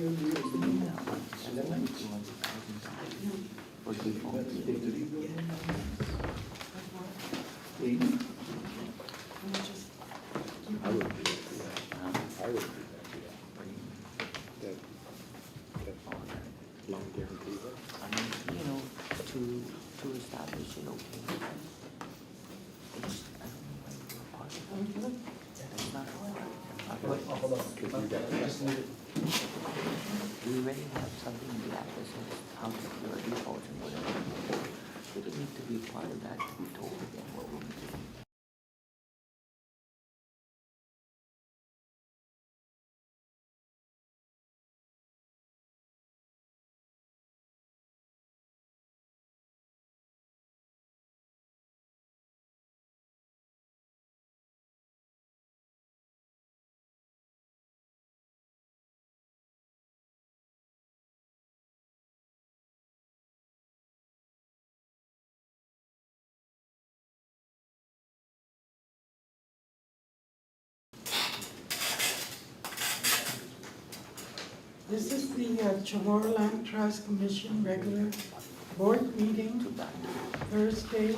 I would do that. I would do that. Long guarantee. I mean, you know, to establish it, okay. It's, I don't know why we're part of it. That's not we already have something in the act that says how to do a default and whatever. We don't need to be part of that to be told again what we need to do. This is the CHamoru Land Trust Commission regular board meeting, Thursday,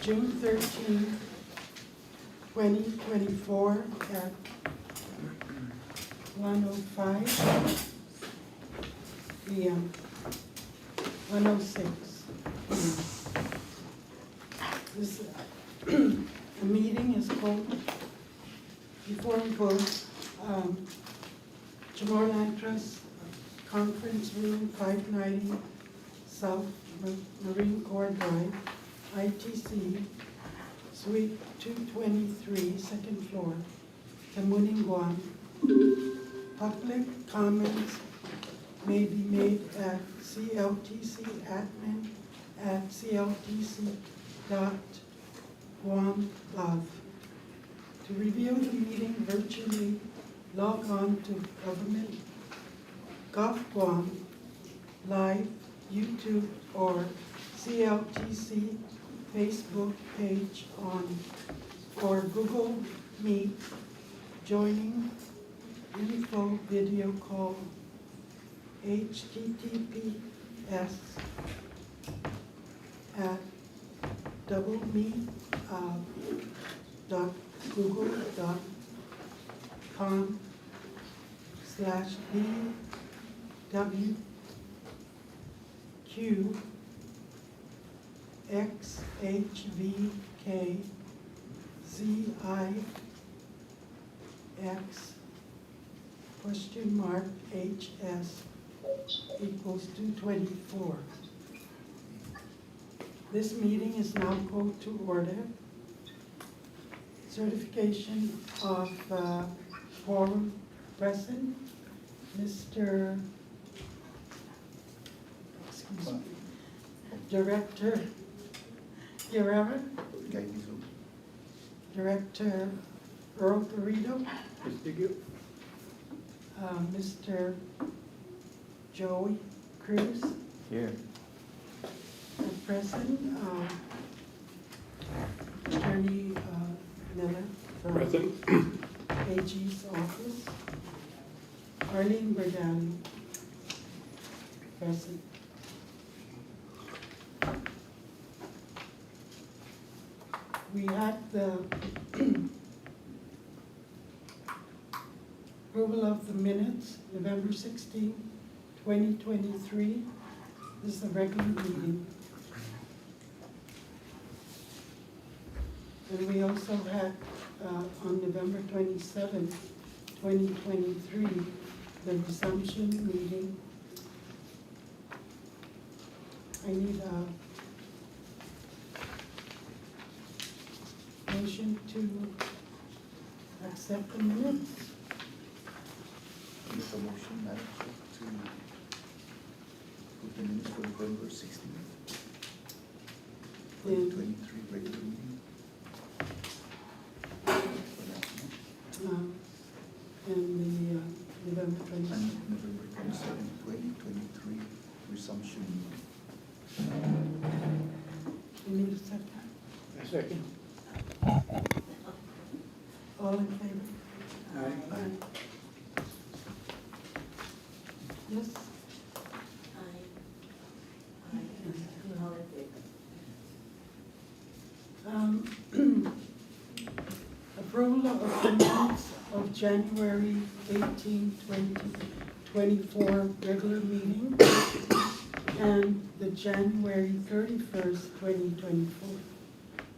June 13, 2024 at 1:05 p.m. 1:06. This the meeting is called before we vote. CHamoru Land Trust Conference Room 590 South Marine Corps Drive, ITC, Suite 223, second floor, Tamuning, Guam. Public comments may be made at cltc@cltc.guam.gov. To review the meeting virtually, log on to Gov.Guam Live, YouTube, or CLTC Facebook page or Google Meet. Joining info video call https://www.com/BWQXHVKZIX?HS equals 224. This meeting is now called to order. Certification of quorum present. Mr. Excuse me, Director Guerrero, Director Earl Burrito, Mr. Joey Cruz, Here. Present, Attorney Miller from Present. AG's office, Arlene Berdani, present. We had the approval of the minutes, November 16, 2023. This is a regular meeting. And we also had on November 27, 2023, the resumption meeting. I need a motion to accept the minutes. Make a motion, Madam Clerk, to put the minutes for November 16th, 2023 regular meeting. And the November 27th. And November 27th, 2023 resumption meeting. You need a second? A second. All in favor? Aye. Aye. Yes? Approval of the minutes of January 18, 2024 regular meeting and the January 31st, 2024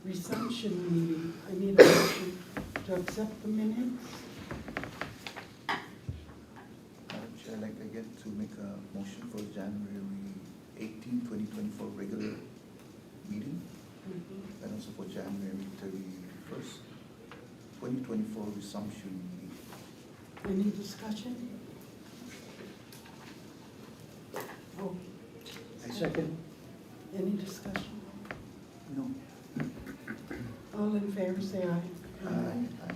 resumption meeting. I need a motion to accept the minutes. Madam Chair, I'd like again to make a motion for January 18, 2024 regular meeting, and also for January 31st, 2024 resumption meeting. Any discussion? Oh, I second. any discussion? No. All in favor, say aye. Aye.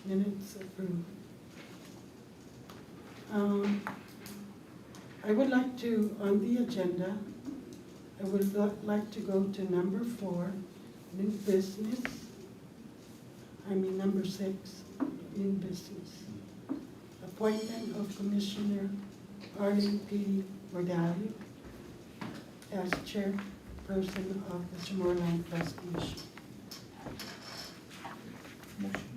Minutes approved. I would like to, on the agenda, I would like to go to number 4, new business. Number 6, new business. Appointment of Commissioner Arlene P. Mordalia as chairperson of the CHamoru Land Trust Commission. Motion.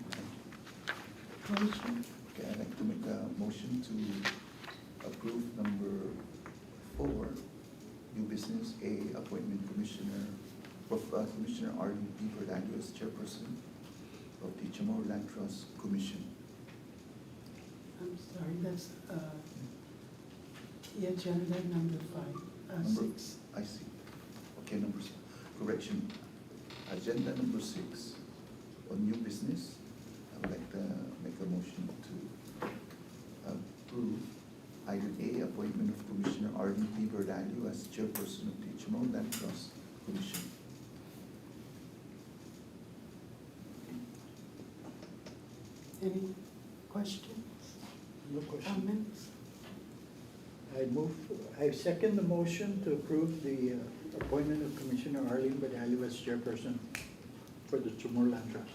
Motion? Okay, I'd like to make a motion to approve number 4, new business, A, appointment Commissioner Arlene P. Mordalia as chairperson of the CHamoru Land Trust Commission. I'm sorry, that's the agenda number 5, Number- 6. I see. Okay, correction. Agenda number 6 on new business. I would like to make a motion to approve item A, appointment of Commissioner Arlene P. Mordalia as chairperson of the CHamoru Land Trust Commission. Any questions, No question. comments? I second the motion to approve the appointment of Commissioner Arlene Mordalia as chairperson for the CHamoru Land Trust.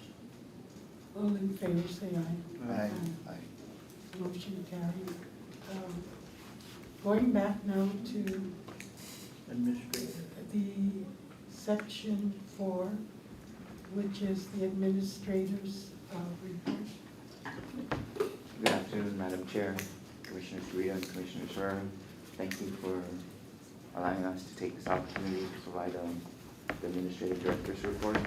All in favor, say aye. Aye. Aye. Aye. Motion carried. Going back now to Administrator. the section 4, which is the administrator's report. Good afternoon, Madam Chair, Commissioner Sarita, and Commissioner Sherman. Thank you for allowing us to take this opportunity to provide the Administrative Director's report.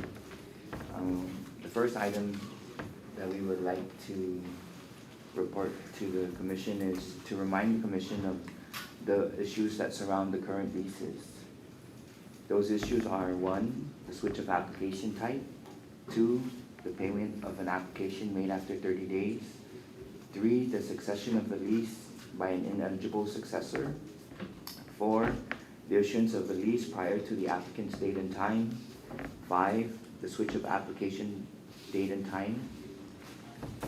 The first item that we would like to report to the Commission is to remind the Commission of the issues that surround the current leases. Those issues are 1, the switch of application type, 2, the payment of an application made after 30 days, 3, the succession of the lease by an ineligible successor, 4, the issuance of a lease prior to the applicant's date and time, 5, the switch of application date and time,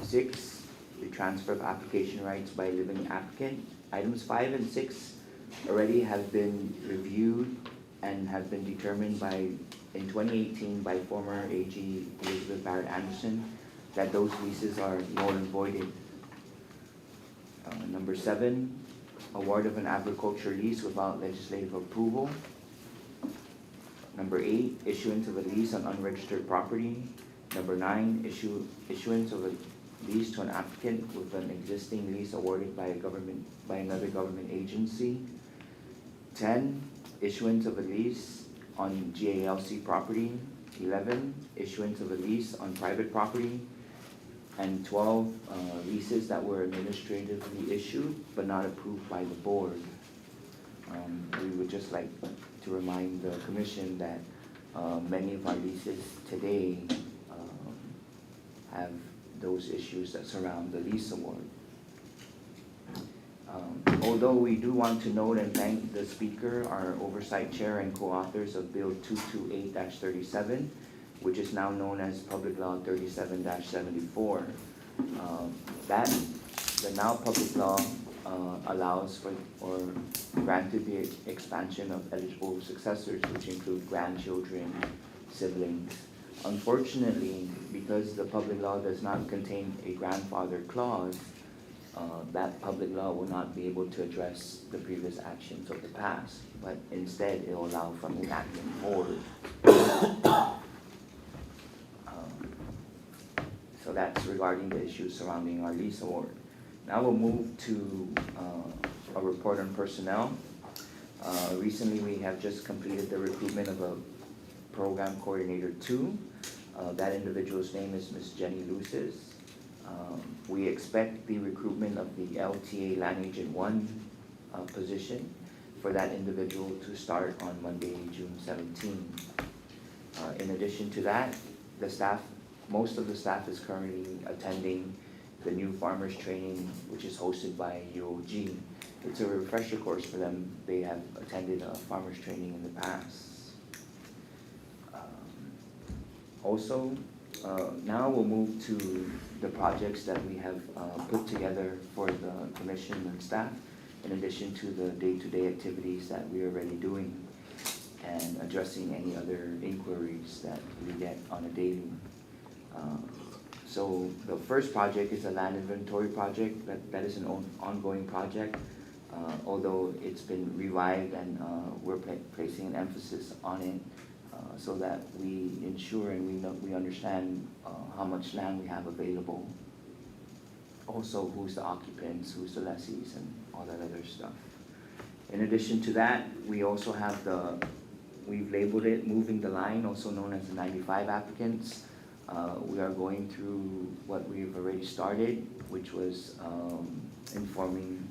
6, the transfer of application rights by a living applicant. Items 5 and 6 already have been reviewed and have been determined in 2018 by former AG Elizabeth Barrett Anderson that those leases are null and voided. Number 7, award of an agriculture lease without legislative approval. Number 8, issuance of a lease on unregistered property. Number 9, issuance of a lease to an applicant with an existing lease awarded by another government agency. 10, issuance of a lease on GALC property. 11, issuance of a lease on private property. And 12, leases that were administratively issued but not approved by the board. We would just like to remind the Commission that many of our leases today have those issues that surround the lease award. Although we do want to note and thank the Speaker, our Oversight Chair and co-authors of Bill 228-37, which is now known as Public Law 37-74. The now public law allows for or granted the expansion of eligible successors, which include grandchildren, siblings. Unfortunately, because the public law does not contain a grandfather clause, that public law will not be able to address the previous actions of the past, but instead it will allow from enacting forward. So that's regarding the issues surrounding our lease award. Now we'll move to a report on personnel. Recently, we have just completed the recruitment of a program coordinator 2. That individual's name is Ms. Jenny Luces. We expect the recruitment of the LTA Land Agent 1 position for that individual to start on Monday, June 17. In addition to that, most of the staff is currently attending the new farmers training, which is hosted by UOG. It's a refresher course for them. They have attended farmers training in the past. Now we'll move to the projects that we have put together for the commission and staff, in addition to the day-to-day activities that we are already doing, and addressing any other inquiries that we get on a daily. So the first project is a land inventory project. That is an ongoing project, although it's been revived, and we're placing an emphasis on it so that we ensure and we understand how much land we have available. Also, who's the occupants, who's the lessees, and all that other stuff. In addition to that, we also have we've labeled it Moving the Line, also known as the 95 applicants. We are going through what we've already started, which was informing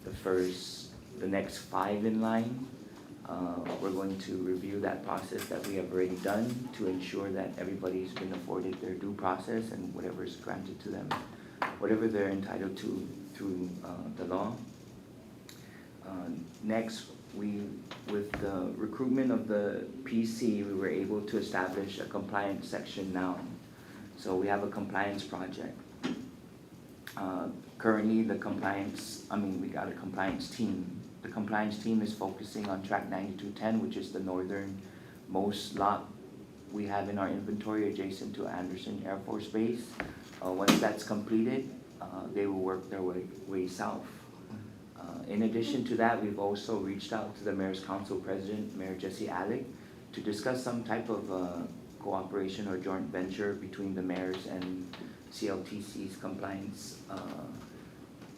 the next 5 in line. We're going to review that process that we have already done to ensure that everybody's been afforded their due process and whatever is granted to them, whatever they're entitled to through the law. Next, with the recruitment of the PC, we were able to establish a compliance section now. So we have a compliance project. Currently, we got a compliance team. The compliance team is focusing on track 9210, which is the northernmost lot we have in our inventory adjacent to Anderson Air Force Base. Once that's completed, they will work their way south. In addition to that, we've also reached out to the Mayor's Council President, Mayor Jesse Alec, to discuss some type of cooperation or joint venture between the mayors and CLTC's compliance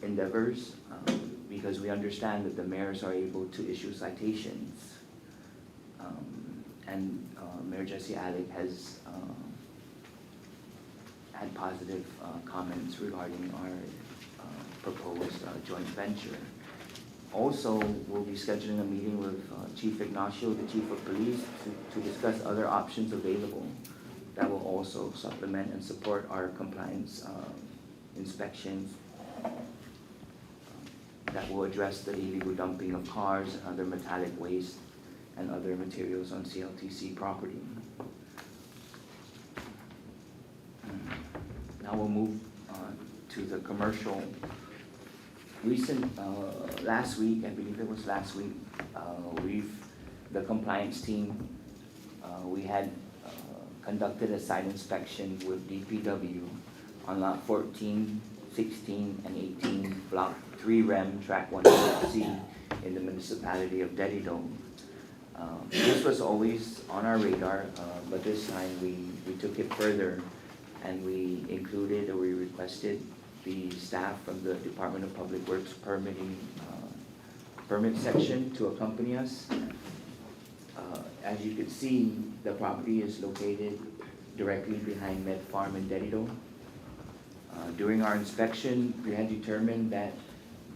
endeavors, because we understand that the mayors are able to issue citations. And Mayor Jesse Alec has had positive comments regarding our proposed joint venture. Also, we'll be scheduling a meeting with Chief Ignacio, the Chief of Police, to discuss other options available that will also supplement and support our compliance inspections that will address the illegal dumping of cars and other metallic waste and other materials on CLTC property. Now we'll move to the commercial. Last week, I believe it was last week, the compliance team, we had conducted a site inspection with DPW on lot 14, 16, and 18, block 3 REM, track 100C in the municipality of Dedido. This was always on our radar, but this time we took it further, and we requested the staff from the Department of Public Works permit section to accompany us. As you can see, the property is located directly behind Med Farm in Dedido. During our inspection, we had determined that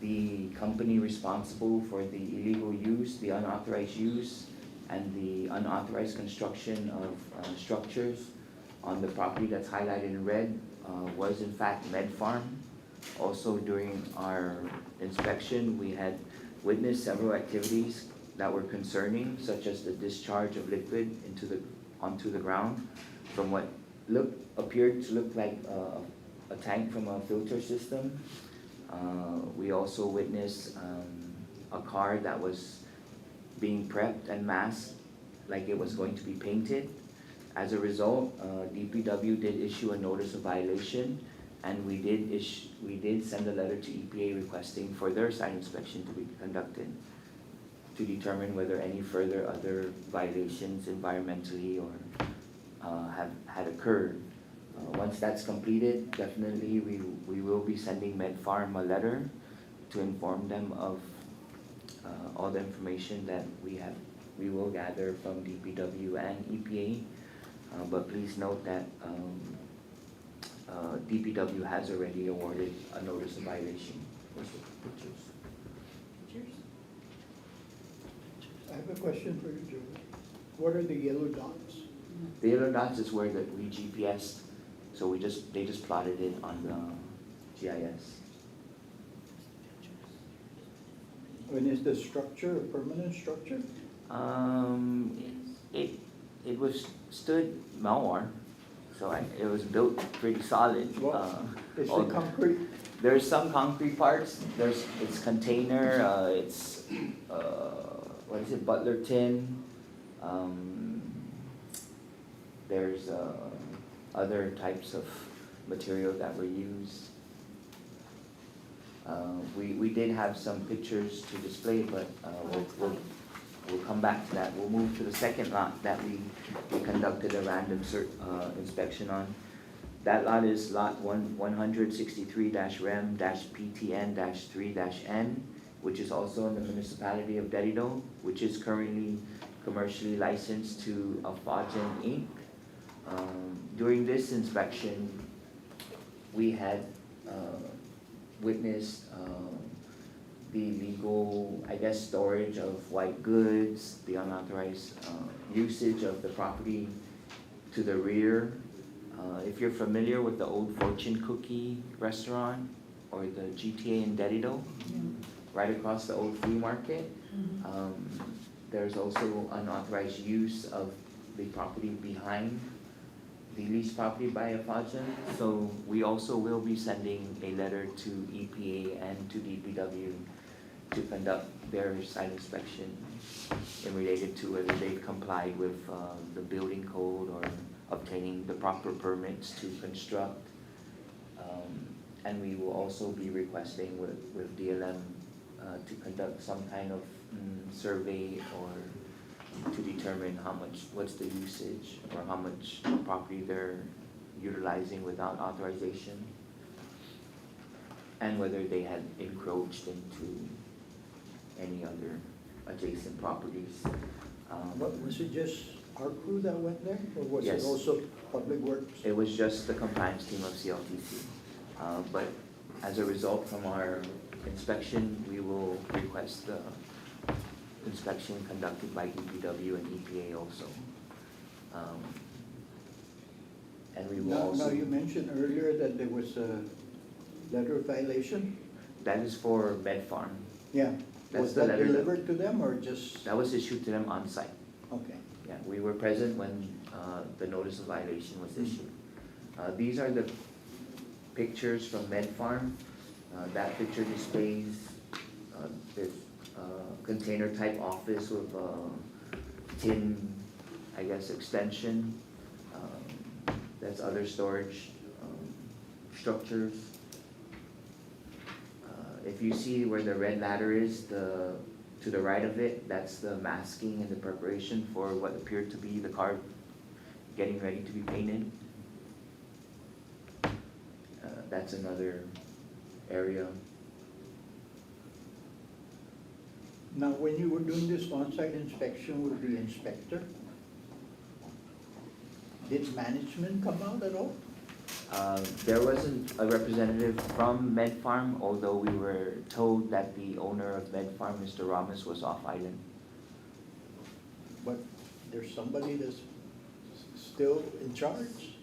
the company responsible for the illegal use, the unauthorized use, and the unauthorized construction of structures on the property that's highlighted in red was in fact Med Farm. Also, during our inspection, we had witnessed several activities that were concerning, such as the discharge of liquid onto the ground from what appeared to look like a tank from a filter system. We also witnessed a car that was being prepped and masked like it was going to be painted. As a result, DPW did issue a notice of violation And we did send a letter to EPA requesting for their site inspection to be conducted to determine whether any further other violations environmentally or had occurred. Once that's completed, definitely we will be sending MedFarm a letter to inform them of all the information that we will gather from DPW and EPA. But please note that DPW has already awarded a notice of violation. Where's the pictures? I have a question for you, Joe. What are the yellow dots? The yellow dots is where we GPSed, so they just plotted it on the GIS. And is the structure a permanent structure? It was stood Malwar, so it was built pretty solid. Is all- it concrete? There's some concrete parts. It's container. It's what is it? Butler tin. There's other types of material that were used. We did have some pictures to display, but we'll come back to that. We'll move to the second lot that we conducted a random inspection on. That lot is lot 163-REM-PTN-3-N, which is also in the municipality of Derido, which is currently commercially licensed to Alphagen Inc. During this inspection, we had witnessed the illegal, storage of white goods, the unauthorized usage of the property to the rear. If you're familiar with the Old Fortune Cookie restaurant or the GTA in Derido, right across the old flea market, there's also unauthorized use of the property behind the leased property by Alphagen. So we also will be sending a letter to EPA and to DPW to conduct their site inspection in related to whether they've complied with the building code or obtaining the proper permits to construct. And we will also be requesting with DLM to conduct some kind of survey or to determine what's the usage or how much property they're utilizing without authorization, and whether they had encroached into any other adjacent properties. Was it just our crew that went there, or was it Yes. also Public Works? It was just the compliance team of CLTC. But as a result from our inspection, we will request the inspection conducted by DPW and EPA also. And we will Now also, you mentioned earlier that there was a letter of violation? that is for MedFarm. Yeah. That's Was the that letter that- delivered to them or just? That was issued to them on site. Okay. Yeah, we were present when the notice of violation was issued. These are the pictures from MedFarm. That picture displays this container type office with tin, extension. That's other storage structures. If you see where the red ladder is, to the right of it, that's the masking and the preparation for what appeared to be the car getting ready to be painted. That's another area. Now, when you were doing this on-site inspection with the inspector, did management come out at all? There wasn't a representative from MedFarm, although we were told that the owner of MedFarm, Mr. Ramos, was off island. But there's somebody that's still in charge?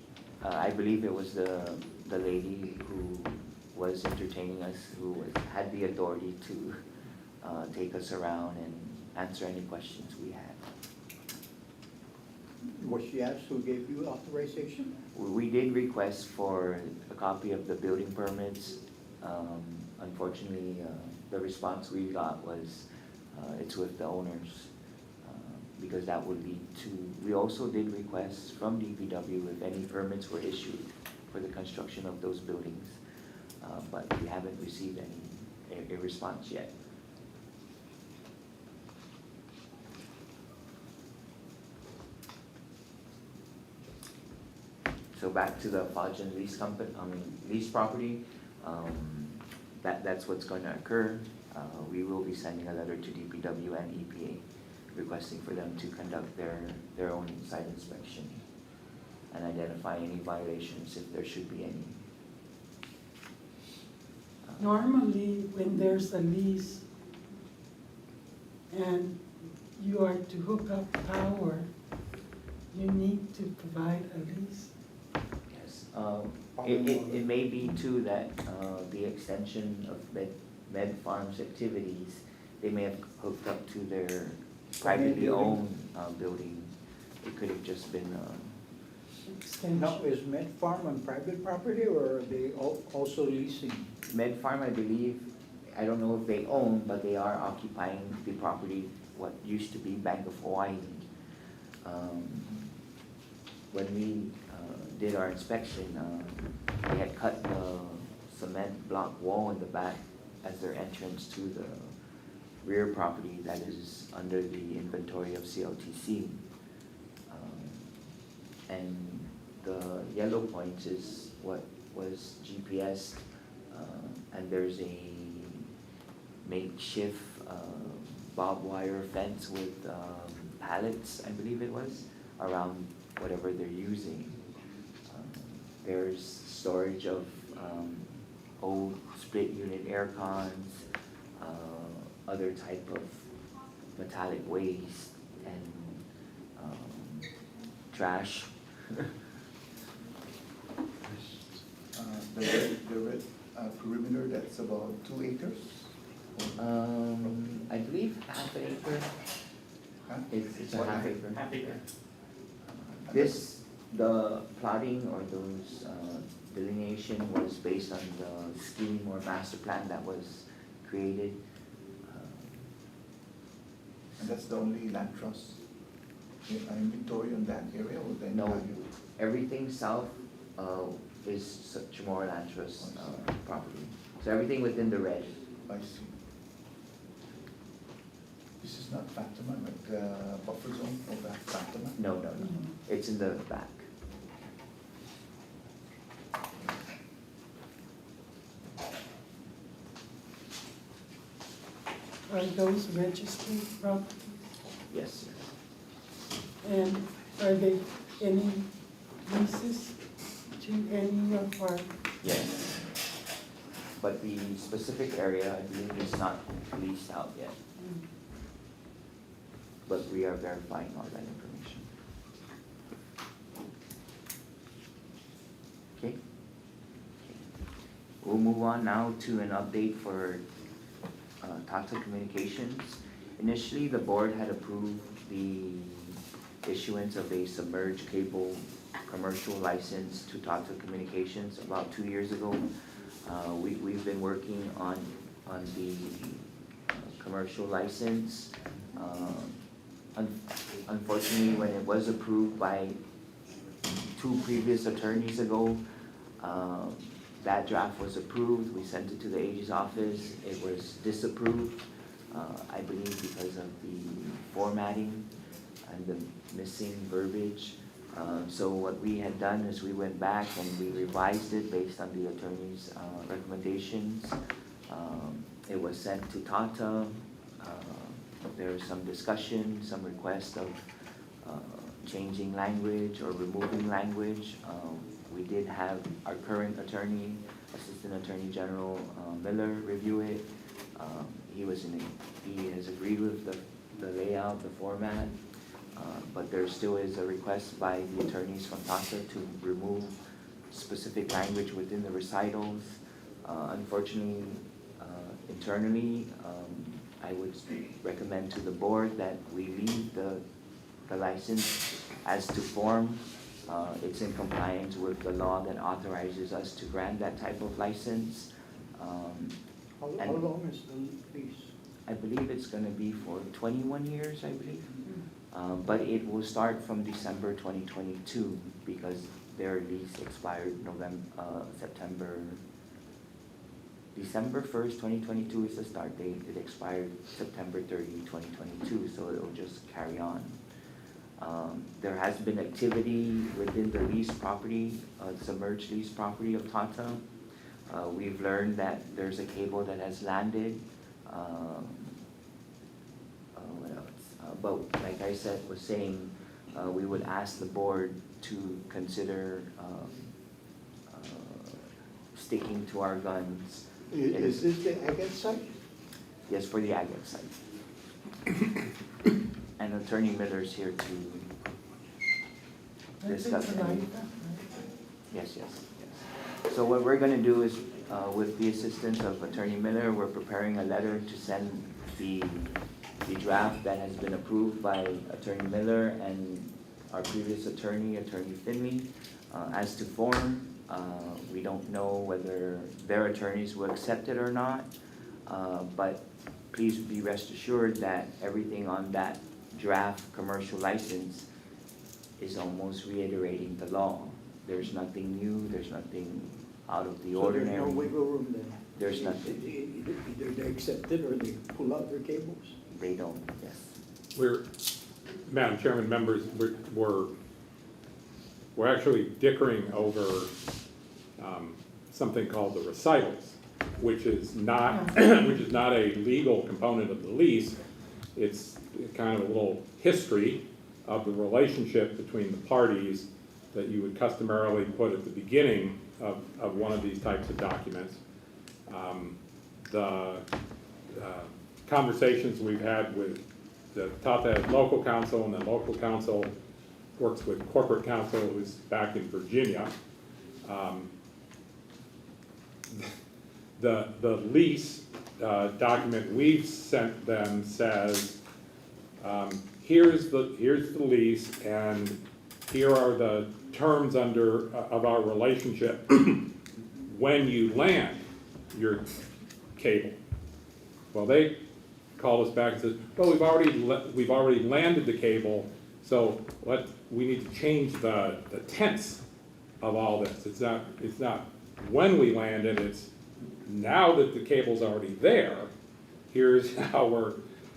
I believe it was the lady who was entertaining us, had the authority to take us around and answer any questions we had. Was she asked who gave you authorization? We did request for a copy of the building permits. Unfortunately, the response we got was it's with the owners, because that would lead to, we also did request from DPW if any permits were issued for the construction of those buildings. But we haven't received a response yet. So back to the Fajan lease company, lease property, that's what's going to occur. We will be sending a letter to DPW and EPA requesting for them to conduct their own site inspection and identify any violations if there should be any. Normally, when there's a lease and you are to hook up power, you need to provide a lease. Yes, it may be too that the extension of Med Farm's activities, they may have hooked up to their privately owned building. It could have just been, Extension. Now, is Med Farm on private property or are they also leasing? Med Farm, I believe, I don't know if they own, but they are occupying the property, what used to be Bank of Hawaii. When we did our inspection, they had cut the cement block wall in the back as their entrance to the rear property that is under the inventory of CLTC. And the yellow point is what was GPS, and there's a makeshift barbed wire fence with pallets, I believe it was, around whatever they're using. There's storage of old split unit air cons, other type of metallic waste, and trash. The red perimeter, that's about 2 acres? I believe half an acre. Huh? It's a What half acre? acre. This, the plotting or those delineation was based on the scheme or master plan that was created. And that's the only land trust inventory on that area or the No, entire? everything south is CHamoru Land Trust property. So everything within the red. I see. This is not Fatima, like buffer zone of that Fatima? No, it's in the back. Are those registered properties? Yes, And are they any leases to any of our, yes. But the specific area, I believe, is not leased out yet. But we are verifying all that information. Okay? We'll move on now to an update for Tata Communications. Initially, the board had approved the issuance of a submerged cable commercial license to Tata Communications about 2 years ago. We've been working on the commercial license. Unfortunately, when it was approved by 2 previous attorneys ago, that draft was approved. We sent it to the AG's office. It was disapproved, I believe because of the formatting and the missing verbiage. So what we had done is we went back and we revised it based on the attorney's recommendations. It was sent to Tata. There was some discussion, some request of changing language or removing language. We did have our current attorney, Assistant Attorney General Miller, review it. He has agreed with the layout, the format, but there still is a request by the attorneys from Tata to remove specific language within the recitals. Unfortunately, internally, I would recommend to the board that we leave the license as to form. It's in compliance with the law that authorizes us to grant that type of license. How And- long is the lease? I believe it's gonna be for 21 years, I believe. But it will start from December 2022 because their lease expired December 1st, 2022 is the start date. It expired September 30, 2022, so it'll just carry on. There has been activity within the lease property, submerged lease property of Tata. We've learned that there's a cable that has landed. What else? But like I was saying, we would ask the board to consider sticking to our guns. Is this the agate site? Yes, for the agate site. And Attorney Miller's here to That's it discuss tonight, any. right? Yes. So what we're gonna do is, with the assistance of Attorney Miller, we're preparing a letter to send the draft that has been approved by Attorney Miller and our previous attorney, Attorney Finley. As to form, we don't know whether their attorneys will accept it or not, but please be rest assured that everything on that draft commercial license is almost reiterating the law. There's nothing new, there's nothing out of the ordinary. So there's no wiggle room then? There's nothing. Either they accept it or they pull out their cables? They don't, yes. Madam Chairman, members, we're actually dickering over something called the recitals, which is not a legal component of the lease. It's kind of a little history of the relationship between the parties that you would customarily put at the beginning of one of these types of documents. The conversations we've had with the Tata local counsel, and the local counsel works with corporate counsel who's back in Virginia. The lease document we've sent them says, here's the lease, and here are the terms of our relationship when you land your cable. Well, they called us back and said, well, we've already landed the cable, so we need to change the tense of all this. It's not when we landed, it's now that the cable's already there, here's how we're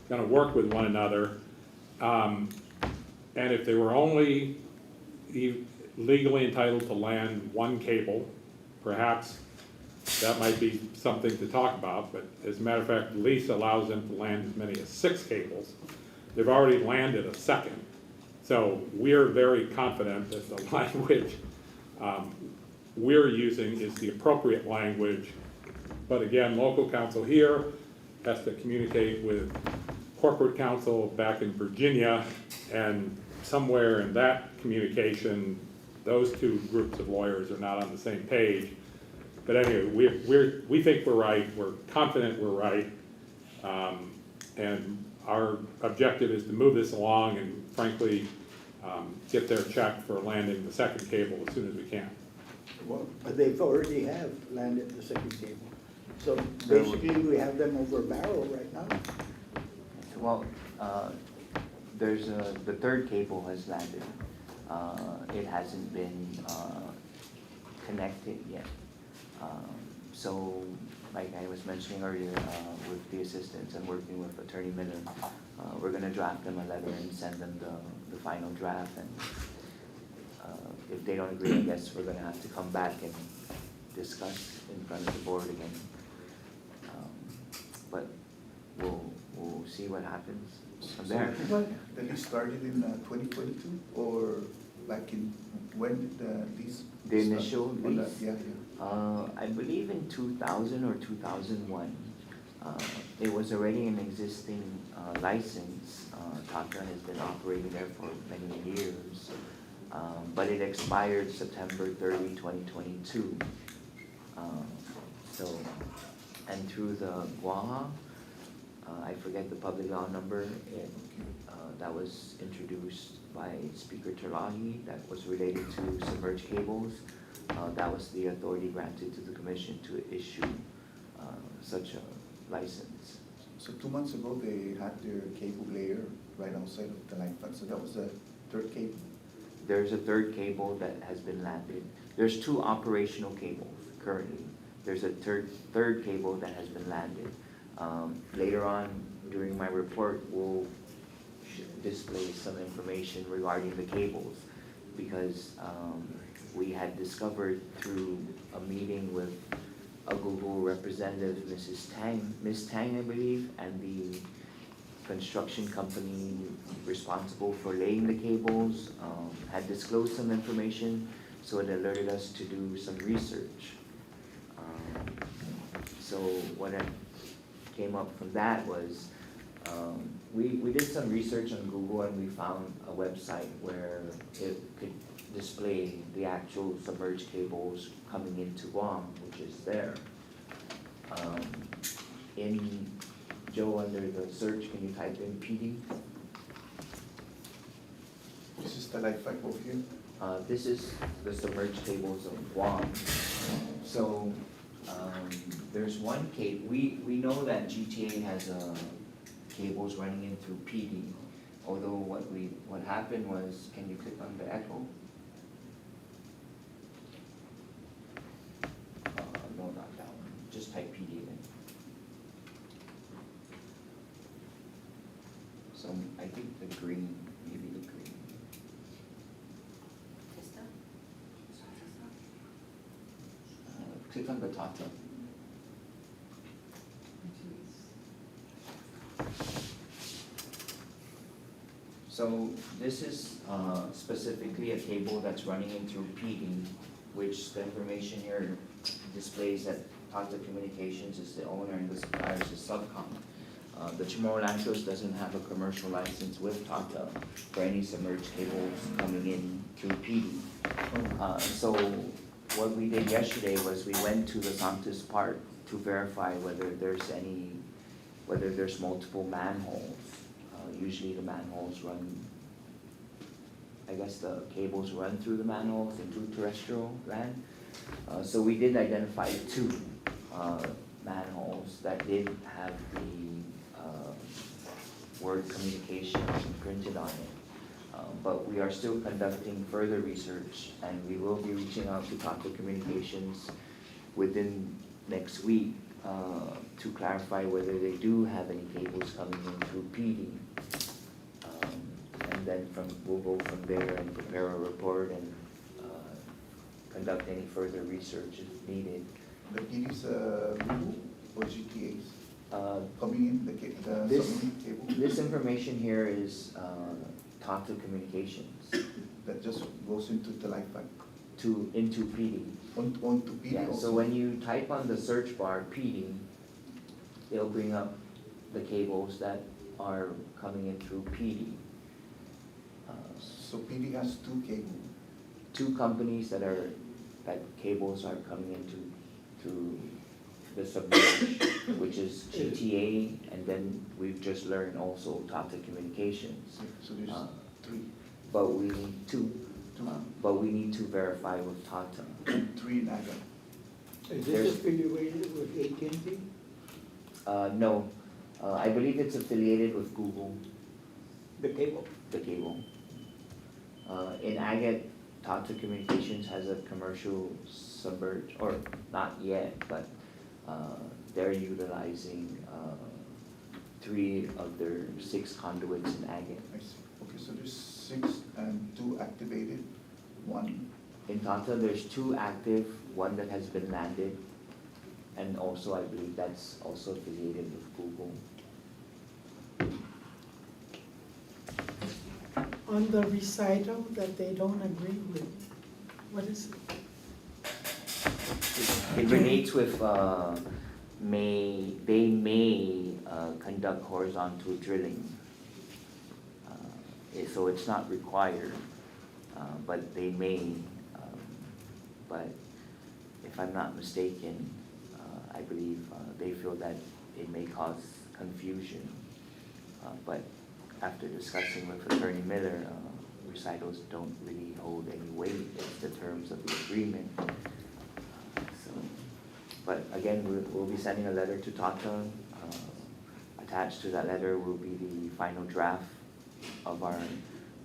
gonna work with one another. And if they were only legally entitled to land one cable, perhaps that might be something to talk about, but as a matter of fact, the lease allows them to land as many as 6 cables. They've already landed a second. So we're very confident that the language we're using is the appropriate language. But again, local counsel here has to communicate with corporate counsel back in Virginia, and somewhere in that communication, those two groups of lawyers are not on the same page. But anyway, we think we're right, we're confident we're right, and our objective is to move this along and frankly, get their check for landing the second cable as soon as we can. Well, but they've already have landed the second cable. So basically, we have them over a barrel right now. Well, the third cable has landed. It hasn't been connected yet. So, like I was mentioning earlier, with the assistance and working with Attorney Miller, we're gonna draft them a letter and send them the final draft. And if they don't agree, I guess we're gonna have to come back and discuss in front of the board again. But we'll see what happens from there. The lease started in 2022, or like when did these? The initial lease? Yeah. I believe in 2000 or 2001. It was already an existing license. Tata has been operating there for many years, but it expired September 30, 2022. And through the GUAHA, I forget the public law number, that was introduced by Speaker Terlahi, that was related to submerged cables. That was the authority granted to the commission to issue such a license. So 2 months ago, they had their cable layer right outside of the line fence, so that was the third cable. there's a third cable that has been landed. There's two operational cables currently. There's a third cable that has been landed. Later on during my report, we'll display some information regarding the cables because we had discovered through a meeting with a Google representative, Miss Tang, I believe, and the construction company responsible for laying the cables had disclosed some information, so it alerted us to do some research. So what came up from that was we did some research on Google and we found a website where it could display the actual submerged cables coming into Guam, which is there. In Joe, under the search, can you type in PD? This is the light fiber over here. This is the submerged cables of Guam. So there's one cable. We know that GTA has cables running in through PD. Although what happened was, can you click on the echo? No, not that one. Just type PD in. So I think the green, maybe the green. Click on the Tata. So this is specifically a cable that's running in through PD, which the information here displays that Tata Communications is the owner and the supplier is Subcom. The Chamorro Land Trust doesn't have a commercial license with Tata for any submerged cables coming in through PD. So what we did yesterday was we went to the Santos Park to verify whether there's multiple manholes. Usually the manholes run, I guess the cables run through the manholes into terrestrial land. So we did identify two manholes that did have the word communication printed on it. But we are still conducting further research and we will be reaching out to Tata Communications within next week to clarify whether they do have any cables coming in through PD. And then we'll go from there and prepare a report and conduct any further research if needed. The PD is Google or GTA's coming in, the submarine cable? This information here is Tata Communications That just goes into the light fiber, into PD. onto PD Yeah, also? so when you type on the search bar PD, it'll bring up the cables that are coming in through PD. So PD has two cables. Two companies that cables are coming into through the submerged, which is GTA, and then we've just learned also Tata Communications. So there's three. But we need to verify with Tata. Three in Aga. Is There's- this affiliated with AT&T? No, I believe it's affiliated with Google, The cable? the cable. In Agate, Tata Communications has a commercial submerged, or not yet, but they're utilizing 3 of their 6 conduits in Agate. I see. Okay, so there's 6 and 2 activated, 1. In Tata, there's 2 active, 1 that has been landed, and also I believe that's also affiliated with Google. On the recital that they don't agree with, what is it? It relates with they may conduct horizontal drilling. So it's not required, but they may. But if I'm not mistaken, I believe they feel that it may cause confusion. But after discussing with Attorney Miller, recitals don't really hold any weight. It's the terms of the agreement. But again, we'll be sending a letter to Tata. Attached to that letter will be the final draft of our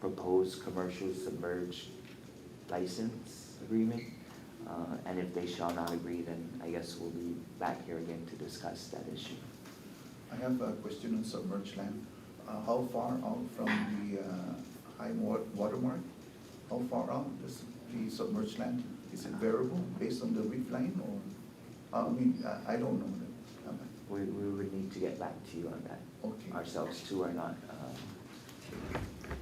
proposed commercial submerged license agreement. And if they shall not agree, then I guess we'll be back here again to discuss that issue. I have a question on submerged land. How far out from the high watermark? How far out is the submerged land? Is it variable based on the reef line or, I mean, I don't know that. We would need to get back to you on that. Okay. Ourselves too are not,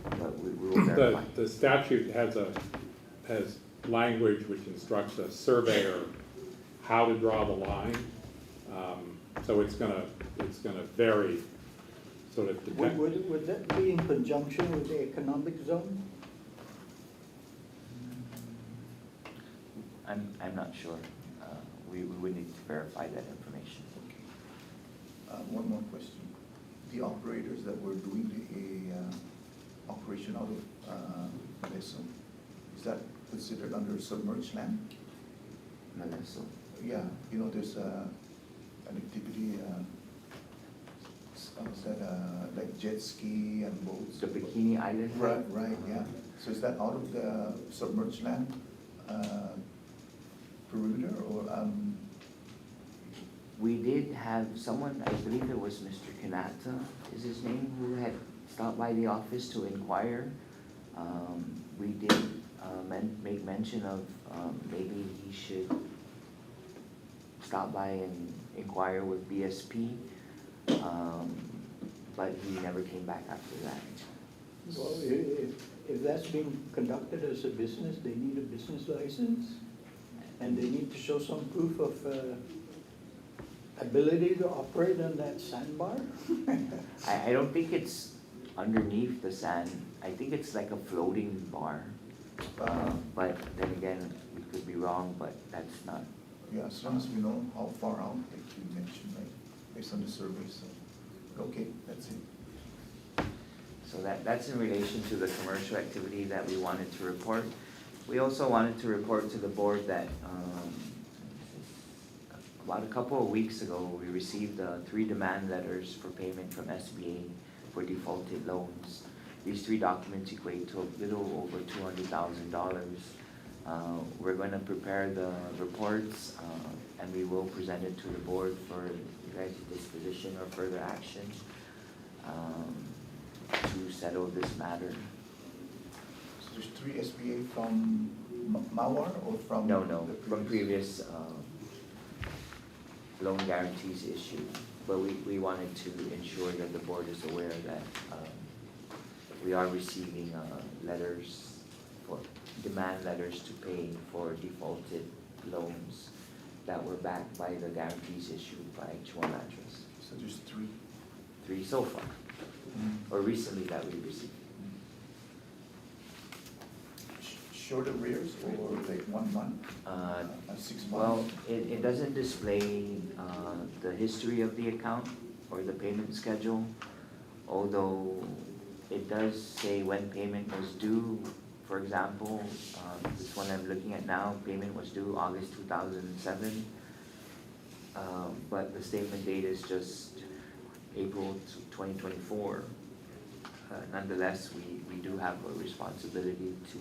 but we will verify. The statute has language which instructs a surveyor how to draw the line. So it's gonna vary, sort of depend. Would that be in conjunction with the economic zone? I'm not sure. We would need to verify that information. Okay. One more question. The operators that were doing the operation out of vessel, is that considered under submerged land? Melissa? Yeah, you know, there's an activity, like jet ski and boats. The Bikini Island? Right, yeah. So is that out of the submerged land perimeter or, We did have someone, I believe it was Mr. Kanata is his name, who had stopped by the office to inquire. We did make mention of maybe he should stop by and inquire with BSP, but he never came back after that. Well, if that's being conducted as a business, they need a business license, and they need to show some proof of ability to operate on that sandbar. I don't think it's underneath the sand. I think it's like a floating bar. But then again, we could be wrong, but that's not. yeah, as long as we know how far out, like you mentioned, right, based on the survey, so, okay, that's it. So that's in relation to the commercial activity that we wanted to report. We also wanted to report to the board that about a couple of weeks ago, we received 3 demand letters for payment from SBA for defaulted loans. These 3 documents equate to a little over $200,000. We're going to prepare the reports and we will present it to the board for you guys' disposition or further action to settle this matter. So there's 3 SBA from Mawar or from? No, the from previous loan guarantees issued. But we wanted to ensure that the board is aware that we are receiving letters for demand letters to pay for defaulted loans that were backed by the guarantees issued by CHamoru. So there's 3. 3 so far, or recently that we received. Short arrears or like 1 month, 6 months? Well, it doesn't display the history of the account or the payment schedule, although it does say when payment was due. For example, this one I'm looking at now, payment was due August 2007, but the statement date is just April 2024. Nonetheless, we do have a responsibility to,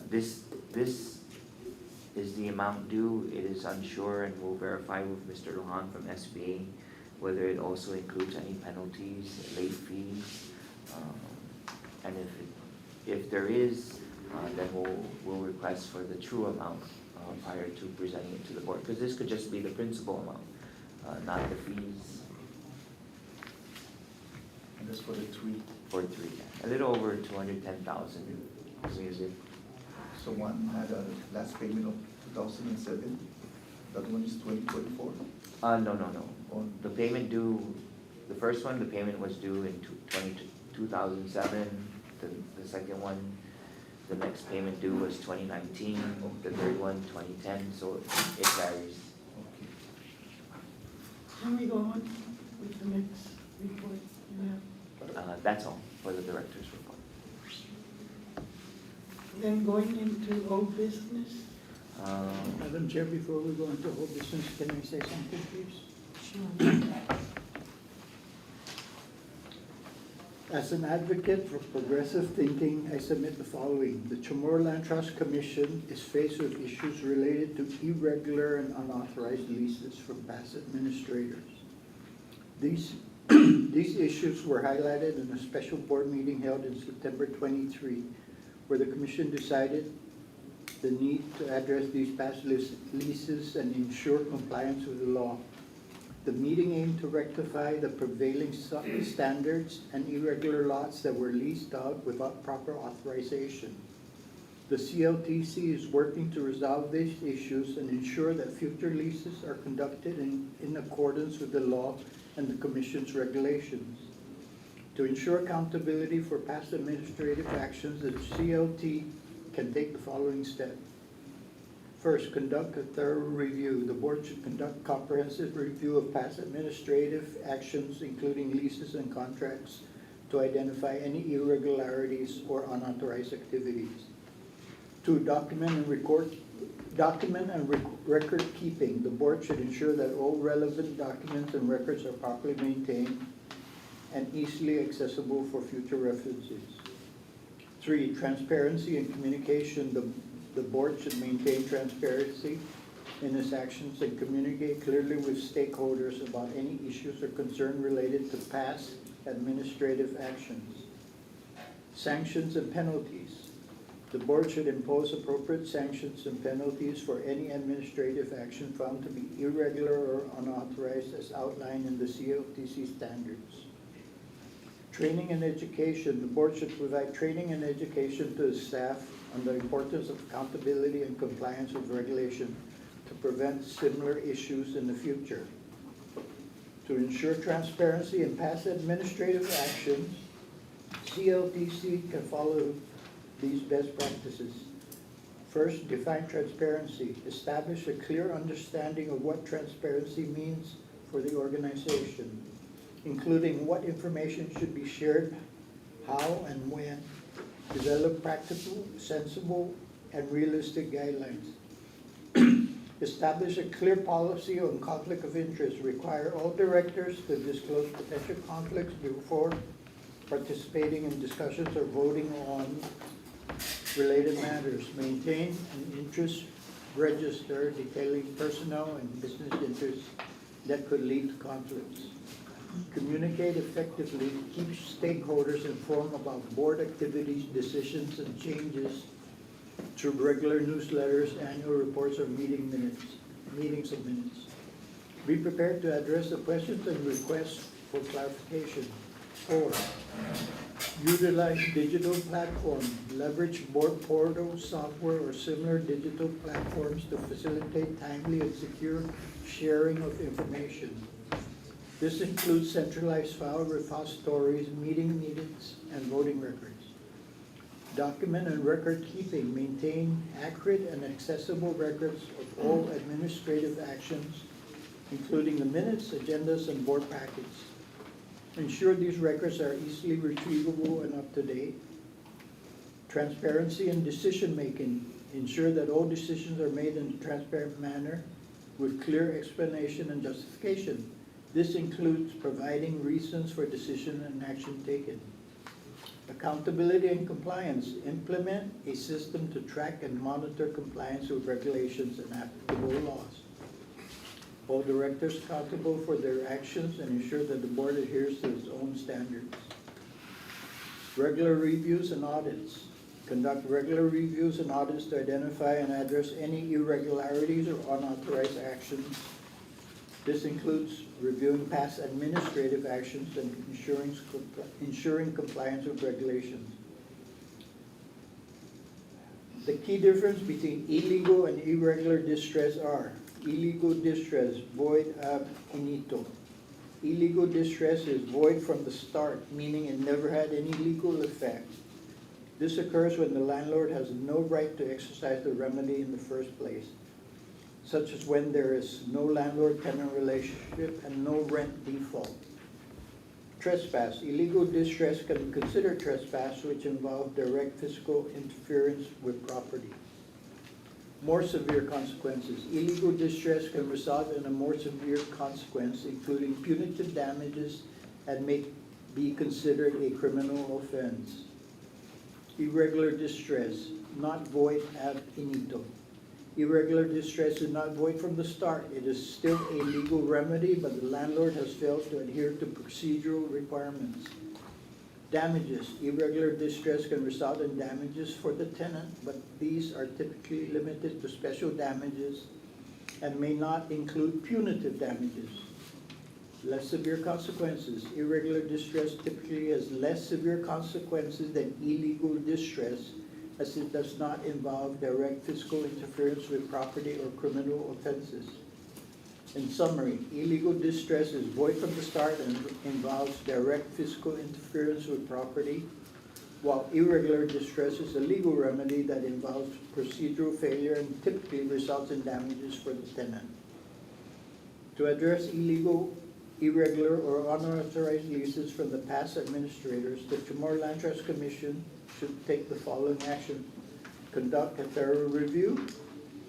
this is the amount due. It is unsure, and we'll verify with Mr. Lohan from SBA whether it also includes any penalties, late fees, and if there is, then we'll request for the true amount prior to presenting it to the board, because this could just be the principal amount, not the fees. And that's for the 3. For 3, a little over 210,000 music. So one had a last payment of 2007, the other one is 2024? No. Or The payment due, the first one, the payment was due in 2007. The second one, the next payment due was 2019. The third one, 2010. So it varies. okay. Can we go on with the next report? Yeah. That's all for the director's report. Then going into old business, Madam Chair, before we go into whole business, can I say something, please? sure. As an advocate for progressive thinking, I submit the following. The CHamoru Land Trust Commission is faced with issues related to irregular and unauthorized leases from past administrators. These issues were highlighted in a special board meeting held in September 23, where the commission decided the need to address these past leases and ensure compliance with the law. The meeting aimed to rectify the prevailing standards and irregular lots that were leased out without proper authorization. The CLTC is working to resolve these issues and ensure that future leases are conducted in accordance with the law and the Commission's regulations. To ensure accountability for past administrative actions, the CLT can take the following steps. First, conduct a thorough review. The board should conduct comprehensive review of past administrative actions, including leases and contracts, to identify any irregularities or unauthorized activities. Two, document and record keeping. The board should ensure that all relevant documents and records are properly maintained and easily accessible for future references. Three, transparency and communication. The board should maintain transparency in its actions and communicate clearly with stakeholders about any issues or concern related to past administrative actions. Sanctions and penalties. The board should impose appropriate sanctions and penalties for any administrative action found to be irregular or unauthorized as outlined in the CLTC standards. Training and education. The board should provide training and education to the staff on the importance of accountability and compliance with regulation to prevent similar issues in the future. To ensure transparency in past administrative actions, CLTC can follow these best practices. First, define transparency. Establish a clear understanding of what transparency means for the organization, including what information should be shared, how and when. Develop practical, sensible, and realistic guidelines. Establish a clear policy on conflict of interest. Require all directors to disclose potential conflicts before participating in discussions or voting on related matters. Maintain an interest register detailing personnel and business interests that could lead to conflicts. Communicate effectively, keep stakeholders informed about board activities, decisions, and changes through regular newsletters, annual reports, or meetings and minutes. Be prepared to address the questions and requests for clarification. 4, utilize digital platforms. Leverage board portal software or similar digital platforms to facilitate timely and secure sharing of information. This includes centralized file repositories, meeting minutes, and voting records. Document and record keeping. Maintain accurate and accessible records of all administrative actions, including the minutes, agendas, and board packets. Ensure these records are easily retrievable and up to date. Transparency in decision making. Ensure that all decisions are made in a transparent manner with clear explanation and justification. This includes providing reasons for decision and action taken. Accountability and compliance. Implement a system to track and monitor compliance with regulations and applicable laws. Hold directors accountable for their actions and ensure that the board adheres to its own standards. Regular reviews and audits. Conduct regular reviews and audits to identify and address any irregularities or unauthorized actions. This includes reviewing past administrative actions and ensuring compliance with regulations. The key difference between illegal and irregular distress are: illegal distress, void ab initio. Illegal distress is void from the start, meaning it never had any legal effect. This occurs when the landlord has no right to exercise the remedy in the first place, such as when there is no landlord-tenant relationship and no rent default. Trespass. Illegal distress can be considered trespass, which involves direct physical interference with property. More severe consequences. Illegal distress can result in a more severe consequence, including punitive damages, and may be considered a criminal offense. Irregular distress, not void ab initio. Irregular distress is not void from the start. It is still a legal remedy, but the landlord has failed to adhere to procedural requirements. Damages. Irregular distress can result in damages for the tenant, but these are typically limited to special damages and may not include punitive damages. Less severe consequences. Irregular distress typically has less severe consequences than illegal distress, as it does not involve direct physical interference with property or criminal offenses. In summary, illegal distress is void from the start and involves direct physical interference with property, while irregular distress is a legal remedy that involves procedural failure and typically results in damages for the tenant. To address illegal, irregular, or unauthorized leases from the past administrators, the CHamoru Land Trust Commission should take the following action: conduct a thorough review,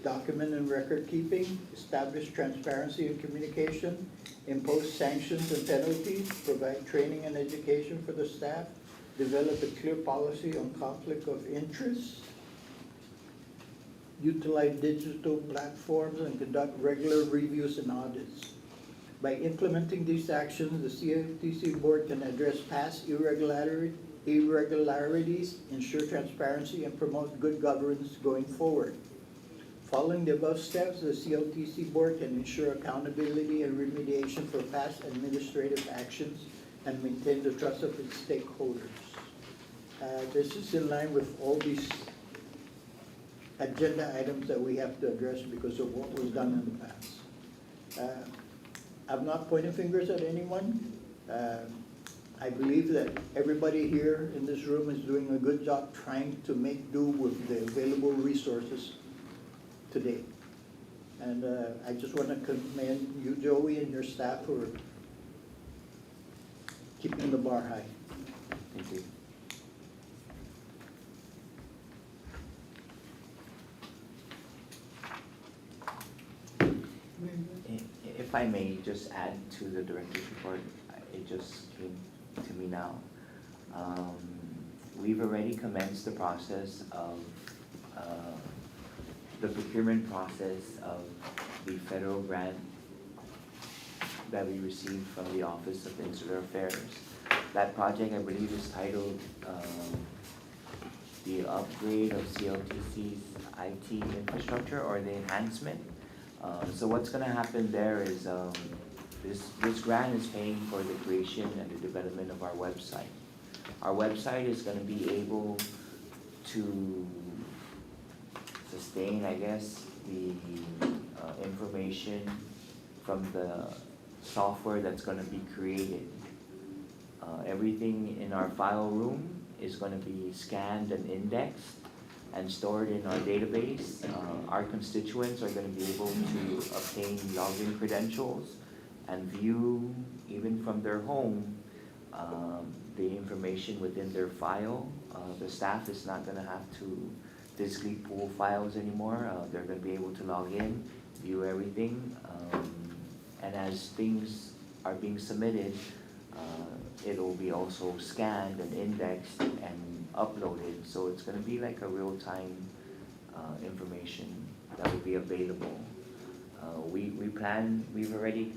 document and record keeping, establish transparency and communication, impose sanctions and penalties, provide training and education for the staff, develop a clear policy on conflict of interest, utilize digital platforms, and conduct regular reviews and audits. By implementing these actions, the CFTC board can address past irregularities, ensure transparency, and promote good governance going forward. Following the above steps, the CLTC board can ensure accountability and remediation for past administrative actions and maintain the trust of its stakeholders. This is in line with all these agenda items that we have to address because of what was done in the past. I'm not pointing fingers at anyone. I believe that everybody here in this room is doing a good job trying to make do with the available resources today. And I just want to commend you, Joey, and your staff for keeping the bar high. Thank you. If I may just add to the director's report, it just came to me now. We've already commenced the process of the procurement process of the federal grant that we received from the Office of Insular Affairs. That project, I believe, is titled the upgrade of CLTC's IT infrastructure or the enhancement. So what's gonna happen there is this grant is paying for the creation and the development of our website. Our website is gonna be able to sustain, I guess, the information from the software that's gonna be created. Everything in our file room is gonna be scanned and indexed and stored in our database. Our constituents are gonna be able to obtain login credentials and view, even from their home, the information within their file. The staff is not gonna have to physically pull files anymore. They're gonna be able to log in, view everything, and as things are being submitted, it'll be also scanned and indexed and uploaded. So it's gonna be like a real-time information that will be available. We've already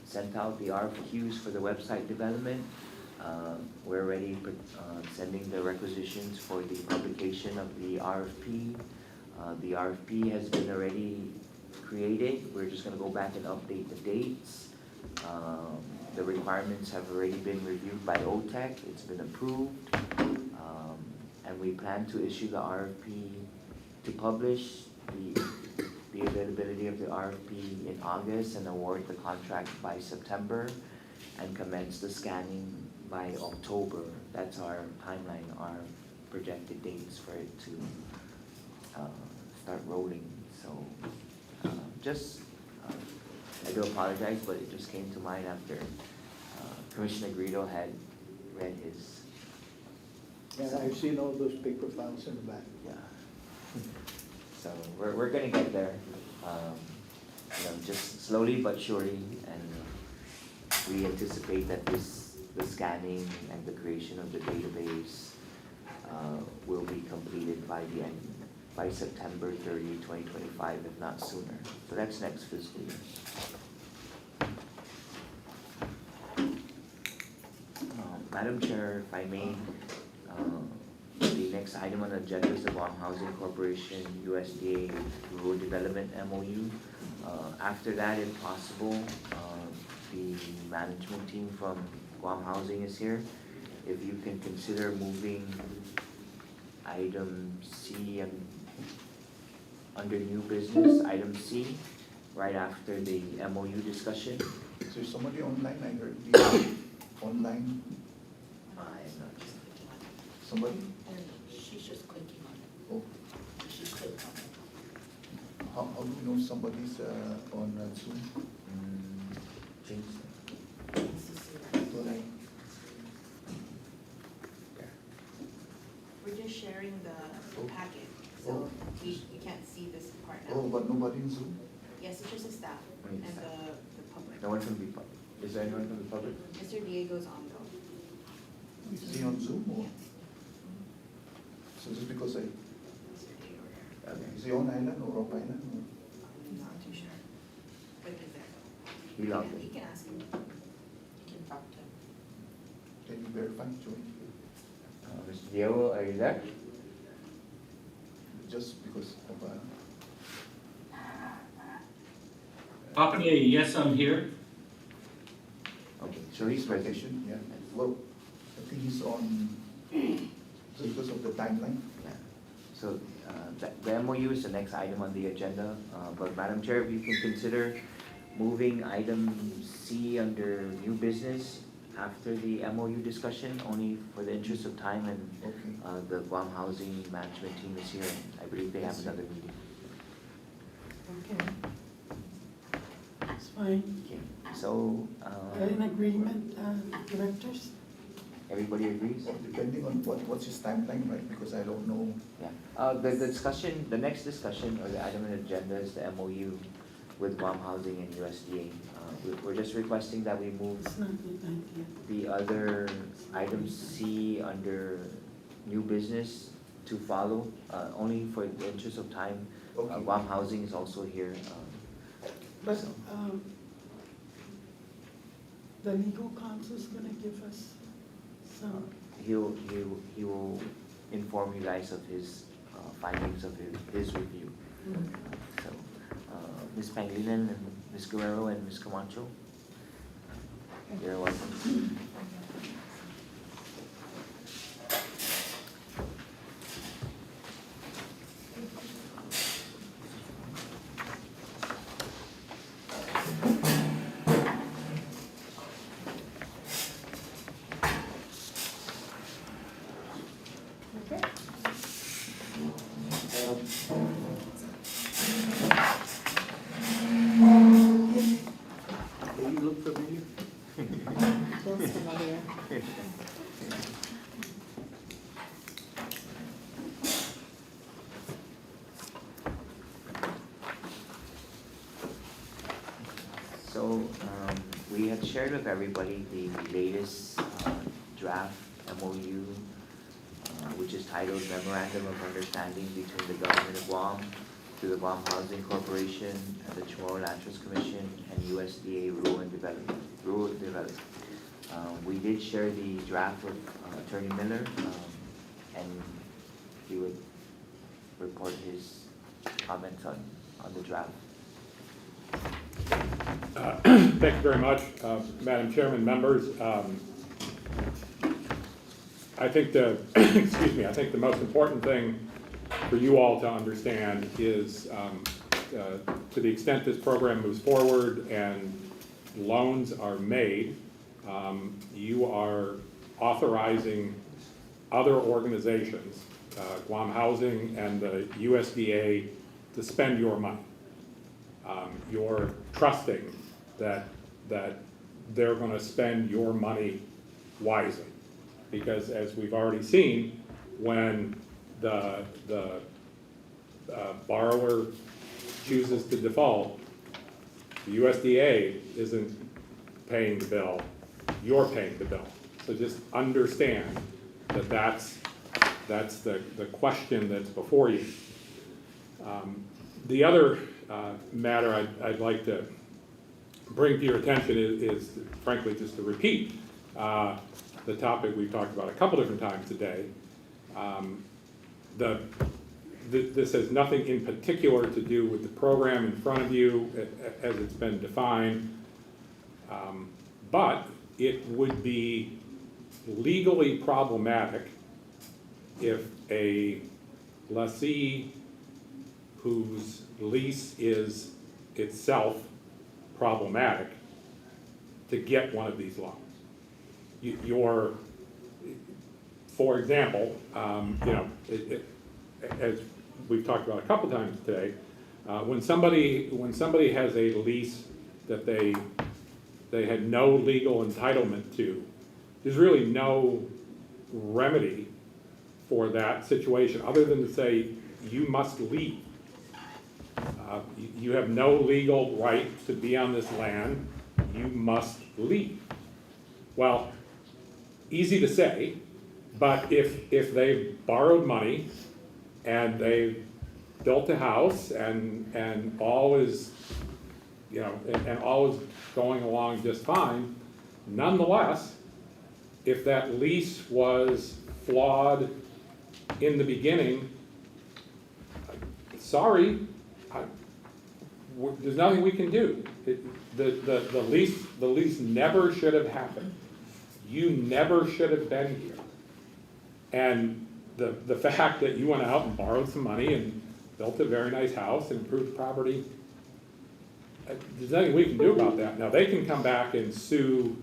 sent out the RFQs for the website development. We're already sending the requisitions for the publication of the RFP. The RFP has been already created. We're just gonna go back and update the dates. The requirements have already been reviewed by OTEC. It's been approved. And we plan to issue the RFP to publish the availability of the RFP in August and award the contract by September and commence the scanning by October. That's our timeline, our projected dates for it to start rolling. So I do apologize, but it just came to mind after Commissioner Greedo had read his. Yeah, I've seen all those paper files in the back. Yeah. So we're gonna get there, just slowly but surely, and we anticipate that this the scanning and the creation of the database will be completed by September 30, 2025, if not sooner. So that's next fiscal year. Madam Chair, if I may, the next item on the agenda is the Guam Housing Corporation USDA Rural Development MOU. After that, if possible, the management team from Guam Housing is here. If you can consider moving item C and under new business, item C, right after the MOU discussion. Is there somebody online? I heard the online, I'm not just somebody? And she's just clicking on it. Oh, She's clicked on it. how do you know somebody's on Zoom? James. Wants to see that. Well, We're just sharing the Oh. packet, Oh. so we can't see this part Oh, now. but nobody in Zoom? Yes, it's just the staff Only and staff. the public. No one from the public. Is there anyone from the public? Mr. Diego's on though. Is he on Zoom or? Yes. So just because Mr. Diego, Okay. is he on island or off island? Or? I'm not too sure. But he's there though. He logged You in. can ask him. You can talk to him. Can you verify, Joey? Mr. Diego, are you there? Just because of Papani, yes, I'm here. Okay, so he's present. vacation, yeah. Well, I think he's on, just because of the timeline. Yeah. So the MOU is the next item on the agenda, but Madam Chair, if you can consider moving item C under new business after the MOU discussion, only for the interest of time, and Okay. the Guam Housing Management team is here, and I believe they have another meeting. Okay. It's fine. Okay, so In agreement, directors? everybody agrees? Well, depending on what's his timeline, right? Because I don't know. Yeah, the discussion, the next discussion or the item on the agenda is the MOU with Guam Housing and USDA. We're just requesting that we move It's not midnight yet. the other item C under new business to follow, only for the interest of time. Okay. Guam Housing is also here. But, So- the legal counsel's gonna give us some, He will inform you guys of his findings of his review. So, Ms. Pangilinan and Ms. Guerrero and Ms. Camacho, you're welcome. Do you look familiar? Feels familiar. So, we had shared with everybody the latest draft MOU, which is titled Memorandum of Understanding between the Government of Guam to the Guam Housing Corporation and the CHamoru Land Trust Commission and USDA Rural Development. We did share the draft with Attorney Miller, and he would report his comments on the draft. Thank you very much, Madam Chairman, members. I think excuse me, I think the most important thing for you all to understand is to the extent this program moves forward and loans are made, you are authorizing other organizations, Guam Housing and the USDA, to spend your money. You're trusting that they're gonna spend your money wisely. Because as we've already seen, when the borrower chooses to default, the USDA isn't paying the bill, you're paying the bill. So just understand that that's the question that's before you. The other matter I'd like to bring to your attention is frankly just to repeat the topic we've talked about a couple different times today. This has nothing in particular to do with the program in front of you as it's been defined, but it would be legally problematic if a lessee whose lease is itself problematic to get one of these loans. For example, as we've talked about a couple times today, when somebody has a lease that they had no legal entitlement to, there's really no remedy for that situation other than to say you must leave. You have no legal right to be on this land. You must leave. Well, easy to say, but if they've borrowed money and they've built a house and all is, and all is going along just fine, nonetheless, if that lease was flawed in the beginning, sorry, there's nothing we can do. The lease never should have happened. You never should have been here. And the fact that you went out and borrowed some money and built a very nice house and improved property, there's nothing we can do about that. Now, they can come back and sue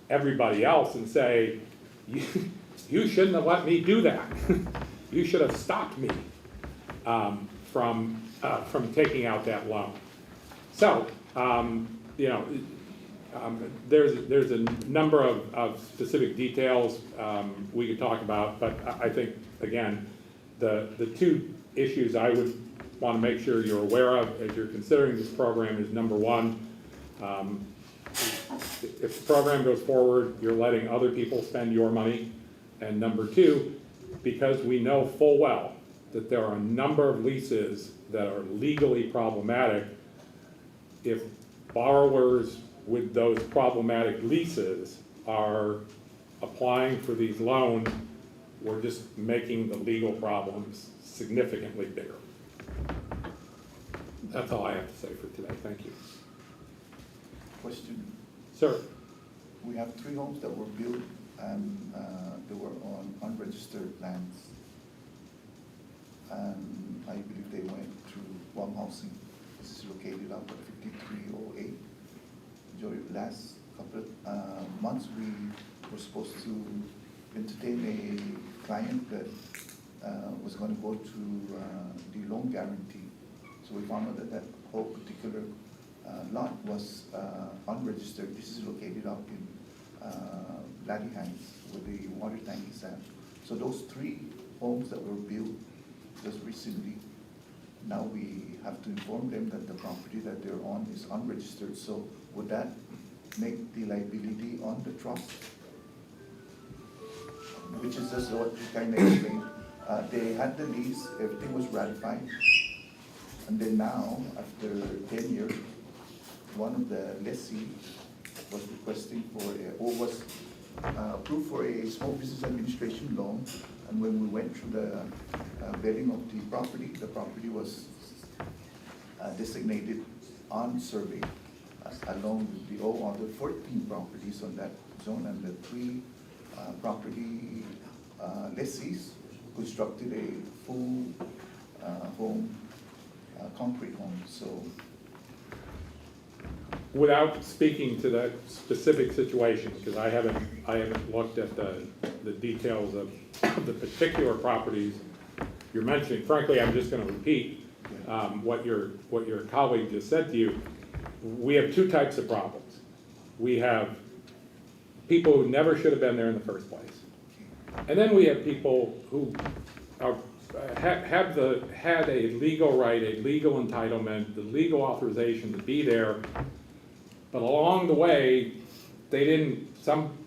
everybody else and say, you shouldn't have let me do that. You should have stopped me from taking out that loan. So, there's a number of specific details we could talk about, but I think, again, the two issues I would want to make sure you're aware of as you're considering this program is, number one, if the program goes forward, you're letting other people spend your money, and number two, because we know full well that there are a number of leases that are legally problematic, if borrowers with those problematic leases are applying for these loans, we're just making the legal problems significantly bigger. That's all I have to say for today. Thank you. Question. Sir? We have 3 homes that were built and they were on unregistered lands. And I believe they went through Guam Housing. This is located up at 5308. During last couple of months, we were supposed to entertain a client that was going to go to the loan guarantee. So we found out that whole particular lot was unregistered. This is located up in Laddie Heights, where the water tank is at. So those 3 homes that were built just recently, now we have to inform them that the property that they're on is unregistered. So would that make the liability on the trust? Which is just what you kind of explained. They had the lease, everything was ratified. And then now, after 10 years, one of the lessee was requesting was approved for a small business administration loan. And when we went through the vetting of the property was designated on survey along with the all other 14 properties on that zone, and the 3 property lessees constructed a full home, concrete home. So, without speaking to that specific situation, because I haven't looked at the details of the particular properties you're mentioning. Frankly, I'm just going to repeat what your colleague just said to you. We have 2 types of problems. We have people who never should have been there in the first place, and then we have people who had a legal right, a legal entitlement, the legal authorization to be there, but along the way, some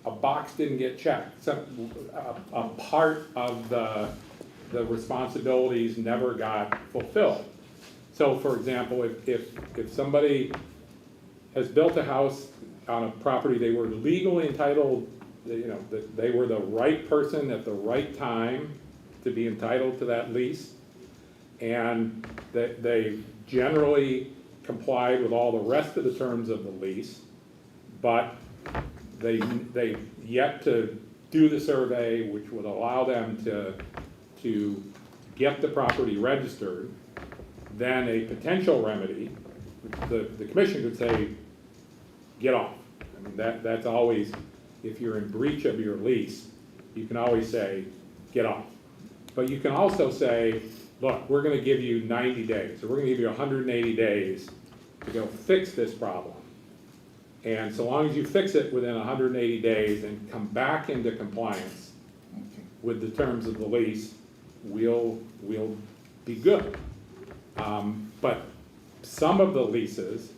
a box didn't get checked, a part of the responsibilities never got fulfilled. So for example, if somebody has built a house on a property they were legally entitled, that they were the right person at the right time to be entitled to that lease, and that they generally complied with all the rest of the terms of the lease, but they yet to do the survey, which would allow them to get the property registered, then a potential remedy, the commission could say, get off. I mean, that's always, if you're in breach of your lease, you can always say, get off. But you can also say, look, we're gonna give you 90 days, or we're gonna give you 180 days to go fix this problem. And so long as you fix it within 180 days and come back into compliance Okay. with the terms of the lease, we'll be good. But some of the leases,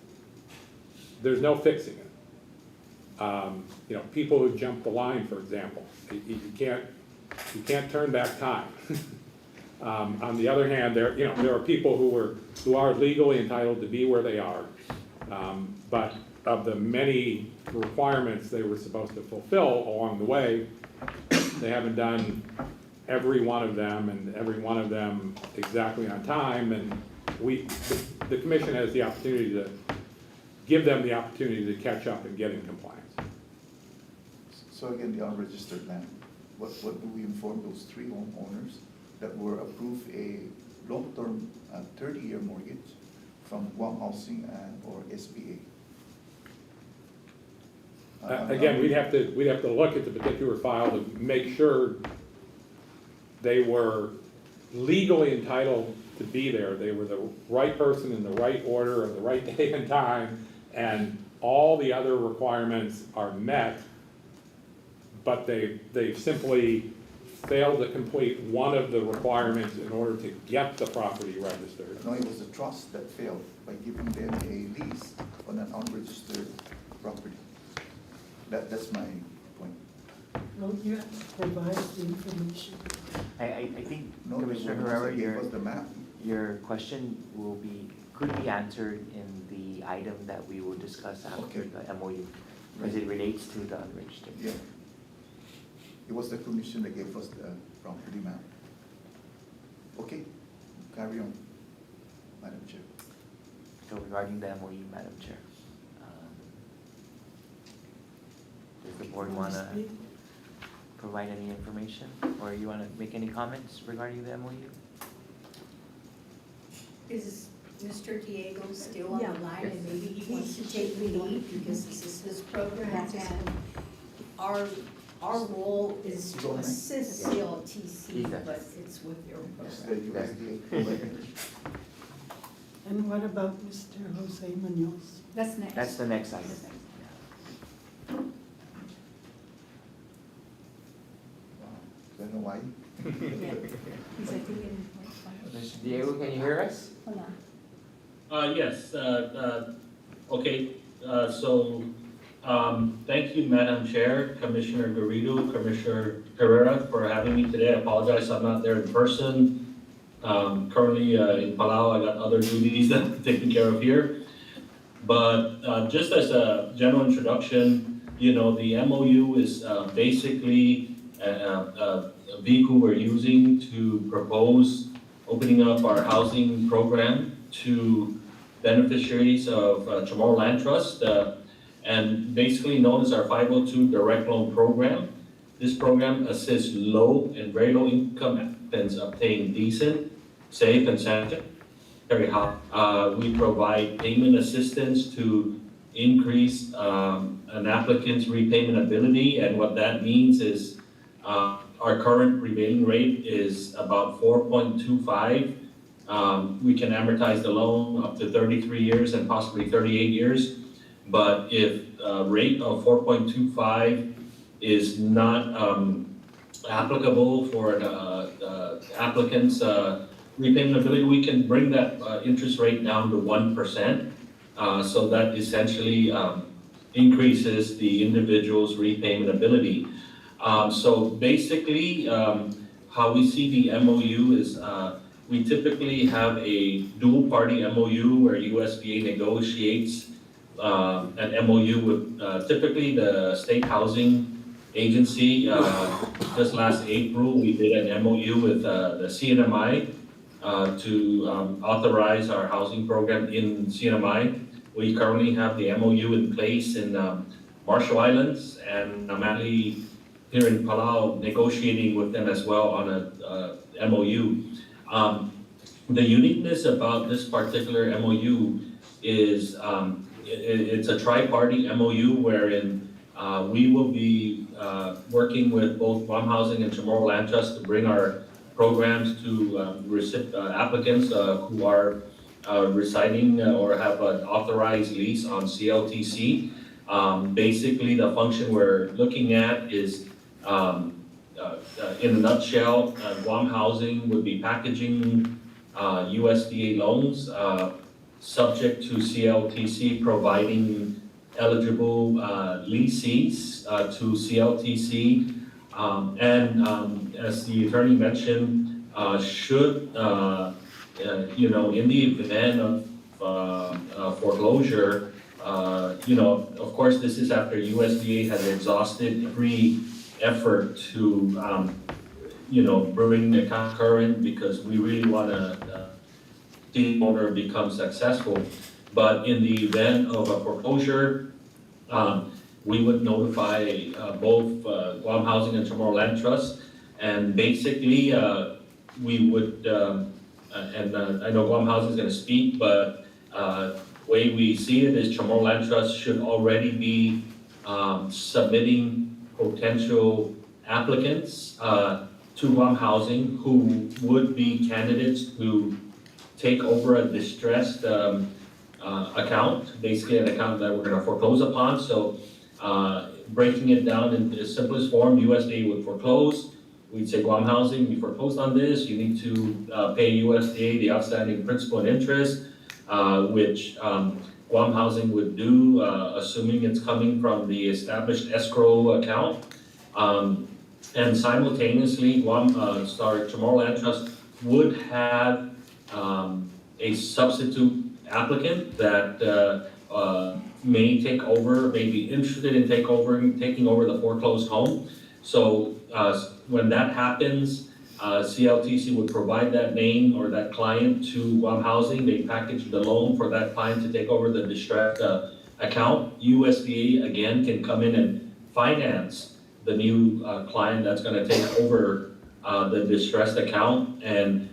there's no fixing it. People who jump the line, for example, you can't turn back time. On the other hand, there are people who are legally entitled to be where they are, but of the many requirements they were supposed to fulfill along the way, they haven't done every one of them, and every one of them exactly on time, and the commission has the opportunity to give them the opportunity to catch up and get in compliance. So again, the unregistered land, what do we inform those 3 homeowners that were approved a long-term 30-year mortgage from Guam Housing or SBA? Again, we'd have to look at the particular file to make sure they were legally entitled to be there. They were the right person in the right order at the right day and time, and all the other requirements are met, but they've simply failed to complete one of the requirements in order to get the property registered. No, it was the trust that failed by giving them a lease on an unregistered property. That's my point. Well, you have to provide the information. I think, No, Commissioner the ones Herrera, that gave us the map. your question could be answered in the item that we will discuss after Okay. the MOU, because it relates to the unregistered. Yeah. It was the commission that gave us the property map. Okay, carry on, Madam Chair. So regarding the MOU, Madam Chair, does the board want to Speak. provide any information, or you want to make any comments regarding the MOU? Is Mr. Diego still on Yeah. the line, and maybe he wants to take the lead because this is his program, and our role is to assist CLTC, but it's with your It's program. the USDA. And what about Mr. Jose Munoz? That's next. That's the next item. Don't know why. Yeah. He's like, "Doing like five." Mr. Diego, can you hear us? Hold on. Yes, okay, so, thank you, Madam Chair, Commissioner Garrido, Commissioner Herrera, for having me today. I apologize I'm not there in person. Currently, in Palau, I got other duties that I'm taking care of here. But, just as a general introduction, the MOU is, basically a vehicle we're using to propose opening up our housing program to beneficiaries of CHamoru Land Trust, and basically known as our 502 direct loan program. This program assists low and very low income applicants obtain decent, safe, and sanitary housing. We provide payment assistance to increase an applicant's repayment ability, and what that means is our current prevailing rate is about 4.25. We can amortize the loan up to 33 years and possibly 38 years. But if a rate of 4.25 is not applicable for the applicant's repayment ability, we can bring that interest rate down to 1%. So that essentially increases the individual's repayment ability. So basically, how we see the MOU is, we typically have a dual-party MOU where USDA negotiates an MOU with typically the state housing agency. Just last April, we did an MOU with the CNMI to authorize our housing program in CNMI. We currently have the MOU in place in Marshall Islands, and I'm actually here in Palau negotiating with them as well on a MOU. The uniqueness about this particular MOU is it's a tri-party MOU wherein we will be working with both Guam Housing and Chamorro Land Trust to bring our programs to applicants who are residing or have an authorized lease on CLTC. Basically, the function we're looking at is, in a nutshell, Guam Housing would be packaging USDA loans subject to CLTC providing eligible leasees to CLTC. And as the attorney mentioned, should, in the event of foreclosure, of course, this is after USDA has exhausted every effort to, bring the account current, because we really want to see the owner become successful. But in the event of a foreclosure, we would notify both Guam Housing and Chamorro Land Trust, and basically we would, and I know Guam Housing is going to speak, but way we see it is Chamorro Land Trust should already be submitting potential applicants to Guam Housing who would be candidates to take over a distressed account, basically an account that we're going to foreclose upon. So breaking it down in the simplest form, USDA would foreclose. We'd say, Guam Housing, we foreclosed on this, you need to pay USDA the outstanding principal and interest, which Guam Housing would do, assuming it's coming from the established escrow account. And simultaneously, Chamorro Land Trust would have a substitute applicant that may take over, may be interested in taking over the foreclosed home. So when that happens, CLTC would provide that name or that client to Guam Housing. They package the loan for that client to take over the distressed account. USDA again can come in and finance the new client that's going to take over the distressed account. And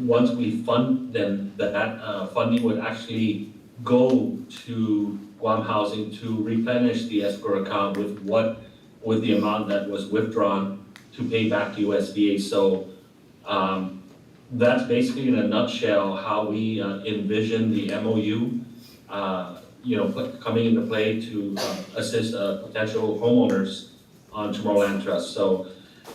once we fund, then that funding would actually go to Guam Housing to replenish the escrow account with the amount that was withdrawn to pay back USDA. So that's basically in a nutshell how we envision the MOU, coming into play to assist potential homeowners on Chamorro Land Trust. So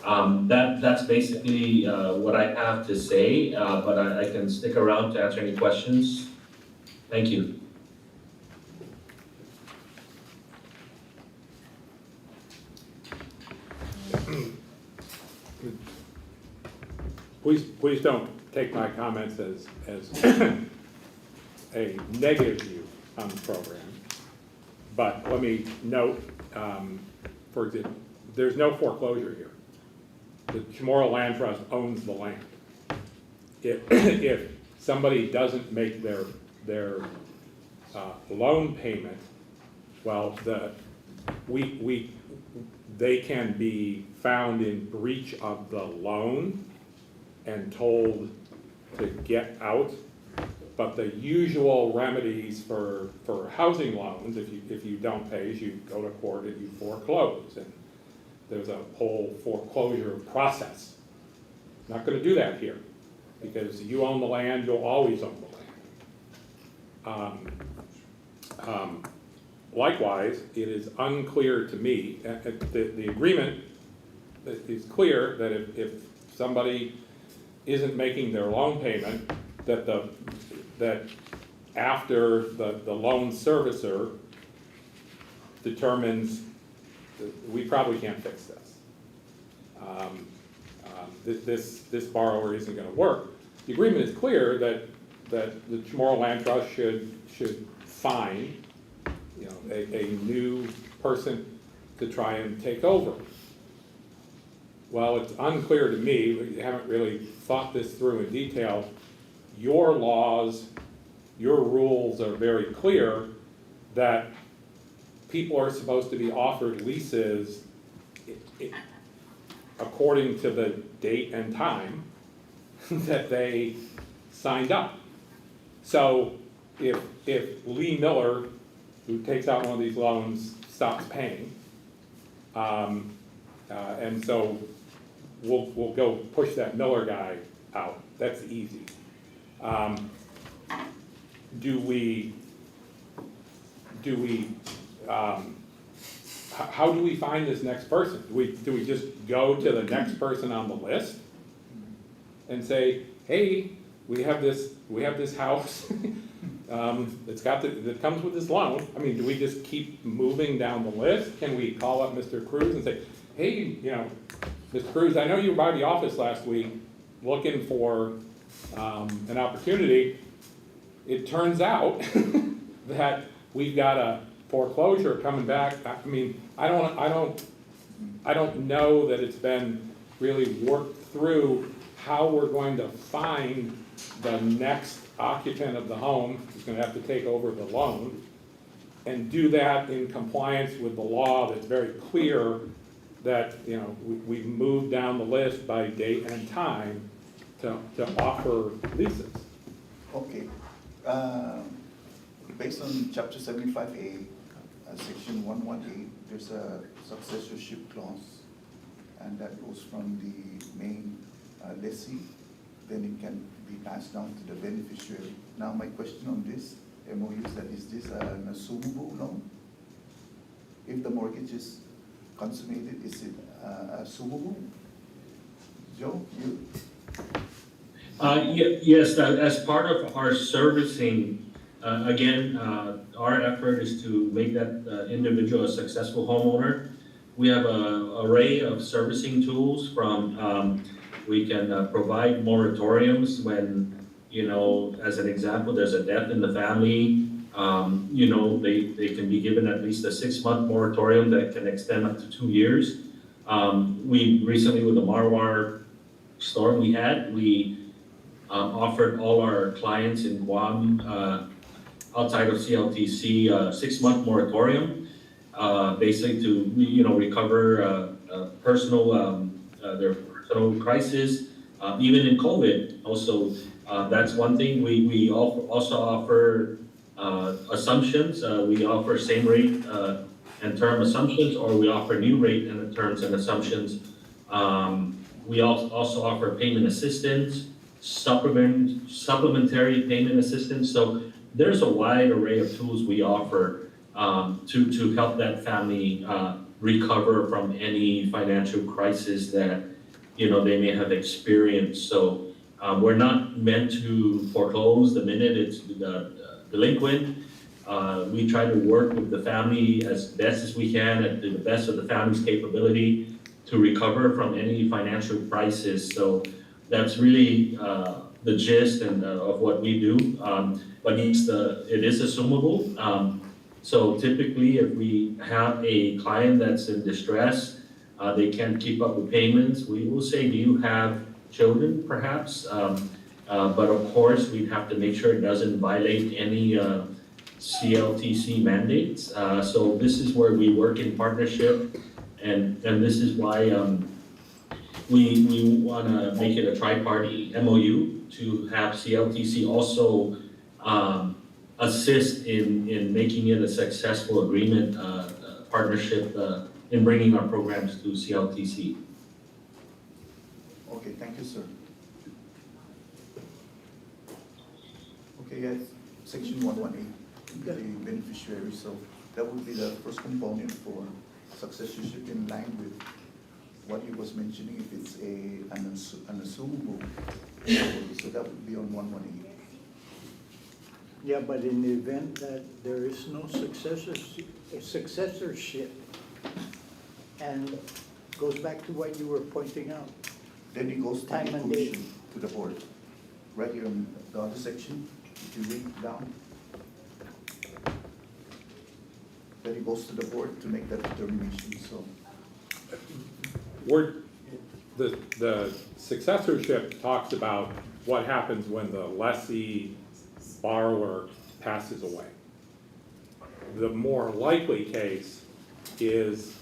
that's basically what I have to say, but I can stick around to answer any questions. Thank you. Please don't take my comments as a negative view on the program. But let me note, for example, there's no foreclosure here. The Chamorro Land Trust owns the land. If somebody doesn't make their loan payment, well, they can be found in breach of the loan and told to get out. But the usual remedies for housing loans, if you don't pay, is you go to court and you foreclose. And there's a whole foreclosure process. Not going to do that here, because you own the land, you'll always own the land. Likewise, it is unclear to me, the agreement is clear that if somebody isn't making their loan payment, that after the loan servicer determines we probably can't fix this. This borrower isn't gonna work. The agreement is clear that the CHamoru Land Trust should find, you know, a new person to try and take over. Well, it's unclear to me, we haven't really thought this through in detail. Your laws, your rules are very clear that people are supposed to be offered leases according to the date and time that they signed up. So if Lee Miller, who takes out one of these loans, stops paying, and so we'll go push that Miller guy out, that's easy. How do we find this next person? Do we just go to the next person on the list and say, hey, we have this house that comes with this loan? I mean, do we just keep moving down the list? Can we call up Mr. Cruz and say, hey, you know, Mr. Cruz, I know you were by the office last week looking for an opportunity. It turns out that we've got a foreclosure coming back. I mean, I don't know that it's been really worked through how we're going to find the next occupant of the home who's gonna have to take over the loan, and do that in compliance with the law that's very clear that, you know, we've moved down the list by date and time to offer leases. Okay, based on chapter 75A, section 118, there's a successorship clause, and that goes from the main lessee, then it can be passed down to the beneficiary. Now my question on this MOU is that, is this an assumable loan? If the mortgage is consummated, is it assumable? Joe, you? Yes, as part of our servicing, again, our effort is to make that individual a successful homeowner. We have an array of servicing tools from, we can provide moratoriums when, you know, as an example, there's a death in the family. You know, they can be given at least a 6-month moratorium that can extend up to 2 years. We recently, with the Marwar storm we had, we offered all our clients in Guam, outside of CLTC, a 6-month moratorium, basically to, you know, recover their personal crisis. Even in COVID, also, that's one thing. We also offer assumptions. We offer same rate and term assumptions, or we offer new rate and terms and assumptions. We also offer payment assistance, supplementary payment assistance. So there's a wide array of tools we offer to help that family recover from any financial crisis that, you know, they may have experienced. So we're not meant to foreclose the minute it's delinquent. We try to work with the family as best as we can, at the best of the family's capability, to recover from any financial crisis. So that's really the gist and of what we do. But it is assumable. So typically, if we have a client that's in distress, they can't keep up with payments, we will say, do you have children, perhaps? But of course, we'd have to make sure it doesn't violate any CLTC mandates. So this is where we work in partnership, and this is why we want to make it a tri-party MOU to have CLTC also assist in making it a successful agreement, partnership in bringing our programs to CLTC. Okay, thank you, sir. Okay, yes, section 118, the beneficiary, so that would be the first component for successorship in line with what he was mentioning, if it's an assumable, so that would be on 118. Yeah, but in the event that there is no a successorship, and goes back to what you were pointing out. Then it goes to the Time and date. commission, to the board. Right here in the other section, if you read down. Then it goes to the board to make that determination, so. The successorship talks about what happens when the lessee borrower passes away. The more likely case is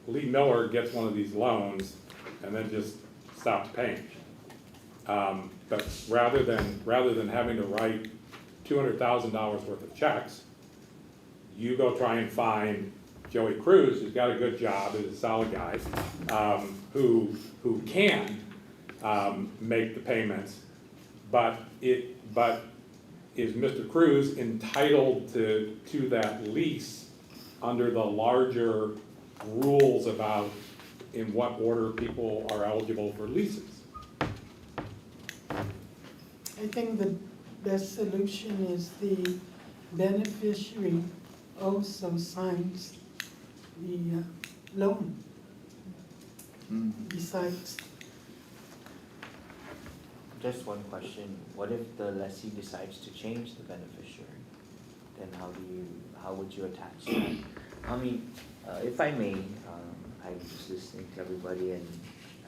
Lee Miller gets one of these loans and then just stops paying. But rather than having to write $200,000 worth of checks, you go try and find Joey Cruz, who's got a good job, is a solid guy, who can make the payments, but is Mr. Cruz entitled to that lease under the larger rules about in what order people are eligible for leases? I think the best solution is the beneficiary also signs the loan besides. Just one question, what if the lessee decides to change the beneficiary? Then how would you attach that? I mean, if I may, I was just listening to everybody and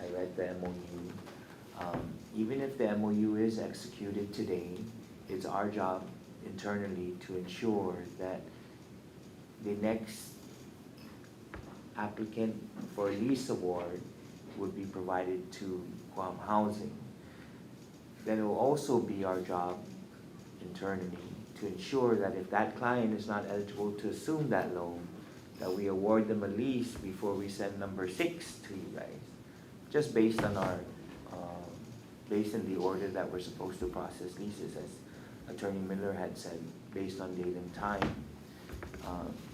I read the MOU. Even if the MOU is executed today, it's our job internally to ensure that the next applicant for a lease award would be provided to Guam Housing. Then it will also be our job internally to ensure that if that client is not eligible to assume that loan, that we award them a lease before we send number 6 to you guys. Just based on based on the order that we're supposed to process leases, as Attorney Miller had said, based on date and time.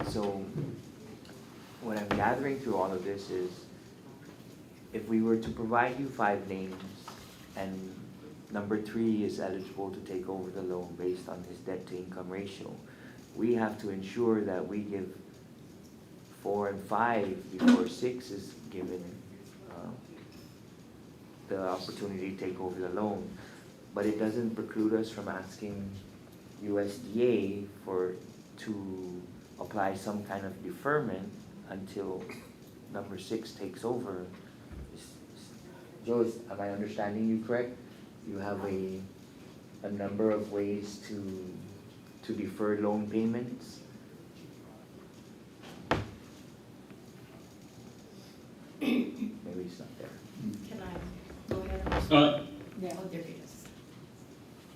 So what I'm gathering through all of this is, if we were to provide you 5 names and number 3 is eligible to take over the loan based on his debt to income ratio, we have to ensure that we give 4 and 5 before 6 is given the opportunity to take over the loan. But it doesn't preclude us from asking USDA to apply some kind of deferment until number 6 takes over. Joe, am I understanding you correct? You have a number of ways to defer loan payments? Maybe it's not there. Can I go ahead? Yeah, oh, there it is.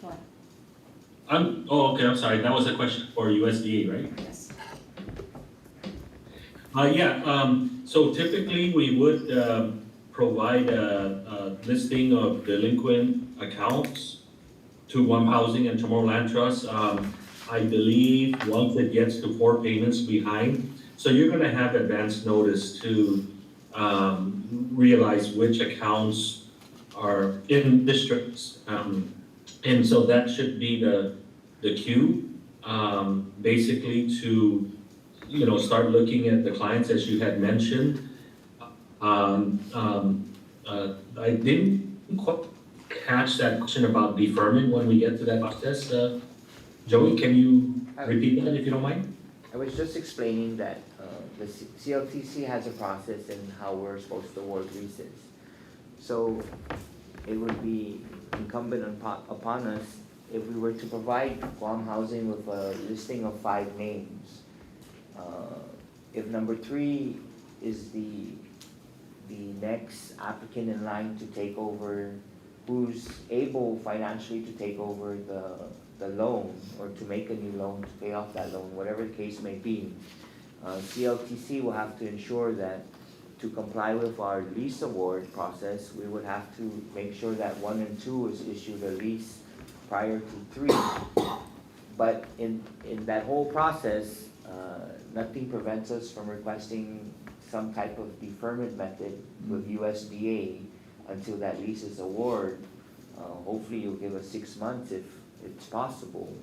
Go on. Okay, I'm sorry, that was a question for USDA, right? Yes. So typically we would provide a listing of delinquent accounts to Guam Housing and CHamoru Land Trust. I believe once it gets to 4 payments behind, so you're gonna have advance notice to realize which accounts are in districts. And so that should be the cue, basically to, start looking at the clients as you had mentioned. I didn't quite catch that question about deferment when we get to that process. Joey, can you repeat that if you don't mind? I was just explaining that the CLTC has a process in how we're supposed to award leases. So it would be incumbent upon us if we were to provide Guam Housing with a listing of 5 names. If number 3 is the next applicant in line to take over, who's able financially to take over the loan or to make a new loan, to pay off that loan, whatever the case may be, CLTC will have to ensure that to comply with our lease award process, we would have to make sure that 1 and 2 is issued a lease prior to 3. But in that whole process, nothing prevents us from requesting some type of deferment method with USDA until that lease is awarded. Hopefully you'll give us 6 months if it's possible.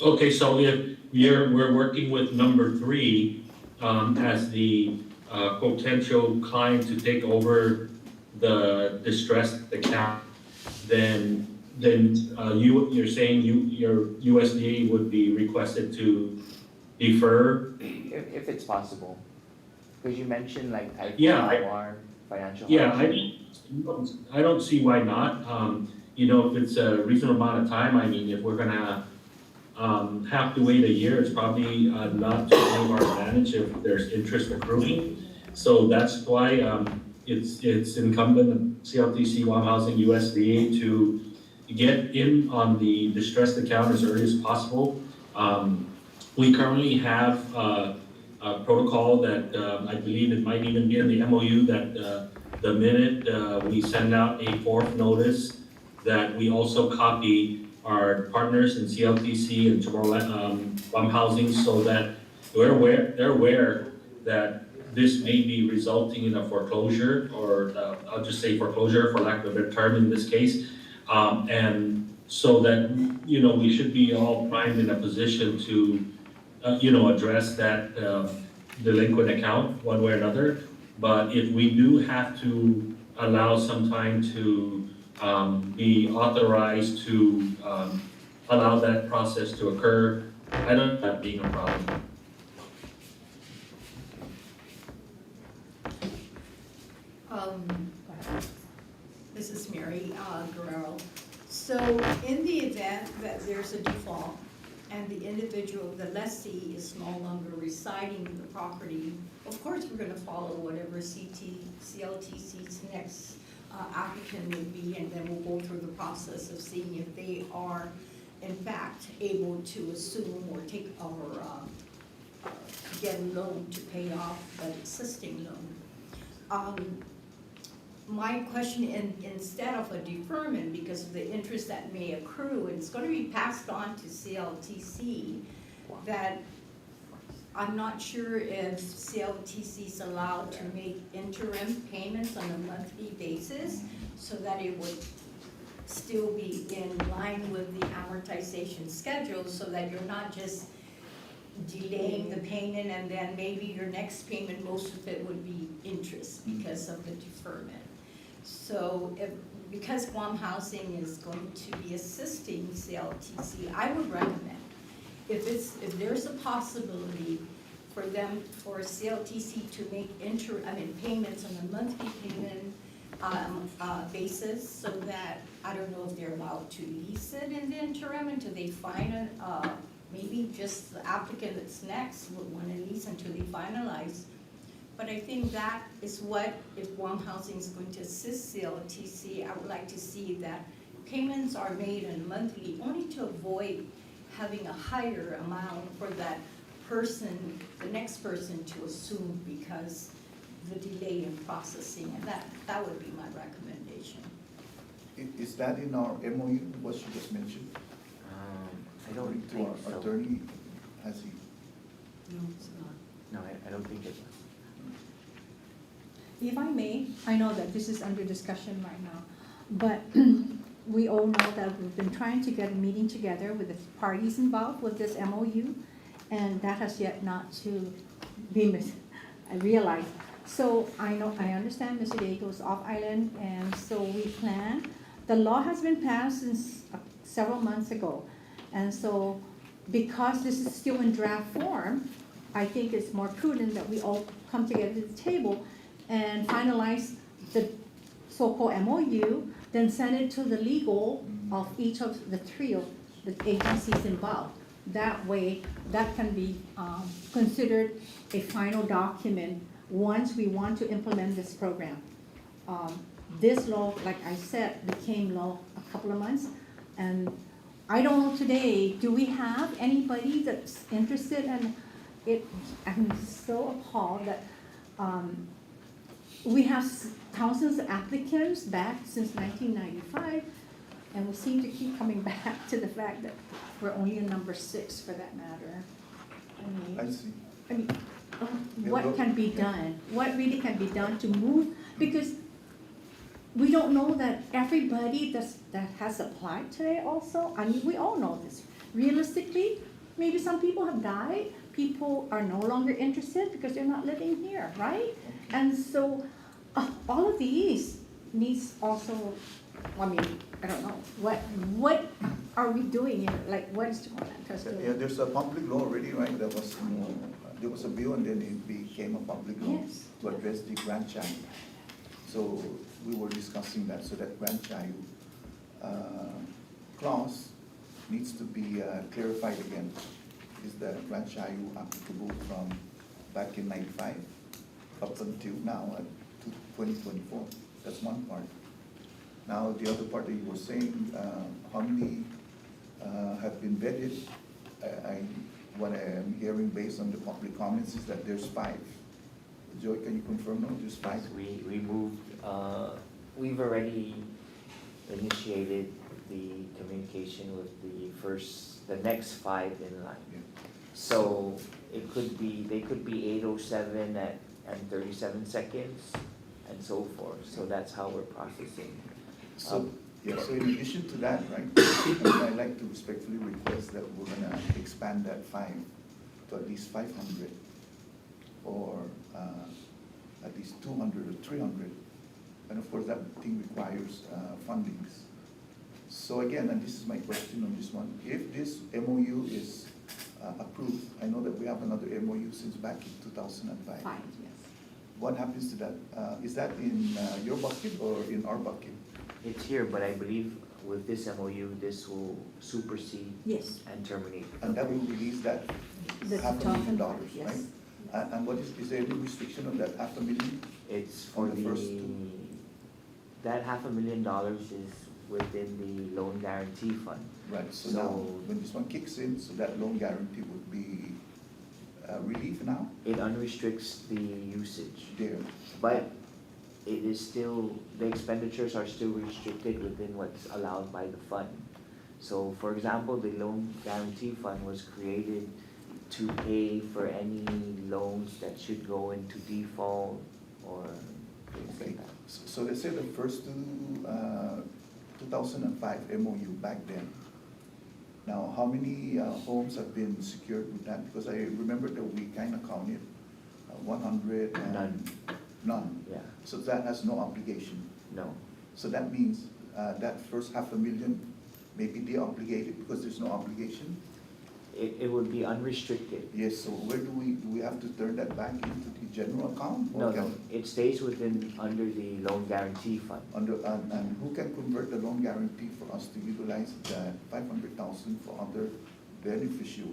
Okay, so if we're working with number 3, as the potential client to take over the distressed account, then you're saying your USDA would be requested to defer? If it's possible, because you mentioned like typhoon Yeah, I- or financial Yeah, hardship. I don't see why not. You know, if it's a reasonable amount of time, I mean, if we're gonna have to wait a year, it's probably not to any of our advantage if there's interest accruing. So that's why it's incumbent on CLTC, WAM Housing, USDA to get in on the distressed account as early as possible. We currently have a protocol that I believe it might even be in the MOU that the minute we send out a fourth notice, that we also copy our partners in CLTC and CHamoru Housing, so that they're aware that this may be resulting in a foreclosure, or I'll just say foreclosure for lack of a better term in this case. And so that, you know, we should be all primed in a position to, you know, address that delinquent account one way or another. But if we do have to allow some time to be authorized to allow that process to occur, I don't see that being a problem. This is Mary Guerrero. So in the event that there's a default and the individual, the lessee, is no longer residing in the property, of course, we're gonna follow whatever CLTC's next applicant would be, and then we'll go through the process of seeing if they are in fact able to assume or take or get a loan to pay off that existing loan. My question, instead of a deferment because of the interest that may accrue, and it's gonna be passed on to CLTC, that I'm not sure if CLTC is allowed to make interim payments on a monthly basis, so that it would still be in line with the amortization schedule, so that you're not just delaying the payment and then maybe your next payment, most of it would be interest because of the deferment. So because Guam Housing is going to be assisting CLTC, I would recommend, if there's a possibility for CLTC to make payments on a monthly payment basis, so that, I don't know if they're allowed to lease it in the interim until they find maybe just the applicant that's next would want to lease until they finalize. But I think that is what, if Guam Housing is going to assist CLTC, I would like to see that payments are made on monthly, only to avoid having a higher amount for that person, the next person to assume because the delay in processing, and that would be my recommendation. Is that in our MOU, what you just mentioned? I don't According to think our so. attorney, has he? No, it's not. No, I don't think it was. If I may, I know that this is under discussion right now, but we all know that we've been trying to get a meeting together with the parties involved with this MOU, and that has yet not to be realized. So I understand Mr. Diego's off island, and so we plan. The law has been passed since several months ago, and so because this is still in draft form, I think it's more prudent that we all come together to the table and finalize the so-called MOU, then send it to the legal of each of the three of the agencies involved. That way, that can be considered a final document once we want to implement this program. This law, like I said, became law a couple of months, and I don't know today, do we have anybody that's interested in it? I'm so appalled that we have thousands of applicants back since 1995, and we seem to keep coming back to the fact that we're only in number 6 for that matter. I see. I mean, what can be done? What really can be done to move? Because we don't know that everybody that has applied today also, I mean, we all know this. Realistically, maybe some people have died, people are no longer interested because they're not living here, right? And so, all of these needs also, I mean, I don't know, what are we doing here? Like, what is the land trust Yeah, doing? there's a public law already, right? There was a bill and then it became a public law Yes. to address the grandchild. So we were discussing that, so that grandchild clause needs to be clarified again. Is the grandchild applicable from back in 95 up until now at 2024? That's one part. Now, the other part that you were saying, how many have been vetted? What I am hearing based on the public comments is that there's 5. Joy, can you confirm, no, there's 5? We moved, we've already initiated the communication with the next 5 in line. Yeah. So it could be, they could be 8:07 and 37 seconds and so forth. So that's how we're processing. So, yeah, so in addition to that, right, I'd like to respectfully request that we're gonna expand that 5 to at least 500, or at least 200 or 300. And of course, that thing requires fundings. So again, and this is my question on this one, if this MOU is approved, I know that we have another MOU since back in 2005. Fine, yes. What happens to that? Is that in your bucket or in our bucket? It's here, but I believe with this MOU, this will supersede Yes. and terminate. And that will release that The $500,000, $2,000, yes. right? And what is there any restriction on that $500,000? It's for On the first two. that $500,000 is within the loan guarantee fund. Right, so now, when this one kicks in, so that loan guarantee would be relief now It unrestricts the usage, there. but it is still, the expenditures are still restricted within what's allowed by the fund. So for example, the loan guarantee fund was created to pay for any loans that should go into default or things Okay, like that. so let's say the first 2005 MOU back then. Now, how many homes have been secured with that? Because I remember that we kind of counted 100 and. None. None. Yeah, So that has no obligation. no. So that means that first $500,000 may be de-obligated because there's no obligation? It would be unrestricted. Yes, so where do we have to turn that back into the general account? No, Or no, can- it stays within, under the loan guarantee fund. And who can convert the loan guarantee for us to utilize that 500,000 for other beneficial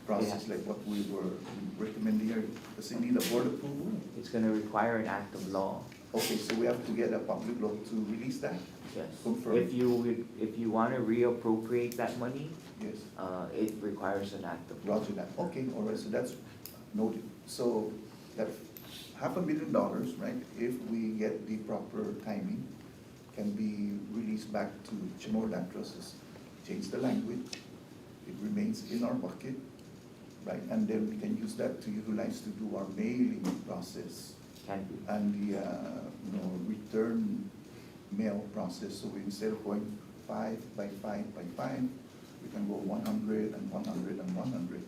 process like what we were recommending here? Does it need a board approval? It's gonna require an act of law, Okay, so we have to get a public law to release that? yes. Confirm. If you wanna reappropriate that money, Yes. it requires an act of law. Roger that. Okay, all right, so that's noted. So that $500,000, right, if we get the proper timing, can be released back to CHamoru Land Trust. Change the language, it remains in our bucket, right? And then we can use that to utilize to do our mailing process Can be. and the, return mail process. So instead of going 5 by 5 by 5, we can go 100 and 100 and 100.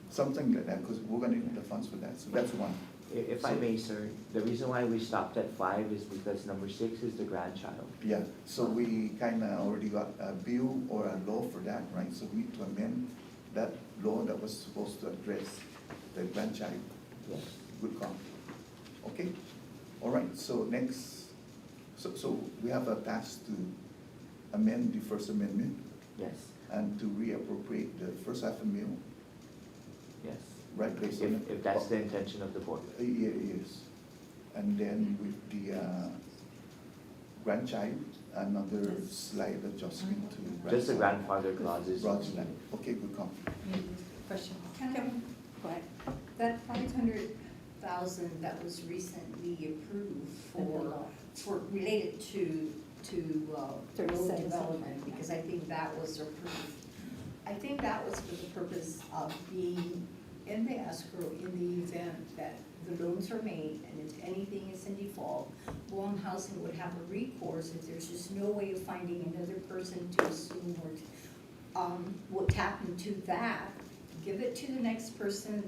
Something like that, because we're gonna need the funds for that, so that's one. If I may, sir, the reason why we stopped at 5 is because number 6 is the grandchild. Yeah, so we kinda already got a bill or a law for that, right? So we need to amend that law that was supposed to address the grandchild. Yes. Good call. Okay, all right, so next, so we have a task to amend the First Amendment Yes, and to reappropriate the first $500,000, yes. right, based on. If that's the intention of the board. Yeah, yes. And then with the grandchild, another slight adjustment to. Just the grandfather clauses. Roger that. Okay, good call. Question. Go ahead. That 500,000 that was recently approved for related to road 37. development, because I think that was approved. I think that was for the purpose of being in the escrow in the event that the loans are made and if anything is in default, Guam Housing would have a recourse if there's just no way of finding another person to assume or we'll tap into that, give it to the next person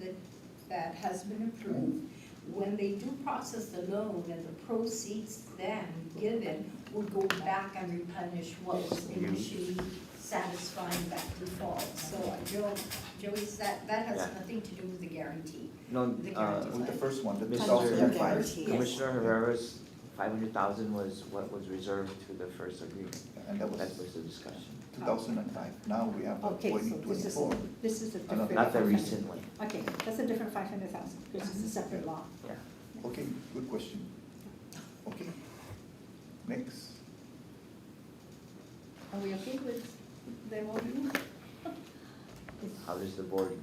that has been approved. When they do process the loan and the proceeds then given will go back and replenish what was initially satisfying that default. So Joey, that has Yeah. nothing to do with the guarantee. No, The guarantee With the first one, the Mr. 2005. Yes. Commissioner Herrera's 500,000 was what was reserved to the first agreement. And that That was was the discussion. 2005. Now we have Okay, so 2024. this is a no, different. Not the recent one, Okay, that's a different 500,000, because it's a separate law. yeah. Okay, good question. Okay. Next. Are we okay with the MOU? How does the board,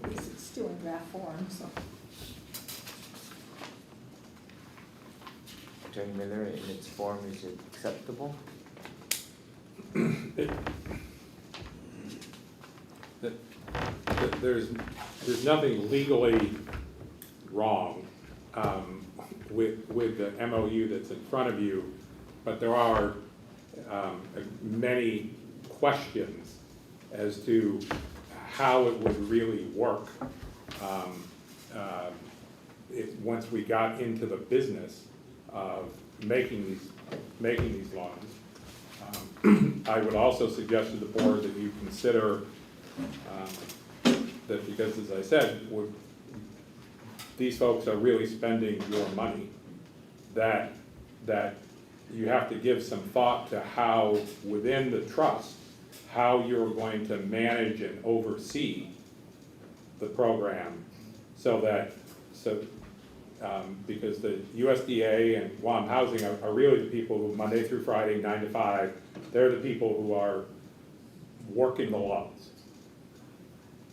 It's still in draft form, so. Attorney Miller, in its form, is it acceptable? There's nothing legally wrong with the MOU that's in front of you, but there are many questions as to how it would really work once we got into the business of making these loans. I would also suggest to the board that you consider that, because as I said, these folks are really spending your money, that you have to give some thought to how, within the trust, how you're going to manage and oversee the program because the USDA and Guam Housing are really the people who, Monday through Friday, 9 to 5, they're the people who are working the loans.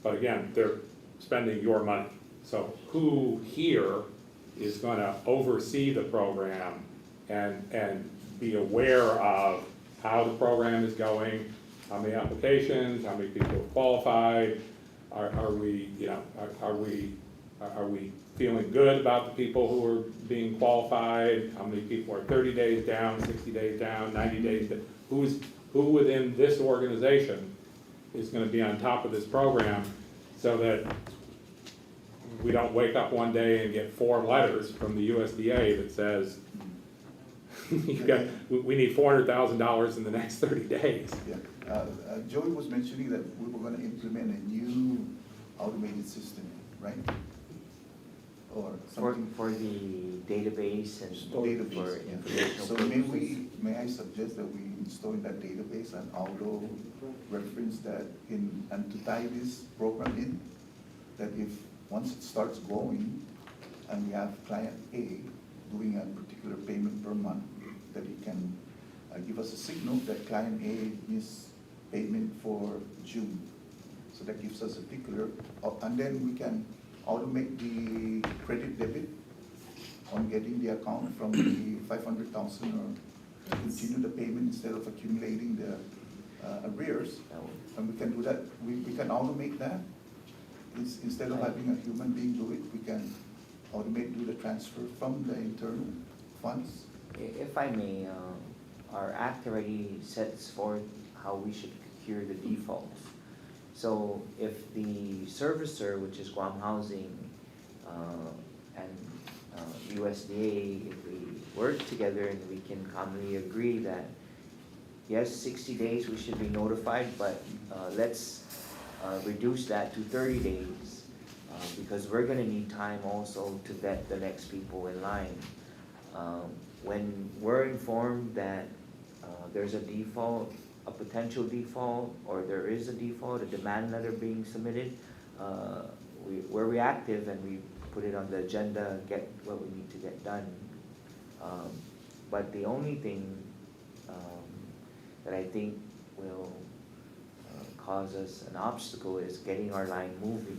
But again, they're spending your money. So who here is gonna oversee the program and be aware of how the program is going, how many applications, how many people have qualified, are we feeling good about the people who are being qualified, how many people are 30 days down, 60 days down, 90 days down, who within this organization is gonna be on top of this program, so that we don't wake up one day and get 4 letters from the USDA that says, we need $400,000 in the next 30 days. Yeah. Joey was mentioning that we were going to implement a new automated system, right? Or something. For the database and for Database, yeah. informational So purposes. may I suggest that we install in that database an auto reference that and to tie this program in, that if, once it starts going, and we have client A doing a particular payment per month, that it can give us a signal that client A is payment for June. So that gives us a particular, and then we can automate the credit debit on getting the account from the 500,000 or continue the payment instead of accumulating the arrears. And we can do that, we can automate that. Instead of having a human being do it, we can automate, do the transfer from the internal funds. If I may, our act already sets forth how we should cure the defaults. So if the servicer, which is Guam Housing, and USDA, if we work together and we can commonly agree that, yes, 60 days we should be notified, but let's reduce that to 30 days, because we're gonna need time also to vet the next people in line. When we're informed that there's a default, a potential default, or there is a default, a demand letter being submitted, we're reactive and we put it on the agenda, get what we need to get done. But the only thing that I think will cause us an obstacle is getting our line moving.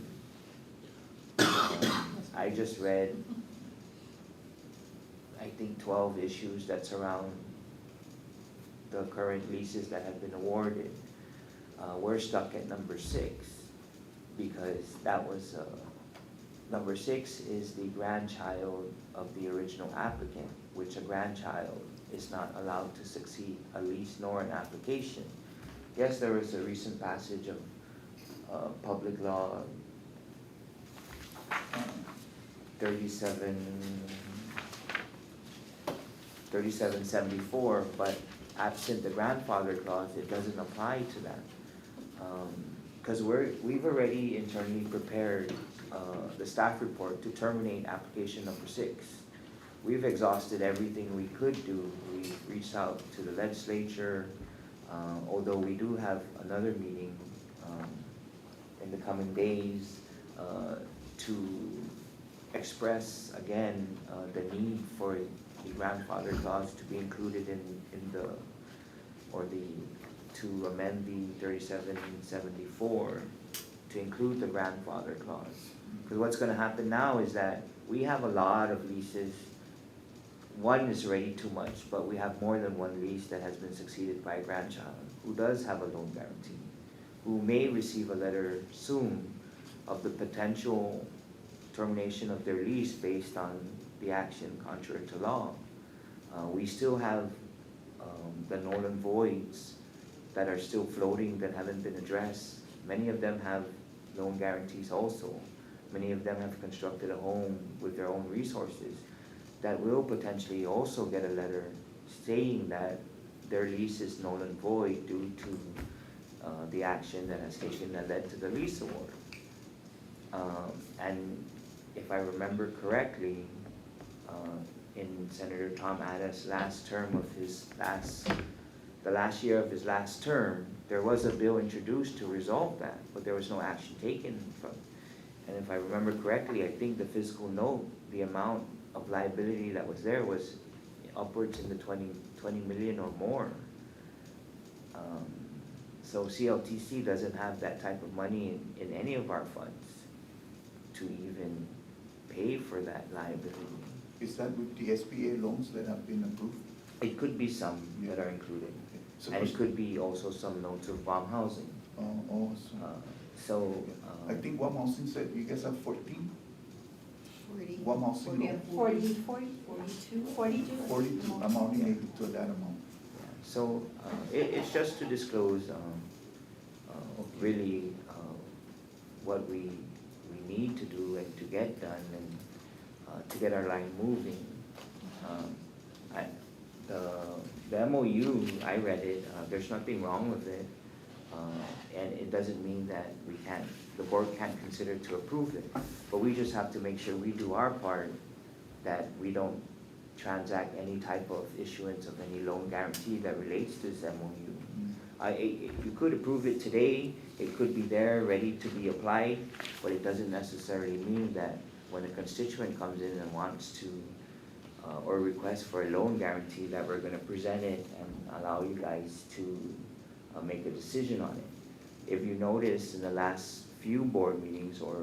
I just read, I think 12 issues that surround the current leases that have been awarded. We're stuck at number 6 because that was, number 6 is the grandchild of the original applicant, which a grandchild is not allowed to succeed a lease nor an application. Yes, there was a recent passage of public law 3774, but absent the grandfather clause, it doesn't apply to that. Because we've already internally prepared the staff report to terminate application number 6. We've exhausted everything we could do. We've reached out to the legislature, although we do have another meeting in the coming days to express again the need for the grandfather clause to be included in the, or the, to amend the 3774 to include the grandfather clause. Because what's gonna happen now is that we have a lot of leases. One is already too much, but we have more than one lease that has been succeeded by a grandchild who does have a loan guarantee, who may receive a letter soon of the potential termination of their lease based on the action contrary to law. We still have the null and voids that are still floating that haven't been addressed. Many of them have loan guarantees also. Many of them have constructed a home with their own resources that will potentially also get a letter stating that their lease is null and void due to the action that has taken that led to the lease award. And if I remember correctly, in Senator Tom Addis' last term of the last year of his last term, there was a bill introduced to resolve that, but there was no action taken from. And if I remember correctly, I think the fiscal note, the amount of liability that was there was upwards in the 20 million or more. So CLTC doesn't have that type of money in any of our funds to even pay for that liability. Is that with the SBA loans that have been approved? It could be some that are included, So and it could be also some notes of bomb housing. So, I think one housing said you guys have 14? 40. One housing loan? 42. 42, I'm only able to that amount. so it's just to disclose really what we need to do and to get done and to get our line moving. The MOU, I read it, there's nothing wrong with it, and it doesn't mean that the board can't consider to approve it, but we just have to make sure we do our part, that we don't transact any type of issuance of any loan guarantee that relates to this MOU. You could approve it today, it could be there, ready to be applied, but it doesn't necessarily mean that when a constituent comes in and wants to, or requests for a loan guarantee, that we're gonna present it and allow you guys to make a decision on it. If you notice in the last few board meetings, or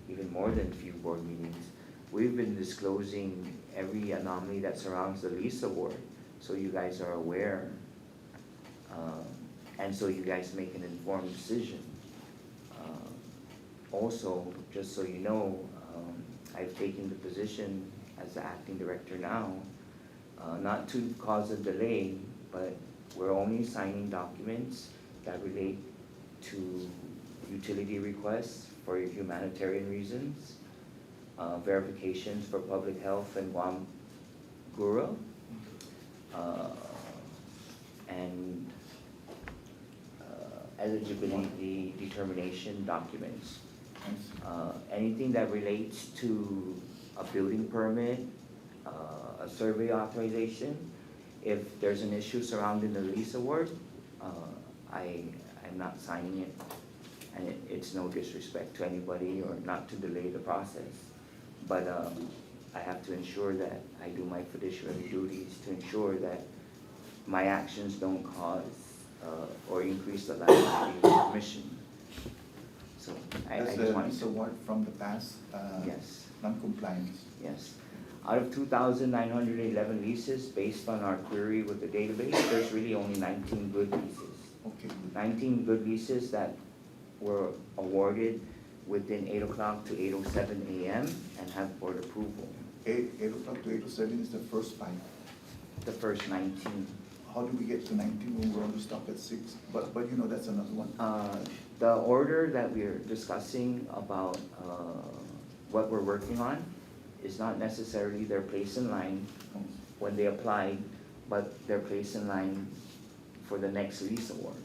even more than few board meetings, we've been disclosing every anomaly that surrounds the lease award, so you guys are aware. And so you guys make an informed decision. Also, just so you know, I've taken the position as the acting director now, not to cause a delay, but we're only signing documents that relate to utility requests for humanitarian reasons, verifications for public health and Guam Gura, and eligibility determination documents. Anything that relates to a building permit, a survey authorization, if there's an issue surrounding the lease award, I'm not signing it. And it's no disrespect to anybody or not to delay the process. But I have to ensure that I do my fiduciary duties to ensure that my actions don't cause or increase the liability of the commission. So I just wanted That's to. a word from the past, Yes, non-compliance. yes. Out of 2,911 leases, based on our query with the database, there's really only 19 good leases. Okay, 19 good leases that were awarded within 8 o'clock to 8:07 a.m. and have board approval. 8 o'clock to 8:07 is the first 5. the first 19. How do we get to 19 when we're only stopped at 6? But you know, that's another one. The order that we're discussing about what we're working on is not necessarily their place in line when they apply, but their place in line for the next lease award.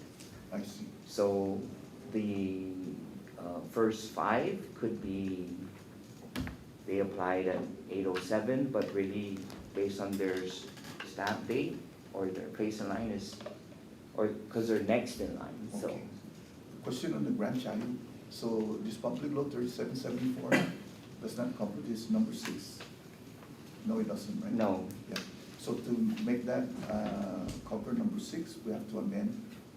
I see. So the first 5 could be, they applied at 8:07, but really based on their stamp date or their place in line is, or because they're next in line, so. Okay. Question on the grandchild. So this public law 3774 does not cover this number 6? No, it doesn't, right? No, Yeah. So to make that cover number 6, we have to amend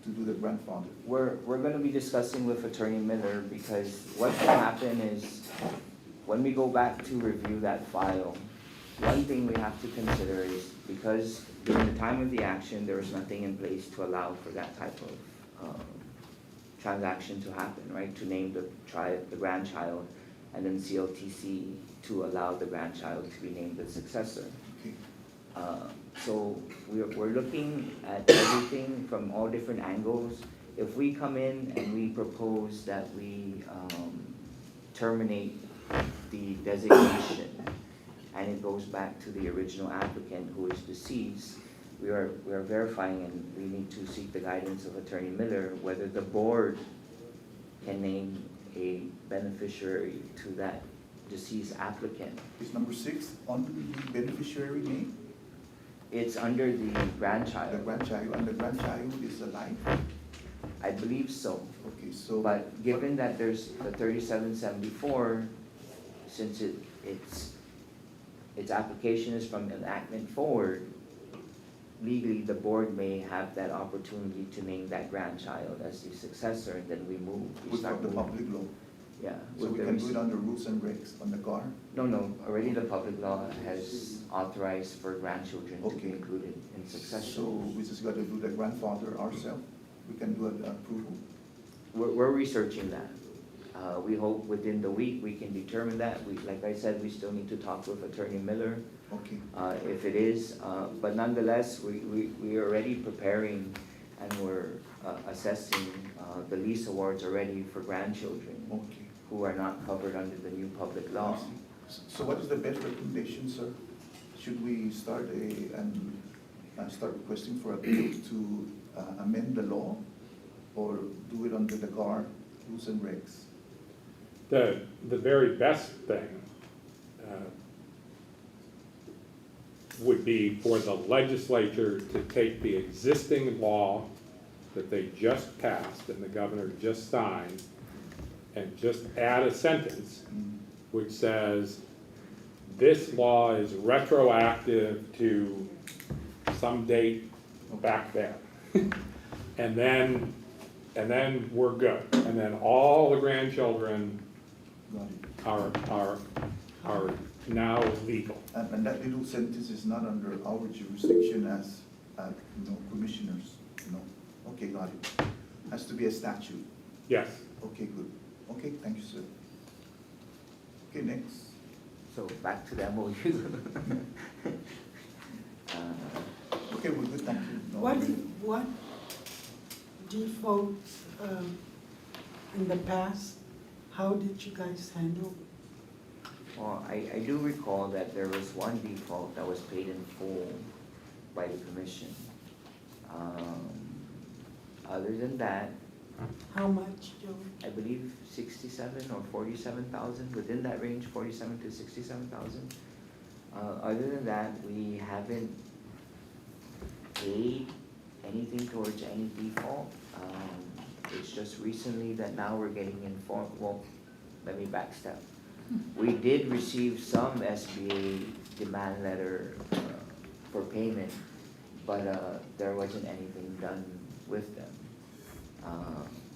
to do the grandfather. we're gonna be discussing with Attorney Miller because what's gonna happen is when we go back to review that file, one thing we have to consider is because during the time of the action, there was nothing in place to allow for that type of transaction to happen, right? To name the grandchild and then CLTC to allow the grandchild to be named the successor. Okay. So we're looking at everything from all different angles. If we come in and we propose that we terminate the designation and it goes back to the original applicant who is deceased, we are verifying and we need to seek the guidance of Attorney Miller whether the board can name a beneficiary to that deceased applicant. Is number 6 under the beneficiary name? It's under the The grandchild. grandchild, and the grandchild is alive? I believe so. Okay, so. But given that there's the 3774, since its application is from enactment forward, legally the board may have that opportunity to name that grandchild as the successor, and then we Without start the moving. public law. Yeah. So we with can the do it under rules and regs on the GAR? No, already the public law has authorized for grandchildren to be Okay. included in succession. So we just got to do the grandfather ourselves? We can do an approval? We're researching that. We hope within the week we can determine that. Like I said, we still need to talk with Attorney Miller, Okay, if it is. But nonetheless, we are already preparing and we're assessing the lease awards already for grandchildren okay. who are not covered under the new public I law. see. So what is the best recommendation, sir? Should we start start requesting for appeal to amend the law or do it under the GAR rules and regs? The very best thing would be for the legislature to take the existing law that they just passed and the governor just signed and just add a sentence which says, this law is retroactive to some date back then. And then we're good. And then all the grandchildren Got it. are now legal. And that little sentence is not under our jurisdiction as, commissioners, Okay, got it. Has to be a statute. Yes. Okay, good. Okay, thank you, sir. Okay, next. So back to the MOU. Okay, we're good, thank you. No, What defaults in the past, how did you guys handle? Well, I do recall that there was one default that was paid in full by the commission. Other than that, How much, Joe? I believe 67 or 47,000, within that range, 47 to 67,000. Other than that, we haven't paid anything towards any default. It's just recently that now we're getting informed, well, let me backstep. We did receive some SBA demand letter for payment, but there wasn't anything done with them.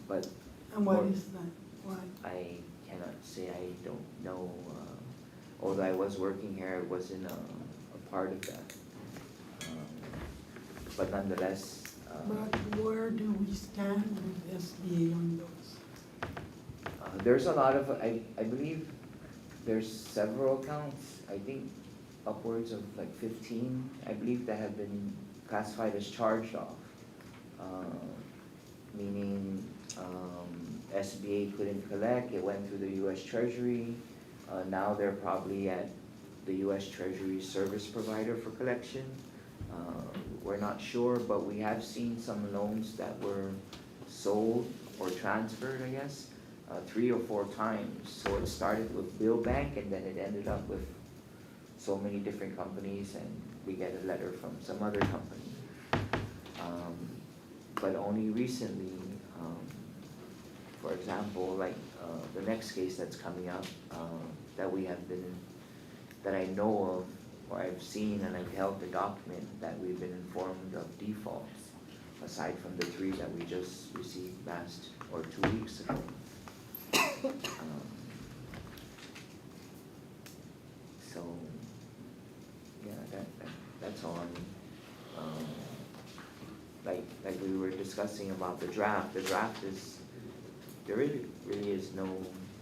But And what Or- is that? Why? I cannot say, I don't know. Although I was working here, I wasn't a part of that. But nonetheless, But where do we stand with SBA on those? there's a lot of, I believe there's several accounts. I think upwards of like 15, I believe, that have been classified as charged off. Meaning SBA couldn't collect, it went through the US Treasury. Now they're probably at the US Treasury service provider for collection. We're not sure, but we have seen some loans that were sold or transferred, I guess, 3 or 4 times. So it started with Bill Bank and then it ended up with so many different companies, and we get a letter from some other company. But only recently, for example, like the next case that's coming up, that we have been, that I know of, or I've seen and I've held the document, that we've been informed of defaults, aside from the 3 that we just received last or 2 weeks ago. So, yeah, that's all. Like we were discussing about the draft is, there really is no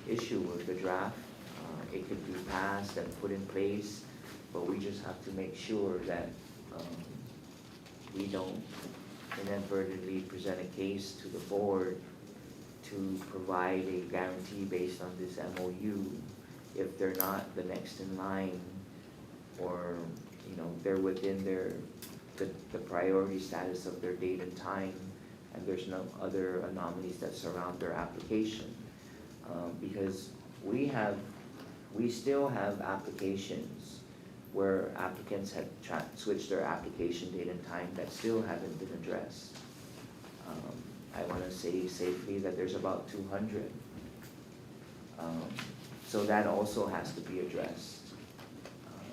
issue with the draft. It could be passed and put in place, but we just have to make sure that we don't inadvertently present a case to the board to provide a guarantee based on this MOU if they're not the next in line, or they're within the priority status of their date and time, and there's no other anomalies that surround their application. Because we still have applications where applicants have switched their application date and time that still haven't been addressed. I want to say safely that there's about 200. So that also has to be addressed.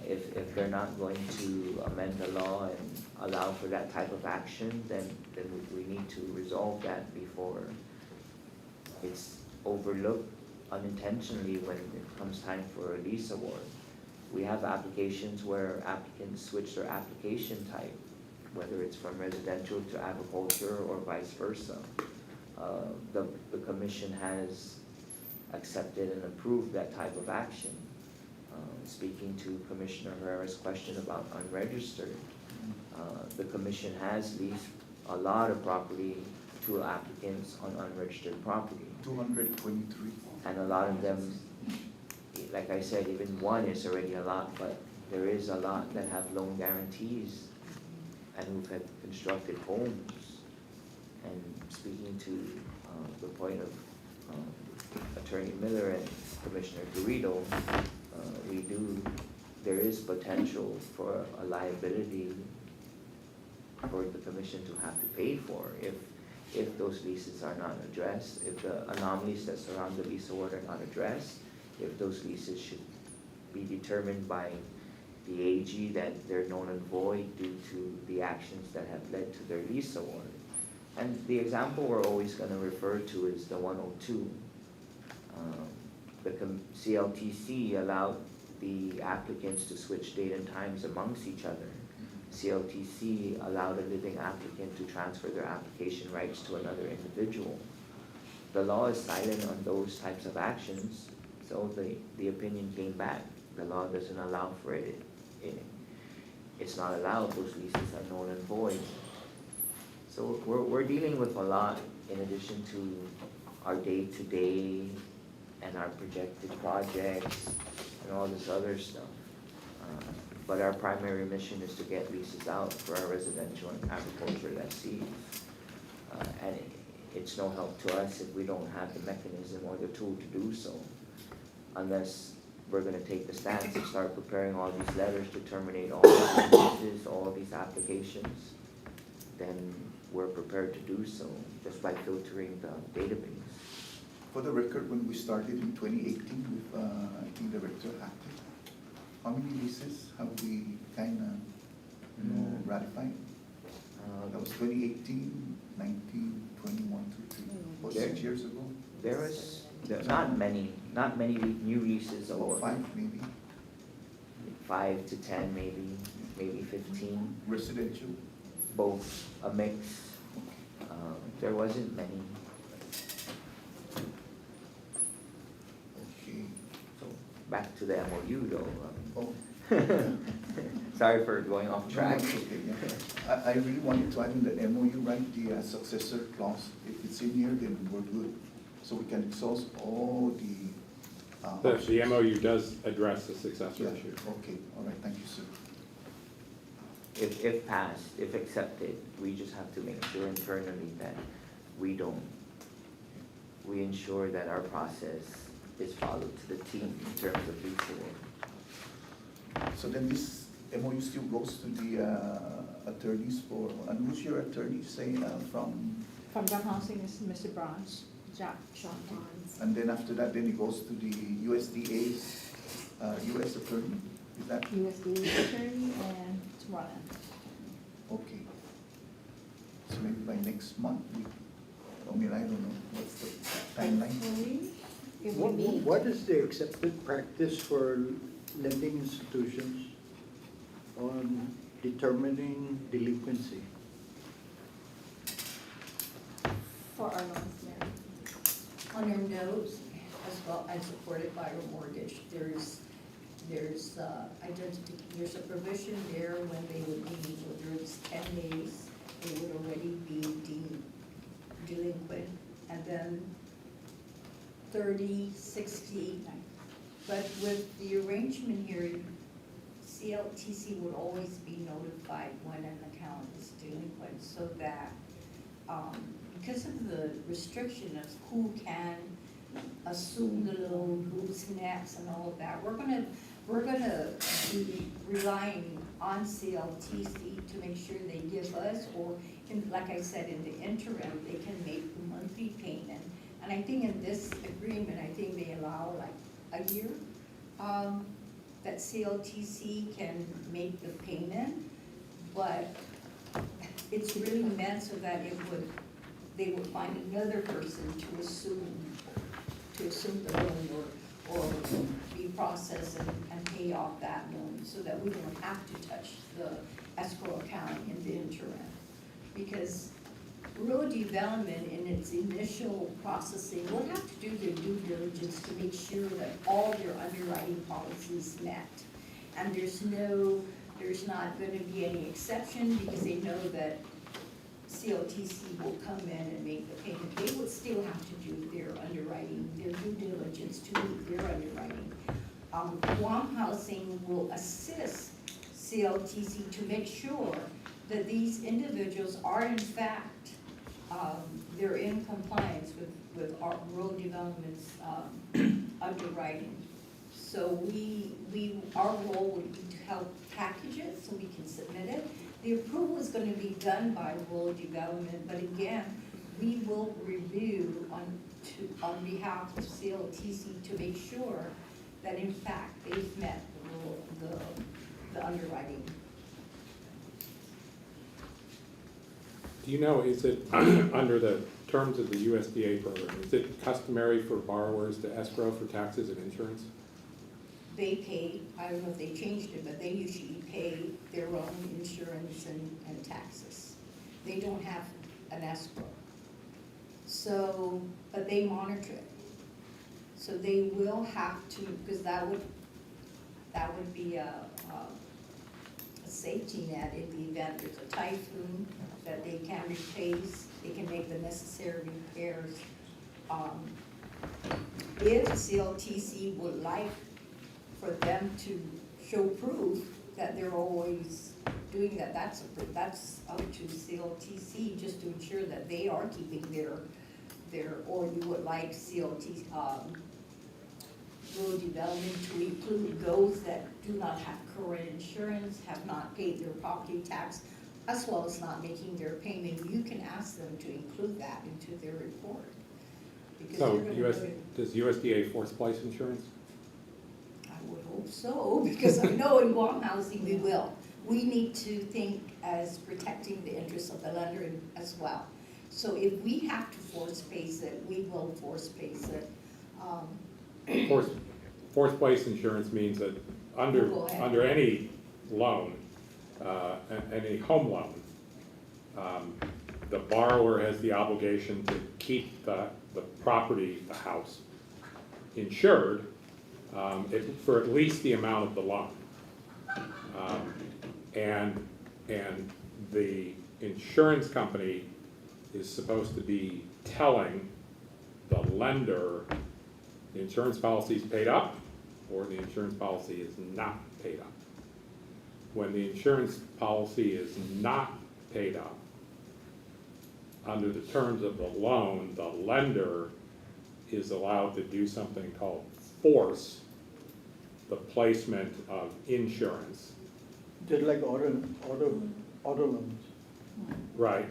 If they're not going to amend the law and allow for that type of action, then we need to resolve that before it's overlooked unintentionally when it comes time for a lease award. We have applications where applicants switch their application type, whether it's from residential to agriculture or vice versa. The commission has accepted and approved that type of action. Speaking to Commissioner Herrera's question about unregistered, the commission has leased a lot of property to applicants on unregistered property. 223. And a lot of them, like I said, even one is already a lot, but there is a lot that have loan guarantees and who've had constructed homes. And speaking to the point of Attorney Miller and Commissioner Garrido, there is potential for a liability for the commission to have to pay for if those leases are not addressed, if the anomalies that surround the lease award are not addressed, if those leases should be determined by the AG that they're null and void due to the actions that have led to their lease award. And the example we're always going to refer to is the 102. The CLTC allowed the applicants to switch date and times amongst each other. CLTC allowed a living applicant to transfer their application rights to another individual. The law is silent on those types of actions, so the opinion came back. The law doesn't allow for it. It's not allowed. Those leases are null and void. So we're dealing with a lot in addition to our day-to-day and our projected projects and all this other stuff. But our primary mission is to get leases out for our residential and agriculture lessees. And it's no help to us if we don't have the mechanism or the tool to do so, unless we're going to take the stance and start preparing all these letters to terminate all these leases, all these applications. Then we're prepared to do so just by filtering the database. For the record, when we started in 2018 with, I think, Director Hackett, how many leases have we kind of ratified? That was 2018, 19, 21, 22, or 6 years ago? There was not many new leases Or or 5 maybe, 5 to 10, maybe 15, residential. both a mix. There wasn't many. Okay. So back to the MOU though. Oh, Sorry for going off track. No, it's okay, yeah. I really wanted to add in the MOU, right, the successor clause. If it's in here, then we're good. So we can exhaust all the options. The MOU does address the successor Yeah, issue. okay, all right, thank you, sir. If passed, if accepted, we just have to make sure internally that we ensure that our process is followed to the T in terms of before. So then this MOU still goes to the attorneys for, and who's your attorney, say, from? From Gun Housing is Mr. Bronze, Jack. And then after that, then it goes to the USDA's US attorney, is that? USDA attorney and Swan. Okay. So maybe by next month, I mean, I don't know, what's the timeline? Hopefully, it will be. What is the accepted practice for lending institutions on determining delinquency? For our loans, Mary. On your notes, as well as supported by your mortgage, there's identity, there's a provision there when they would be, whether it's 10 days, they would already be deemed delinquent, and then 30, 60. But with the arrangement here, CLTC would always be notified when an account is delinquent, so that, because of the restriction of who can assume the loan, who's next and all of that, we're gonna be relying on CLTC to make sure they give us, or like I said, in the interim, they can make the monthly payment. And I think in this agreement, I think they allow like a year, that CLTC can make the payment, but it's really meant so that they would find another person to assume the loan or be processed and pay off that loan, so that we don't have to touch the escrow account in the interim. Because rural development in its initial processing will have to do their due diligence to make sure that all their underwriting policies met. And there's not gonna be any exception, because they know that CLTC will come in and make the payment. They would still have to do their underwriting, their due diligence to meet their underwriting. Guam Housing will assist CLTC to make sure that these individuals are in fact, they're in compliance with our rural development's underwriting. So our role would be to help package it so we can submit it. The approval is going to be done by rural development, but again, we will review on behalf of CLTC to make sure that in fact they've met the underwriting. Do you know, is it, under the terms of the USDA program, is it customary for borrowers to escrow for taxes and insurance? They pay, I don't know if they changed it, but they usually pay their own insurance and taxes. They don't have an escrow. So, but they monitor it. So they will have to, because that would be a safety net in the event there's a typhoon, that they can replace, they can make the necessary repairs. If CLTC would like for them to show proof that they're always doing that, that's up to CLTC, just to ensure that they are keeping their, or you would like CLTC, rural development to include those that do not have current insurance, have not paid their property tax, as well as not making their payment. You can ask them to include that into their report. Because So they're gonna do it. does USDA force place insurance? I would hope so, because I know in Guam Housing we will. We need to think as protecting the interests of the lender as well. So if we have to force place it, we will force place it. Force place insurance means that Go ahead. under any loan, any home loan, the borrower has the obligation to keep the property, the house, insured for at least the amount of the loan. And the insurance company is supposed to be telling the lender the insurance policy is paid up or the insurance policy is not paid up. When the insurance policy is not paid up, under the terms of the loan, the lender is allowed to do something called force the placement of insurance. Just like auto loans. Right.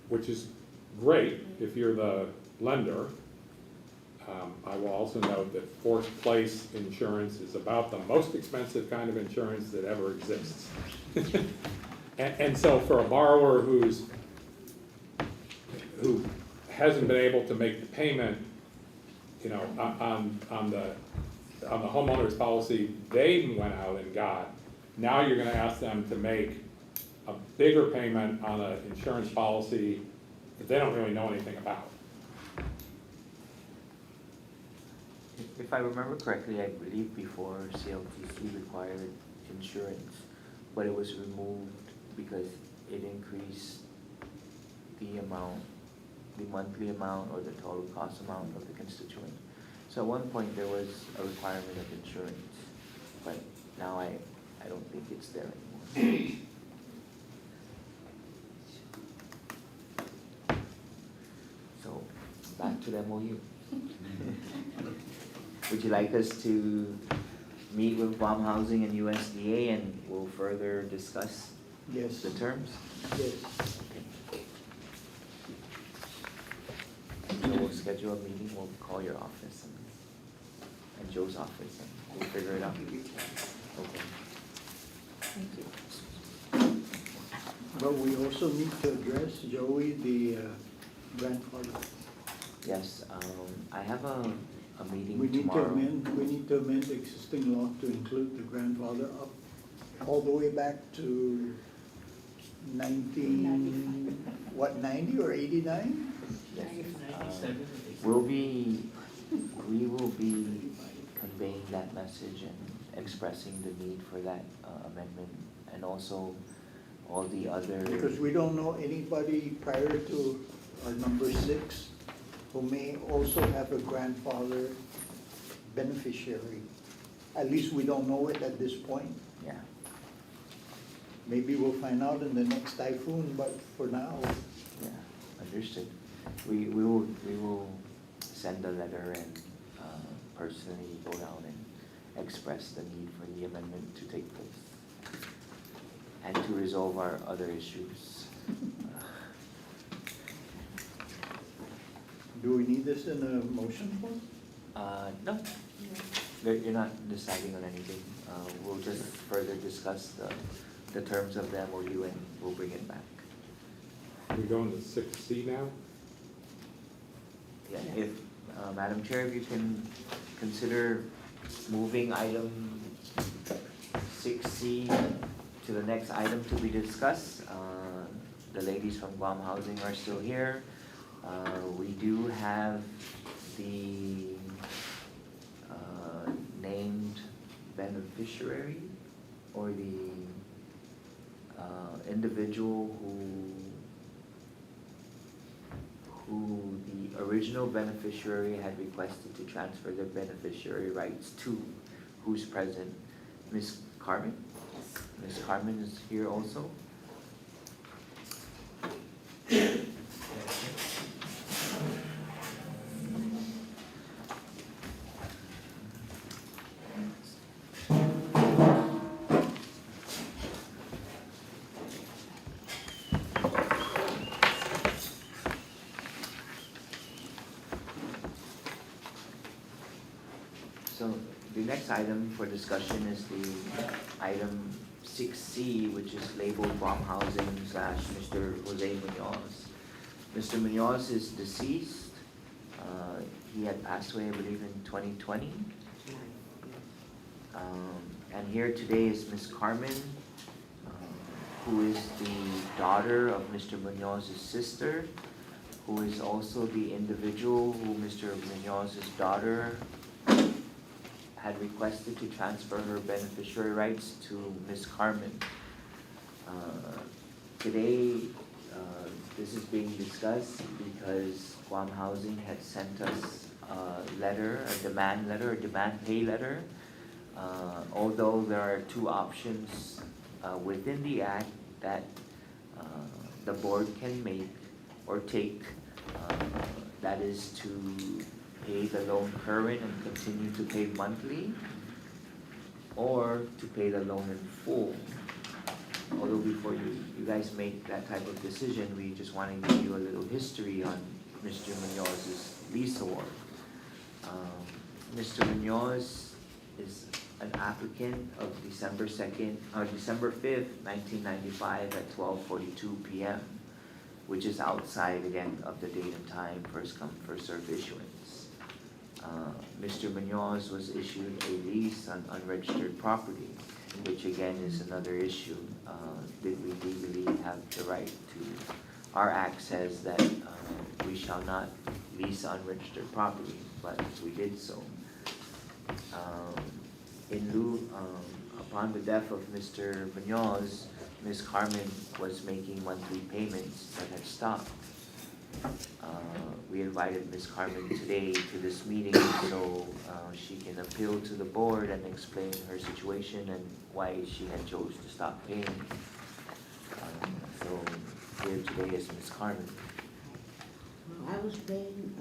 Which is great if you're the lender. I will also note that forced place insurance is about the most expensive kind of insurance that ever exists. And so for a borrower who hasn't been able to make the payment, you know, on the homeowner's policy they went out and got, now you're gonna ask them to make a bigger payment on an insurance policy that they don't really know anything about. If I remember correctly, I believe before CLTC required insurance, but it was removed because it increased the amount, the monthly amount or the total cost amount of the constituent. So at one point there was a requirement of insurance, but now I don't think it's there anymore. So back to the MOU. Would you like us to meet with Guam Housing and USDA and we'll further discuss Yes, the terms? yes. So we'll schedule a meeting, we'll call your office and Joe's office and we'll figure it out. Okay. Thank you. But we also need to address, Joey, the grandfather. Yes, I have a We meeting need to tomorrow. amend the existing law to include the grandfather up all the way back to 90 or 89? Yes. We will be conveying that message and expressing the need for that amendment and also all the other. Because we don't know anybody prior to our number 6 who may also have a grandfather beneficiary. At least we don't know it at this point. Yeah, Maybe we'll find out in the next typhoon, but for now, yeah, understood. We will send a letter and personally go down and express the need for the amendment to take place and to resolve our other issues. do we need this in a motion form? No, you're not deciding on anything. We'll just further discuss the terms of the MOU and we'll bring it back. We're going to 6C now? Yeah, if, Madam Chair, if you can consider moving item 6C to the next item to be discussed. The ladies from Guam Housing are still here. We do have the named beneficiary or the individual who the original beneficiary had requested to transfer their beneficiary rights to, who's present. Ms. Carmen? Ms. Carmen is here also. So the next item for discussion is the item 6C, which is labeled Guam Housing / Mr. Jose Munoz. Mr. Munoz is deceased. He had passed away, I believe, in 2020. And here today is Ms. Carmen, who is the daughter of Mr. Munoz's sister, who is also the individual who Mr. Munoz's daughter had requested to transfer her beneficiary rights to Ms. Carmen. Today, this is being discussed because Guam Housing had sent us a letter, a demand letter, a demand pay letter. Although there are two options within the act that the board can make or take, that is to pay the loan current and continue to pay monthly, or to pay the loan in full. Although before you guys make that type of decision, we just want to give you a little history on Mr. Munoz's lease award. Mr. Munoz is an applicant of December 5th, 1995 at 12:42 p.m., which is outside again of the date and time, first come, first served issuance. Mr. Munoz was issued a lease on unregistered property, which again is another issue. Did we legally have the right to, our act says that we shall not lease unregistered property, but we did so. In lieu, upon the death of Mr. Munoz, Ms. Carmen was making monthly payments but had stopped. We invited Ms. Carmen today to this meeting so she can appeal to the board and explain her situation and why she had chose to stop paying. So here today is Ms. Carmen. I was paying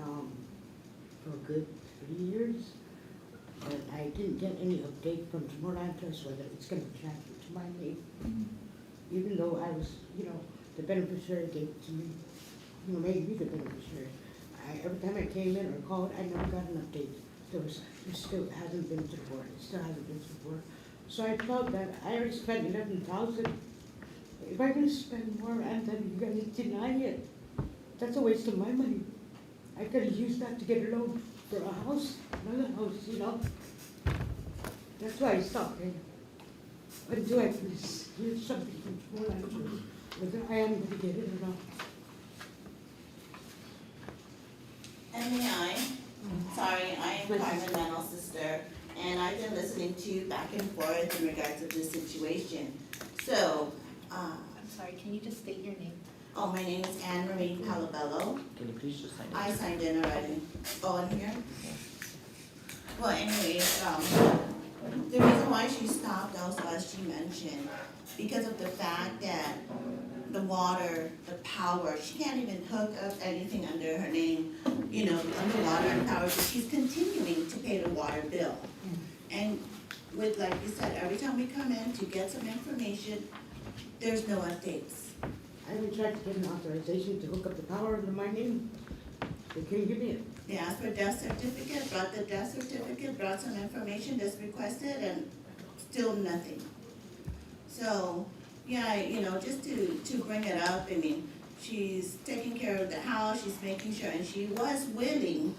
for a good 3 years, but I didn't get any update from CHamoru whether it's going to be transferred to my name. Even though I was, the beneficiary gave it to me, made me the beneficiary. Every time I came in or called, I never got an update. It still hasn't been to the board. It still hasn't been to the board. So I felt that I already spent $11,000. If I'm going to spend more and then you're going to deny it, that's a waste of my money. I could have used that to get a loan for a house, another house, That's why I stopped paying. Until I can hear something from CHamoru, whether I am going to get it or not. MEI, sorry, I am Carmen Reynolds' sister, and I've been listening to you back and forth in regards to this situation. So, I'm sorry, can you just state your name? oh, my name is Anne Marie Palabello. Can you please just sign in? I signed in already. Oh, in here? Well, anyways, the reason why she stopped also, as she mentioned, because of the fact that the water, the power, she can't even hook up anything under her name, under water and power, so she's continuing to pay the water bill. And with, like you said, every time we come in to get some information, there's no updates. I even tried to get an authorization to hook up the power under my name. They couldn't give me it. They asked for a death certificate, brought the death certificate, brought some information that's requested, and still nothing. So, yeah, just to bring it up, I mean, she's taking care of the house, she's making sure, and she was willing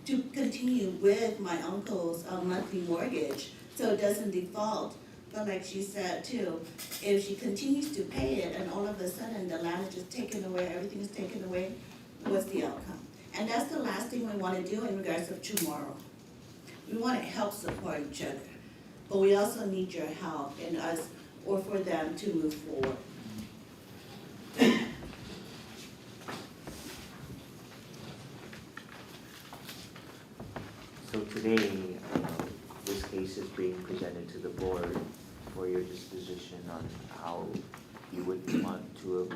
to continue with my uncle's monthly mortgage, so it doesn't default. But like she said too, if she continues to pay it and all of a sudden the land is just taken away, everything is taken away, what's the outcome? And that's the last thing we want to do in regards of CHamoru. We want to help support each other, but we also need your help in us or for them to move forward. So today, this case is being presented to the board for your disposition on how you would want to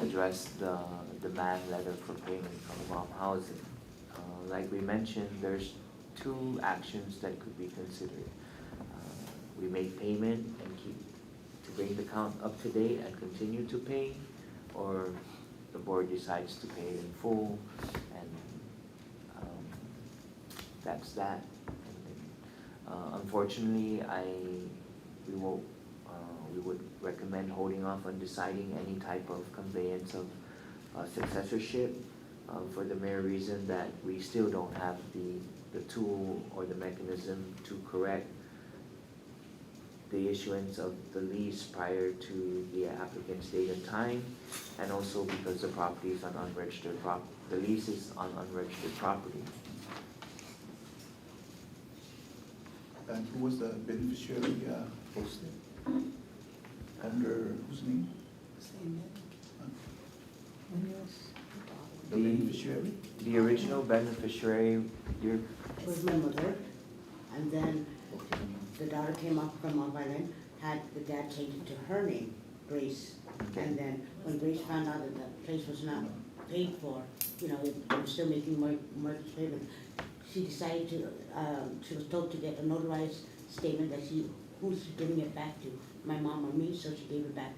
address the demand letter for payment from Guam Housing. Like we mentioned, there's two actions that could be considered. We make payment and keep to bring the account up to date and continue to pay, or the board decides to pay it in full, and that's that. Unfortunately, we would recommend holding off on deciding any type of conveyance of successorship for the mere reason that we still don't have the tool or the mechanism to correct the issuance of the lease prior to the applicant's date and time, and also because the property is on unregistered the lease is on unregistered property. And who was the beneficiary posted? Under whose name? Same Huh? The The- beneficiary? The original beneficiary, you're, Was my mother, and then Okay. the daughter came up from Mount Island, had the dad change it to her name, Grace. And then when Grace found out that the place was not paid for, you know, they were still making mortgage payment, she decided to, she was told to get a notarized statement that who she's giving it back to, my mom or me, so she gave it back.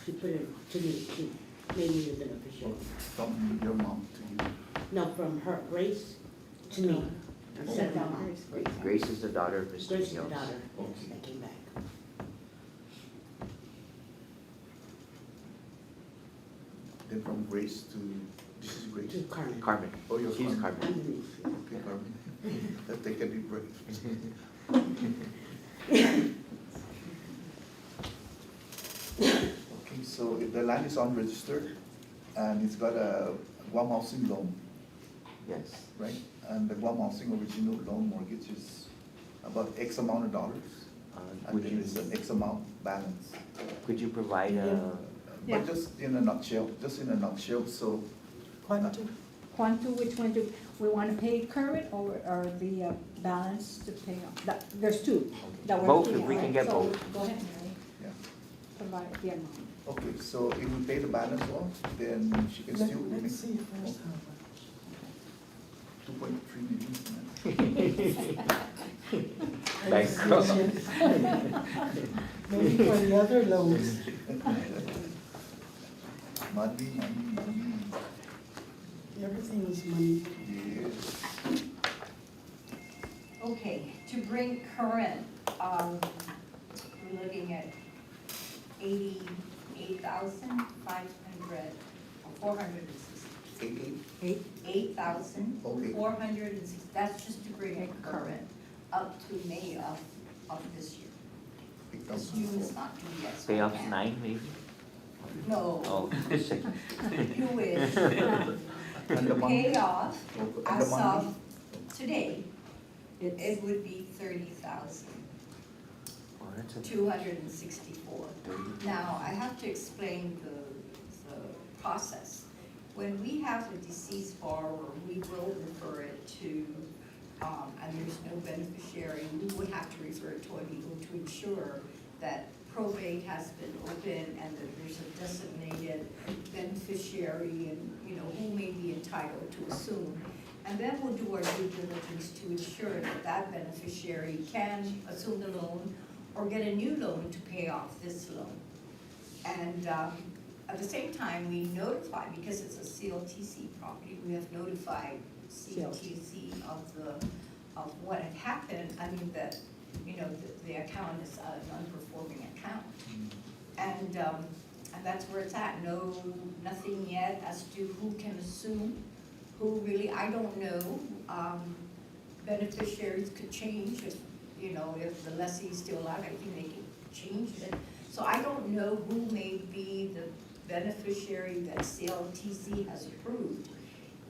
She put it to me, she made me the beneficiary. From your mom to you. No, from her, Grace to me, instead of my mom. Grace is the daughter of Mr. Grace is the Hills. daughter, yes, Okay. that came back. Then from Grace to, this is Grace. To Carmen. Carmen, Oh, you're she's Carmen. Carmen. Underneath, yeah. Okay, Carmen. Let's take a deep breath. Okay, so if the land is unregistered and it's got a Guam housing loan, Yes. right? And the Guam housing original loan mortgage is about X amount of dollars, and Would there you, is an X amount balance. could you provide a, Yeah. But just in a nutshell, so, Quantum. Quantum, which one do, we want to pay current or the balance to pay off? There's two that we're Both, looking if we at, can right? get So, both. Go ahead, Mary, yeah. provide the amount. Okay, so if we pay the balance off, then she can still make Let's see first how much. 2.3 million. Nice. Maybe for the other loans. Money, money. Everything is money. Yes. Okay, to bring current, we're looking at 88,500, 460. 8,460, that's just to bring it current up to May of this year. Because June is not due yet. so I payoffs can't- 9 maybe? No, Oh, just checking. you wish. And the money? Payoff And the as money? of today, it would be 30,264. Oh, that's a 264. 30. Now, I have to explain the process. When we have a deceased borrower, we will refer it to, and there's no beneficiary, we would have to refer it to a legal to ensure that probate has been open and that there's a designated beneficiary and, you know, who may be entitled to assume. And then we'll do our due diligence to ensure that that beneficiary can assume the loan or get a new loan to pay off this loan. And at the same time, we notify, because it's a CLTC property, we have notified CLTC of what had happened. I mean, that, you know, the account is a non-performing account. And that's where it's at. Nothing yet as to who can assume, who really, I don't know. Beneficiaries could change if, you know, if the lessee is still alive, I think they can change it. So I don't know who may be the beneficiary that CLTC has approved.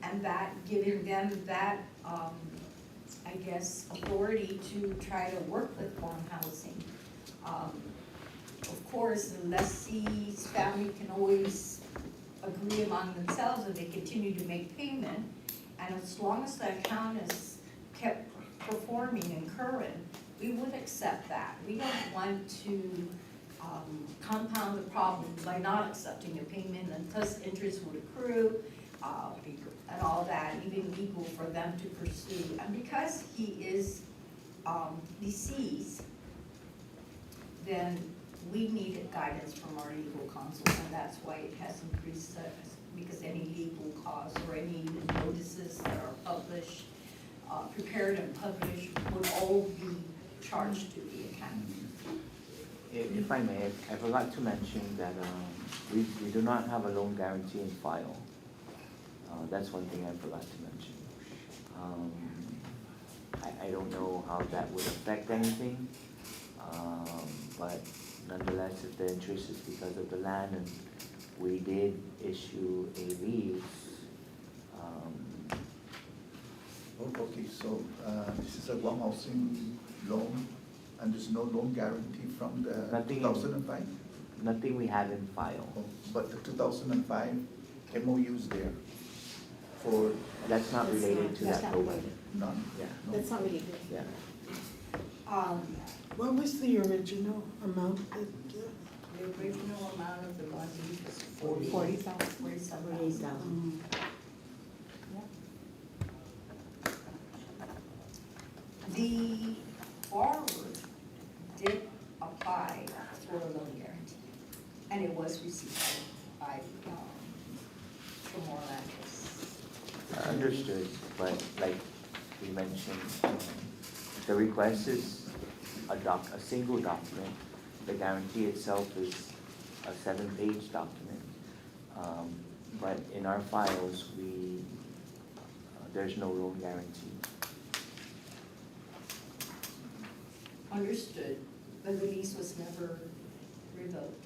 And that, giving them that, I guess, authority to try to work with farm housing. Of course, the lessee's family can always agree among themselves and they continue to make payment. And as long as the account is kept performing and current, we would accept that. We don't want to compound the problem by not accepting a payment, and thus interest would accrue, and all that, even legal for them to pursue. And because he is deceased, then we needed guidance from our legal counsel, and that's why it has increased, because any legal costs or any notices that are published, prepared and published, would all be charged to the account. If I may, I forgot to mention that we do not have a loan guarantee in file. That's one thing I forgot to mention. I don't know how that would affect anything, but nonetheless, if the interest is because of the land and we did issue a lease, Okay, so, this is a Guam housing loan, and there's no loan guarantee from the Nothing. 2005? Nothing we have in file. Oh, but the 2005 MOU is there for That's not That's related not- to that's that not program. related. none? Yeah. No? That's not really good. Yeah. What was the original amount that, The original amount of the money was 40,000. 47,000. The borrower did apply for a loan guarantee, and it was received by CHamoru. Understood, but like we mentioned, the request is a single document. The guarantee itself is a 7-page document. But in our files, there's no loan guarantee. Understood, but the lease was never revoked.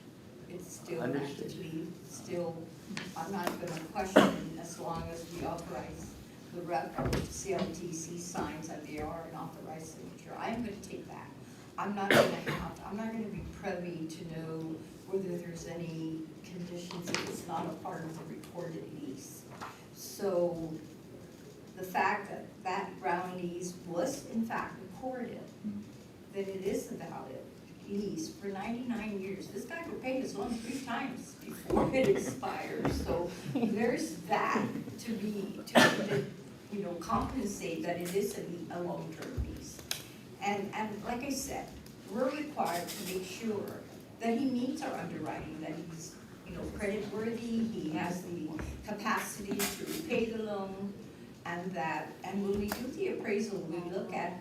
It's still an active Understood. lease, still, I'm not gonna question as long as we authorize the rep, or CLTC signs that they are an authorized signature. I'm gonna take that. I'm not gonna be privy to know whether there's any conditions if it's not a part of the recorded lease. So the fact that that ground lease was in fact recorded, then it is a valid lease for 99 years. This guy could pay his loan 3 times before it expires, so there's that to compensate that it is a long-term lease. And like I said, we're required to make sure that he meets our underwriting, that he's, creditworthy, he has the capacity to repay the loan, and when we do the appraisal, we look at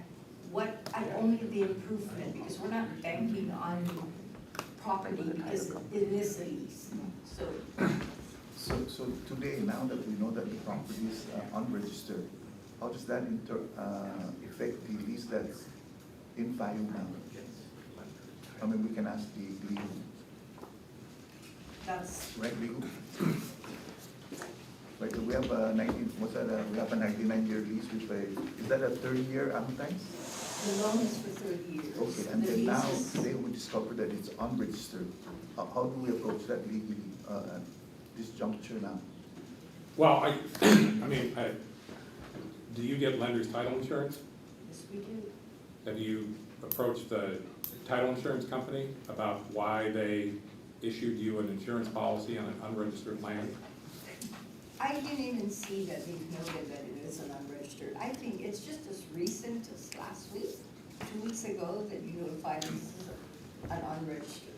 only the improvement, because we're not banking on property, because it is a lease, so. So today, now that we know that the property is unregistered, how does that affect the lease that's in file now? I mean, we can ask the legal, That's, right, legal? Like, we have a 99-year lease with is that a 30-year amortized? the loan is for 30 years. Okay, and The then now, lease is- today we discovered that it's unregistered. How do we approach that legally, at this juncture now? Well, do you get lender's title insurance? Yes, we do. Have you approached the title insurance company about why they issued you an insurance policy on an unregistered land? I didn't even see that they've noted that it is an unregistered. I think it's just as recent as last week, 2 weeks ago, that you notified us this is an unregistered.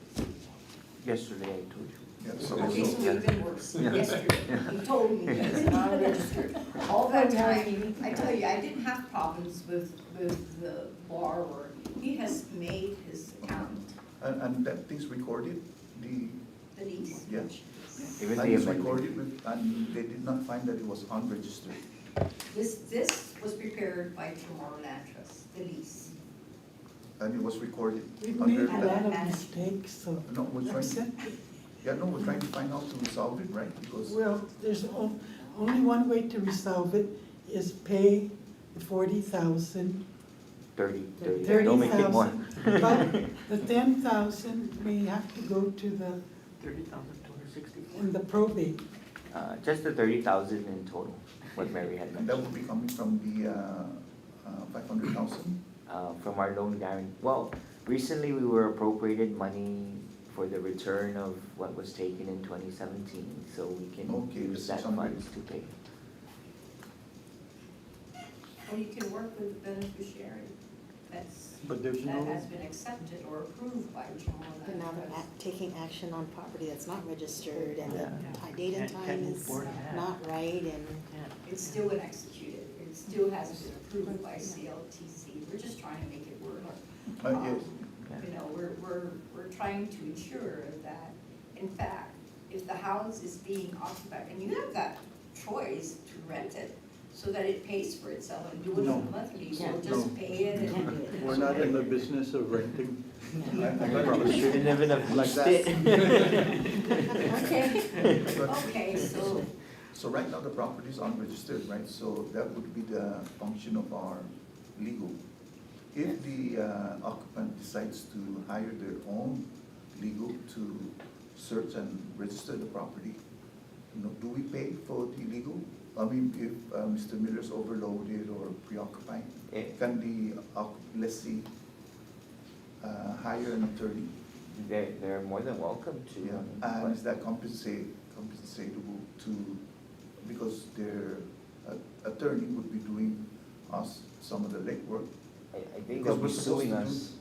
Yesterday I told you. Yeah, Okay, so yeah. even worse, Yeah. yesterday, he told me that it's not registered. All that time, I tell you, I didn't have problems with the borrower. He has made his account, And that thing's recorded, the lease. Yeah. Even And the it's amendment. recorded and they did not find that it was unregistered. This was prepared by CHamoru Land Trust, the lease. And it was recorded we've under made a lot that. of mistakes, so No, we're trying, accept it. yeah, no, we're trying to find out to resolve it, right? Because, Well, there's only one way to resolve it, is pay the 40,000, 30. 30,000. Don't make it more. But the 10,000 may have to go to 30,260. in the probate. Just the 30,000 in total, what Mary had and that mentioned. will be coming from the 500,000. From our loan guarantee. Well, recently we were appropriated money for the return of what was taken in 2017, so we can Okay, use that 600. funds to pay. Or you can work with the beneficiary. But there's That no, has been accepted or approved by CHamoru But now Land they're Trust. taking action on property that's not registered, and the Yeah. date and time is not right, and It's still been executed. It still has been approved by CLTC. We're just trying to make it work. Yes. We're trying to ensure that, in fact, if the house is being occupied, and you have that choice to rent it so that it pays for itself and do it on a monthly, so No. just pay it can't and. do it. we're not in the business of renting. Probably shouldn't even have Like used that. it. Okay, okay, so So right now the property is unregistered, right? So that would be the function of our legal. If the occupant decides to hire their own legal to search and register the property, do we pay for the legal? I mean, if Mr. Miller's overloaded or preoccupied, can the lessee hire an attorney? They're more than welcome to. Yeah, and is that compensatable to, because their attorney would be doing us some of the legwork? I think they'll be Because we're suing supposed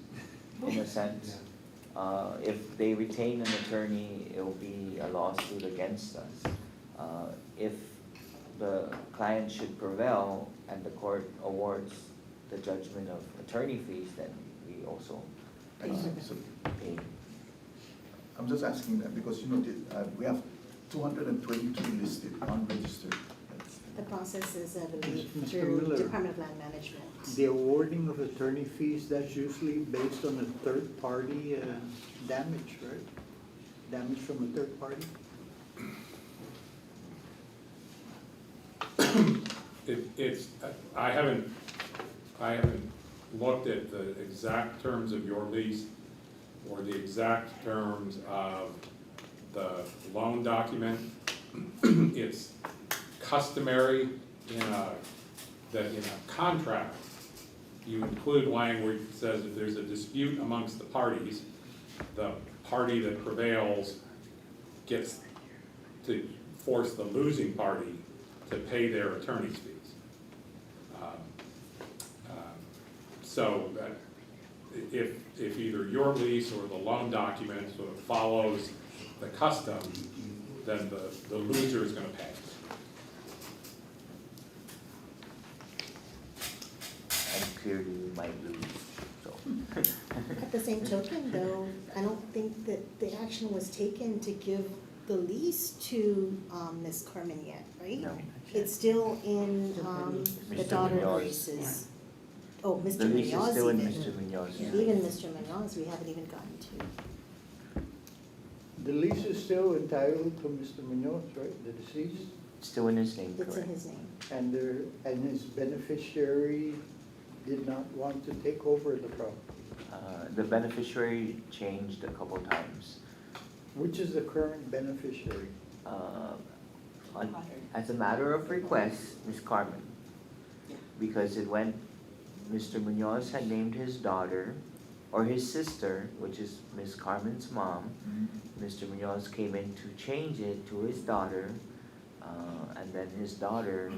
us in a sense. If they retain an attorney, it'll be a lawsuit against us. If the client should prevail and the court awards the judgment of attorney fees, then we also So pay. I'm just asking that because, we have 223 listed, unregistered. The process is, I Mr. believe, Miller. through Department of Land Management. The awarding of attorney fees, that's usually based on a third-party damage, right? Damage from a third party? I haven't looked at the exact terms of your lease or the exact terms of the loan document. It's customary that in a contract, you include language that says if there's a dispute amongst the parties, the party that prevails gets to force the losing party to pay their attorney's fees. So that if either your lease or the loan document sort of follows the custom, then the loser is gonna pay. And clearly we might lose, so. At the same token, though, I don't think that the action was taken to give the lease to Ms. Carmen yet, right? No. It's still in the Mr. daughter Munoz. Grace's. Oh, Mr. The lease is Munoz still in even. Mr. Munoz. Even Mr. Munoz, we haven't even gotten to. The lease is still entitled to Mr. Munoz, right, the deceased? Still in his name, It's in correct? his name. And his beneficiary did not want to take over the property. The beneficiary changed a couple times. Which is the current beneficiary? As a matter of request, Ms. Carmen, because it went, Mr. Munoz had named his daughter, or his sister, which is Ms. Carmen's mom. Mr. Munoz came in to change it to his daughter, and then his daughter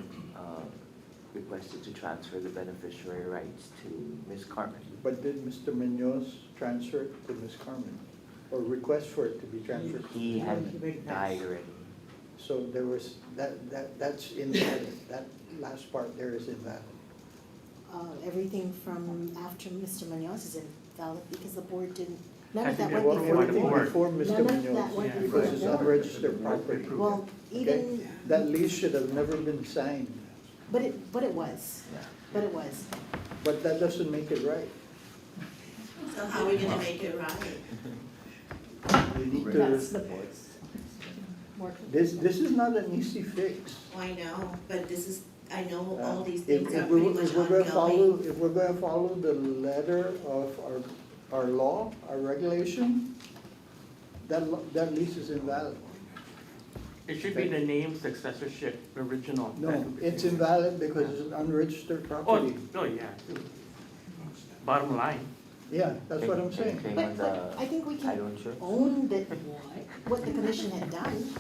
requested to transfer the beneficiary rights to Ms. Carmen. But did Mr. Munoz transfer it to Ms. Carmen? Or request for it to be transferred? He had died already. So there was, that's invalid, that last part there is invalid. Everything from after Mr. Munoz is invalid because the board didn't, none I of that think went they want before the the board. Before Mr. None of that Munoz, went Yeah. before because it's the board. unregistered property. Well, Okay? even, That lease should have never been signed, but it was, Yeah. but it was. but that doesn't make it right. So how are we gonna make it right? You need That's to, the board's work. this is not an easy fix. Oh, I know, but this is, I know all these If things are if pretty we're, much if we're gonna follow, ongoing. if we're gonna follow the letter of our law, our regulation, that lease is invalid. It should be the name, successorship, original. No, it's invalid because it's an unregistered Oh, property. no, yeah. Bottom line. Yeah, that's what I'm saying. Anything But, on but I think we the title can insurance? own that, what the commission had done.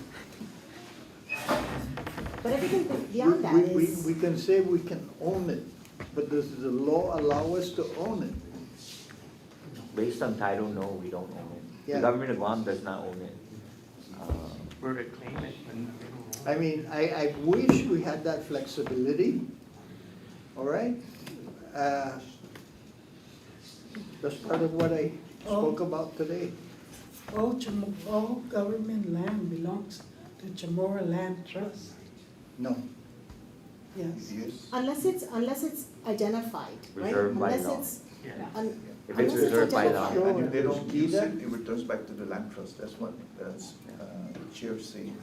But everything beyond that is. We can say we can own it, but does the law allow us to own it? Based on title, no, we don't own it. Yeah. The government of Guam does not own it. We're to claim it, but they don't. I mean, I wish we had that flexibility, all right? That's part of what I spoke about today. All government land belongs to CHamoru Land Trust, No, yes. Yes. Unless it's identified, right? Reserved by Unless law. it's, Yeah. If unless it's reserved by law. identified. And if they don't use Either- it, it returns back to the land trust, that's what the chair saying.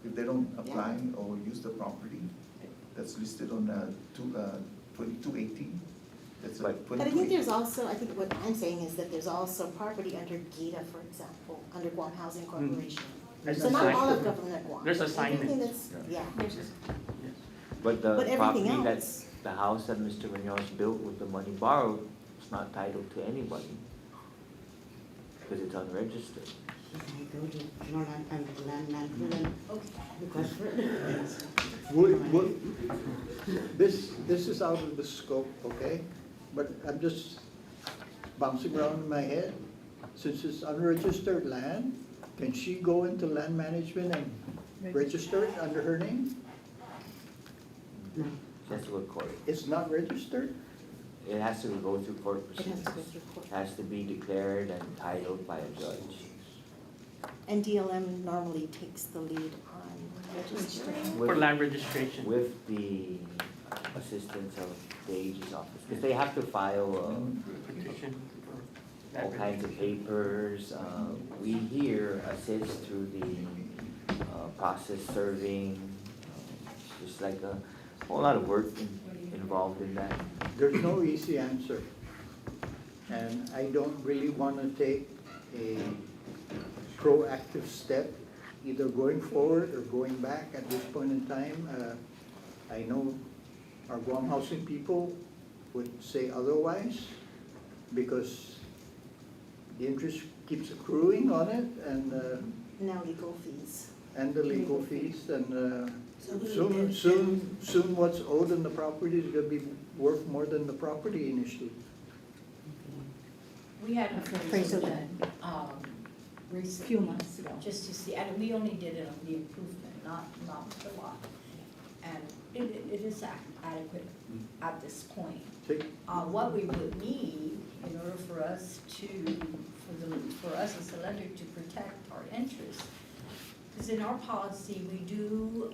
if they don't apply or use the property that's listed on 2218, that's a But- But I think there's also, I think what I'm saying is that there's also property under GITA, for example, under Guam Housing Corporation. There's So not all of assignment. government Guam. There's Everything assignments. that's- Yeah. There's just- yes. But the But everything property else- that's, the house that Mr. Munoz built with the money borrowed, it's not titled to anybody. Because it's unregistered. Can I go to general land management and request for it? This is out of the scope, okay? But I'm just bouncing around in my head. Since it's unregistered land, can she go into land management and register it under her name? No. That's what court. It's not registered? It has to go through court It has proceedings. to go through court. It has to be declared and titled by a judge. And DLM normally takes the lead on registering. For With- land registration. With the assistance of the AG's office, because they have to file Petition for all land kinds of registration. papers. We here assist through the process serving, just like a whole lot of work involved in that. There's no easy answer. And I don't really want to take a proactive step, either going forward or going back at this point in time. I know our Guam housing people would say otherwise, because the interest keeps accruing on it, and Now legal fees. the legal fees, and So who soon what's owed on the property is gonna be worth more than the property initially. We had an Appraisal appraisal done, a recently. few months ago. Just to see, and we only did it on the improvement, not the lot. And it is adequate at this point. See? What we would need in order for us to, for us as a lender to protect our interests, because in our policy, we do,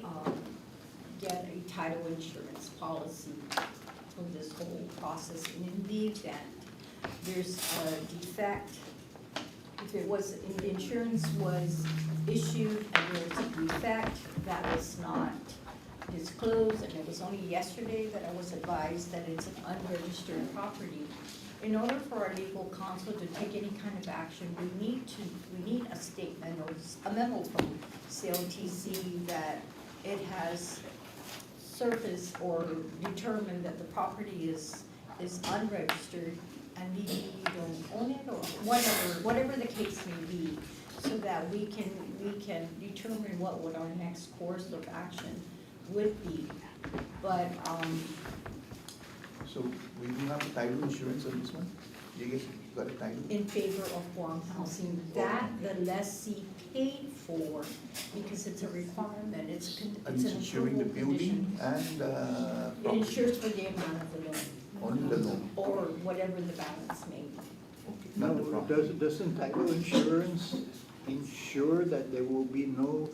get a title insurance policy for this whole process. And in the event there's a defect, if it was, if the insurance was issued and there was a defect that was not disclosed, and it was only yesterday that I was advised that it's an unregistered property. In order for our legal counsel to take any kind of action, we need a statement or a memo from CLTC that it has surfaced or determined that the property is unregistered and we don't own it, or whatever the case may be, so that we can determine what would our next course of action would be. But, So we do have a title insurance on this one? You guys got a title? in favor of Guam Housing, that the lessee paid for, because it's a requirement, it's And an it's insuring the approval condition. building and It property? insures for the amount of the loan, Only the loan? or whatever the balance may be. Okay, No, not the property? doesn't title insurance ensure that there will be no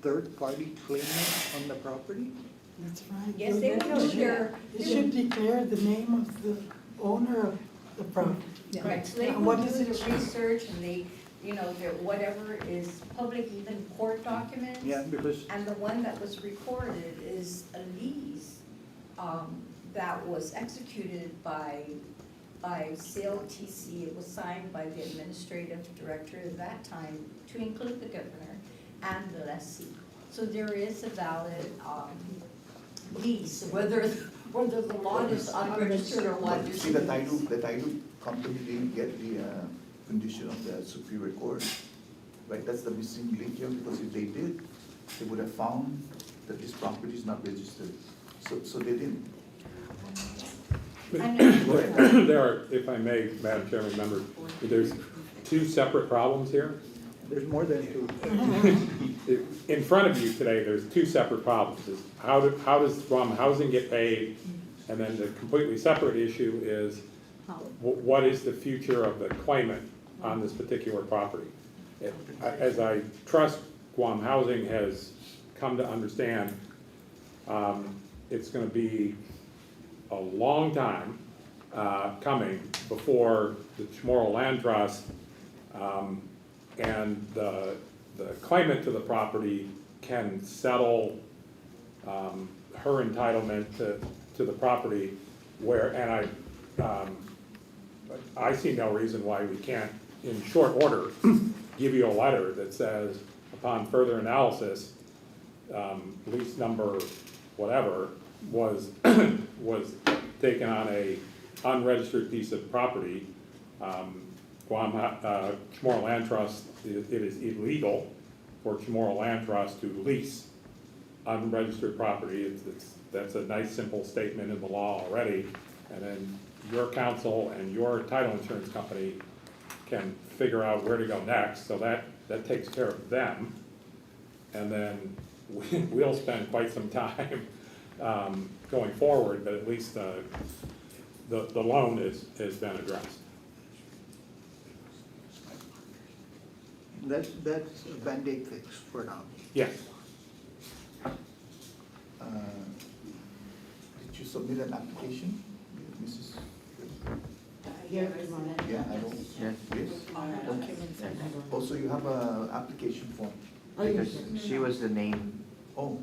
third-party claimant on the property? That's right. Yes, they It will should- share. It should declare the name of the owner of the property. Right, so they And will what do does it the show? research and they, whatever is public, even court documents. Yeah, because And the one that was recorded is a lease, that was executed by CLTC. It was signed by the administrative director at that time to include the governor and the lessee. So there is a valid, lease, whether the lot is unregistered or what. there's See, a the lease. title company didn't get the condition of the Superior Court, right? That's the missing link here, because if they did, they would have found that this property is not registered. So they didn't. There are, if I may, Madam Chairman, members, there's two separate problems here. there's more than two. In front of you today, there's two separate problems. Is how does Guam Housing get paid? And then the completely separate issue is, what is the future of the claimant on this particular property? As I trust Guam Housing has come to understand, it's gonna be a long time coming before the CHamoru Land Trust and the claimant to the property can settle her entitlement to the property where, and I see no reason why we can't, in short order, give you a letter that says, upon further analysis, lease number whatever was taken on a unregistered piece of property. CHamoru Land Trust, it is illegal for CHamoru Land Trust to lease unregistered property. That's a nice simple statement in the law already. And then your counsel and your title insurance company can figure out where to go next. So that takes care of them. And then we'll spend quite some time going forward, but at least the loan has been addressed. That's a Band-Aid fix for now. Yes. Did you submit an application, Mrs.? Here tomorrow. Yeah, I don't. Yes. Yes. Also, you have a application form. Oh, yes, Because yes. she was the named Oh,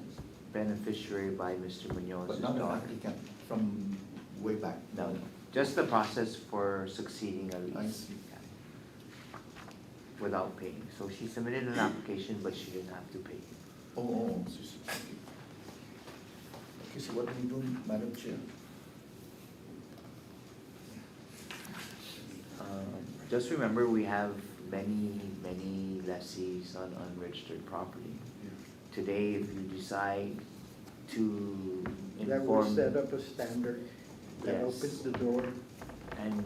beneficiary by Mr. Munoz's but not an daughter. applicant from way back. No, just the process for succeeding a lease. I see. Without paying. So she submitted an application, but she didn't have to pay. Oh, okay. Okay, so what are we doing, Madam Chair? Just remember, we have many lessees on unregistered property. Today, if you decide to That will inform, set up a standard that Yes. opens the door. and,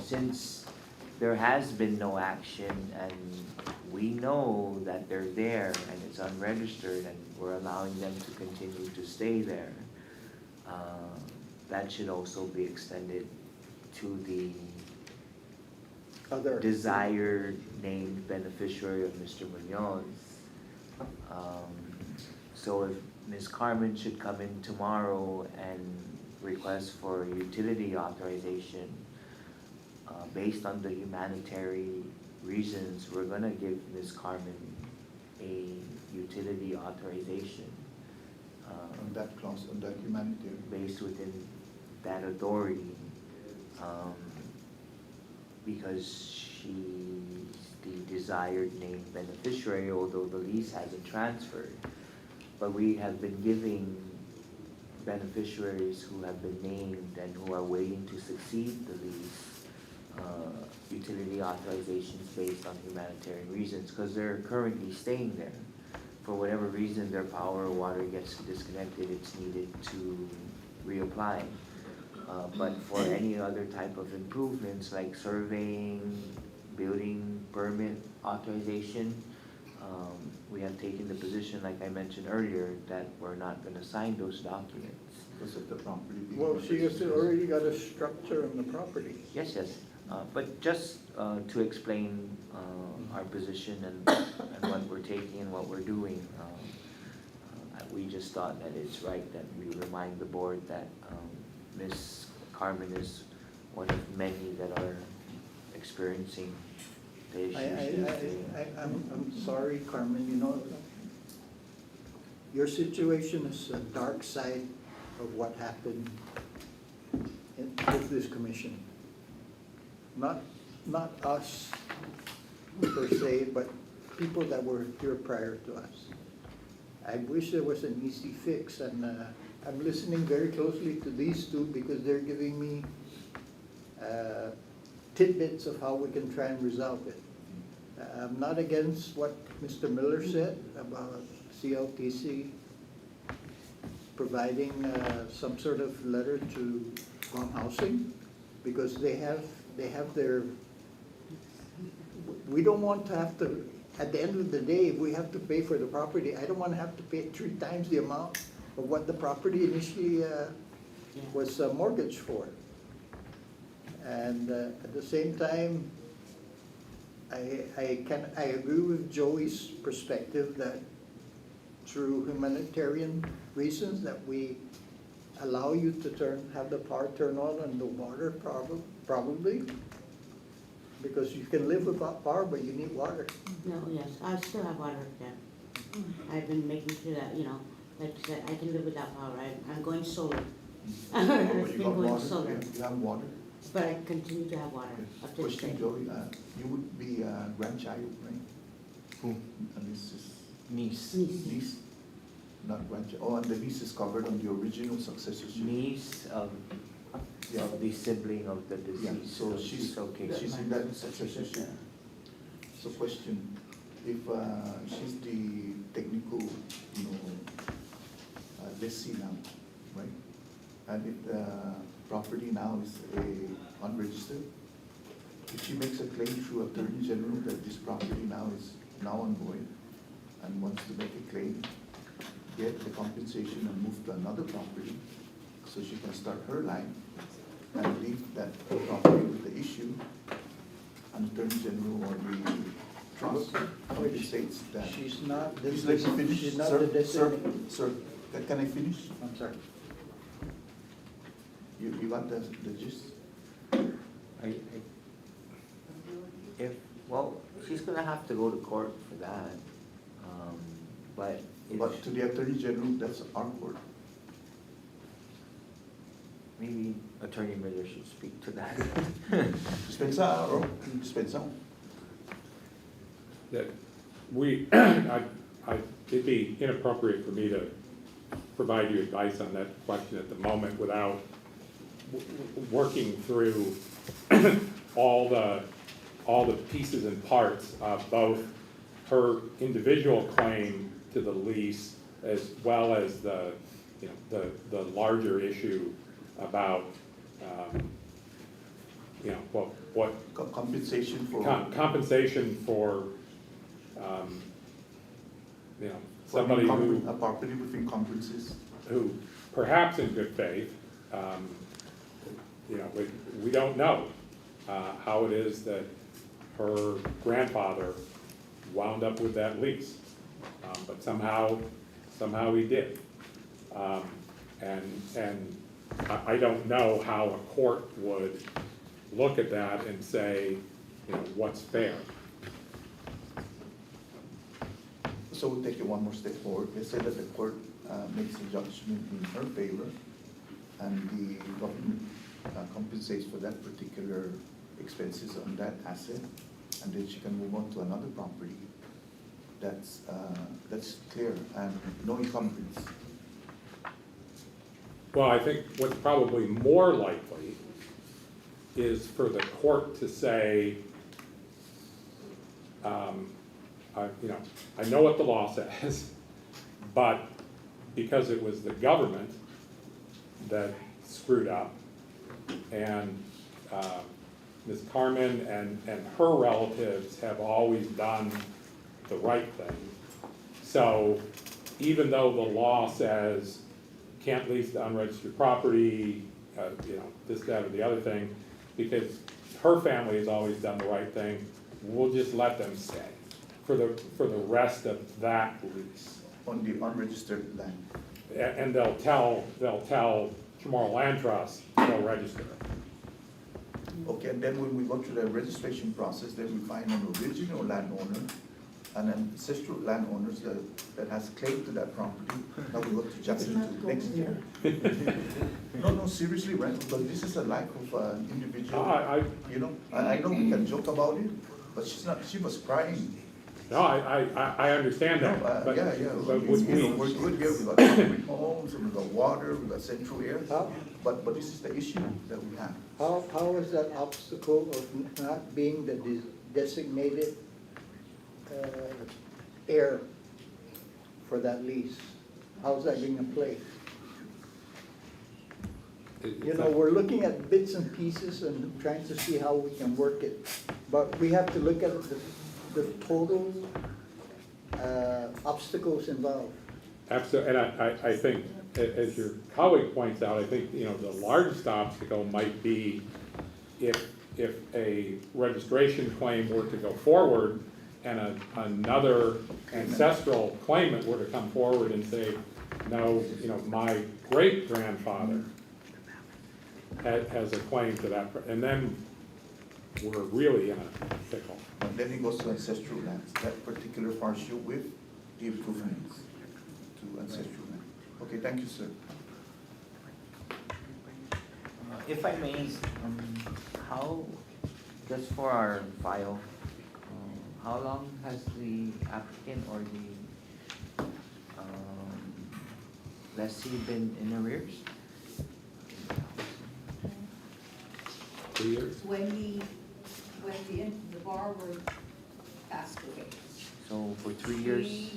since there has been no action and we know that they're there and it's unregistered and we're allowing them to continue to stay there, that should also be extended to the Other. desired named beneficiary of Mr. Munoz. So if Ms. Carmen should come in tomorrow and request for utility authorization, based on the humanitarian reasons, we're gonna give Ms. Carmen a utility authorization, On that clause, on that humanitarian. based within that authority, because she's the desired named beneficiary, although the lease hasn't transferred. But we have been giving beneficiaries who have been named and who are waiting to succeed the lease, utility authorizations based on humanitarian reasons, because they're currently staying there. For whatever reason, their power or water gets disconnected, it's needed to reapply. But for any other type of improvements like surveying, building permit authorization, we have taken the position, like I mentioned earlier, that we're not gonna sign those documents. Because of the property being. Well, she has already got a structure on the property. Yes, but just to explain our position and what we're taking and what we're doing, we just thought that it's right that we remind the board that Ms. Carmen is one of many that are experiencing the issues. I'm sorry, Carmen, your situation is a dark side of what happened with this commission. Not us per se, but people that were here prior to us. I wish there was an easy fix, and I'm listening very closely to these two because they're giving me tidbits of how we can try and resolve it. I'm not against what Mr. Miller said about CLTC providing some sort of letter to Guam Housing, because they have their, we don't want to have to, at the end of the day, if we have to pay for the property, I don't want to have to pay 3 times the amount of what the property initially was mortgaged for. And at the same time, I agree with Joey's perspective that through humanitarian reasons that we allow you to have the power turn on and the water probably, because you can live without power, but you need water. No, yes, I still have water there. I've been making sure that, you know, like I said, I can live without power, I'm going solar. Oh, It's you been got going water? solar, You have water? but I continue to have water up to this day. Question, Joey, you would be a grandchild, right? Who? And this is Niece. niece, not grandchild. Oh, and the niece is covered on the original successorship. Niece of the sibling of the Yeah, deceased. so she's okay. she's in that successorship. So question, if she's the technical, you know, lessee now, right? And if the property now is unregistered, if she makes a claim through Attorney General that this property now is now unvoid and wants to make a claim, get the compensation and move to another property, so she can start her line and leave that property with the issue, and Attorney General or the trust compensates that. She's not the, Please let me finish, she's not sir, the designated. Sir, can I finish? I'm sorry. You got the gist? Well, she's gonna have to go to court for that, but. But to the Attorney General, that's our court. Maybe Attorney Miller should speak to that. Dispensa, or dispensa. That we, it'd be inappropriate for me to provide you advice on that question at the moment without working through all the pieces and parts of both her individual claim to the lease as well as the, you know, the larger issue about, you know, what Compensation for. compensation for, you know, for somebody who, a property with encumbrances. who perhaps in good faith, you know, we don't know how it is that her grandfather wound up with that lease. But somehow he did. And I don't know how a court would look at that and say, you know, what's fair. So we'll take it one more step forward. Let's say that the court makes a judgment in her favor and the government compensates for that particular expenses on that asset, and then she can move on to another property. That's clear and no encumbrance. Well, I think what's probably more likely is for the court to say, you know, I know what the law says, but because it was the government that screwed up, and Ms. Carmen and her relatives have always done the right thing. So even though the law says can't lease the unregistered property, you know, this, that, or the other thing, because her family has always done the right thing, we'll just let them stay for the rest of that lease. On the unregistered land. And they'll tell CHamoru Land Trust, they'll register it. Okay, and then when we go through the registration process, then we find an original landowner and an ancestral landowners that has claim to that property. Now we go to chapter 2 next year. No, seriously, right? Because this is a life of an individual. You know, I know we can joke about it, but she was crying. No, I understand that, but. Yeah, But you would know, we, we're good here, we got concrete homes, we got water, we got central air. How, But this is the issue that we have. how is that obstacle of not being the designated heir for that lease? How's that being applied? You know, we're looking at bits and pieces and trying to see how we can work it. But we have to look at the total obstacles involved. Absolutely, and I think, as your colleague points out, I think, you know, the largest obstacle might be if a registration claim were to go forward and another ancestral claimant were to come forward and say, no, you know, my great-grandfather has a claim to that, and then we're really in a pickle. And then it goes to ancestral lands. That particular parcel with the improvements to ancestral land. Okay, thank you, sir. If I may, how, just for our file, how long has the applicant or the lessee been in arrears? 2 years? When the borrower passed away. So for 3 years,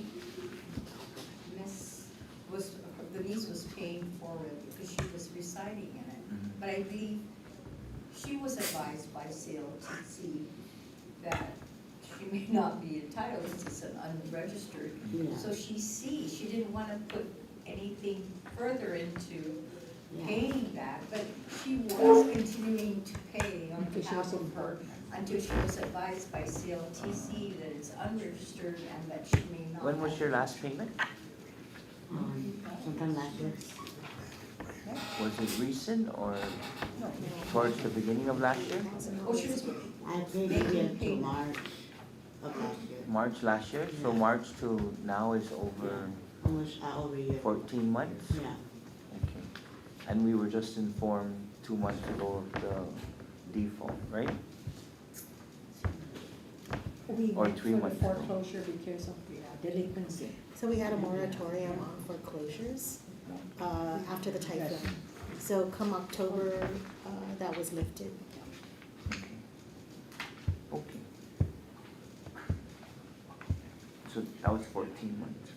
The niece was paying for it because she was residing in it. Mhm. But I believe she was advised by CLTC that she may not be entitled, because it's an unregistered. Yeah. So she didn't want to put anything further into Yeah. paying that, but she was continuing to pay on Until she behalf was of her, until she was advised by CLTC that it's unregistered and that she may not. when was your last payment? Sometime last year. Was it recent or towards the beginning of last year? Oh, she was, I paid it until March of last year. March last year, so Yeah. March to now is over Almost over a year. 14 months? Yeah. Okay. And we were just informed 2 months ago of the default, right? We Or went 3 for the months ago. foreclosure because of the delinquency. So we had a moratorium on foreclosures after the typhoon. So come October, that was lifted. Okay. So that was 14 months.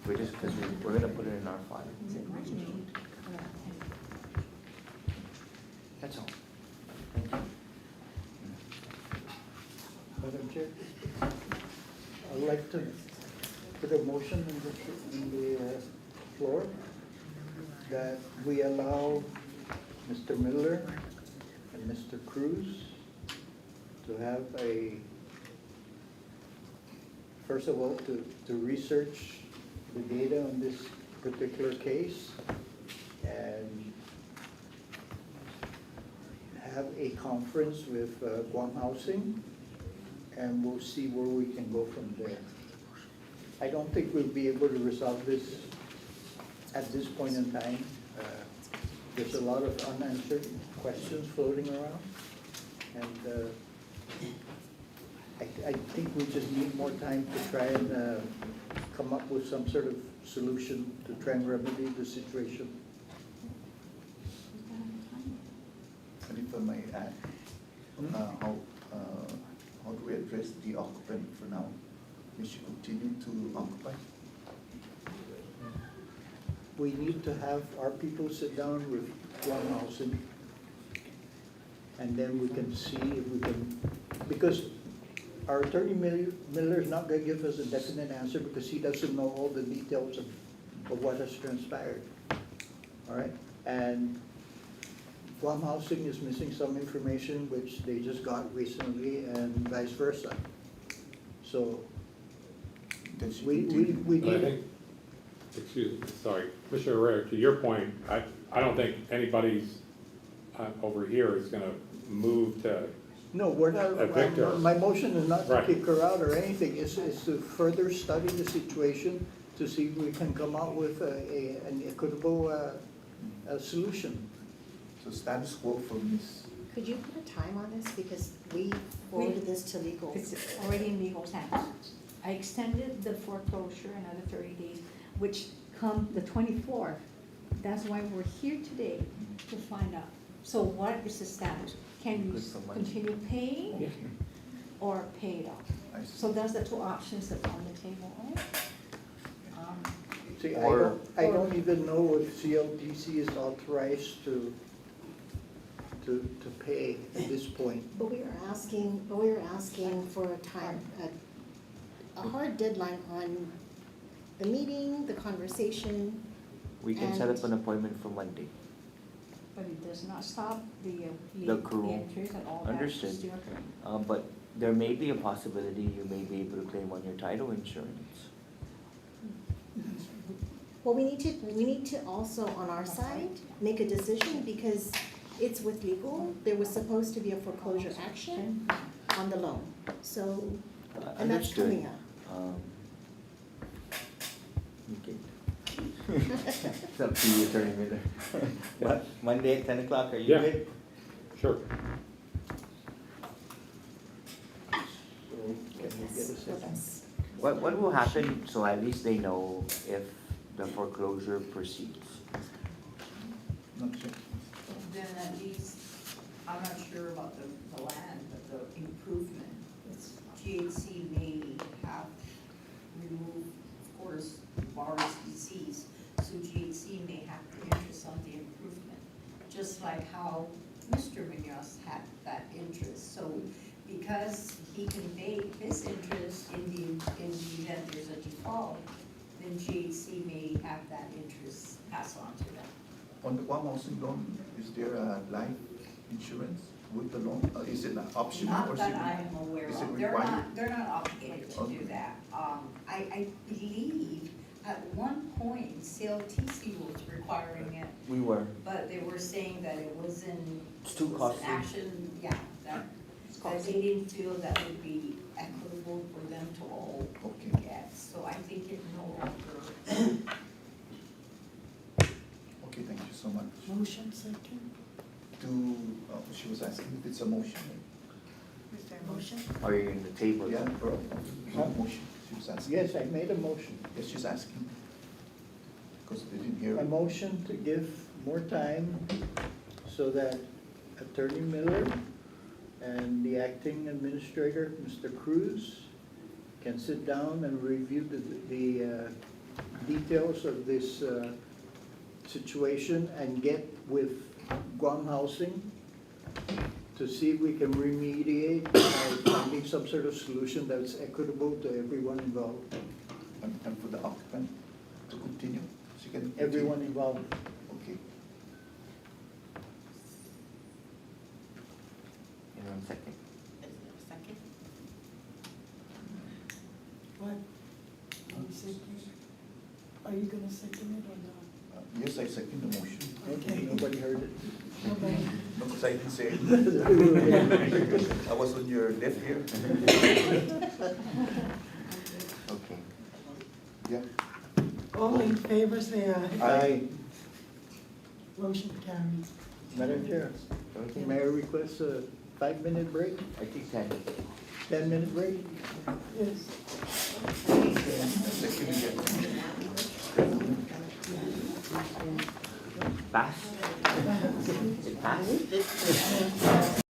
We're just, because we're gonna put it in our file. That's all. Thank you. Madam Chair, I'd like to put a motion in the floor that we allow Mr. Miller and Mr. Cruz to have first of all, to research the data on this particular case and have a conference with Guam Housing, and we'll see where we can go from there. I don't think we'll be able to resolve this at this point in time. There's a lot of unanswered questions floating around, and I think we just need more time to try and come up with some sort of solution to try and remedy the situation. And if I may add, how do we address the occupant for now? We should continue to occupy? We need to have our people sit down with Guam Housing, and then we can see if we can, because our attorney Miller is not gonna give us a definite answer because he doesn't know all the details of what has transpired. All right, and Guam Housing is missing some information which they just got recently, and vice versa. So Then she we continue. we But I need, think, excuse me, sorry, Commissioner Herrera, to your point, I don't think anybody's over here is gonna move to, no, we're not, Evict her. my motion is not to Right. kick her out or anything, it's to further study the situation to see if we can come out with an equitable solution. So status quo from this. Could you put a time on this, because we forwarded this to legal? It's already in legal hands. I extended the foreclosure another 30 days, which come the 24th. That's why we're here today, to find out. So what is the status? Can you Good for money. continue paying or pay it off? I see. So those are the two options that's on the table, right? See, Or- I don't even know if CLTC is authorized to pay at this point. But we are asking for a time, a hard deadline on the meeting, the conversation. We can set up And- an appointment for Monday. But it does not stop the accrual. entries and all that. Understood. Still occurring. But there may be a possibility you may be able to claim on your title insurance. Well, we need to also, on our side, make a decision, because it's with legal. There was supposed to be a foreclosure action on the loan. So And that's Understood. coming up. Okay. It's up to you, Attorney Miller. But Monday at 10 o'clock, are you Yeah. good? Sure. So can we get a Yes, with second? us. What will happen, so at least they know if the foreclosure proceeds? Not sure. Then at least, I'm not sure about the land, but the improvement, GHC may have removed, of course, bars disease, so GHC may have the interest on the improvement, just like how Mr. Munoz had that interest. So because he conveyed his interest in the event there's a default, then GHC may have that interest pass on to them. On the Guam housing loan, is there a life insurance with the loan? Is it an option or Not is that it? I am aware is it of, required? they're not obligated to do Okay. that. I believe at one point CLTC was requiring it, We were. but they were saying that it wasn't. It's too it was costly. an action, yeah, that they didn't feel that would be equitable for them to all Okay. get, so I think it no longer. Okay, thank you so much. Motion second. She was asking if it's a motion. Motion. Are you in the table? Yeah, for a motion, she was asking. Yes, I made a motion. Yes, she's asking. Because they didn't hear. A motion to give more time so that Attorney Miller and the acting administrator, Mr. Cruz, can sit down and review the details of this situation and get with Guam Housing to see if we can remediate by finding some sort of solution that's equitable to everyone involved. And for the occupant to continue, she can. continue. Everyone involved. Okay. Anyone second? Second? What? Are you gonna second it or not? Yes, I second the motion. Okay, nobody heard it. Nobody. No, because I didn't say it. I was on your left ear. Okay. Yeah. All in favor, say aye. Aye. Motion carries. Madam Chair, may I request a 5-minute break, I think 10. 10-minute break? Yes. Second again. Pass? It passed?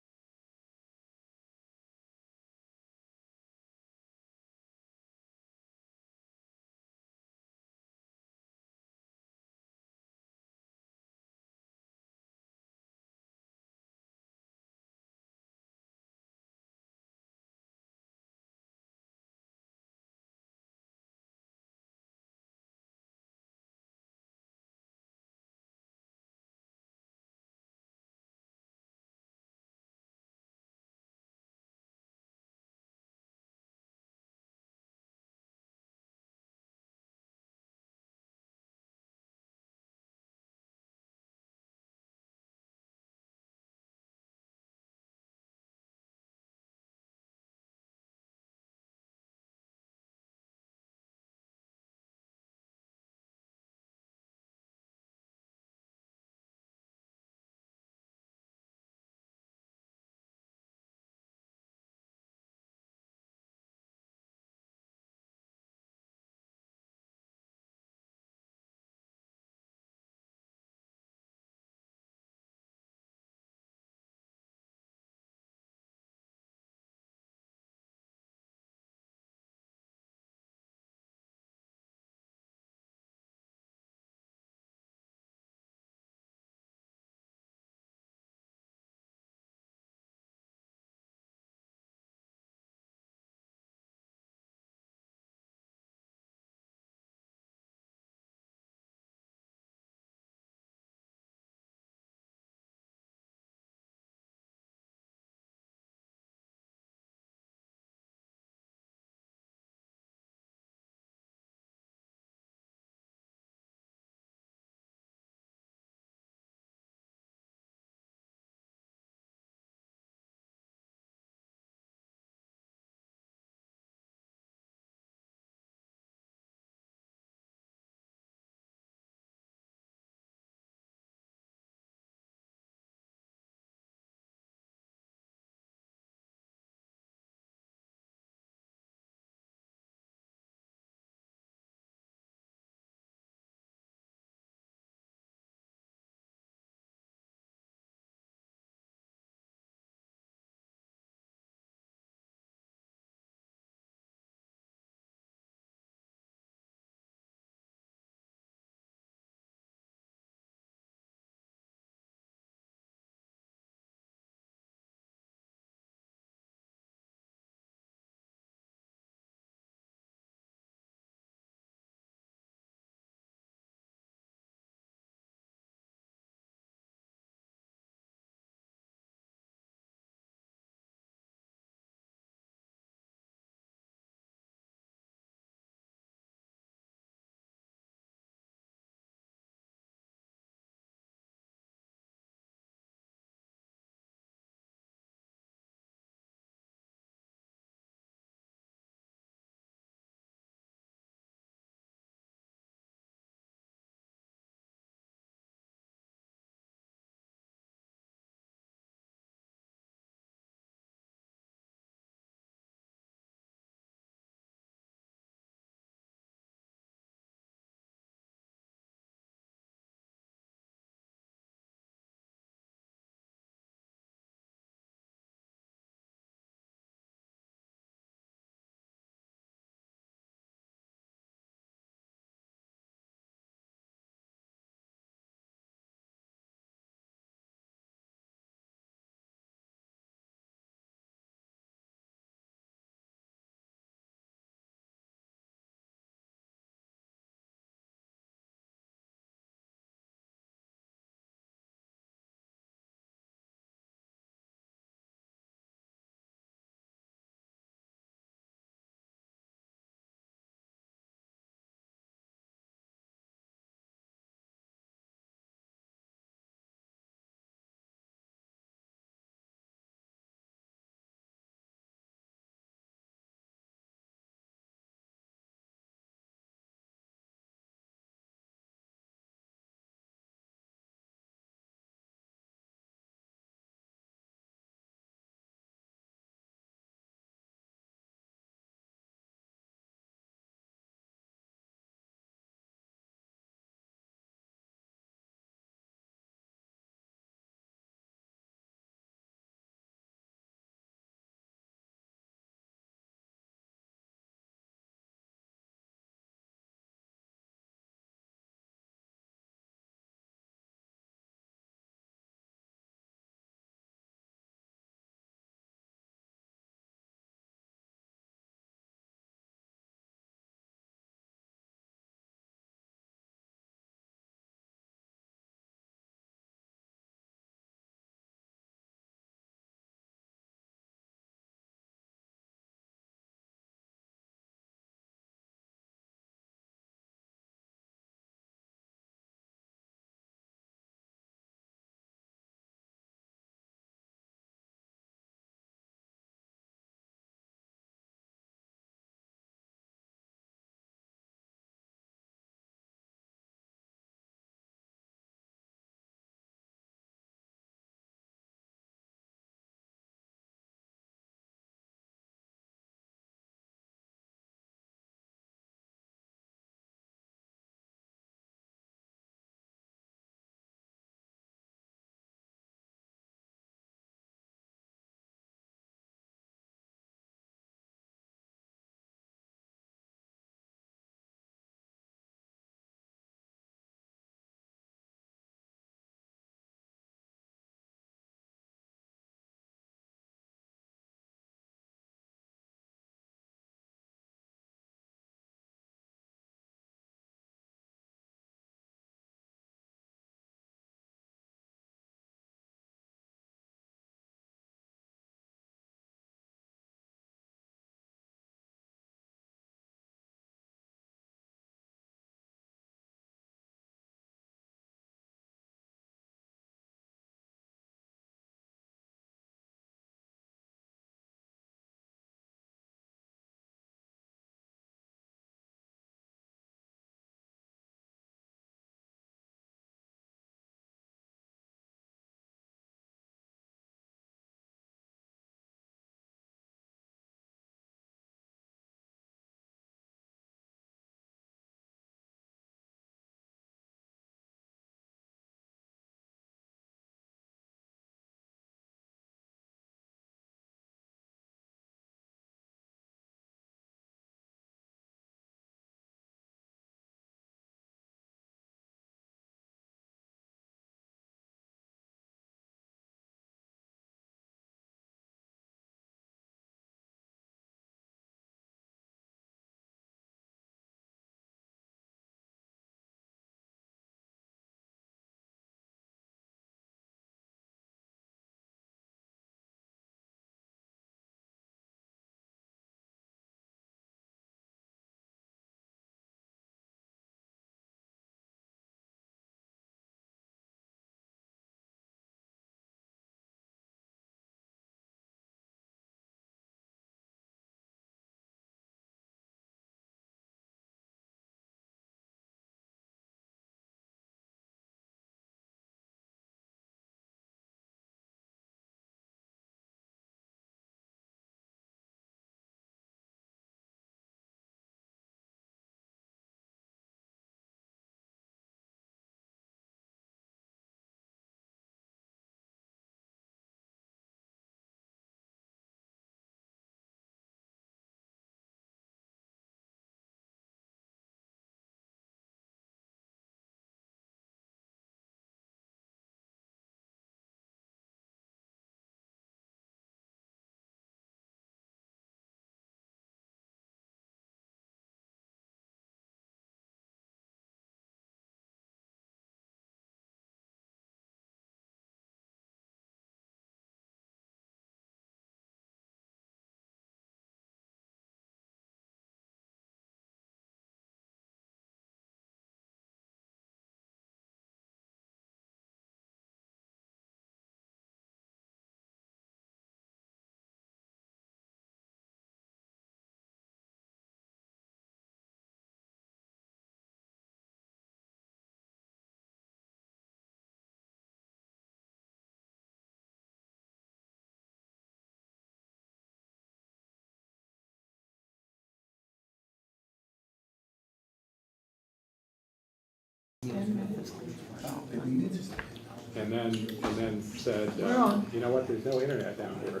and then said, We're on. you know what, there's no internet down here,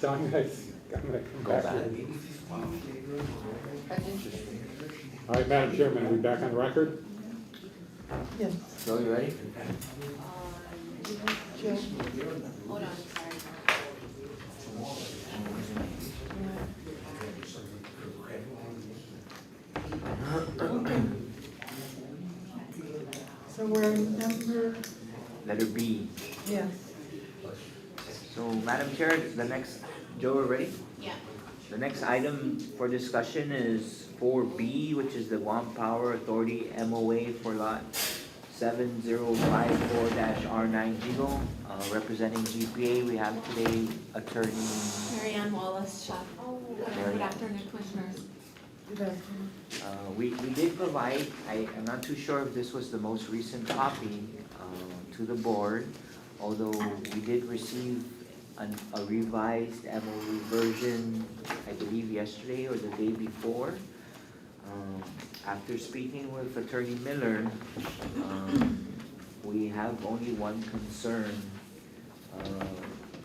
so I'm gonna come Go back back. here. That's interesting. All right, Madam Chairman, are we back on record? Yes. So you ready? Joe? Hold on, sorry. So we're in number, Letter B. yes. So, Madam Chair, the next, Joe, we're ready? Yeah. The next item for discussion is 4B, which is the Guam Power Authority MOA for lot 7054-R9 Gigo. Representing GPA, we have today Attorney Mary Ann Wallace, Chef. Mary. Good afternoon, Commissioners. Good afternoon. We did provide, I'm not too sure if this was the most recent copy to the board, although we did receive a revised MOU version, I believe yesterday or the day before. After speaking with Attorney Miller, we have only one concern,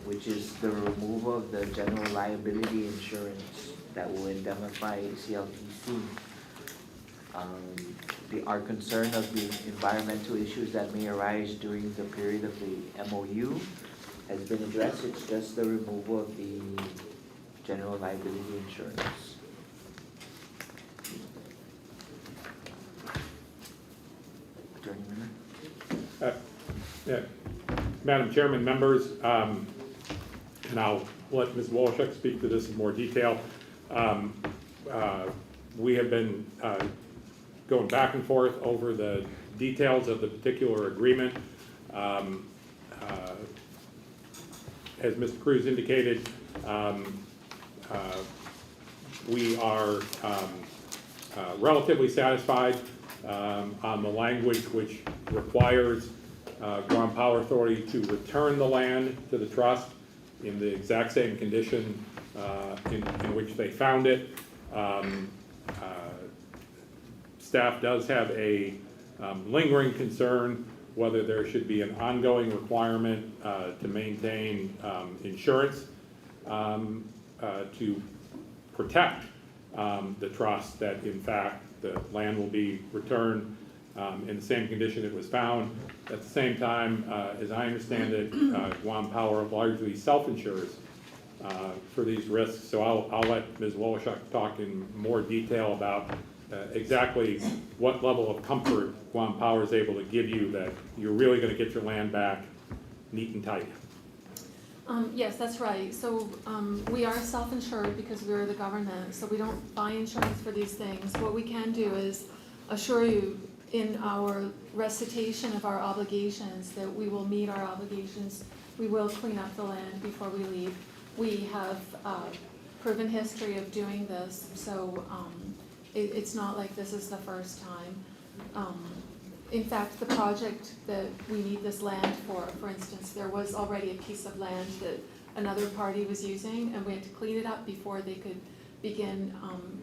which is the removal of the general liability insurance that will indemnify CLTC. Our concern of the environmental issues that may arise during the period of the MOU has been addressed. It's just the removal of the general liability insurance. Attorney Miller? Yeah. Madam Chairman, members, and I'll let Ms. Walshek speak to this in more detail. We have been going back and forth over the details of the particular agreement. As Mr. Cruz indicated, we are relatively satisfied on the language which requires Guam Power Authority to return the land to the trust in the exact same condition in which they found it. Staff does have a lingering concern whether there should be an ongoing requirement to maintain insurance to protect the trust that in fact the land will be returned in the same condition it was found. At the same time, as I understand it, Guam Power largely self-insures for these risks. So I'll let Ms. Wolshuk talk in more detail about exactly what level of comfort Guam Power is able to give you that you're really gonna get your land back neat and tight. Yes, that's right. So we are self-insured because we're the government, so we don't buy insurance for these things. What we can do is assure you in our recitation of our obligations that we will meet our obligations. We will clean up the land before we leave. We have proven history of doing this, so it's not like this is the first time. In fact, the project that we need this land for instance, there was already a piece of land that another party was using, and we had to clean it up before they could begin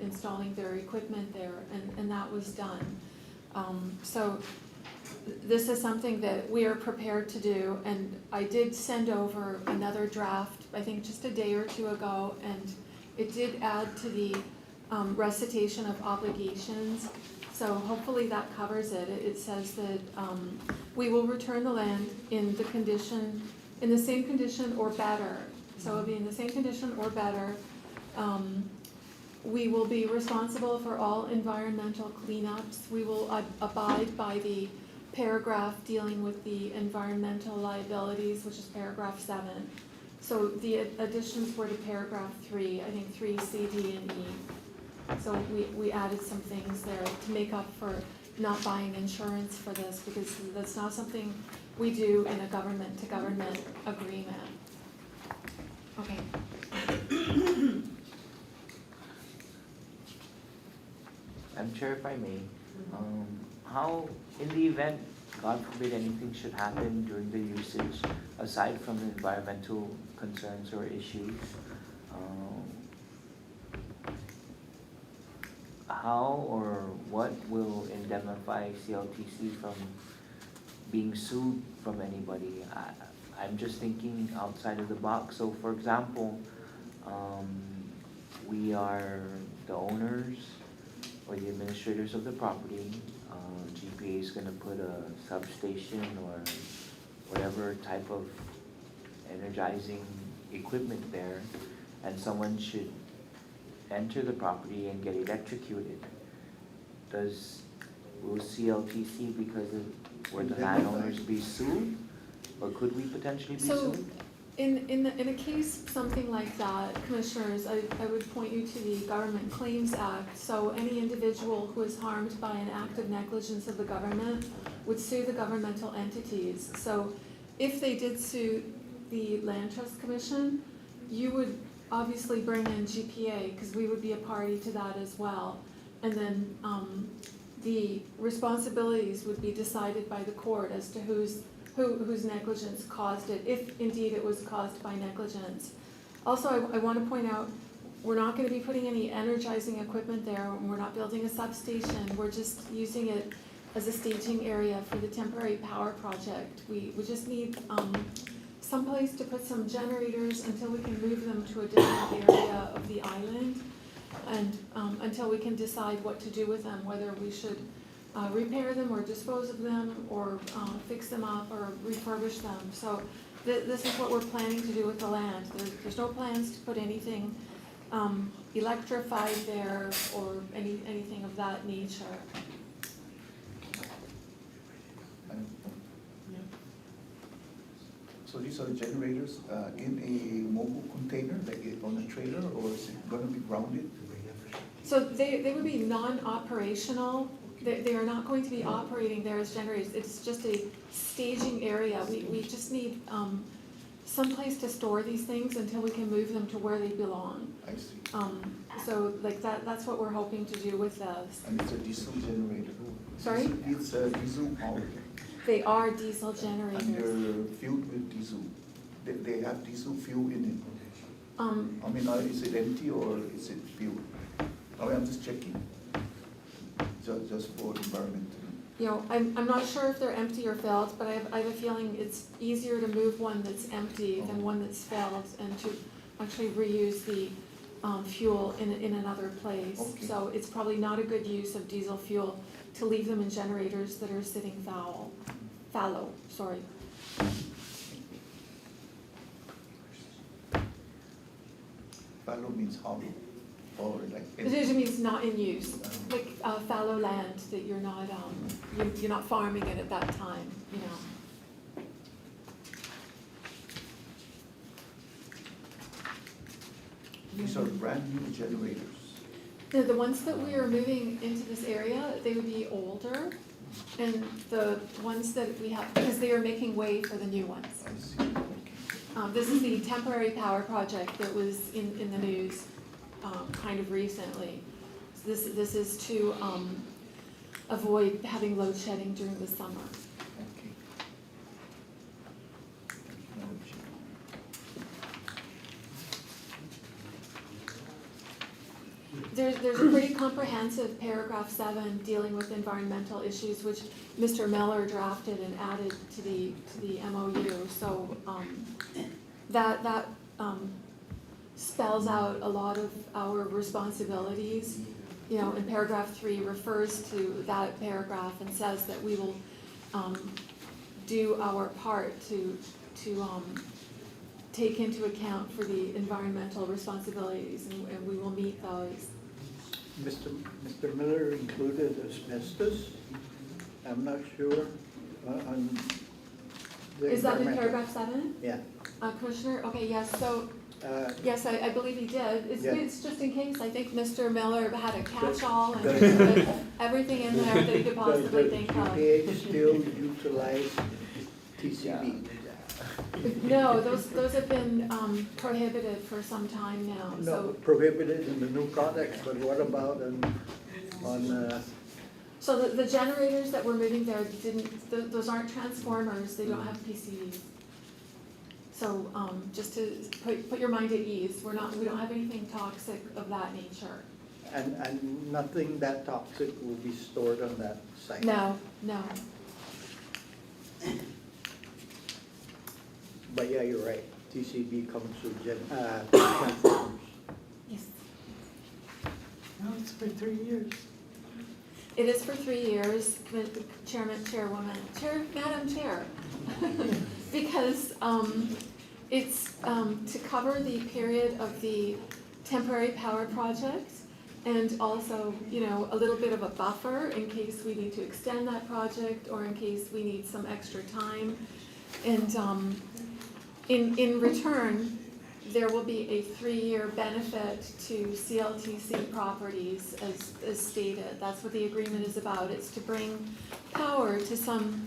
installing their equipment there, and that was done. So this is something that we are prepared to do, and I did send over another draft, I think just a day or two ago, and it did add to the recitation of obligations. So hopefully that covers it. It says that we will return the land in the same condition or better. So it'll be in the same condition or better. We will be responsible for all environmental cleanups. We will abide by the paragraph dealing with the environmental liabilities, which is paragraph 7. So the additions were to paragraph 3, I think 3, C, D, and E. So we added some things there to make up for not buying insurance for this, because that's not something we do in a government-to-government agreement. Okay. Madam Chair, if I may, how, in the event, God forbid, anything should happen during the usage, aside from environmental concerns or issues, how or what will indemnify CLTC from being sued from anybody. I'm just thinking outside of the box. So for example, we are the owners or the administrators of the property. GPA is gonna put a substation or whatever type of energizing equipment there, and someone should enter the property and get electrocuted. Will CLTC, because were the landowners be sued? Or could we potentially be So, sued? in a case, something like that, commissioners, I would point you to the Government Claims Act. So any individual who is harmed by an act of negligence of the government would sue the governmental entities. So if they did sue the Land Trust Commission, you would obviously bring in GPA, because we would be a party to that as well. And then, the responsibilities would be decided by the court as to whose negligence caused it, if indeed it was caused by negligence. Also, I want to point out, we're not going to be putting any energizing equipment there, and we're not building a substation, we're just using it as a staging area for the temporary power project. We just need someplace to put some generators until we can move them to a different area of the island, and until we can decide what to do with them, whether we should repair them or dispose of them, or fix them up or refurbish them. So this is what we're planning to do with the land. There's no plans to put anything electrified there or anything of that nature. So these are generators in a mobile container, like on a trailer, or is it gonna be grounded? So they would be non-operational. They are not going to be operating there as generators. It's just a staging area. We just need some place to store these things until we can move them to where they belong. I see. So like that's what we're hoping to do with those. And it's a diesel generator? Sorry? It's a diesel powered. They are diesel generators. And they're filled with diesel. They have diesel fuel in it. I mean, is it empty or is it filled? I mean, I'm just checking, just for environment. You know, I'm not sure if they're empty or filled, but I have a feeling it's easier to move one that's empty than one that's filled, and to actually reuse the fuel in another place. Okay. So it's probably not a good use of diesel fuel to leave them in generators that are sitting fallow, sorry. Fallow means hollow, or like. It usually means not in use, like fallow land that you're not farming it at that time, you know. These are brand new generators. The ones that we are moving into this area, they would be older, and the ones that we have, because they are making way for the new ones. I see, okay. This is the temporary power project that was in the news kind of recently. So this is to avoid having load shedding during the summer. Okay. Madam Chair. There's a pretty comprehensive paragraph 7 dealing with environmental issues, which Mr. Miller drafted and added to the MOU. So that spells out a lot of our responsibilities. You know, and paragraph 3 refers to that paragraph and says that we will do our part to take into account for the environmental responsibilities, and we will meet those. Mr. Miller included asbestos. I'm not sure on the Is that in environmental. paragraph 7? Yeah. Commissioner, okay, yes, so, Uh, yes, I believe he did. Yeah. It's just in case, I think Mr. Miller had a catch-all and Does- put everything in there that he could possibly Does think the of. GPA still utilize TCB? No, those have been prohibited for some time now, No, so. prohibited in the new products, but what about on So the generators that we're moving there those aren't transformers, they don't have PCBs. So, just to put your mind at ease, we don't have anything toxic of that nature. and nothing that toxic will be stored on that site? No, no. But yeah, you're right, TCB comes with transformers. Yes. No, it's for 3 years. It is for 3 years, Chairman, Chairwoman, Madam Chair. Because it's to cover the period of the temporary power project and also, you know, a little bit of a buffer in case we need to extend that project or in case we need some extra time. And in return, there will be a 3-year benefit to CLTC properties as stated. That's what the agreement is about. It's to bring power to some,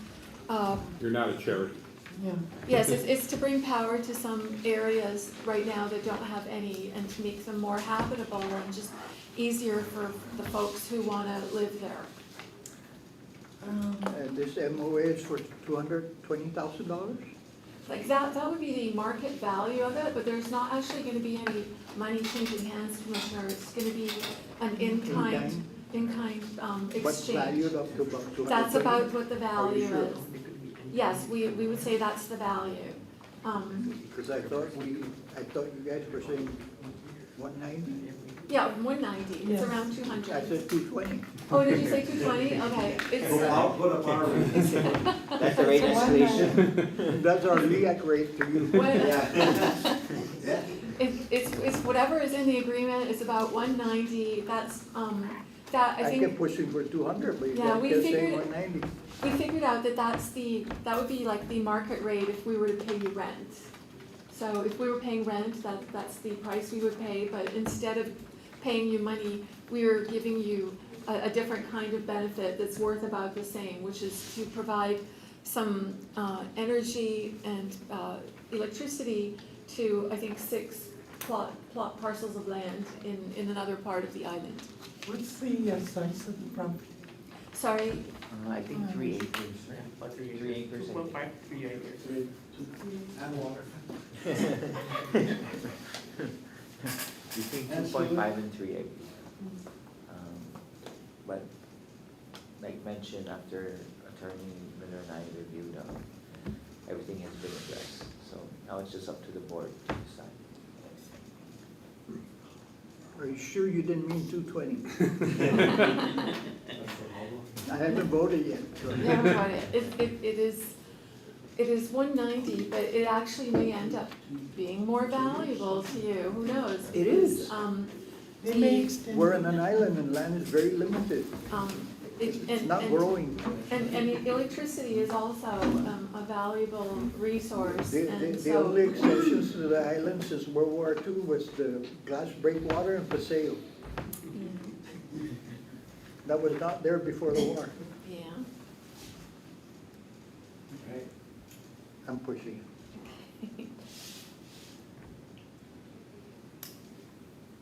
You're not a charity. Yeah. yes, it's to bring power to some areas right now that don't have any and to make them more habitable and just easier for the folks who wanna live there. And this MOA is for $220,000? Like that would be the market value of it, but there's not actually gonna be any money changing hands, Commissioner. It's gonna be an in-kind exchange. What's valued up to about 220? That's about what the Are value you sure? is. Yes, we would say that's the value. Because I thought you guys were saying 190? Yeah, 190, it's Yes. around I 200. said 220. Oh, did you say 220? Okay, it's, I'll put up our rate. That's the rate escalation. That's our LEAC rate to you. it's whatever is in the agreement, it's about 190, that's, that, I I think. kept pushing for 200, but you Yeah, guys we kept saying figured- 190. We figured out that that would be like the market rate if we were to pay you rent. So if we were paying rent, that's the price we would pay, but instead of paying you money, we are giving you a different kind of benefit that's worth about the same, which is to provide some energy and electricity to, I think, 6 plot parcels of land in another part of the island. What's the size of the property? Sorry, I think 3 acres. About 3 3 acres. 2.5, 3 acres. And water. Between 2.5 and 3 acres. But like mentioned, after Attorney Miller and I reviewed, everything has been addressed. So now it's just up to the board to decide. Are you sure you didn't mean 220? I haven't voted yet. so- we haven't got it. It is 190, but it actually may end up being more valuable to you, who knows? It is. Because, They may extend. We're on an island and land is very limited. It's not growing. And electricity is also a valuable resource, and The so. only exceptions to the island since World War II was the glass breakwater and Paseo. That was not there before the war. Yeah. I'm pushing.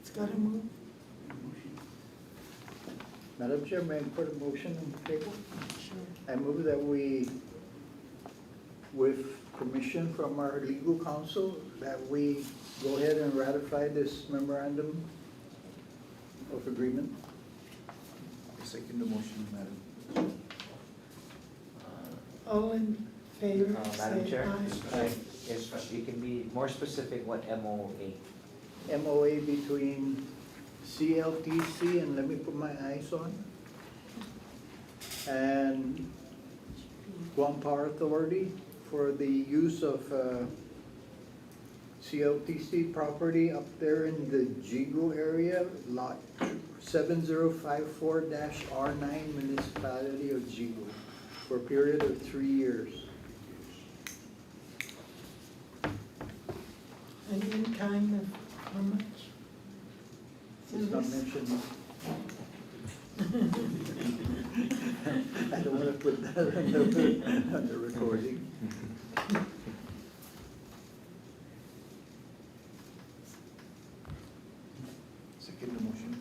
It's gotta move. Madam Chair, may I put a motion on the table? Sure. I move that we, with permission from our legal counsel, that we go ahead and ratify this memorandum of agreement. I second the motion, madam. All in favor, Madam say Chair? aye. If you can be more specific, what MOA? MOA between CLTC, and let me put my eyes on, and Guam Power Authority for the use of CLTC property up there in the Jigo area, lot 7054-R9, municipality of Jigo, for a period of 3 years. And in kind of how much? It's not Service? mentioned. I don't want to put that on the recording. Second the motion.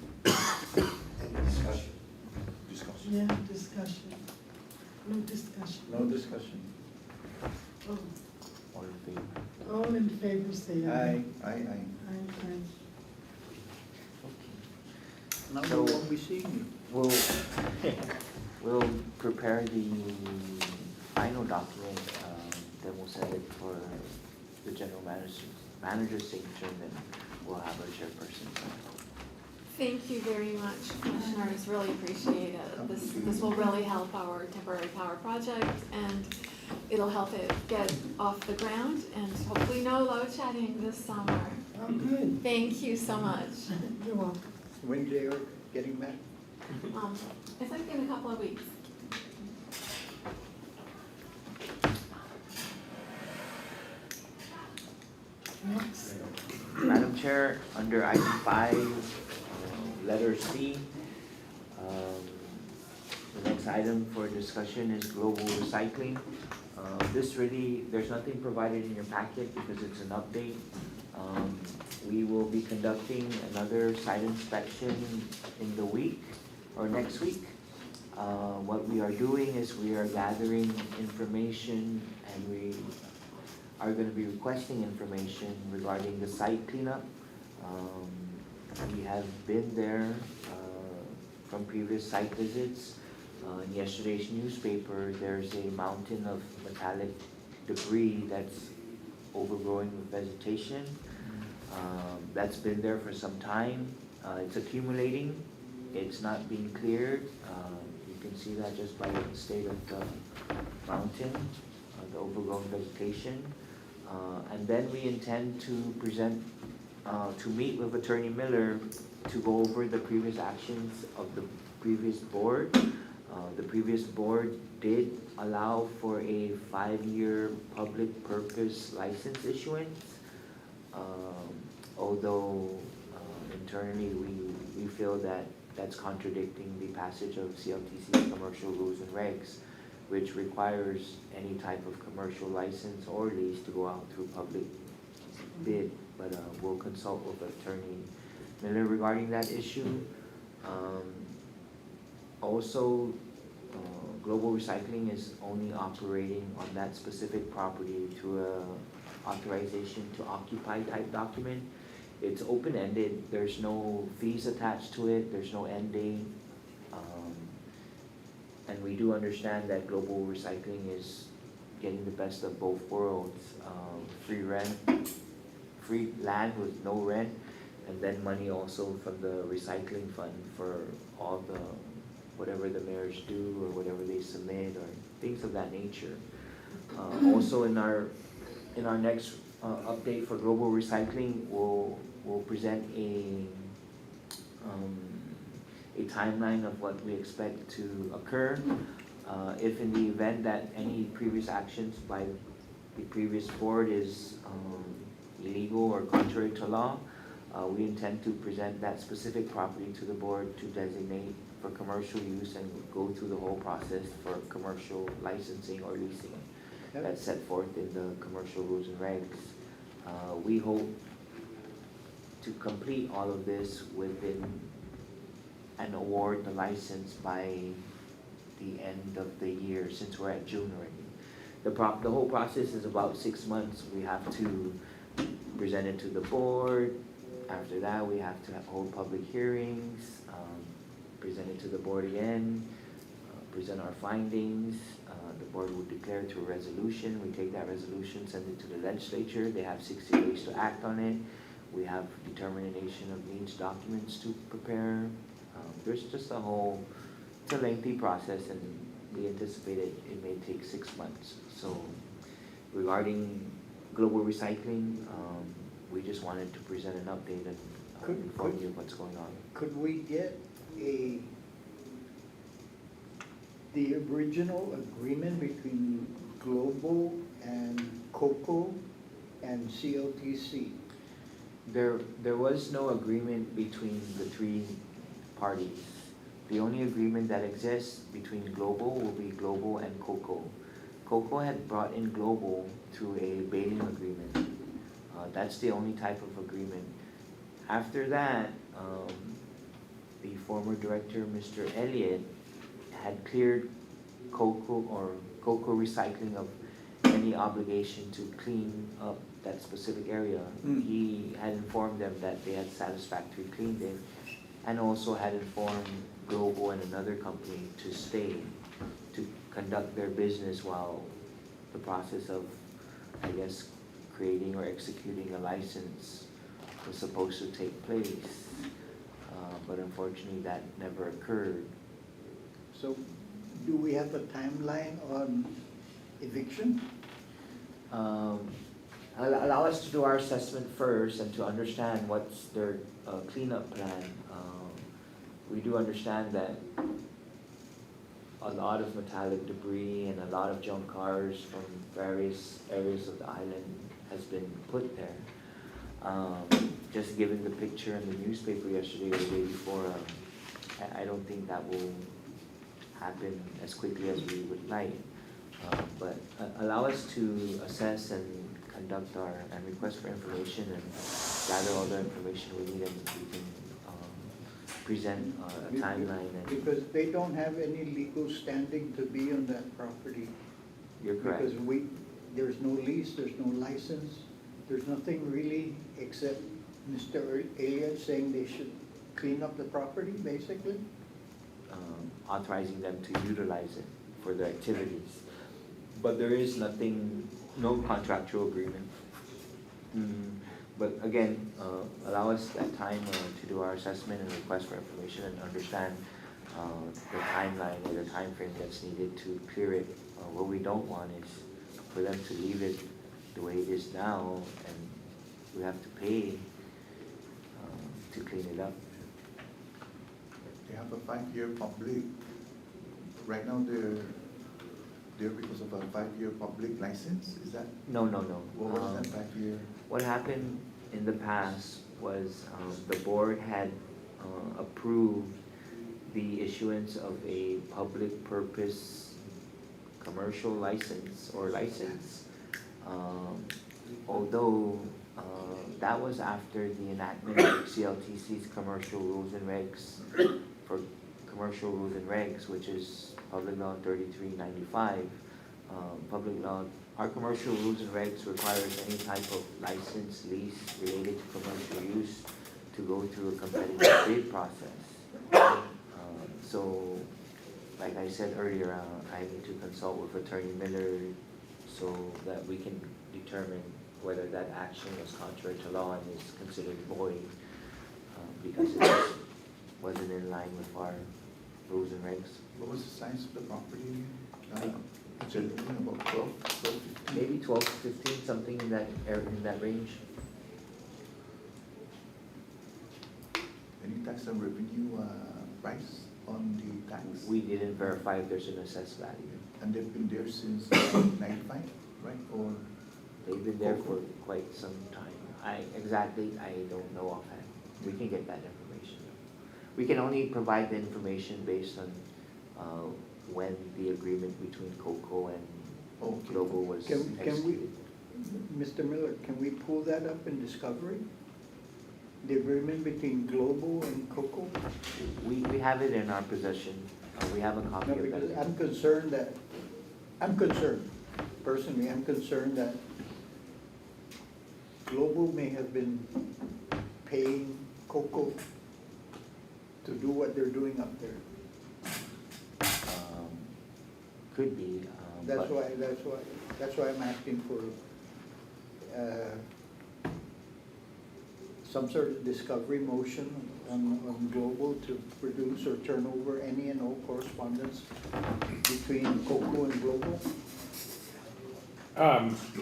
Any discussion? Discussion. Yeah, discussion. No discussion. No discussion. Oh, All in favor? all in favor, say aye. Aye. Aye, aye. Aye, aye. Now we So- won't be seeing you. We'll prepare the final final document, then we'll send it for the general manager's signature, and then we'll have our chairperson sign it. Thank you very much, commissioners, really appreciate it. This will really help our temporary power project, and it'll help it get off the ground, and hopefully no load shedding this summer. Oh, good. Thank you so much. You're welcome. When they are getting back? I think in a couple of weeks. Next. Madam Chair, under item 5, letter C, the next item for discussion is global recycling. This really, there's nothing provided in your packet because it's an update. We will be conducting another site inspection in the week or next week. What we are doing is we are gathering information, and we are going to be requesting information regarding the site cleanup. We have been there from previous site visits. In yesterday's newspaper, there's a mountain of metallic debris that's overgrowing with vegetation. That's been there for some time. It's accumulating. It's not being cleared. You can see that just by the state of the mountain, the overgrown vegetation. And then we intend to present, to meet with Attorney Miller to go over the previous actions of the previous board. The previous board did allow for a 5-year public purpose license issuance. Although internally we feel that that's contradicting the passage of CLTC's commercial rules and regs, which requires any type of commercial license or lease to go out through public bid. But we'll consult with Attorney Miller regarding that issue. Also, Global Recycling is only operating on that specific property through a authorization to occupy type document. It's open-ended. There's no fees attached to it. There's no end date. And we do understand that Global Recycling is getting the best of both worlds. Free rent, free land with no rent, and then money also from the recycling fund for all the, whatever the mayors do or whatever they submit or things of that nature. Also in our next update for Global Recycling, we'll present a timeline of what we expect to occur. If in the event that any previous actions by the previous board is illegal or contrary to law, we intend to present that specific property to the board to designate for commercial use and go through the whole process for commercial licensing or leasing. That's set forth in the commercial rules and regs. We hope to complete all of this within and award the license by the end of the year, since we're at June already. The whole process is about 6 months. We have to present it to the board. After that, we have to hold public hearings, present it to the board again, present our findings. The board will declare to a resolution. We take that resolution, send it to the legislature. They have 60 days to act on it. We have determination of needs documents to prepare. There's just it's a lengthy process, and we anticipate it may take 6 months. So regarding Global Recycling, we just wanted to present an update and inform you of what's going on. Could we get the original agreement between Global and COCO and CLTC? There was no agreement between the 3 parties. The only agreement that exists between Global will be Global and COCO. COCO had brought in Global through a baling agreement. That's the only type of agreement. After that, the former director, Mr. Elliott, had cleared COCO Recycling of any obligation to clean up that specific area. He had informed them that they had satisfactorily cleaned it, and also had informed Global and another company to stay, to conduct their business while the process of, I guess, creating or executing a license was supposed to take place. But unfortunately, that never occurred. So do we have a timeline on eviction? Allow us to do our assessment first and to understand what's their cleanup plan. We do understand that a lot of metallic debris and a lot of junk cars from various areas of the island has been put there. Just given the picture in the newspaper yesterday or the day before, I don't think that will happen as quickly as we would like. But allow us to assess and conduct and request for information and gather all the information we need, and we can present a timeline. Because they don't have any legal standing to be on that property. You're correct. Because there's no lease, there's no license, there's nothing really except Mr. Elliott saying they should clean up the property, basically. Authorizing them to utilize it for their activities. But there is nothing, no contractual agreement. But again, allow us that time to do our assessment and request for information and understand the timeline or the time frame that's needed to clear it. What we don't want is for them to leave it the way it is now, and we have to pay to clean it up. They have a 5-year public, right now they're because of a 5-year public license, is that? No. What was that 5-year? What happened in the past was the board had approved the issuance of a public purpose commercial license or license. Although that was after the enactment of CLTC's commercial rules and regs for commercial rules and regs, which is Public Law 3395. Public law, our commercial rules and regs requires any type of license, lease related to commercial use to go through a competitive bid process. So, like I said earlier, I need to consult with Attorney Miller so that we can determine whether that action was contrary to law and is considered void, because it wasn't in line with our rules and regs. What was the size of the property? Generally about 12, 15? Maybe 12 to 15, something in that range. Any tax and revenue price on the tax? We didn't verify if there's an assessed value. And they've been there since 1995, right? Or They've been there for quite some time. I don't know offhand. We can get that information. We can only provide the information based on when the agreement between COCO and Global was Can we, executed. Mr. Miller, can we pull that up in Discovery? The agreement between Global and COCO? We have it in our possession. We have a copy No, of because that. I'm concerned, personally, I'm concerned that Global may have been paying COCO to do what they're doing up there. Could be. That's but- why I'm asking for some sort of discovery motion on Global to produce or turn over any and all correspondence between COCO and Global.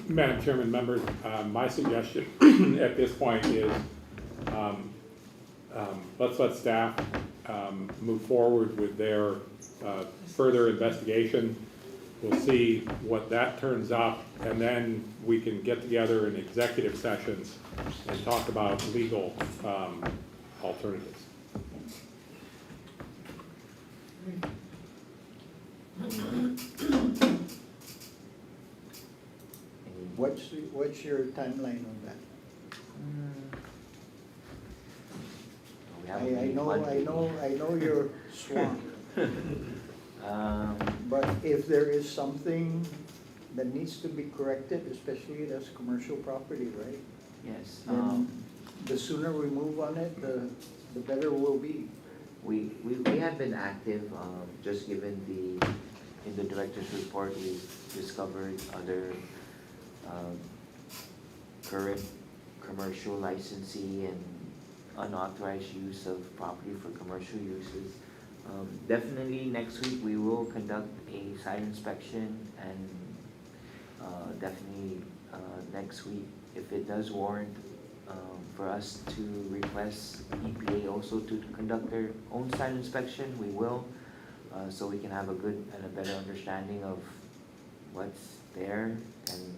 Madam Chairman, members, my suggestion at this point is let's let staff move forward with their further investigation. We'll see what that turns up, and then we can get together in executive sessions and talk about legal alternatives. What's your timeline on that? We haven't made I know you're swamped, but if there is something that needs to be corrected, especially that's commercial property, right? Yes. Then the sooner we move on it, the better we'll be. We have been active, just given the in the director's report, we've discovered other current commercial licensee and unauthorized use of property for commercial uses. Definitely next week, we will conduct a site inspection, and definitely next week, if it does warrant for us to request EPA also to conduct their own site inspection, we will, so we can have a good and a better understanding of what's there and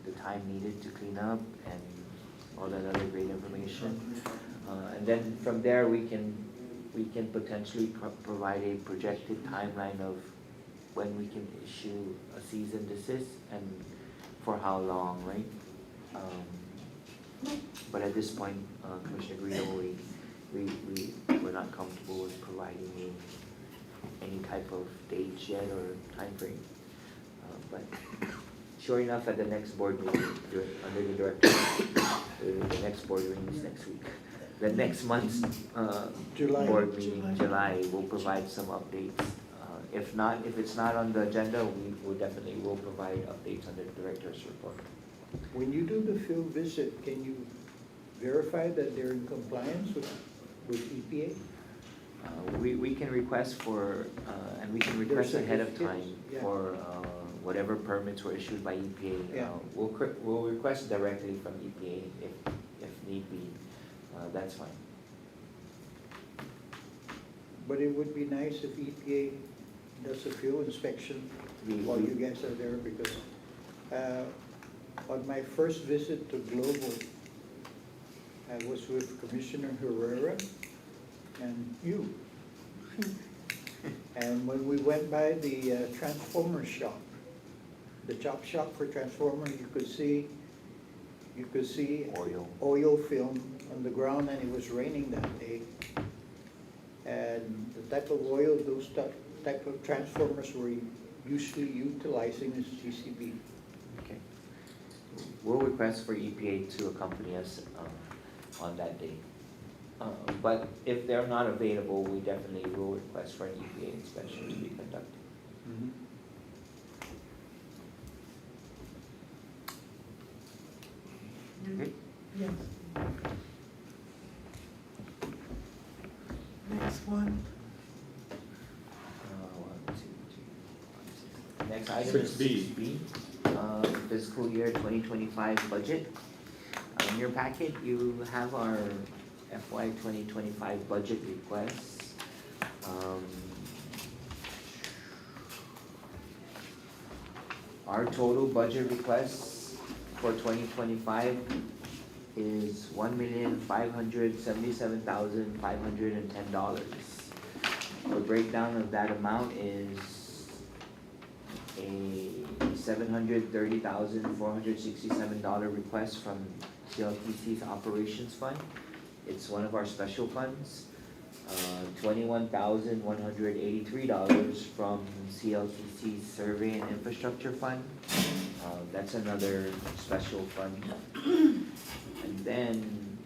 the time needed to clean up and all that other great information. And then from there, we can potentially provide a projected timeline of when we can issue a cease and desist and for how long, right? But at this point, Commissioner Guido, we're not comfortable with providing you any type of dates yet or timeframe. But sure enough, at the next board meeting, under the director, the next board meeting is next week. The next month's July. board meeting, July, will provide some updates. If it's not on the agenda, we will definitely will provide updates on the director's report. When you do the field visit, can you verify that they're in compliance with EPA? We can request for, and we can request Their ahead of certificates, time yeah. for whatever permits were issued by EPA. Yeah. We'll request directly from EPA if need be. That's fine. But it would be nice if EPA does a field inspection while you guys are there, because on my first visit to Global, I was with Commissioner Herrera and you. And when we went by the transformer shop, the chop shop for transformer, you could see oil film on the ground, and it was raining that day. And the type of oil those type of transformers were usually utilizing is GCB. Okay. We'll request for EPA to accompany us on that day. But if they're not available, we definitely will request for an EPA inspection to be conducted. Okay. Yes. Next one. Next item is 6B. 6B, fiscal year 2025 budget. In your packet, you have our FY 2025 budget requests. Our total budget requests for 2025 is $1,577,510. The breakdown of that amount is a $730,467 request from CLTC's Operations Fund. It's one of our special funds. $21,183 from CLTC's Survey and Infrastructure Fund. That's another special fund. And then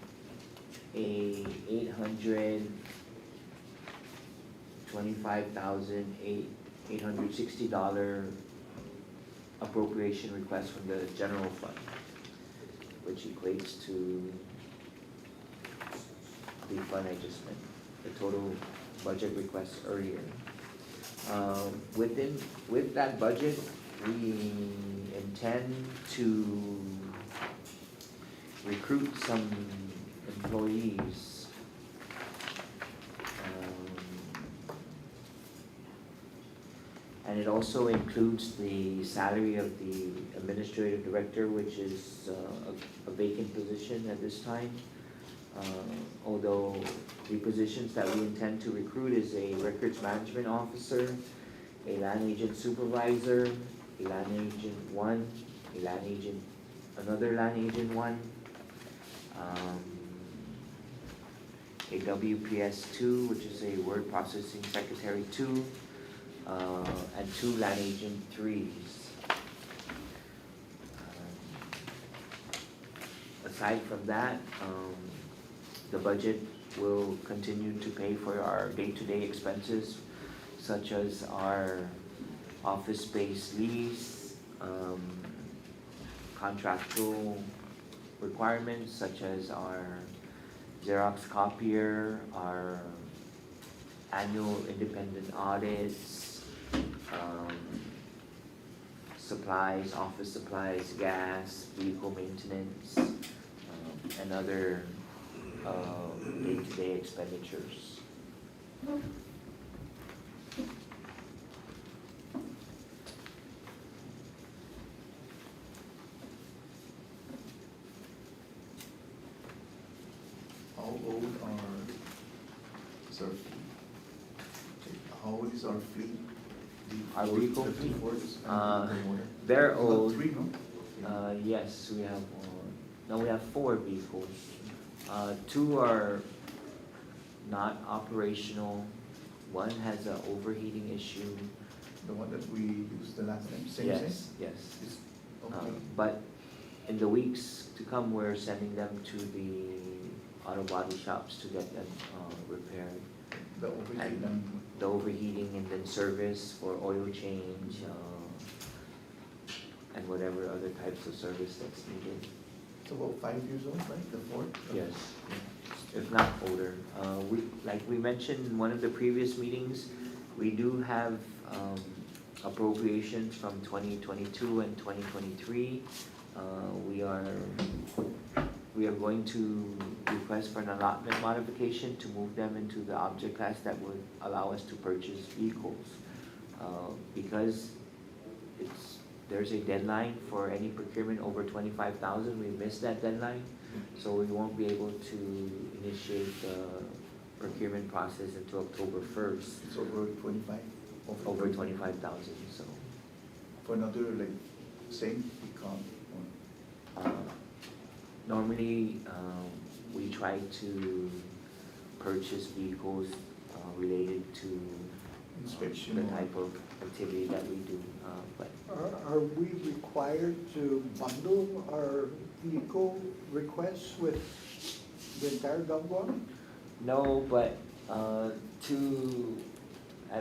a $825,860 appropriation request from the general fund, which equates to the fund I just mentioned, the total budget request earlier. With that budget, we intend to recruit some employees. And it also includes the salary of the administrative director, which is a vacant position at this time. Although the positions that we intend to recruit is a records management officer, a land agent supervisor, a land agent 1, a land agent, another land agent 1, a WPS 2, which is a word processing secretary 2, and 2 land agent 3s. Aside from that, the budget will continue to pay for our day-to-day expenses, such as our office space lease, contractual requirements such as our Xerox copier, our annual independent audits, supplies, office supplies, gas, vehicle maintenance, and other day-to-day expenditures. How old is our fleet? Our vehicle The two fleet? Fords and Uh, the motor? They're About old. three, no? Yes, we have, no, we have 4 vehicles. 2 are not operational. One has an overheating issue. The one that we used the last time, same? Yes. It's- Okay, But in the weeks to come, we're sending them to the auto body shops to get them repaired. the overheating and The overheating and then service for oil change, and whatever other types of service that's needed. it's about 5 years old, right, the Ford? Yes, if not older. Like we mentioned in one of the previous meetings, we do have appropriations from 2022 and 2023. We are going to request for an allotment modification to move them into the object class that would allow us to purchase vehicles. Because there's a deadline for any procurement over 25,000, we missed that deadline. So we won't be able to initiate the procurement process until October 1st, It's over 25? over 25,000, so. For another, like, same, we can't, Normally, we try to purchase vehicles related to inspection the or? type of activity that we do, but Are we required to bundle our vehicle requests with the entire Gulf? no, but I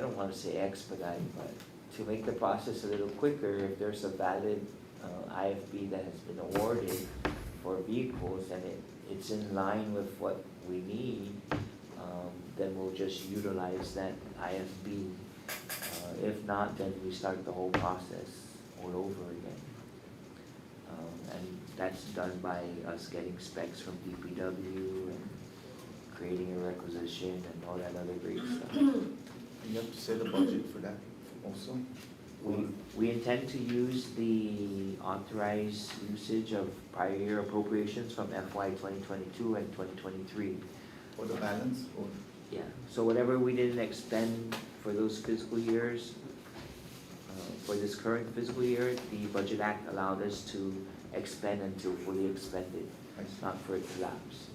don't wanna say expedite, but to make the process a little quicker, if there's a valid IFB that has been awarded for vehicles and it's in line with what we need, then we'll just utilize that IFB. If not, then we start the whole process all over again. And that's done by us getting specs from DPW and creating a requisition and all that other great stuff. You have to set a budget for that also? We intend to use the authorized usage of prior year appropriations from FY 2022 and 2023. For the balance, or? Yeah, so whatever we didn't expend for those fiscal years, for this current fiscal year, the Budget Act allowed us to expend until fully expended, I see. not for it to lapse.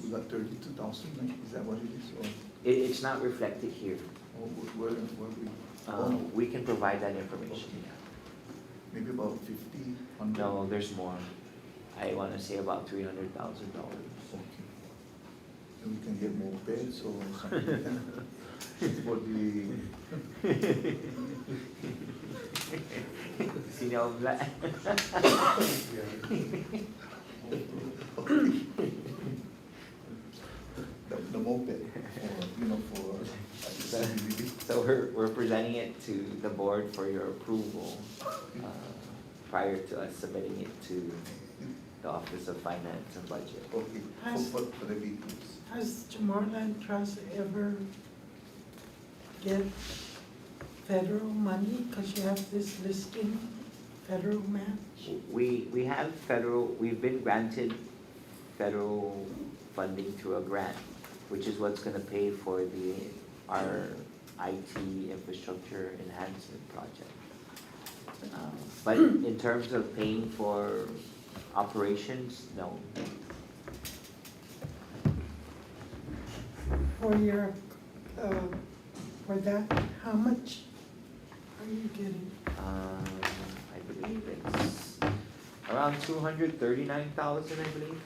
We got 32,000, right? Is that what it is, or? It's not reflected here. Or where we? We can provide that information. Maybe about 50, 100? No, there's more. I wanna say about $300,000. Okay. And we can get more beds or something like that. For the, See all that? the moped, for accessibility. So we're presenting it to the board for your approval, prior to us submitting it to the Office of Finance and Budget. Okay, for the vehicles. Has Chamorro Trust ever get federal money? Because you have this listing, federal match. We have we've been granted federal funding through a grant, which is what's gonna pay for our IT infrastructure enhancement project. But in terms of paying for operations, no. For your, for that, how much are you getting? I believe it's around 239,000, I believe.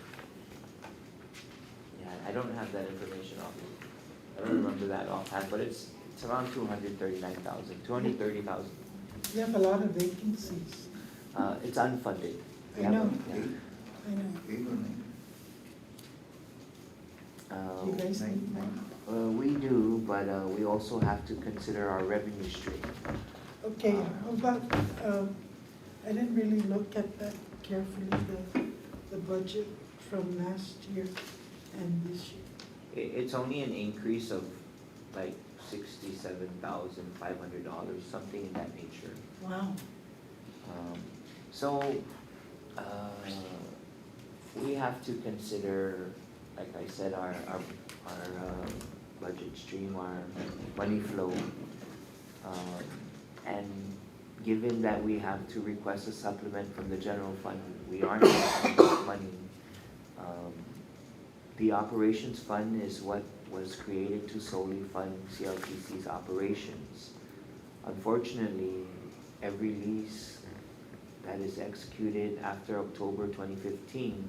Yeah, I don't have that information I don't remember that offhand, but it's around 239,000, 230,000. You have a lot of vacancies. It's unfunded. I Yeah, know. yeah. I know. 8 or 9? You guys Nine, need more. We do, but we also have to consider our revenue stream. Okay, how about, I didn't really look at that carefully, the budget from last year and this year. It's only an increase of like $67,500, something in that nature. Wow. So, we have to consider, like I said, our budget stream, our money flow. And given that we have to request a supplement from the general fund, we aren't getting money. The operations fund is what was created to solely fund CLTC's operations. Unfortunately, every lease that is executed after October 2015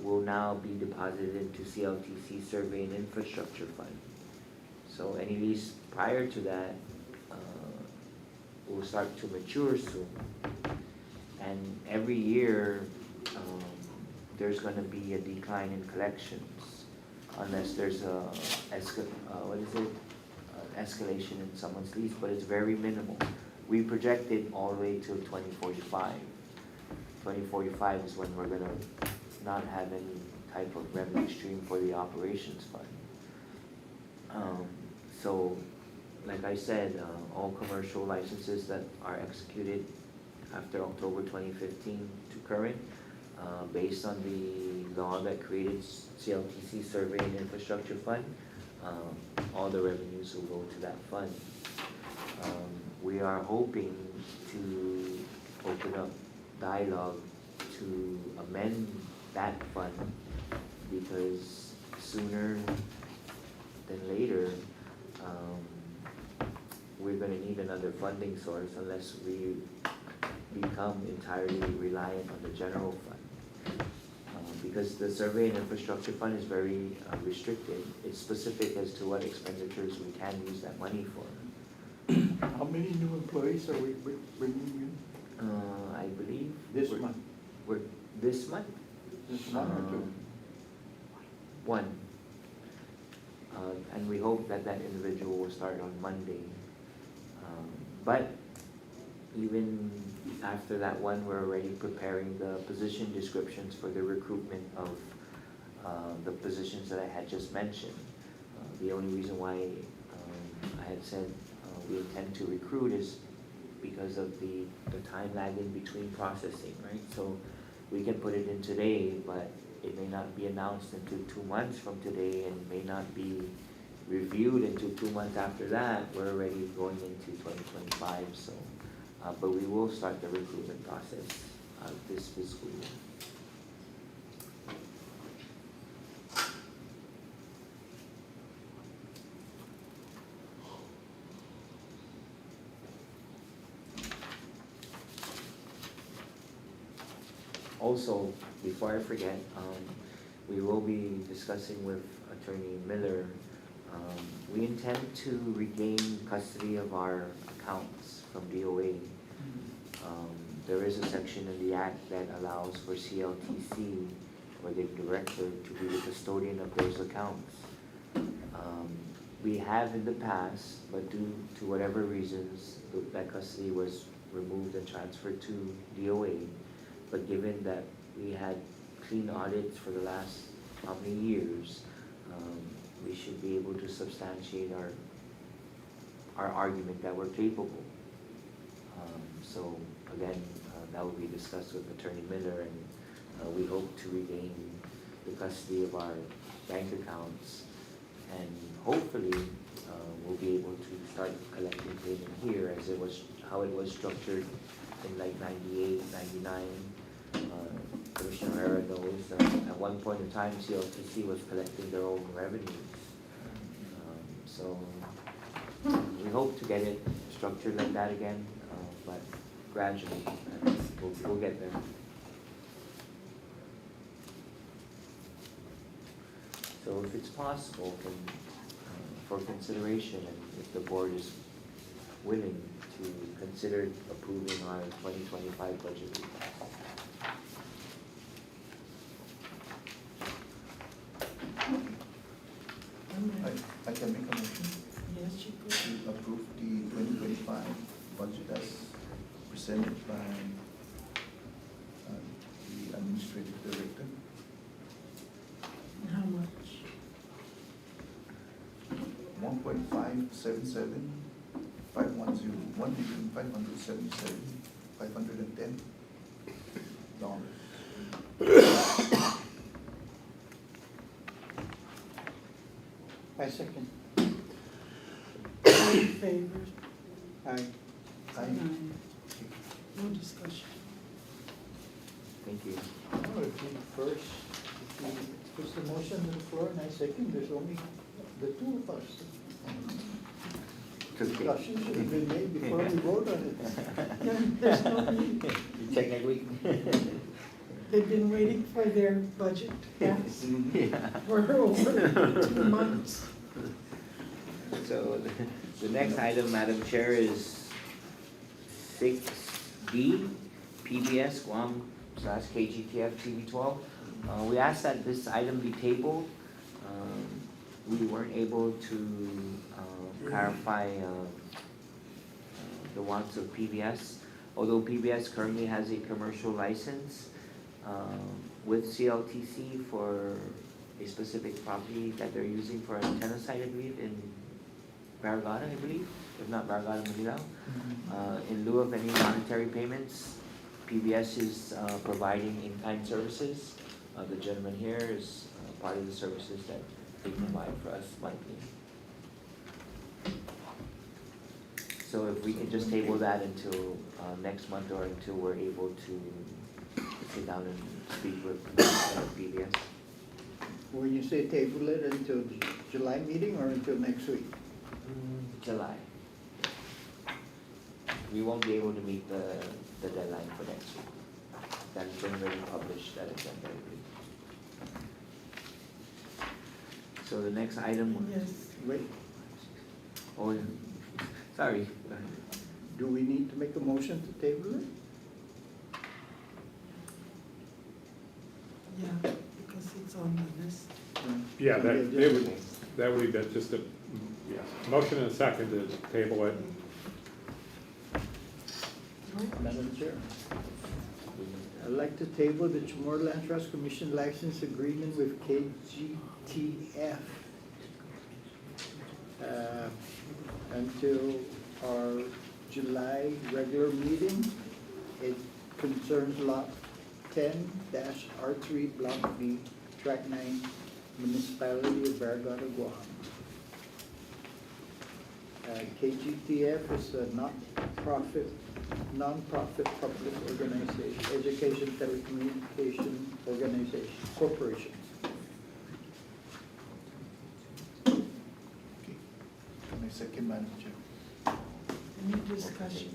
will now be deposited into CLTC Survey and Infrastructure Fund. So any lease prior to that will start to mature soon. And every year, there's gonna be a decline in collections unless there's escalation in someone's lease, but it's very minimal. We projected all the way to 2045. 2045 is when we're gonna not have any type of revenue stream for the operations fund. So, like I said, all commercial licenses that are executed after October 2015 to current, based on the law that created CLTC Survey and Infrastructure Fund, all the revenues will go to that fund. We are hoping to open up dialogue to amend that fund, because sooner than later, we're gonna need another funding source unless we become entirely reliant on the general fund. Because the Survey and Infrastructure Fund is very restricted. It's specific as to what expenditures we can use that money for. How many new employees are we bringing in I believe. this we're- month? We're, this month? This one or two? One. And we hope that that individual will start on Monday. But even after that one, we're already preparing the position descriptions for the recruitment of the positions that I had just mentioned. The only reason why I had said we intend to recruit is because of the time lag in between processing, right? So we can put it in today, but it may not be announced until 2 months from today, and may not be reviewed until 2 months after that. We're already going into 2025, so, but we will start the recruitment process this fiscal year. Also, before I forget, we will be discussing with Attorney Miller. We intend to regain custody of our accounts from DOA. There is a section in the act that allows for CLTC or the director to be the custodian of those accounts. We have in the past, but due to whatever reasons, that custody was removed and transferred to DOA. But given that we had clean audits for the last how many years, we should be able to substantiate our argument that we're capable. So again, that will be discussed with Attorney Miller, and we hope to regain the custody of our bank accounts, and hopefully we'll be able to start collecting payment here as it was, how it was structured in like 98, 99. Commissioner Herrera knows at one point in time CLTC was collecting their own revenues. So we hope to get it structured like that again, but gradually, we'll get there. So if it's possible, for consideration, and if the board is willing to consider approving our 2025 budget request. I can make a motion Yes, you could. to approve the 2025 budget as presented by the administrative director. How much? 1.577, 510, $1,577,510. I second. All in favor? Aye. Aye. No discussion. Thank you. Oh, if you first, if you push the motion to the floor and I second, there's only the two of us. Discussion should have been made before we vote on it. Yeah, there's no need. You technically. They've been waiting for their budget to pass Yeah. for over 2 months. So the next item, Madam Chair, is 6D, PBS Guam / KGTF TV12. We asked that this item be tabled. We weren't able to clarify the wants of PBS. Although PBS currently has a commercial license with CLTC for a specific property that they're using for an antenna site, I believe, in Barragata, I believe, if not Barragata, Manila. In lieu of any monetary payments, PBS is providing in-kind services. The gentleman here is part of the services that they provide for us monthly. So if we can just table that until next month or until we're able to sit down and speak with PBS. When you say table it until July meeting or until next week? July. We won't be able to meet the deadline for next week. That's been already published, that agenda, I believe. So the next item, Yes. Wait, oh, sorry. do we need to make a motion to table it? Yeah, because it's on the list. Yeah, that, Okay, it would, that would be just a, yeah, motion and a second to table it. Madam Chair, I'd like to table the CHamoru Land Trust Commission license agreement with KGTF until our July regular meeting. It concerns lot 10-R3 Block B, Track 9, Municipality of Barragata, Guam. KGTF is a non-profit public organization, education telecommunication organization, corporation. Okay. My second, Madam Chair. Any discussion?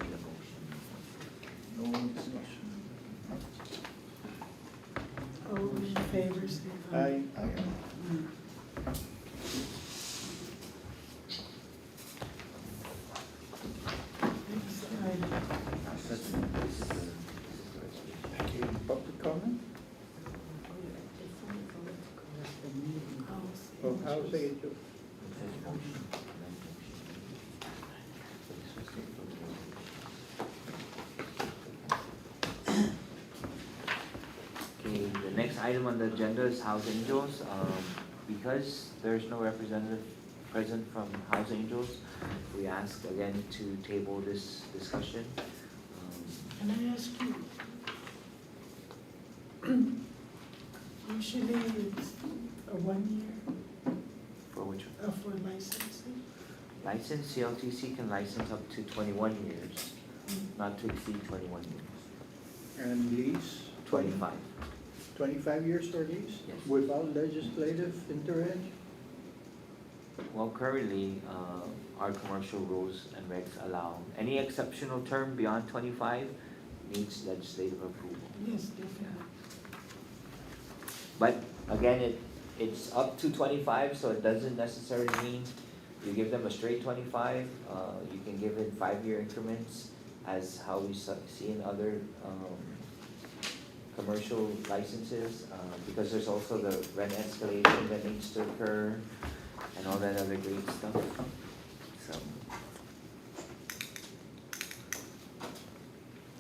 No discussion. All in favor, say aye. Aye. Aye. Next item. Public comment? Of housing. Okay, the next item on the agenda is House Angels. Because there's no representative present from House Angels, we ask again to table this discussion. Can I ask you? Usually it's a 1 year For which for licensing. license, CLTC can license up to 21 years, not to exceed 21 years. And lease? 25. 25 years for lease? Yes. Without legislative intervention? Well, currently, our commercial rules and regs allow any exceptional term beyond 25 needs legislative approval. Yes, definitely. But again, it's up to 25, so it doesn't necessarily mean you give them a straight 25, you can give it 5-year increments as how we see in other commercial licenses, because there's also the rent escalation that needs to occur and all that other great stuff, so.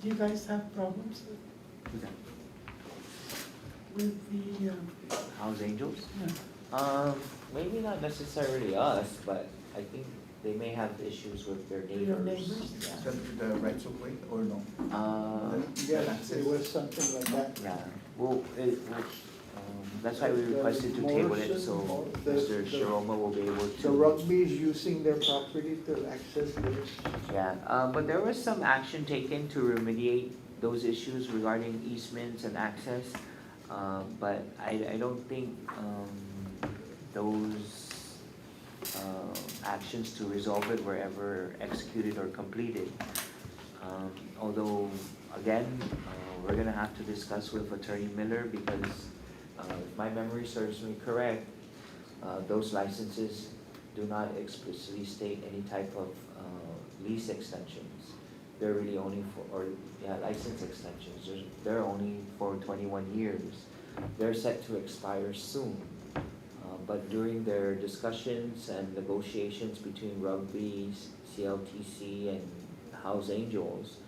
Do you guys have problems with the, House Angels? yeah, Maybe not necessarily us, but I think they may have issues with their neighbors. Your neighbors? Yeah. Is that the rights of way or no? Yeah, it was something like that. Yeah, well, that's why we requested to table it, so Mr. Shiroma will be able to. The rugby is using their property to access this. Yeah, but there was some action taken to remediate those issues regarding easements and access. But I don't think, those, actions to resolve it were ever executed or completed. Although, again, we're gonna have to discuss with Attorney Miller because, if my memory serves me correct, those licenses do not explicitly state any type of, lease extensions. They're really only license extensions, they're only for 21 years. They're set to expire soon. But during their discussions and negotiations between Rugby's, CLTC, and House Angels,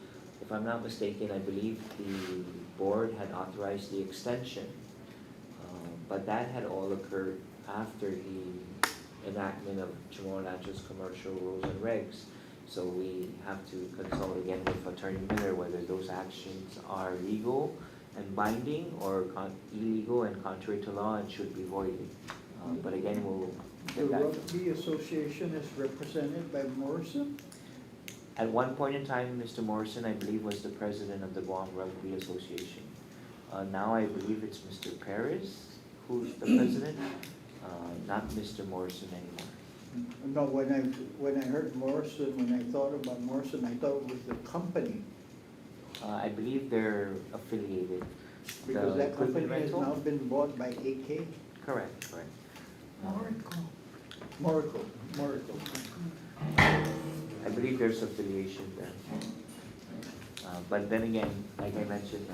if I'm not mistaken, I believe the board had authorized the extension. But that had all occurred after the enactment of CHamoru commercial rules and regs. So we have to consult again with Attorney Miller whether those actions are legal and binding or illegal and contrary to law and should be voided. But again, we'll The get that. rugby association is represented by Morrison. At one point in time, Mr. Morrison, I believe, was the president of the Guam Rugby Association. Now I believe it's Mr. Perez who's the president, not Mr. Morrison anymore. No, when I heard Morrison, when I thought about Morrison, I thought it was the company. I believe they're affiliated. Because The that company equipment has rental? now been bought by AK. Correct, correct. Oracle. Miracle. I believe there's affiliation there. But then again, like I mentioned,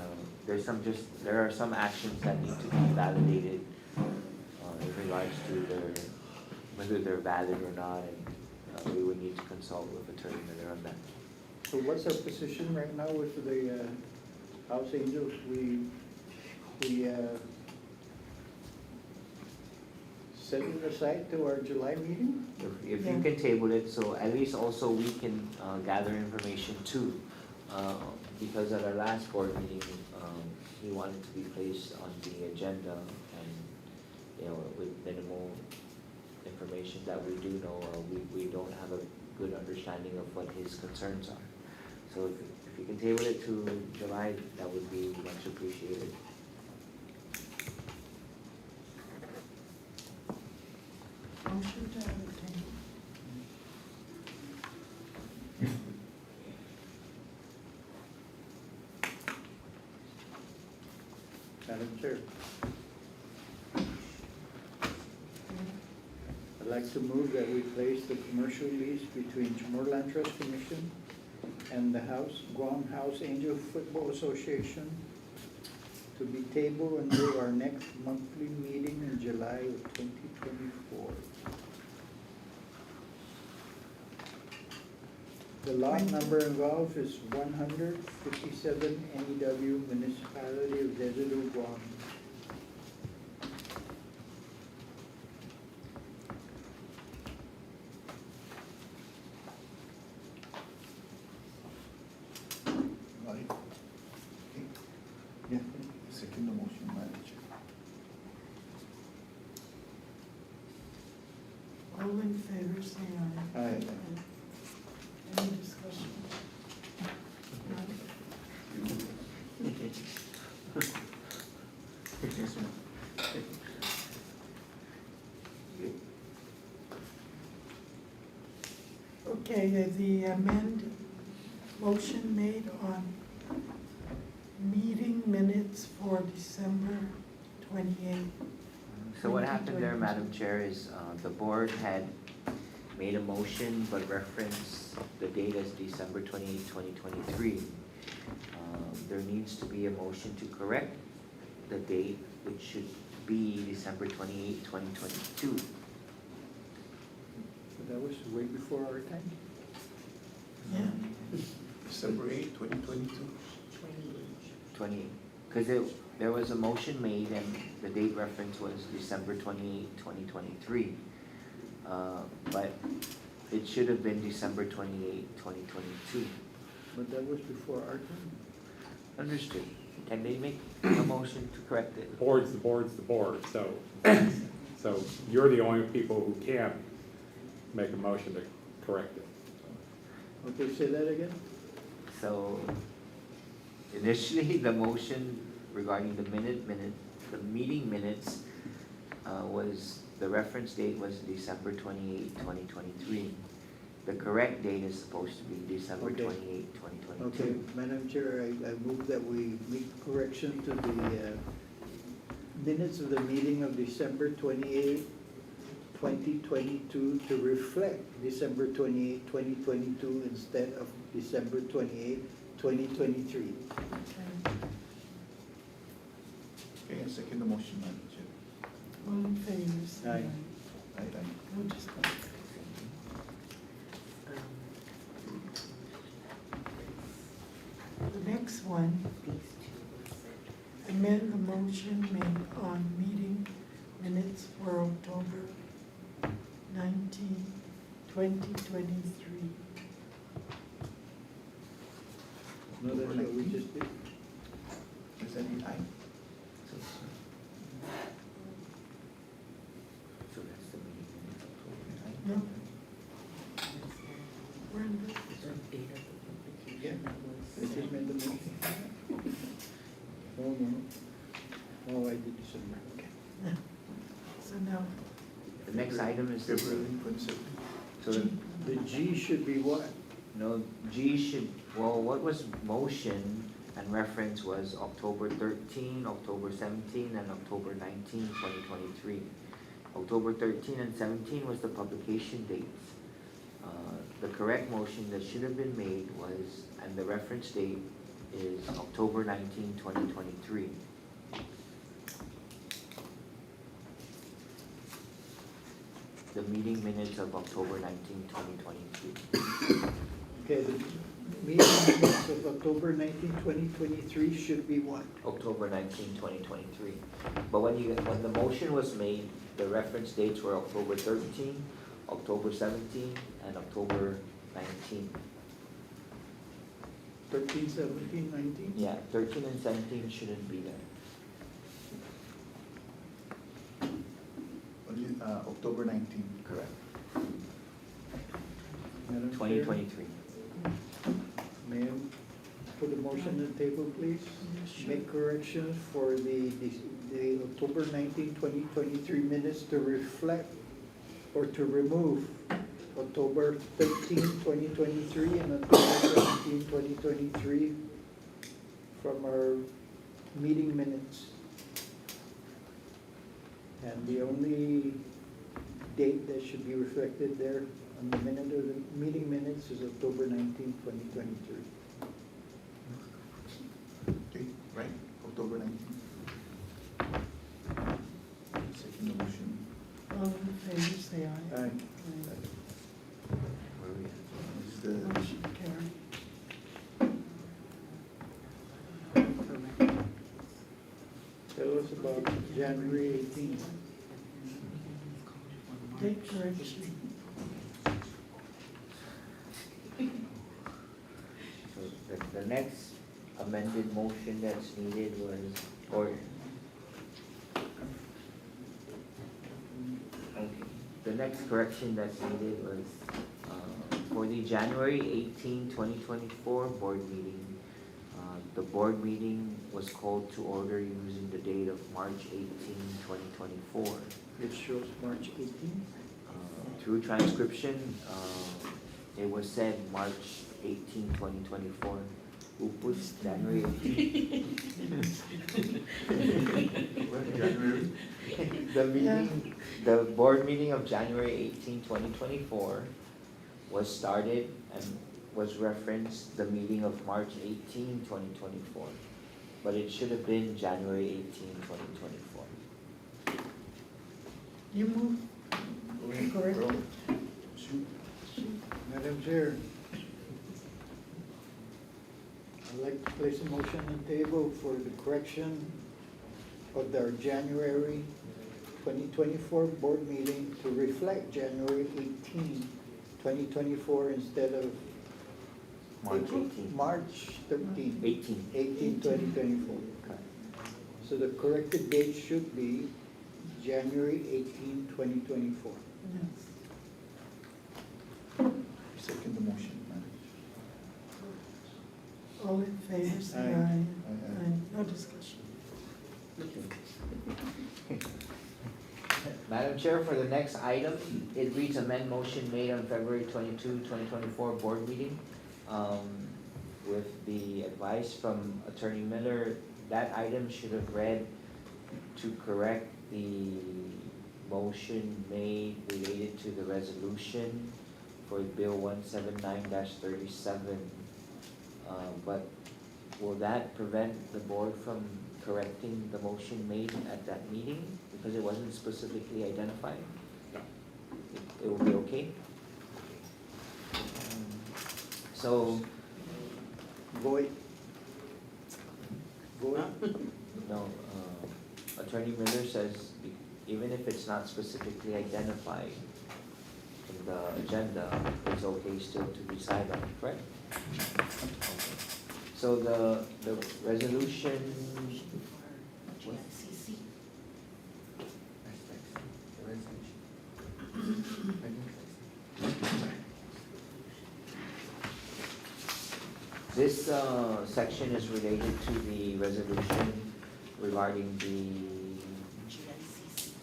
there are some actions that need to be validated in regards to whether they're valid or not, and we would need to consult with Attorney Miller on that. So what's our position right now with the House Angels? We set it aside to our July meeting? If you can table it, so at least also we can gather information too. Because at our last board meeting, he wanted to be placed on the agenda and, with minimal information that we do know, we don't have a good understanding of what his concerns are. So if you can table it to July, that would be much appreciated. Motion to entertain. Madam Chair. I'd like to move that we place the commercial lease between CHamoru Land Trust Commission and the Guam House Angel Football Association to be tabled until our next monthly meeting in July of 2024. The lot number involved is 157 NEW, Municipality of Desilu, Guam. Right. Okay. Yeah. Second the motion, Madam Chair. All in favor, say aye. Aye. Any discussion? Okay, the motion made on meeting minutes for December 28th. So what happened there, Madam Chair, is the board had made a motion but referenced the date as December 28, 2023. There needs to be a motion to correct the date, which should be December 28, 2022. But that was way before our time. Yeah. December 8, 2022. 28, because there was a motion made and the date reference was December 28, 2023. But it should have been December 28, 2022. But that was before our time. Understood. Can they make a motion to correct it? The board, so, so you're the only people who can make a motion to correct it. Okay, say that again? So initially, the motion regarding the meeting minutes was, the reference date was December 28, 2023. The correct date is supposed to be December Okay. 28, 2022. Okay, Madam Chair, I move that we make correction to the minutes of the meeting of December 28, 2022 to reflect December 28, 2022 instead of December 28, 2023. Okay, I second the motion, Madam Chair. All in favor, say Aye. aye. Aye, aye. No discussion. The next one, amend the motion made on meeting minutes for October 19, 2023. No, that's what we just did. Is that the aye? So that's the meeting minutes. No? We're in the, Yeah, I just made the motion. Oh, no. Oh, I did December, okay. so now, The next item is, February 27. so the The G should be what? no, G should, well, what was motion and reference was October 13, October 17, and October 19, 2023. October 13 and 17 was the publication dates. The correct motion that should have been made was, and the reference date is October 19, 2023. The meeting minutes of October 19, 2022. Okay, the meeting minutes of October 19, 2023 should be what? October 19, 2023. But when the motion was made, the reference dates were October 13, October 17, and October 19. 13, 17, 19? Yeah, 13 and 17 shouldn't be there. Only, October 19. Correct. Madam Chair, 2023. May I put a motion on the table, please? Sure. Make corrections for the October 19, 2023 minutes to reflect or to remove October 13, 2023 and October 17, 2023 from our meeting minutes. And the only date that should be reflected there on the minute of the meeting minutes is October 19, 2023. Okay, right, October 19. Second the motion. all in favor, say aye. Aye. Where are we at? This is the Motion carried. Tell us about January 18th. Date correction. So the next amended motion that's needed was, or, okay, the next correction that's needed was, for the January 18, 2024 board meeting. The board meeting was called to order using the date of March 18, 2024. It shows March 18th. Through transcription, it was said March 18, 2024. Upus, January 18. When January, The meeting, the board meeting of January 18, 2024 was started and was referenced the meeting of March 18, 2024. But it should have been January 18, 2024. You move, go ahead, Correct. Earl. Shoot. Madam Chair, I'd like to place a motion on the table for the correction of our January 2024 board meeting to reflect January 18, 2024 instead of March April- 18. March 13, 18. 18, 2024. Correct. So the corrected date should be January 18, 2024. Second the motion, Madam. all in favor, say Aye. aye. Aye. Aye, no discussion. Madam Chair, for the next item, it reads amend motion made on February 22, 2024 board meeting. With the advice from Attorney Miller, that item should have read to correct the motion made related to the resolution for Bill 179-37. But will that prevent the board from correcting the motion made at that meeting because it wasn't specifically identified? No. It will be okay? So, Void. Void. no, Attorney Miller says even if it's not specifically identified in the agenda, it's okay still to decide on it, correct? Okay. So the resolution. GICC. This section is related to the resolution regarding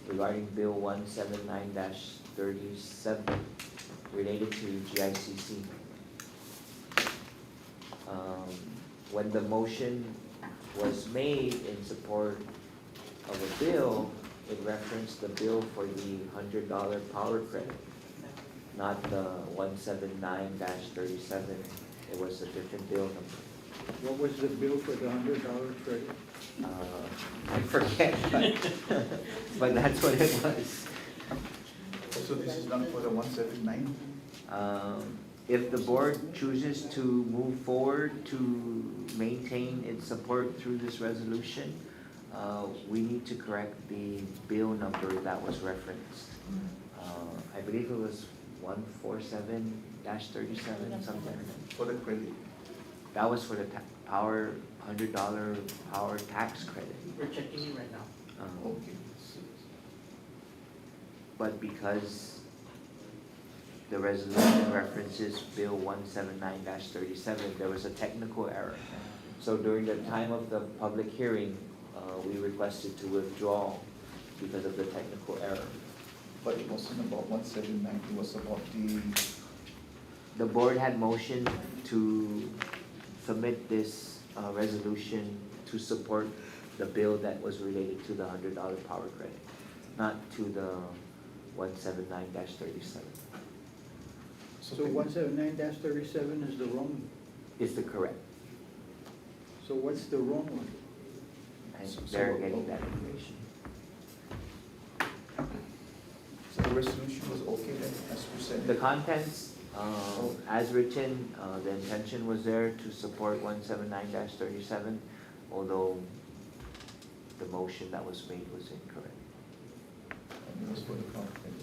regarding Bill 179-37 related to GICC. When the motion was made in support of a bill, it referenced the bill for the $100 power credit, not the 179-37. It was a different bill number. What was the bill for the $100 credit? I forget, but that's what it was. So this is not for the 179? If the board chooses to move forward to maintain its support through this resolution, we need to correct the bill number that was referenced. I believe it was 147-37, something like that. For the credit? That was for the power, $100 power tax credit. We're checking it right now. Okay. But because the resolution references Bill 179-37, there was a technical error. So during the time of the public hearing, we requested to withdraw because of the technical error. But it wasn't about 179, it was about The board had motioned to submit this resolution to support the bill that was related to the $100 power credit, not to the 179-37. So 179-37 is the wrong, Is the correct, so what's the wrong one? and So- they're getting that information. So the resolution was okay then, as presented? The contents, as written, the intention was there to support 179-37, although the motion that was made was incorrect. And it was for the power credit.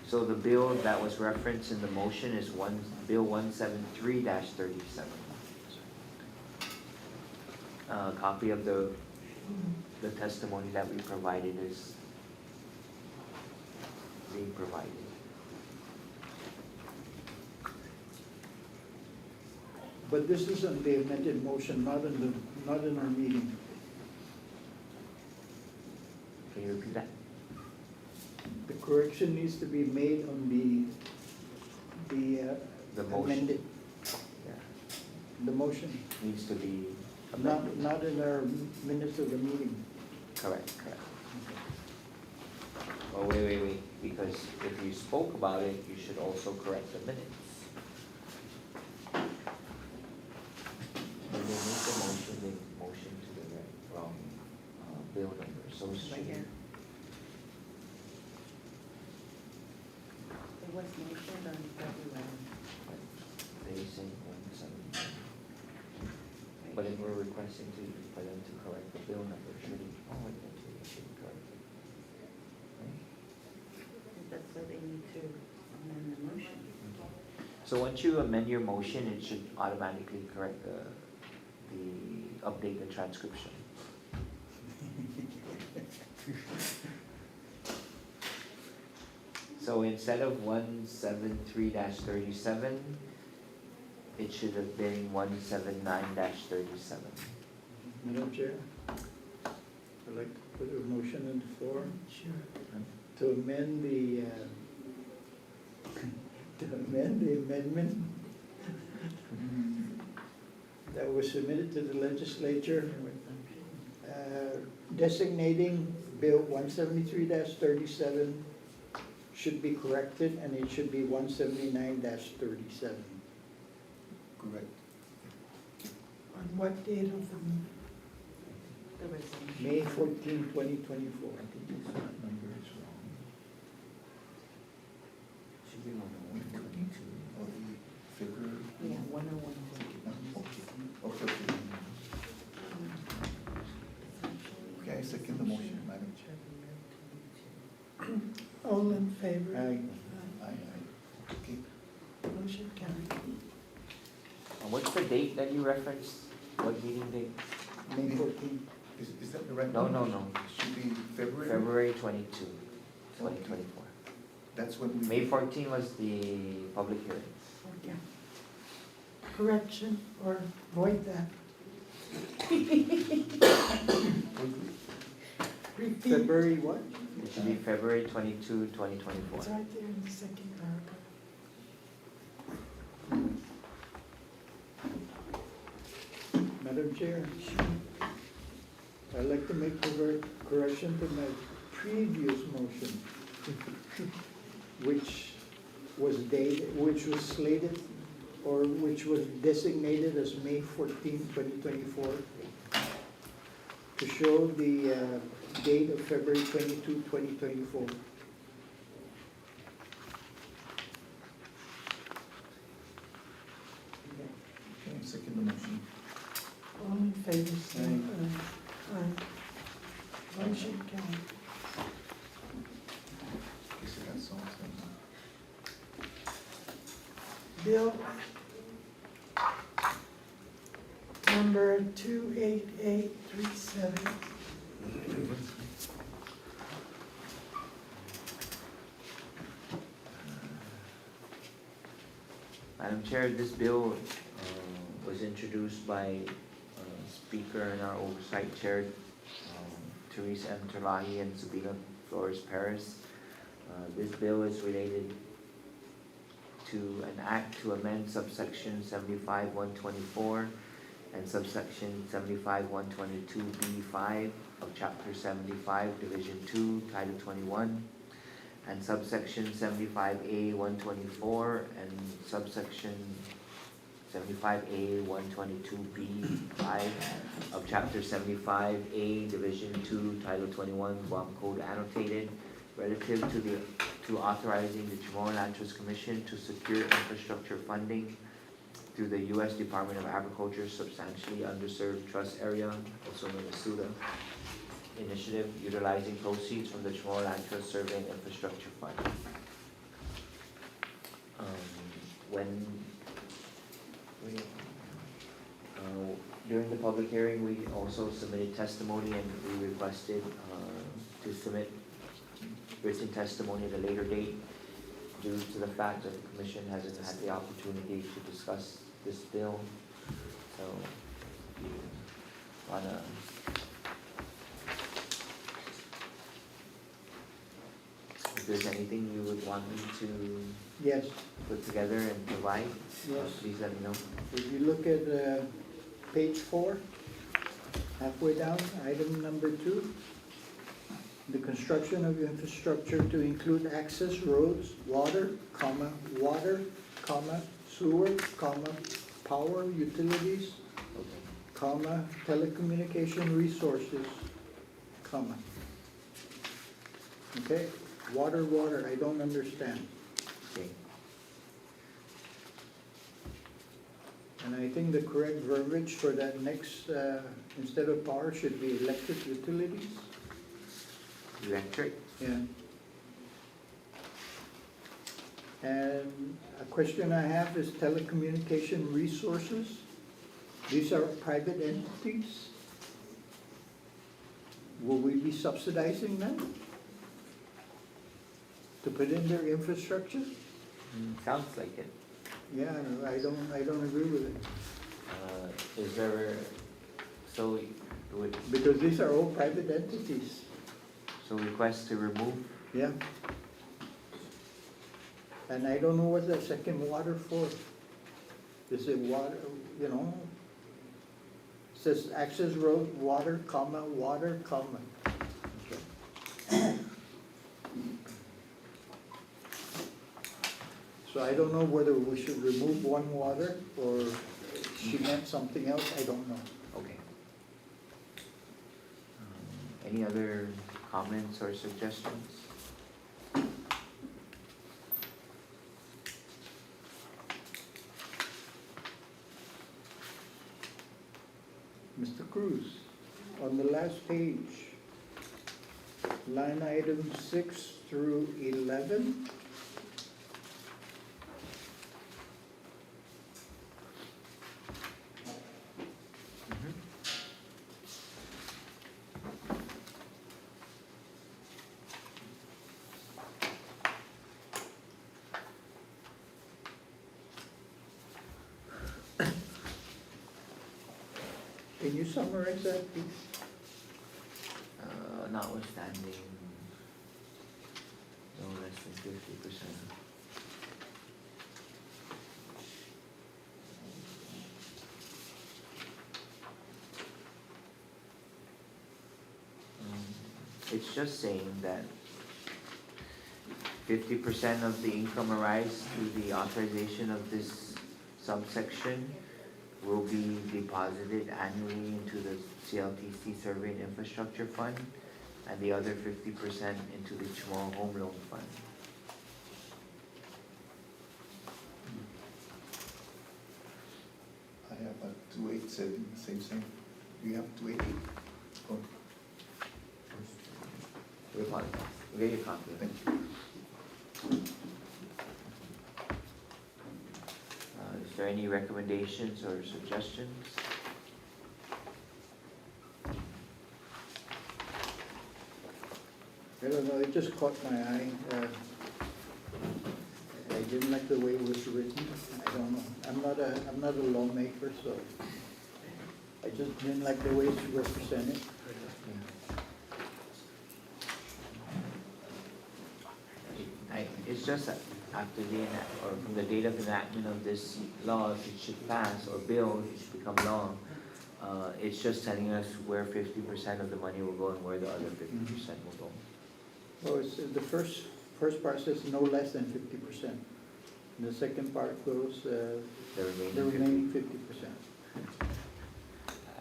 So the bill that was referenced in the motion is Bill 173-37. A copy of the testimony that we provided is being provided. But this is on the amended motion, not in our meeting. Can you repeat that? The correction needs to be made on the The motion. amended, Yeah, the motion, needs to be not, amended. not in our minutes of the meeting. Correct. Well, wait, because if you spoke about it, you should also correct the minutes. When they make the motion, they motion to the wrong bill number, so it should. It was mentioned on February. They say 179. But if we're requesting for them to correct the bill number, should it, it should be corrected. Right? That's why they need to amend the motion. So once you amend your motion, it should automatically correct update the transcription. So instead of 173-37, it should have been 179-37. Madam Chair, I'd like to put a motion on the floor Sure. to amend to amend the amendment that was submitted to the legislature, designating Bill 173-37 should be corrected, and it should be 179-37. Correct. On what date of the meeting? The resolution. May 14, 2024. I think this number is wrong. Should be 122 or the February. Yeah, 101. Okay. Okay, I second the motion, Madam Chair. All in favor? Aye. Aye. Okay. Motion carried. What's the date that you referenced? What meeting date? May 14. Is that the right? No. number? It should be February? February 22, 2024. That's when we. May 14 was the public hearing. Yeah. Correction or void that. Repeat. February what? It should be February 22, 2024. It's right there in the second paragraph. Madam Chair, I'd like to make a correction to my previous motion, which was slated, or which was designated as May 14, 2024, to show the date of February 22, 2024. Okay, second the motion. All in favor, say aye. Aye. Motion carried. Okay, so that's all. Bill number 28837. Madam Chair, this bill was introduced by Speaker and our Oversight Chair, Teresa M. Terlahi and Sabina Flores Perez. This bill is related to an act to amend subsection 75-124 and subsection 75-122B5 of Chapter 75, Division 2, Title 21, and subsection 75A-124 and subsection 75A-122B5 of Chapter 75A, Division 2, Title 21, Guam Code Annotated, relative to authorizing the Chamorro Land Trust Commission to secure infrastructure funding through the U.S. Department of Agriculture Substantially Underserved Trust Area, also known as SUDA, initiative utilizing proceeds from the Chamorro Land Trust Survey and Infrastructure Fund. During the public hearing, we also submitted testimony, and we requested to submit written testimony at a later date due to the fact that the commission hasn't had the opportunity to discuss this bill. So, if you wanna if there's anything you would want me to Yes, put together and provide, yes. please let me know. If you look at page 4, halfway down, item number 2, the construction of infrastructure to include access roads, water, sewer, power utilities, Okay. telecommunication resources, Okay, water, I don't understand. Okay. And I think the correct verbiage for that next, instead of power, should be electric utilities. Electric? Yeah. And a question I have is telecommunication resources. These are private entities. Will we be subsidizing them to put in their infrastructure? Sounds like it. Yeah, I don't agree with it, Is there, so, would, because these are all private entities. so request to remove? Yeah. And I don't know what that second water for. Is it water, you know? Says access road, water, water, Okay. So I don't know whether we should remove one water or she meant something else, I don't know. Okay. Any other comments or suggestions? Mr. Cruz, on the last page, line item 6 through 11. Can you summarize that, please? Notwithstanding, no less than 50%. It's just saying that 50% of the income arise through the authorization of this subsection will be deposited annually into the CLTC Survey and Infrastructure Fund, and the other 50% into the CHamoru Home Loan Fund. I have a 287, same. Do you have 288? Oh, We apologize. We'll get your copy. thank you. Is there any recommendations or suggestions? I don't know, it just caught my eye. I didn't like the way it was written. I don't know. I'm not a lawmaker, so I just didn't like the way it's represented. It's just that after or from the date of enactment of this law, if it should pass, or bill, if it should become law, it's just telling us where 50% of the money will go and where the other 50% will go. Well, it's, the first part says no less than 50%. And the second part goes, The the remaining 50%. remaining 50%.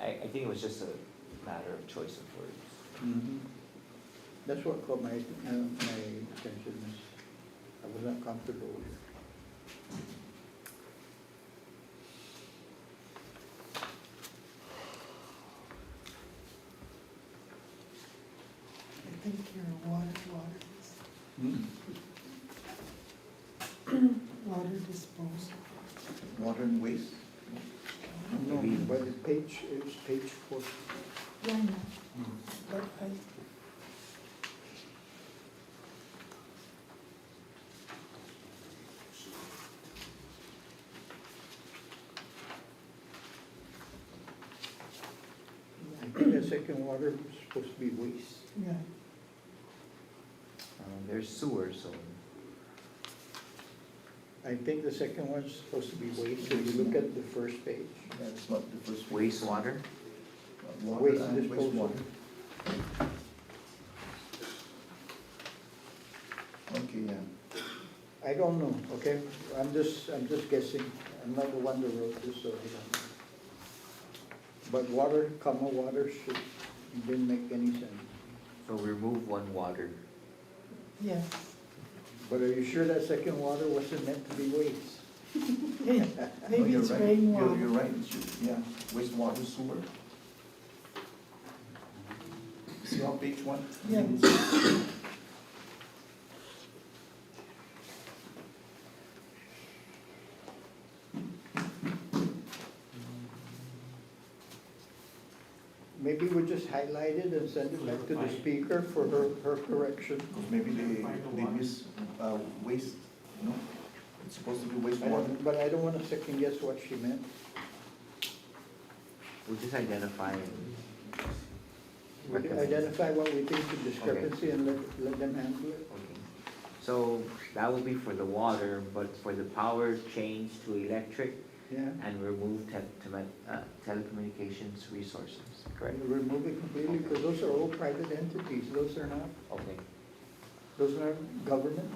I think it was just a matter of choice of words. Mhm. That's what caught my attention. I was not comfortable with it. I think your water water disposal. Water and waste? No, but it's page 4. Yeah, I know. But I think the second water is supposed to be waste. yeah, There's sewer, so I think the second one's supposed to be waste, if you look at the first page. That's not the first. wastewater. Water Waste and disposal. wastewater. Okay, yeah. I don't know, okay? I'm just guessing. I'm not the one that wrote this, so I don't know. But water, water didn't make any sense. So remove one water. Yes. But are you sure that second water wasn't meant to be waste? Maybe you're it's right. rainwater. You're right, it should, yeah, wastewater sewer. See on page one? Yeah. Maybe we just highlight it and send it back to the speaker for her correction. Because maybe they miss, waste, no? It's supposed to be I wastewater. don't- But I don't wanna second guess what she meant. We'll just identify and We can identify what we think the discrepancy and let them handle it. Okay, so that will be for the water, but for the power change to electric Yeah, and remove telecommunications resources, correct? and remove it completely, because those are all private entities, those are not, Okay. those are not government.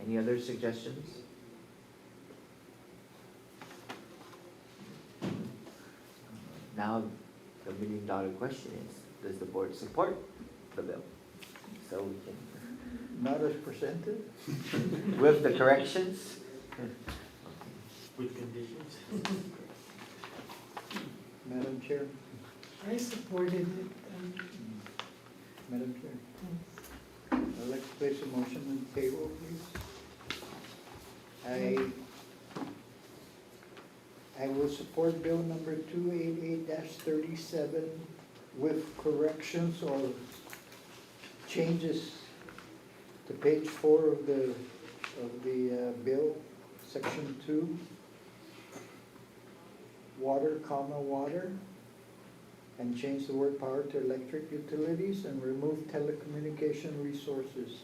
Any other suggestions? Now, the $1 million question is, does the board support the bill? So we can, Not as presented. with the corrections? With conditions. Madam Chair, I supported it. Madam Chair, I'd like to place a motion on the table, please. I will support bill number 288-37 with corrections or changes to page 4 of the bill, section 2. Water, water, and change the word power to electric utilities and remove telecommunication resources.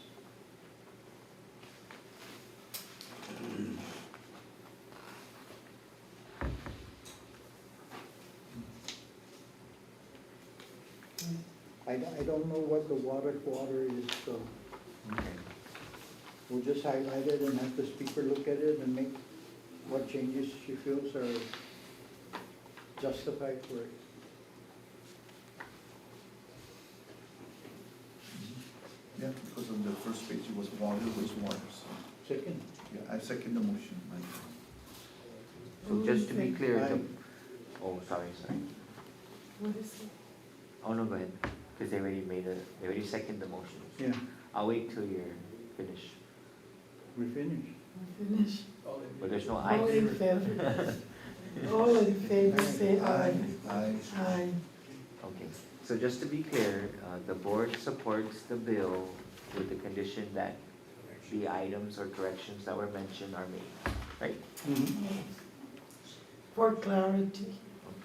I don't know what the water is, so Okay. we'll just highlight it and have the speaker look at it and make what changes she feels are justified for it. Yeah, because on the first page it was water, wastewater, so, Second, yeah, I second the motion, Mike. So just to be clear, Aye. oh, sorry. What is it? Oh, no, go ahead, because they already seconded the motion. yeah, I'll wait till you're finished, we finished. Finish. but there's no All aye. in favor? All in favor, say aye. Aye. Aye. Okay, so just to be clear, the board supports the bill with the condition that the items or corrections that were mentioned are made, right? For clarity.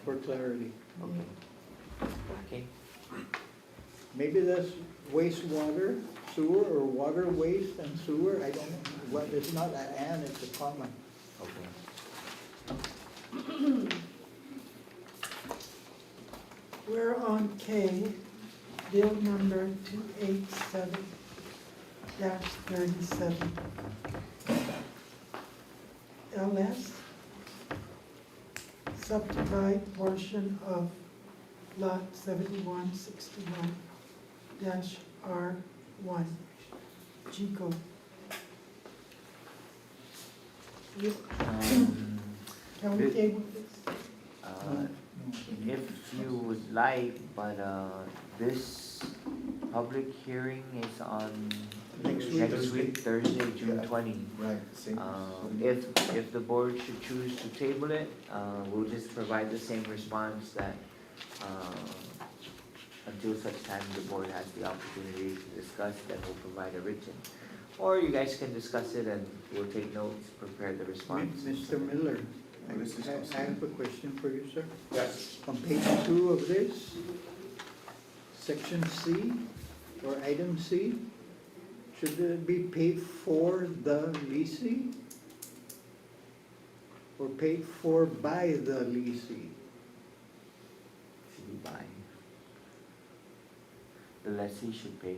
For clarity. Okay. Okay, Maybe that's wastewater, sewer, or water waste and sewer, I don't know. Well, it's not an and, it's a comma. okay. We're on K, bill number 287-37. LS, subdivide portion of lot 7161-R1, Chico. Can we This- table this? If you would like, but this public hearing is on Next week, Thursday, June Yeah. 20. Right, same. If the board should choose to table it, we'll just provide the same response that until such time the board has the opportunity to discuss, then we'll provide a written. Or you guys can discuss it and we'll take notes, prepare the response. Mr. Miller, Let's discuss I have a question for you, sir. Yes. On page 2 of this, Section C, or item C, should it be paid for the leasing? Or paid for by the leasing? Should be by. The lessee should pay.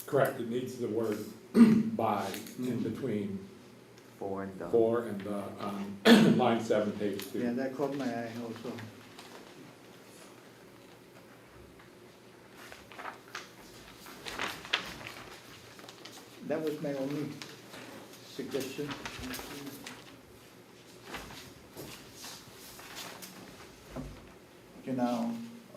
Correct, it needs the word by in between For and the. 4 and line 7, page 2. Yeah, that caught my eye also. That was my only suggestion. Okay, now,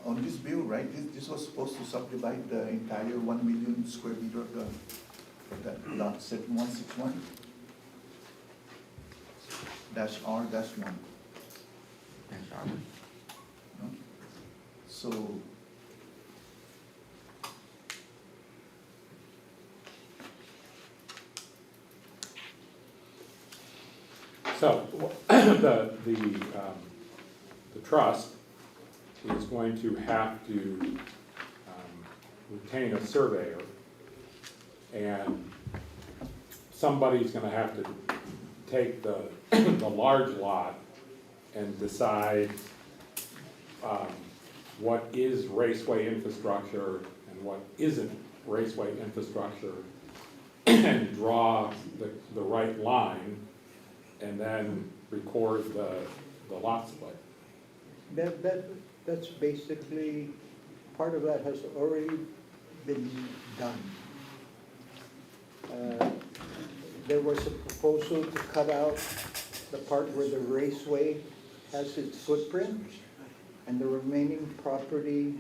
on this bill, right, this was supposed to subdivide the entire 1 million square meter of that lot 7161 dash R dash 1. That's our- No? So, So, the trust is going to have to retain a surveyor, and somebody's gonna have to take the large lot and decide what is raceway infrastructure and what isn't raceway infrastructure, and draw the right line, and then record the lot split. That's basically, part of that has already been done. There was a proposal to cut out the part where the raceway has its footprint, and the remaining property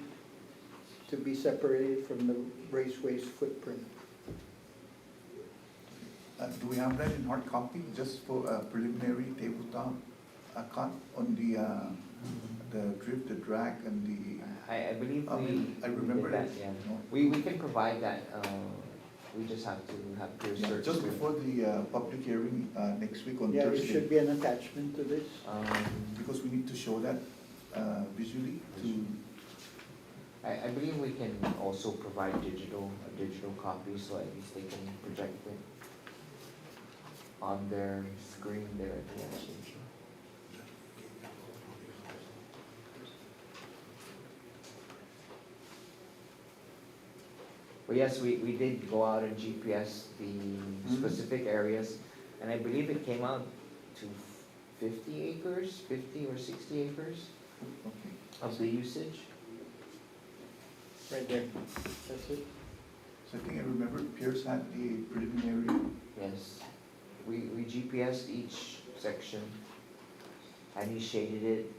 to be separated from the raceway's footprint. do we have that in hard copy, just for a preliminary tabletop cut on the drift, the drag, and the, I believe I mean, I we remember did that, that, yeah. no? We can provide that, we just have to have peer Yeah, search. just to- before the public hearing next week on Yeah, Thursday. it should be an attachment to this. Because we need to show that visually to, I believe we can also provide a digital copy, so at least they can project it on their screen there at the actually. But yes, we did go out and GPS the specific areas, and I believe it came out to 50 acres, 50 or 60 acres okay. of the usage. Right there, that's it. So I think I remember Pierce had the preliminary, Yes, we GPSed each section, and he shaded it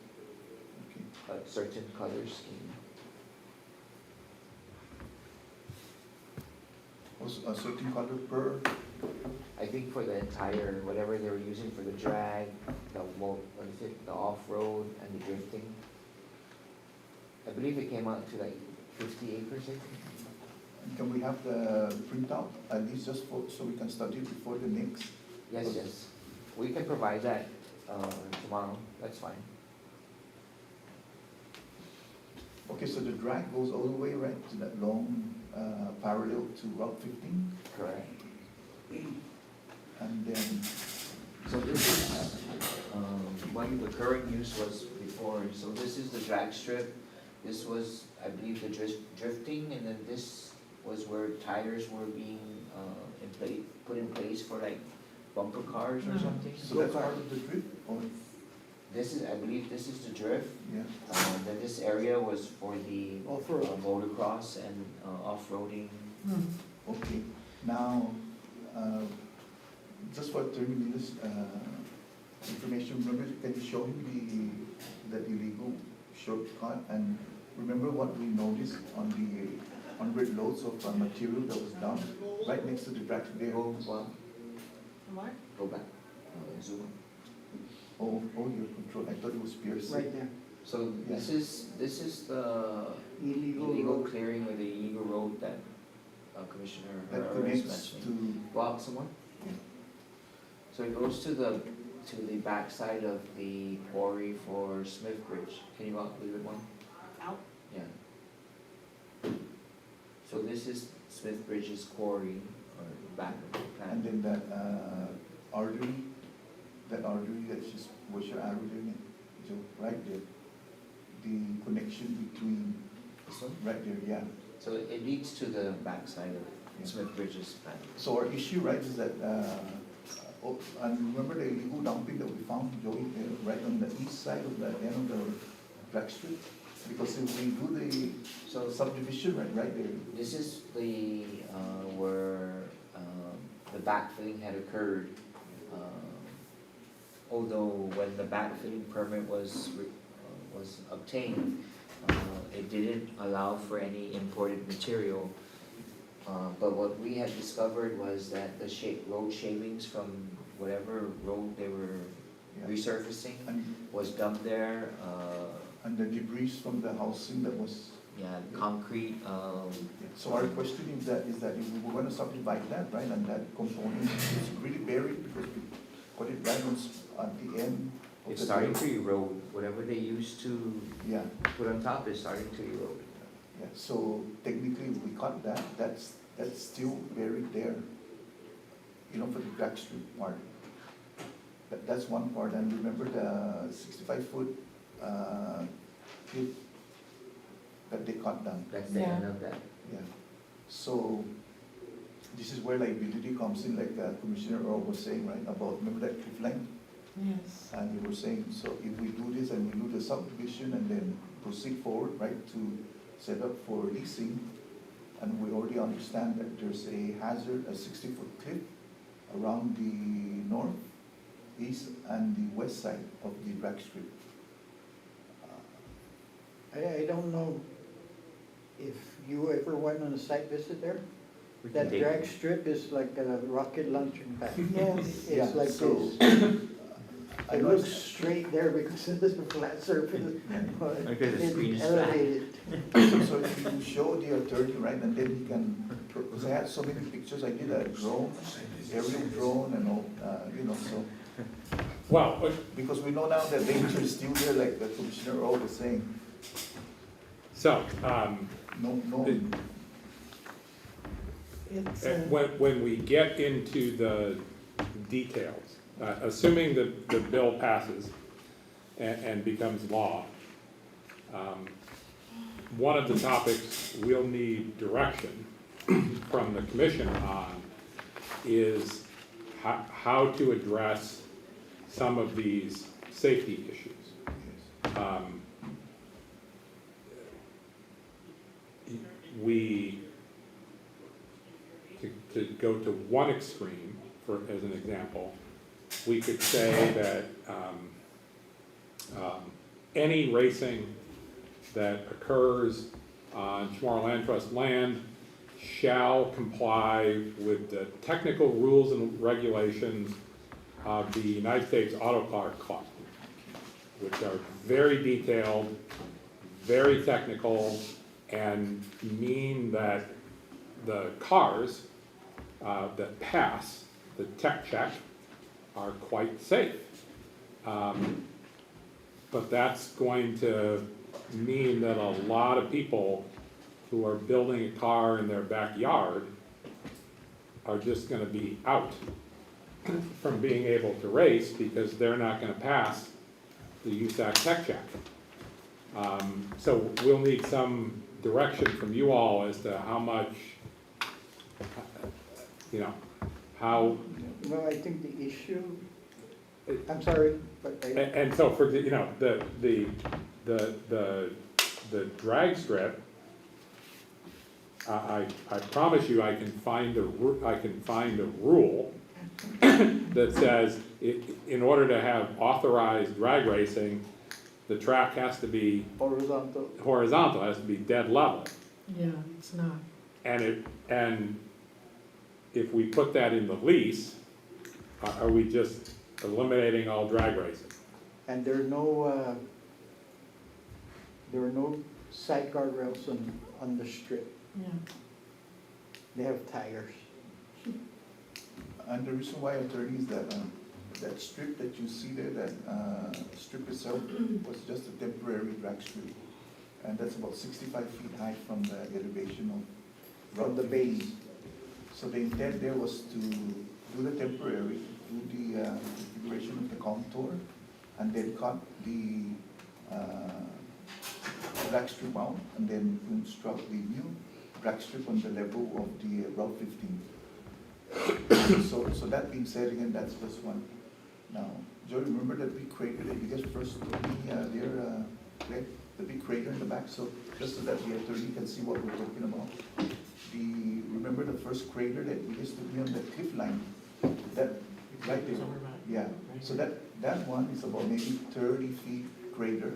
okay. a certain color scheme. Was a certain color per, I think for the entire, whatever they were using for the drag, what is it, the off-road and the drifting. I believe it came out to like 50 acres, I think. can we have the printout, at least just for, so we can study it before the next? Yes. We can provide that tomorrow, that's fine. Okay, so the drag goes all the way right to that long parallel to Route 15, Correct. and then, So this is, what the current use was before, so this is the drag strip. This was, I believe, the drifting, and then this was where tires were being put in place for like bumper cars or something. so that's part of the drift, or, This is, I believe this is the drift. yeah? Then this area was for the Off-road. motocross and off-roading. Okay, now, just for 30 minutes, information, remember, can you show him the illegal shortcut? And remember what we noticed on the unread loads of material that was dumped right next to the drag there? What? Go back, zoom. Oh, your control, I thought it was Pierce. Right there. So this is the Illegal illegal road. clearing or the illegal road that Commissioner That Herrera is connects mentioning. to, Go out some more. Yeah. So it goes to the backside of the quarry for Smith Bridge. Can you go out a little bit more? Out? Yeah. So this is Smith Bridges Quarry, or back of the And plan. then artery, that's just what's your artery in it? So right there, the connection between, This one? right there, yeah. So it leads to the backside of Smith Bridges plan. So our issue, right, is that, and remember the illegal dumping that we found, Joey, right on the east side of the end of the Black Street? Because if we do the So subdivision, right there, this is the, where, the backfilling had occurred. Although when the backfilling permit was obtained, it didn't allow for any imported material. But what we had discovered was that the road shavings from whatever road they were yeah. resurfacing And, was dumped there, and the debris from the housing that was, yeah, concrete, so our question is that if we were gonna subdivide that, right, and that component is really buried because we put it right at the end of it's the starting road. to erode. Whatever they used to Yeah, put on top is starting to erode. yeah, so technically if we cut that, that's still buried there, you know, for the Black Street part. That's one part, and remember the 65-foot cliff that they cut down, That's the Yeah. end of that. yeah. So this is where liability comes in, like Commissioner Earl was saying, right, about, remember that cliff line? Yes. And we were saying, so if we do this and we do the subdivision and then proceed forward, right, to set up for leasing, and we already understand that there's a hazard, a 60-foot cliff around the north, east, and the west side of the Black Street. I don't know if you ever went on a site visit there? We can That dig- drag strip is like a rocket launching pad. Yes. Yeah, It's like so- this. I It know looks it's- straight there because it is a flat surface, but Because the screen it's is flat. elevated. So if you show the attorney, right, and then he can, because I had so many pictures, I did a drone, aerial drone and all, you know, so. Well, Because we know now that danger is still there, like the Commissioner Earl was saying, so, no, It's, when we get into the details, assuming that the bill passes and becomes law, one of the topics we'll need direction from the commission on is how to address some of these safety issues. To go to one extreme, as an example, we could say that any racing that occurs on CHamoru Land Trust land shall comply with the technical rules and regulations of the United States Auto Car Club, which are very detailed, very technical, and mean that the cars that pass the tech check are quite safe. But that's going to mean that a lot of people who are building a car in their backyard are just gonna be out from being able to race because they're not gonna pass the USAC tech check. So we'll need some direction from you all as to how much, you know, how, No, I think the issue, I'm sorry, but and so for, you know, the drag strip, I promise you, I can find a rule that says in order to have authorized drag racing, the track has to be horizontal. has to be dead level. yeah, it's not. And if we put that in the lease, are we just eliminating all drag racing? And there are no side guardrails on the strip. Yeah. They have tires. and the reason why attorney is that, that strip that you see there, that strip itself was just a temporary drag strip. and that's about 65 feet high from the elevation of From the Route base. 15. So the intent there was to do the temporary, do the configuration of the contour, and then cut the black strip out, and then construct the new black strip on the level of the Route 15. So that being said, again, that's just one. Now, Joe, remember that big crater that you guys first told me there, the big crater in the back? So just so that the attorney can see what we're talking about. Remember the first crater that you guys told me on the cliff line? That, right there. Yeah, so that one is about maybe 30 feet crater,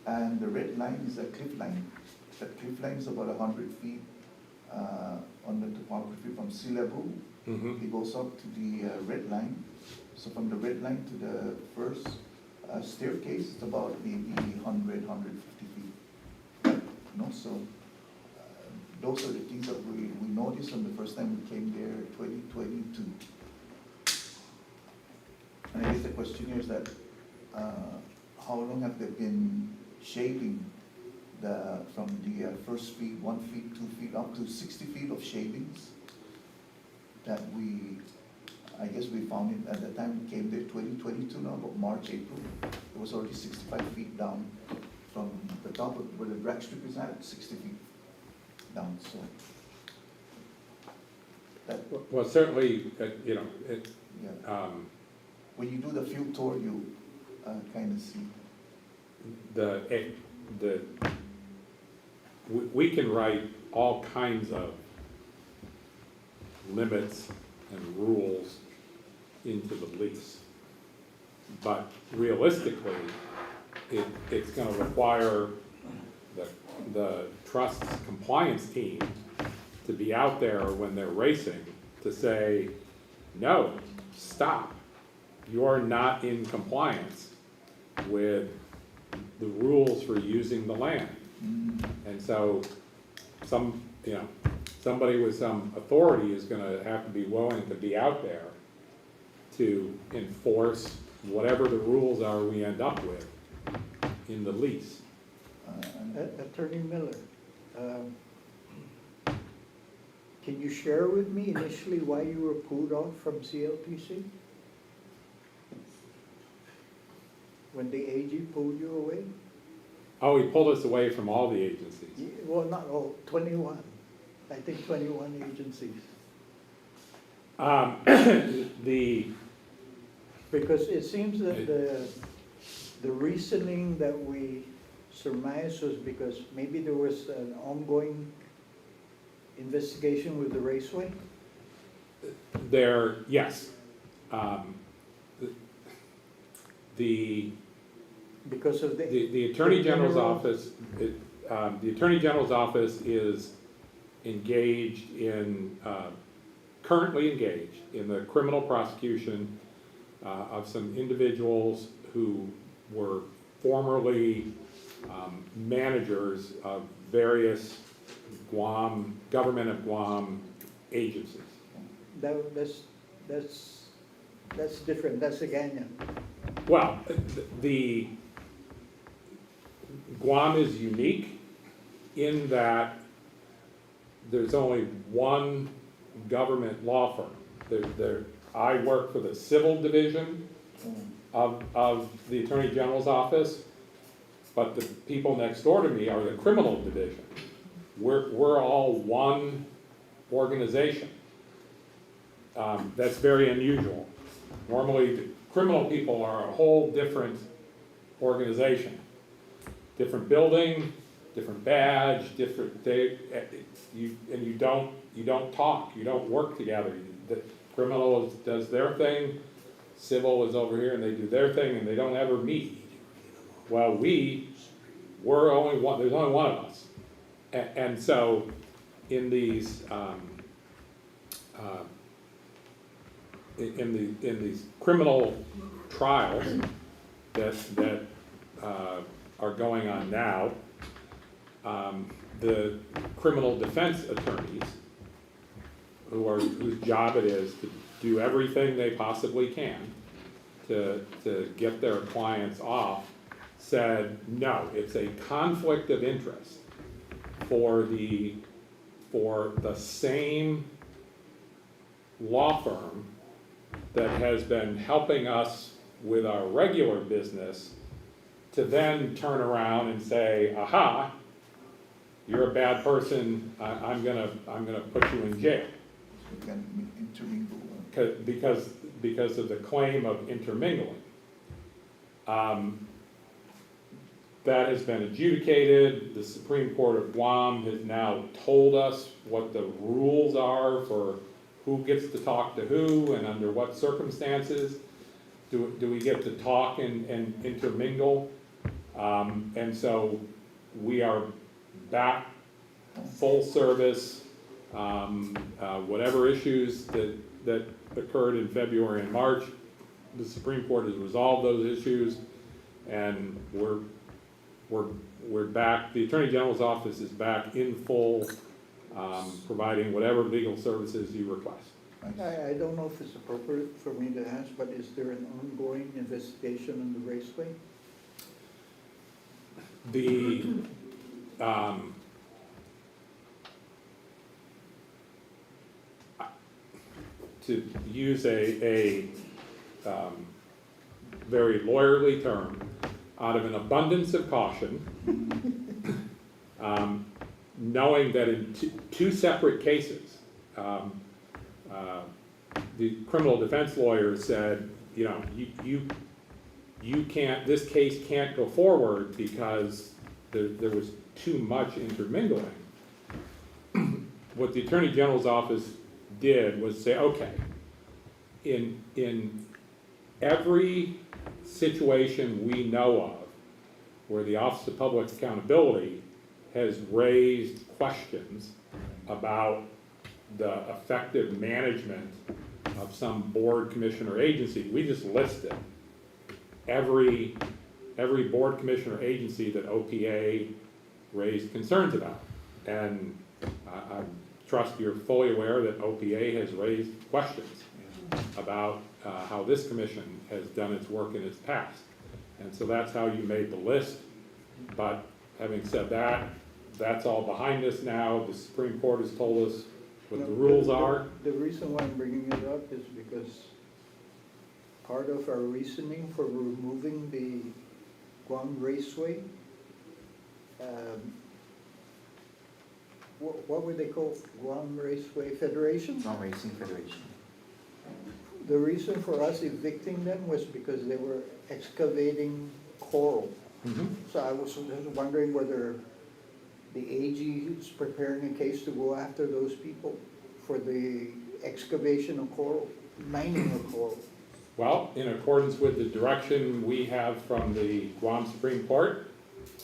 and the red line is a cliff line. That cliff line is about 100 feet on the topography from sea level. It goes up to the red line. So from the red line to the first staircase, it's about maybe 100, 150 feet. So those are the things that we noticed on the first time we came there, 2022. And I guess the question here is that, how long have they been shading from the first feet, 1 feet, 2 feet, up to 60 feet of shavings that I guess we found it at the time we came there, 2022 now, about March, April. It was already 65 feet down from the top of where the drag strip is at, 60 feet down, so. That, Well, certainly, yeah. when you do the field tour, you kind of see. We can write all kinds of limits and rules into the lease. But realistically, it's gonna require the trust's compliance team to be out there when they're racing to say, no, stop. You are not in compliance with the rules for using the land. And so somebody with some authority is gonna have to be willing to be out there to enforce whatever the rules are we end up with in the lease. Attorney Miller, can you share with me initially why you were pulled off from CLPC? When the AG pulled you away? Oh, he pulled us away from all the agencies. Well, not all, 21. I think 21 agencies. Because it seems that the reasoning that we surmised was because maybe there was an ongoing investigation with the raceway? Yes. Because of the Attorney General's office, the Attorney General's office is currently engaged in the criminal prosecution of some individuals who were formerly managers of various government of Guam agencies. That's different, that's a Ganya. Well, Guam is unique in that there's only one government law firm. I work for the civil division of the Attorney General's office, but the people next door to me are the criminal division. We're all one organization. That's very unusual. Normally, the criminal people are a whole different organization. Different building, different badge, you don't talk, you don't work together. The criminal does their thing, civil is over here and they do their thing and they don't ever meet. Well, we're only one, there's only one of us. And so in these in these criminal trials that are going on now, the criminal defense attorneys, whose job it is to do everything they possibly can to get their clients off said, no, it's a conflict of interest for the same law firm that has been helping us with our regular business to then turn around and say, aha, you're a bad person, I'm gonna put you in jail. So we can intermingle. Because of the claim of intermingling. That has been adjudicated. The Supreme Court of Guam has now told us what the rules are for who gets to talk to who and under what circumstances do we get to talk and intermingle. And so we are back full service, whatever issues that occurred in February and March, the Supreme Court has resolved those issues, and we're back. The Attorney General's office is back in full, providing whatever legal services you request. I don't know if it's appropriate for me to ask, but is there an ongoing investigation on the raceway? To use a very lawyerly term, out of an abundance of caution, knowing that in two separate cases, the criminal defense lawyer said, you know, you can't, this case can't go forward because there was too much intermingling. What the Attorney General's office did was say, okay, in every situation we know of where the Office of Public Accountability has raised questions about the effective management of some board, commission, or agency, we just listed every board, commission, or agency that OPA raised concerns about. And I trust you're fully aware that OPA has raised questions about how this commission has done its work in its past. And so that's how you made the list. But having said that, that's all behind us now. The Supreme Court has told us what the rules are. The reason why I'm bringing it up is because part of our reasoning for removing the Guam Raceway, what were they called? Guam Raceway Federation? Guam Racing Federation. The reason for us evicting them was because they were excavating coral. Mhm. So I was just wondering whether the AG is preparing a case to go after those people for the excavation of coral, mining of coral. Well, in accordance with the direction we have from the Guam Supreme Court,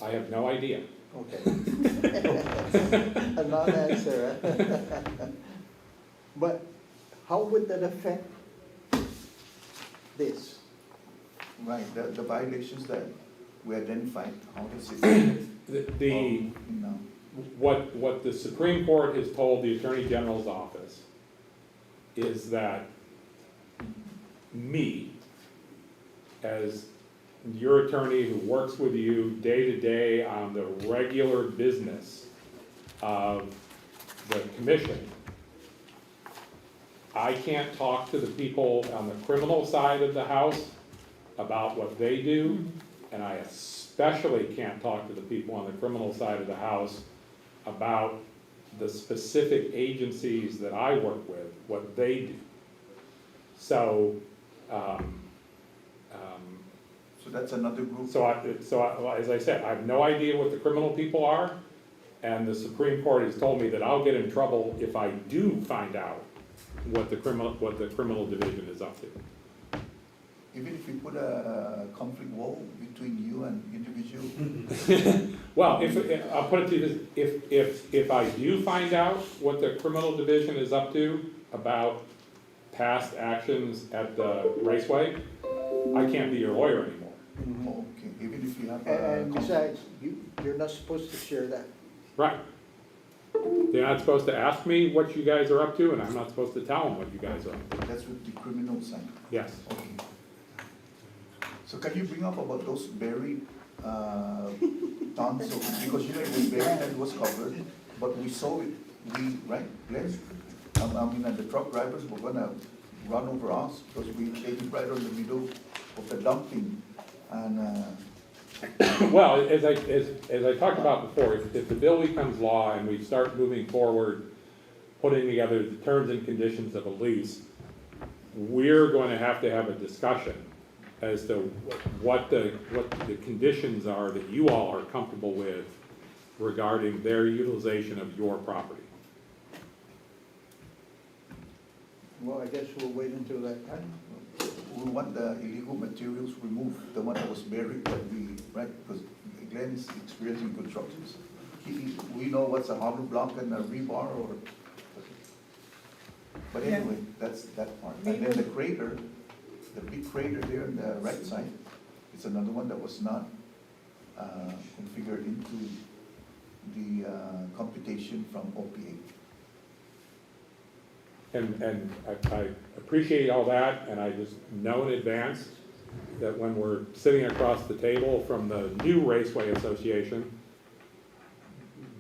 I have no idea. Okay. A non-answer. But how would that affect this? Right, the violations that we identified, how does it? No. What the Supreme Court has told the Attorney General's office is that me, as your attorney who works with you day to day on the regular business of the commission, I can't talk to the people on the criminal side of the house about what they do, and I especially can't talk to the people on the criminal side of the house about the specific agencies that I work with, what they do. So, So that's another group? So as I said, I have no idea what the criminal people are, and the Supreme Court has told me that I'll get in trouble if I do find out what the criminal division is up to. Even if we put a conflict wall between you and individual? Well, I'll put it to you this, if I do find out what the criminal division is up to about past actions at the raceway, I can't be your lawyer anymore. Okay, even if you have And besides, you're not supposed to share that. Right. They're not supposed to ask me what you guys are up to, and I'm not supposed to tell them what you guys are up to. That's with the criminal side? Yes. Okay. So can you bring up about those buried tons of, because you know, it was buried and it was covered, but we saw it, right, Glenn? I mean, and the truck drivers were gonna run over us because we laid it right on the middle of the dumping. And, Well, as I talked about before, if the bill becomes law and we start moving forward, putting together the terms and conditions of a lease, we're going to have a discussion as to what the conditions are that you all are comfortable with regarding their utilization of your property. Well, I guess we'll wait until that time. we want the illegal materials removed, the one that was buried, that we, right, because Glenn is experienced in constructions. We know what's a hollow block and a rebar or, but anyway, that's that part. And then the crater, the big crater there on the right side, it's another one that was not configured into the computation from OPA. And I appreciate all that, and I just know in advance that when we're sitting across the table from the new Raceway Association,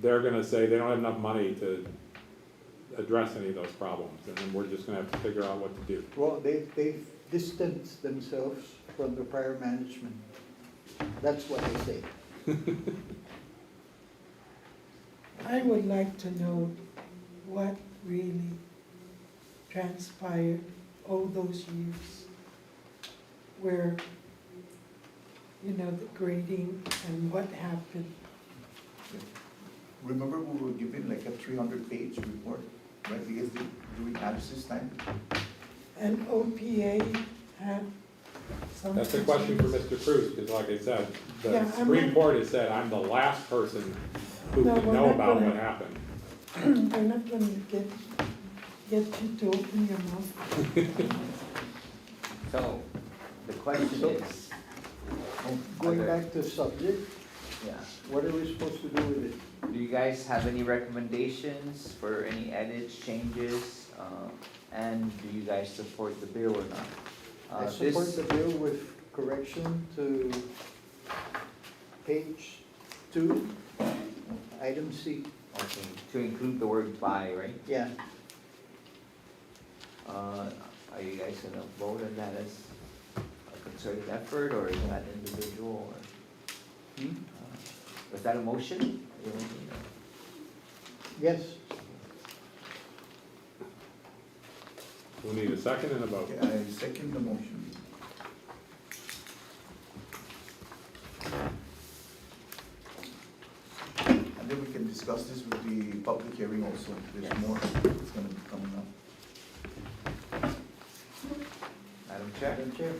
they're gonna say they don't have enough money to address any of those problems, and then we're just gonna have to figure out what to do. Well, they've distanced themselves from the prior management. That's what they say. I would like to know what really transpired all those years where, you know, the grading and what happened. Remember we were given like a 300-page report, right, because during Alice's time? And OPA had some. That's a question for Mr. Cruz, because like I said, the Yeah, I'm Supreme not- Court has said I'm the last person who No, can we're know not about gonna- what happened. They're not gonna get you to open your mouth. So, the question is, Going back to subject, yeah, what are we supposed to do with it? do you guys have any recommendations for any edits, changes? And do you guys support the bill or not? I This- support the bill with correction to page 2, item C. Okay, to include the word by, right? Yeah, Are you guys gonna vote on that as a concerted effort, or is that individual, or? Was that a motion? yes. We need a second and a vote. Okay, I second the motion. And then we can discuss this with the public hearing also. There's more that's gonna be coming up. Madam Chair? Madam Chair.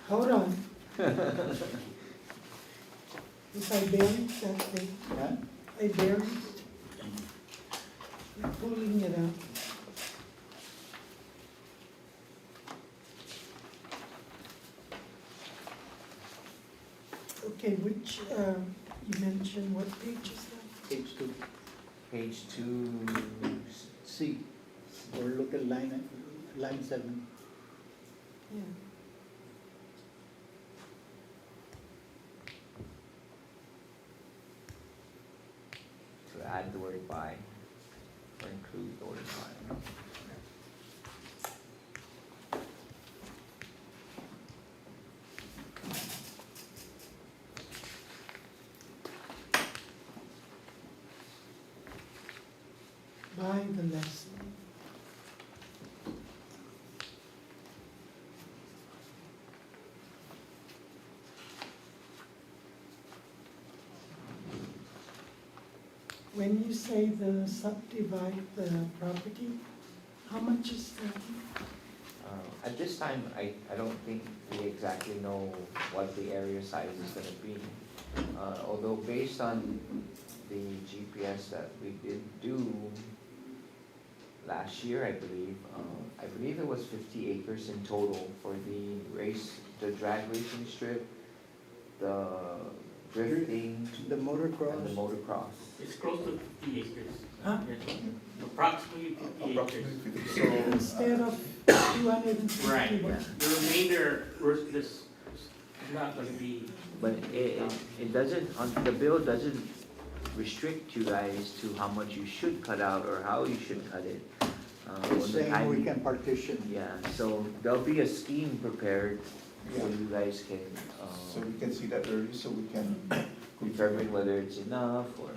Hold on. If I buried that thing, Huh? I buried it. You're pulling it out. Okay, which, you mentioned what page is that? Page 2, Page 2, C, or look at line 7. Yeah. to add the word by, or include the word by. By the lesson. When you say the subdivide the property, how much is that? At this time, I don't think we exactly know what the area size is gonna be. Although based on the GPS that we did do last year, I believe it was 50 acres in total for the drag racing strip, the drifting, The and the motocross, motocross. It's close to 50 acres. Huh? Approximately 50 acres. Approximately 50. Instead of 250. Right. The remainder, It's not gonna be, But it doesn't, the bill doesn't restrict you guys to how much you should cut out or how you should cut it. It's When the saying time- we can partition. Yeah, so there'll be a scheme prepared so you guys can, So we can see that early, so we can. determine whether it's enough or.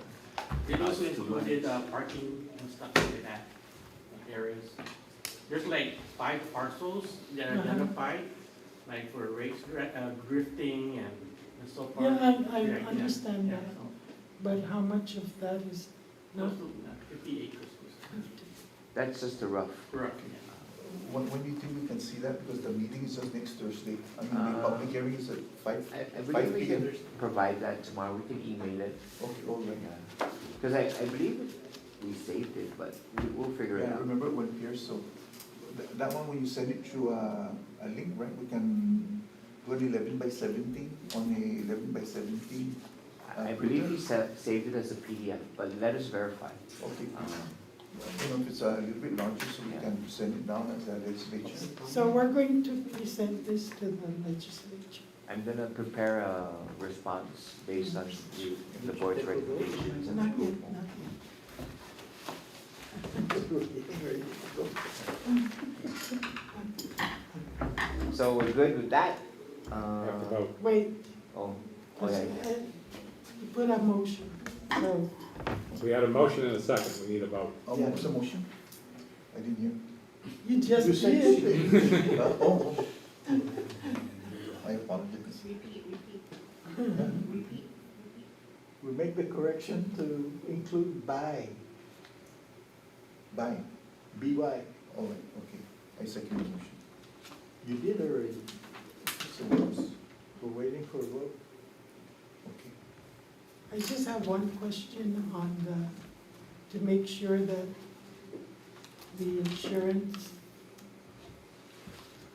it also included parking and stuff like that, areas. There's like 5 parcels that are identified, like for drifting and so forth. Yeah, I Yeah, understand yeah, that, so but how much of that is not close to 50 acres. That's just a rough. Correct, yeah. When do you think we can see that? Because the meeting is just next Thursday. I mean, the public hearing is at 5 I 5 believe we p.m. can provide that tomorrow, we can email it. Okay, all right. Because I believe we saved it, but we'll figure it Yeah, out. remember when Pierce, so that one, when you send it through a link, right, we can do an 11 by 17 on a 11 by 17. I believe he saved it as a PDF, but let us verify. Okay. Um, You know, if it's a little bit larger, so we can send it down as a legislature. So we're going to present this to the legislature. I'm gonna prepare a response based on the board's recommendations and Not yet, approval. not yet. So we're good with that? We have to vote. Wait, Oh, because, yeah. you put a motion, so, We had a motion and a second, we need a vote. Oh, what was the motion? I didn't hear. you just You said did. Oh. I apologize. We make the correction to include by, Bye. BY. All right, okay. I second the motion. You did already. So what else? We're waiting for a vote. Okay. I just have one question on to make sure that the insurance,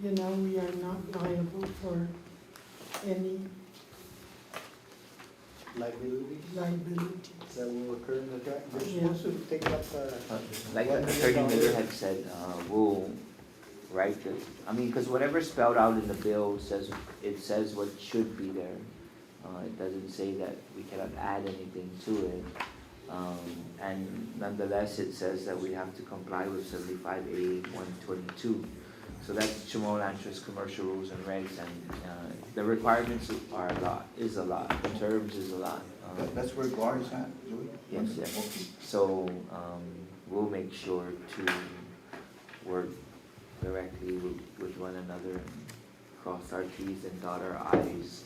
we are not liable for any Liabilities liabilities. that will occur in the track. They're Yeah. supposed to take up, Like $1 Attorney million. Miller had said, we'll write the, I mean, because whatever's spelled out in the bill says, it says what should be there. It doesn't say that we cannot add anything to it. And nonetheless, it says that we have to comply with 75A 122. So that's CHamoru Land Trust commercial rules and regs, and the requirements are a lot, the terms is a lot. That's where GAR is at, Joey? Yes, yes. Okay. So, we'll make sure to work directly with one another and cross our Ts and dot our Is.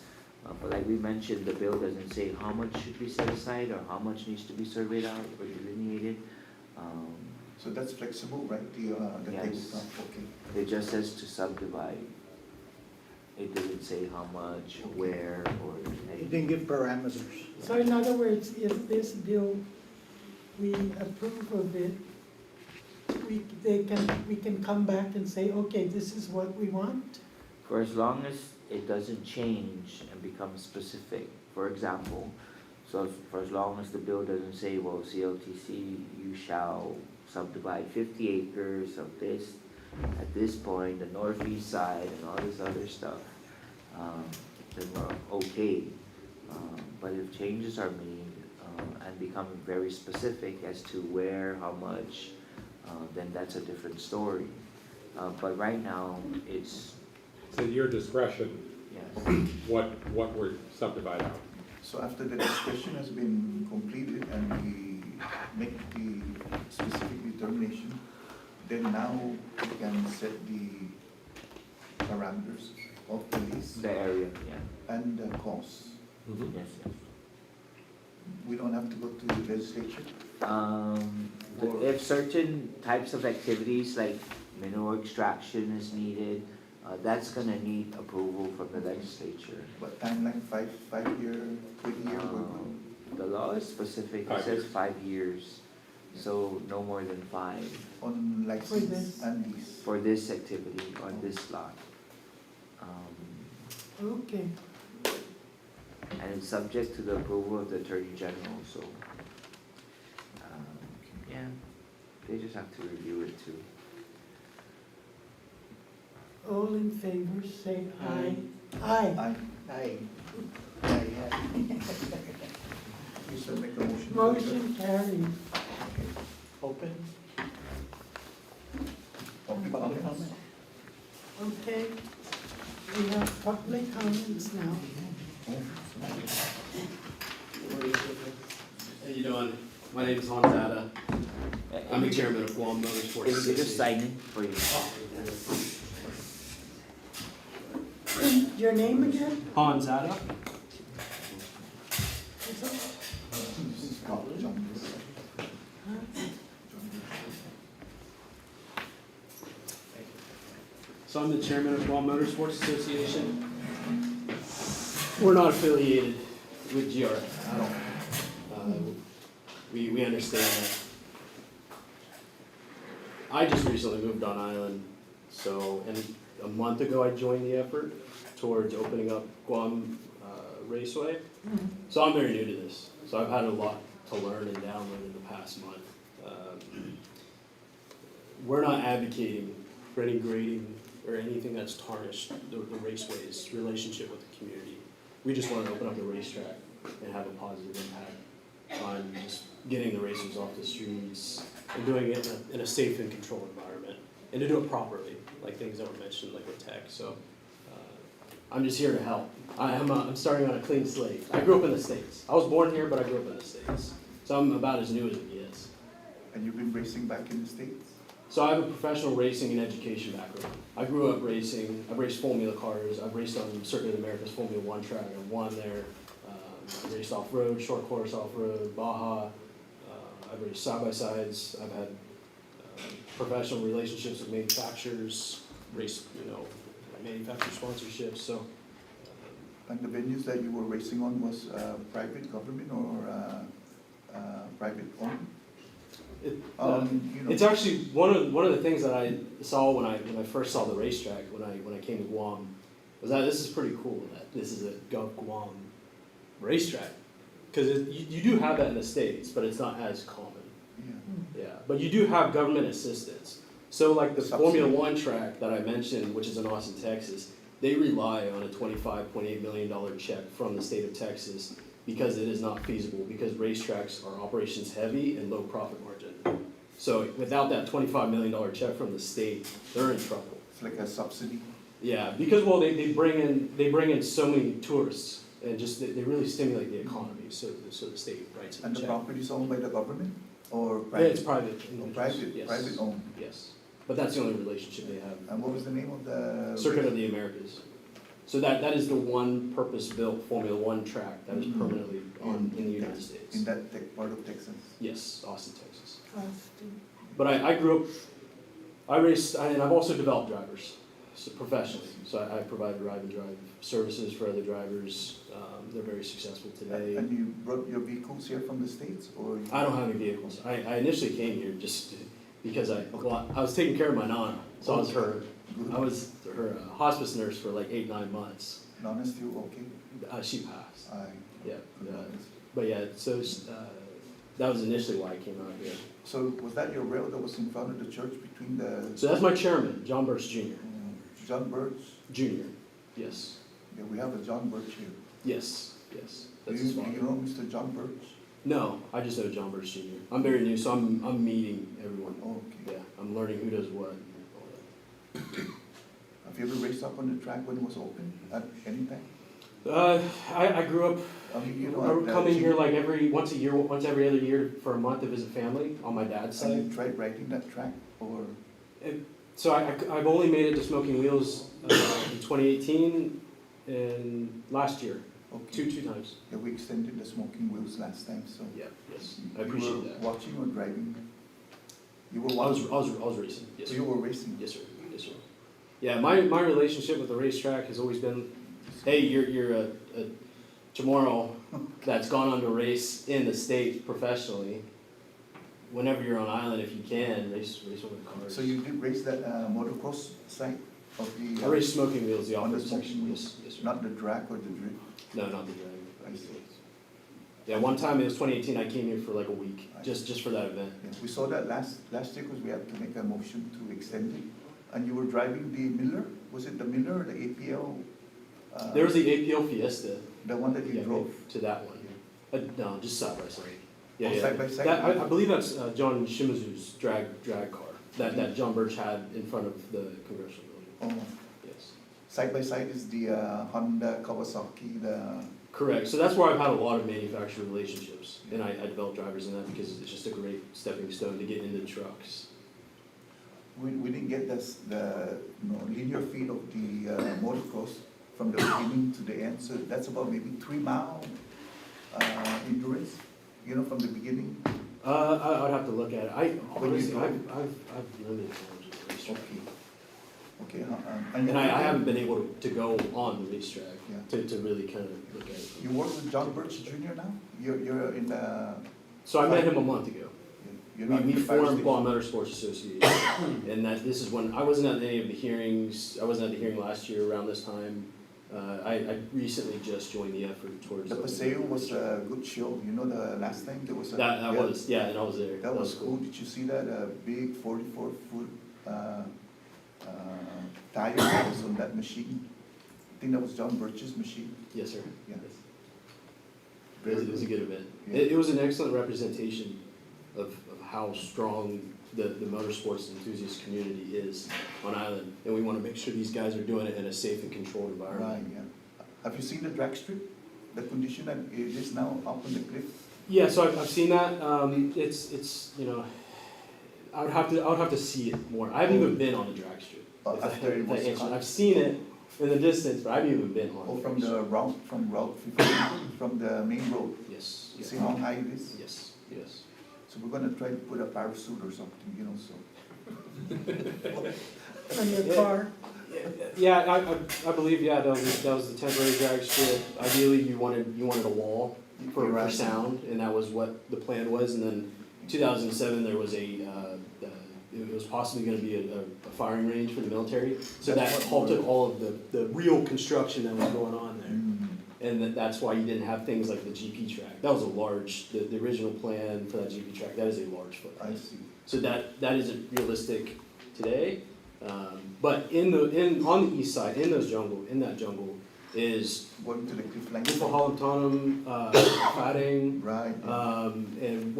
But like we mentioned, the bill doesn't say how much should be set aside or how much needs to be surveyed out or delineated. So that's flexible, right, the Yes. tabletop, okay. It just says to subdivide. It doesn't say how much, where, or It anything. didn't give parameters. So in other words, if this bill, we approve of it, we can come back and say, okay, this is what we want? For as long as it doesn't change and become specific, for example, so for as long as the bill doesn't say, well, CLTC, you shall subdivide 50 acres of this at this point, the northeast side and all this other stuff, then we're okay. But if changes are made and become very specific as to where, how much, then that's a different story. But right now, it's, It's at your discretion yes. what we're subdividing out. So after the discussion has been completed and we make the specific determination, then now we can set the parameters of the lease The area, yeah. and the costs. Yes, yes. We don't have to go to the legislature? If certain types of activities like mineral extraction is needed, that's gonna need approval from the legislature. But timeline, 5-year, 20-year, The law is specific, it 5 says years. 5 years, so no more than 5 on this. license and lease? for this activity on this lot. Okay, And it's subject to the approval of the Attorney General, so, yeah, they just have to review it too. all in favor, say aye. Aye. Aye. Aye. Aye. You should make a motion. Motion carried. Open. Public Public comments? comment. Okay, we have public comments now. How you doing? My name is Hans Ada. I'm the chairman of Guam Motorsports If you could just Association. sign in for you. Your name again? Hans Ada. So I'm the chairman of Guam Motorsports Association. We're not affiliated with GRF at all. We understand that. I just recently moved on island, so, and a month ago I joined the effort towards opening up Guam Raceway. So I'm very new to this, so I've had a lot to learn and download in the past month. We're not advocating for any grading or anything that's tarnished the raceway's relationship with the community. We just want to open up the racetrack and have a positive impact on just getting the racers off the streets and doing it in a safe and controlled environment, and to do it properly, like things that were mentioned, like with tech. So I'm just here to help. I'm starting on a clean slate. I grew up in the States. I was born here, but I grew up in the States. So I'm about as new as it gets. And you've been racing back in the States? So I have a professional racing and education background. I grew up racing. I've raced Formula cars. I've raced on Circuit of America's Formula 1 track. I've won there. I raced off-road, short course off-road, Baja. I've raced side-by-sides. I've had professional relationships with manufacturers, raced, manufacturer sponsorships. So, And the venues that you were racing on was private, government, or private owned? It's actually one of the things that I saw when I first saw the racetrack when I came to Guam was that this is pretty cool that this is a Gov Guam racetrack, because you do have that in the States, but it's not as common. Yeah. Yeah, but you do have government assistance. So like the Subsidy. Formula 1 track that I mentioned, which is in Austin, Texas, they rely on a $25.8 million check from the state of Texas because it is not feasible, because racetracks are operations heavy and low profit margin. So without that $25 million check from the state, they're in trouble. It's like a subsidy. Yeah, because they bring in so many tourists and just they really stimulate the economy. So the state writes a And the check. property is owned by the government or Yeah, private? it's private. Oh, individuals, private, yes. private owned. Yes, but that's the only relationship they have. And what was the name of the? Circuit of the Americas. So that is the one purpose-built Formula 1 track that is permanently in the United States. In that part of Texas? Yes, Austin, Texas. Austin. But I grew up, I raced, and I've also developed drivers professionally. So I provide ride and drive services for other drivers. They're very successful today. And you brought your vehicles here from the States, or? I don't have any vehicles. I initially came here just because I was taking care of my nana. So I was her hospice nurse for like 8-9 months. Nana's still okay? She passed. Aye. Yeah. But yeah, so that was initially why I came out here. So was that your rail that was in front of the church between the? So that's my chairman, John Birch Jr. John Birch? Jr. Yes. Yeah, we have a John Birch here. Yes. Do That's his you father. know Mr. John Birch? No, I just know John Birch Jr. I'm very new, so I'm meeting everyone. Okay. Yeah, I'm learning who does what. Have you ever raced up on the track when it was open at any time? I grew up I mean, I would come in here like once every other year for a month to visit family on my dad's And side. you tried riding that track, or? So I've only made it to Smoking Wheels in 2018 and last year, Okay. two times. Yeah, we extended the smoking wheels last time, so. Yeah, yes, I appreciate You that. were watching or driving? You were I was watching? racing, yes, So sir. you were racing? Yes, sir, yes, sir. Yeah, my relationship with the racetrack has always been, hey, you're a CHamoru that's gone on to race in the States professionally. Whenever you're on island, if you can, race one of the cars. So you did race that motocross side of the? I raced Smoking Wheels, the On the off-road smoking section, wheels? yes, sir. Not the drag or the drift? No, not the driving. I see. Yeah, one time, it was 2018, I came here for like a week, just for that event. Yeah, we saw that last year because we had to make a motion to extend it. And you were driving the Miller? Was it the Miller or the APL? There was the APL Fiesta. The one that you Yeah, drove? to that one. No, just side by side. Yeah, Oh, yeah. side by side? That, I believe that's John Shimazu's drag car that John Birch had in front of the congressional building. Oh, Yes. side by side is the Honda, Kawasaki, the, Correct. So that's where I've had a lot of manufacturer relationships, and I developed drivers in that because it's just a great stepping stone to get into trucks. we didn't get this, the, you know, linear feet of the motocross from the beginning to the end, so that's about maybe 3 mile endurance, you know, from the beginning. I'd have to look at it. Honestly, drove? I've limited knowledge of the racetrack. Okay, And I haven't been able to go on the racetrack Yeah. to really kind of look at it. You work with John Birch Jr. now? You're in the, So I met him a month ago. you're not in We the fire formed station? Ball Motorsports Association, and that this is when, I wasn't at any of the hearings, I wasn't at the hearing last year around this time. I recently just joined the effort towards. The Paseo was a good show, you know, the last time there was a. That yeah, was, yeah, and I was there. That was cool, did you see that, big 44-foot tire that was on that machine? I think that was John Birch's machine. Yes, sir. Yeah. Yes. Very It was a good event. Yeah. It was an excellent representation of how strong the motorsports enthusiast community is on island. And we want to make sure these guys are doing it in a safe and controlled Right, environment. yeah. Have you seen the drag strip? The condition that it is now up on the cliff? Yeah, so I've seen that. It's you know, I would have to see it more. I haven't even been on the drag strip. If that- After it if that was answers- cut? I've seen it in the distance, but I haven't even been on. Oh, the from drag strip. Route 15, from the main road? Yes. You yes. see how high it is? Yes. Yes. So we're gonna try to put a parachute or something, you know, so. On your car. Yeah, I believe, yeah, that was the temporary drag strip. Ideally, you wanted a wall for Right. sound, and that was what the plan was. And then 2007, there was it was possibly gonna be a firing range for the military. So that That's what- halted all of the real construction that was going on there. Mm. And that's why you didn't have things like the GP track. That was a large, the original plan for that GP track, that is a large I footprint. see. So that isn't realistic today. But on the east side, in that jungle, is Going to the cliff line. Ufahalamtanum, Fatting, Right. and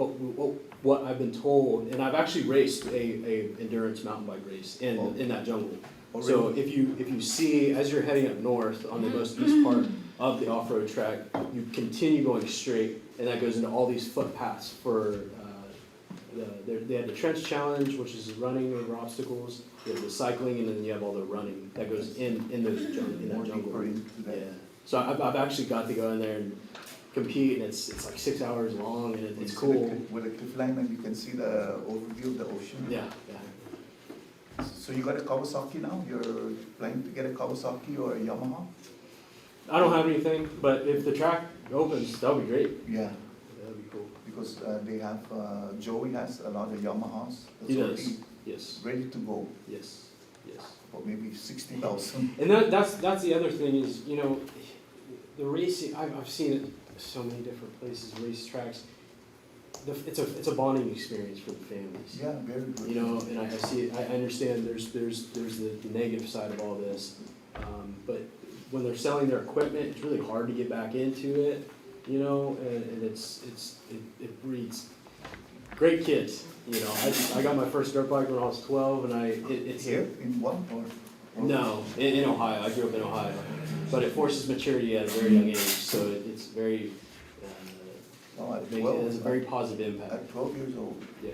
what I've been told, and I've actually raced a endurance mountain bike race in that jungle. Oh, So really? if you see, as you're heading up north on the most east part of the off-road track, you continue going straight, and that goes into all these footpaths for, they had the trench challenge, which is running over obstacles, you have the cycling, and then you have all the running that goes in that More jungle. deeper into Yeah, that. so I've actually got to go in there and compete, and it's like 6 hours long, and it's You see the cool. cliff- With the cliff line, and you can see the overview of the ocean. Yeah, yeah. So you got a Kawasaki now? You're planning to get a Kawasaki or a Yamaha? I don't have anything, but if the track opens, that would be great. Yeah, That'd be cool. because they have, Joey has a lot of Yamahas. He that's does, already yes, ready to go, yes, yes. for maybe 60,000. And that's the other thing is, you know, the racing, I've seen it so many different places, racetracks. It's a bonding experience for the families. Yeah, very good. You know, and I see it, I understand there's the negative side of all this. But when they're selling their equipment, it's really hard to get back into it, you know, and it breeds great kids, you know. I got my first dirt bike when I was 12, and it's Here in one or? no, in Ohio. I grew up in Ohio, but it forces maturity at a very young age, so it's very. Oh, at It 12? has a very positive impact. At 12 years old? Yeah.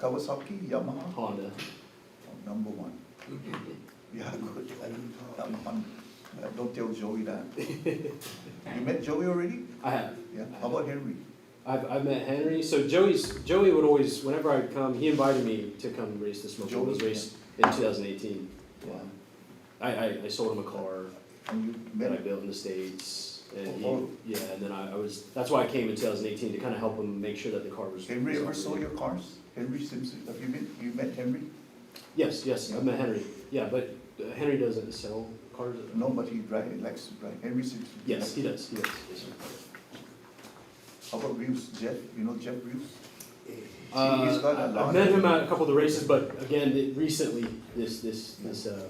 Kawasaki, Yamaha? Honda. Oh, number one. Yeah, good. Number one. Don't tell Joey that. You met Joey already? I have. Yeah. How about Henry? I've met Henry. So Joey would always, whenever I'd come, he invited me to come race the Smoke Wheels Joey, race in 2018. Wow. I sold him a car And you that I met, built in the States, and Oh. yeah, and then I was, that's why I came in 2018 to kind of help him make sure that the car was. Henry ever saw your cars? Henry Simpson, have you met Henry? Yes, I've met Henry. Yeah, but Henry doesn't sell cars. No, but he likes to drive. Henry Simpson. Yes, he does. Yes, sir. How about Reeves, Jeff? You know Jeff Reeves? He's got a lot I've met of- him at a couple of the races, but again, recently, this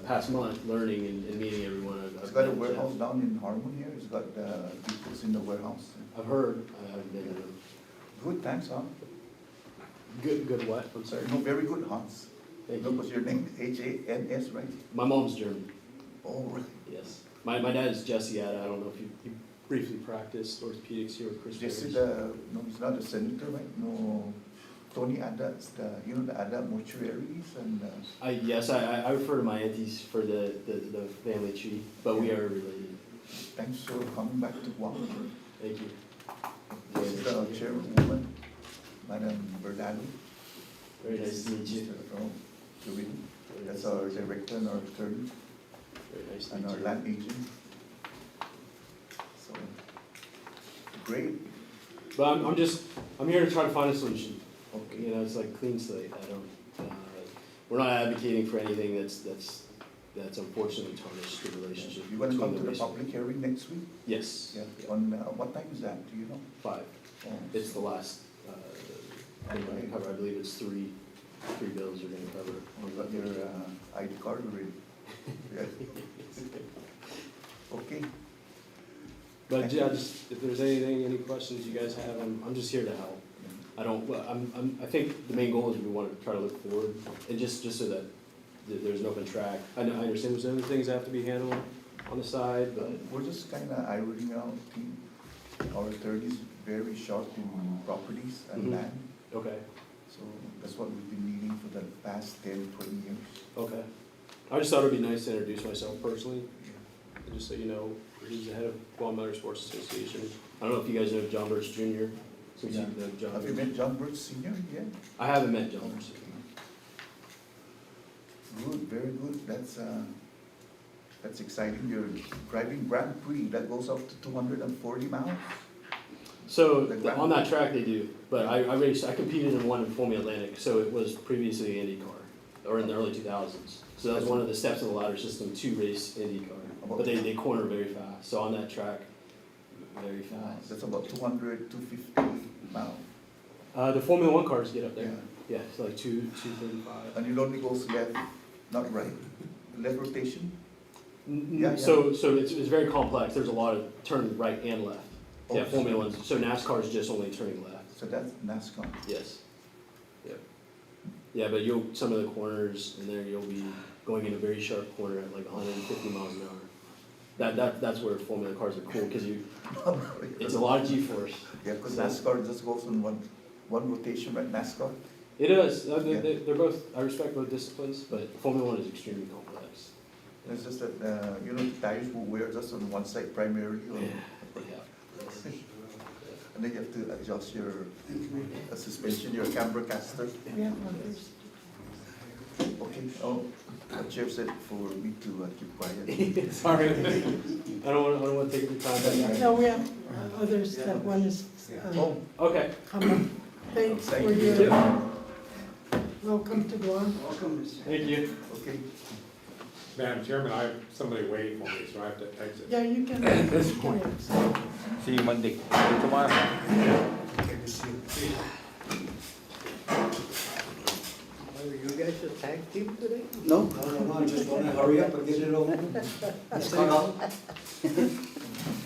past month, learning and meeting everyone. He's got a warehouse down in Harmon here, he's got vehicles in the warehouse. I've heard, I haven't been to them. Good, thanks, huh? Good what? I'm sorry. No, very good, Hans. Thank Look, you. what's your name? H-A-N-S, right? My mom's German, Oh, right. yes. My dad is Jesse Atta, I don't know if you briefly practiced orthopedics here with Chris Jesse, Rivers. no, he's not a senator, right? No, Tony Adams, the Adda mortuaries and, Yes, I refer to my aunties for the family tree, but we are related. thanks for coming back to Guam. Thank you. This is the chairwoman, Madam Bernardo. Very nice to meet you. From Florida. That's our director and our attorney Very nice to and meet our you. land agent. So, great. But I'm here to try to find a solution. Okay. You know, it's like clean slate. I don't, we're not advocating for anything that's unfortunately tarnished the relationship. You want to come to between the race- public hearing next week? Yes. Yeah. Yeah. On, what time is that? Do you know? 5. Oh, It's the last, thing we're gonna cover. I believe it's three bills we're gonna cover. You got your ID card already? Yeah. Okay. But yeah, just, if there's any questions you guys have, I'm just here to help. I don't, well, I think the main goal is we want to try to look forward, and just so that there's an open track. I understand there's other things that have to be handled on the side, but We're just kind of ironing out, our attorney's very sharp in properties and Mhm. land. okay, So that's what we've been needing for the past 10, 20 years. okay. I just thought it'd be nice to introduce myself personally, and just so you know, he's the head of Guam Motorsports Association. I don't know if you guys know John Birch Jr., since you know John. Have you met John Birch Senior yet? I haven't met John Birch. Good, very good. That's exciting. You're driving Grand Prix that goes up to 240 miles. So, The Grand- on that track they do, but I competed in one in Formula Atlantic, so it was previously IndyCar, or in the early 2000s. So that was one of the steps of the ladder system to race IndyCar, but they corner very fast, so on that track, very fast. That's about 200, 250 miles. The Formula One cars get up there, Yeah. yeah, it's like 235. And it only goes left, not right. Left rotation? So it's very complex, there's a lot of turn right and left. Yeah, Oh, Formula One's, so NASCAR is just only turning left, So that's NASCAR. yes. Yep. Yeah, but some of the corners in there, you'll be going in a very sharp corner at like 150 miles an hour. That's where Formula cars are cool, because it's a lot of G-force. Yeah, because NASCAR just goes on one rotation, right, NASCAR? It is, they're both, I respect both disciplines, but Formula One is extremely complex. It's just that, the tires will wear just on one side primarily, and then you have to adjust your suspension, your camber caster. We have others. Okay, the chair said for me to keep quiet. Sorry, I don't want to take your time. but- No, we have others that one is, Oh, Okay. Hammer. Thanks Thank for you. your, welcome to Guam. Thank you. okay. Madam Chairman, I have somebody waiting for me, so I have to exit. Yeah, you can. This point. See you Monday, see you tomorrow. Are you guys a tag team today? No, I just want to hurry up and get it over. It's cut off.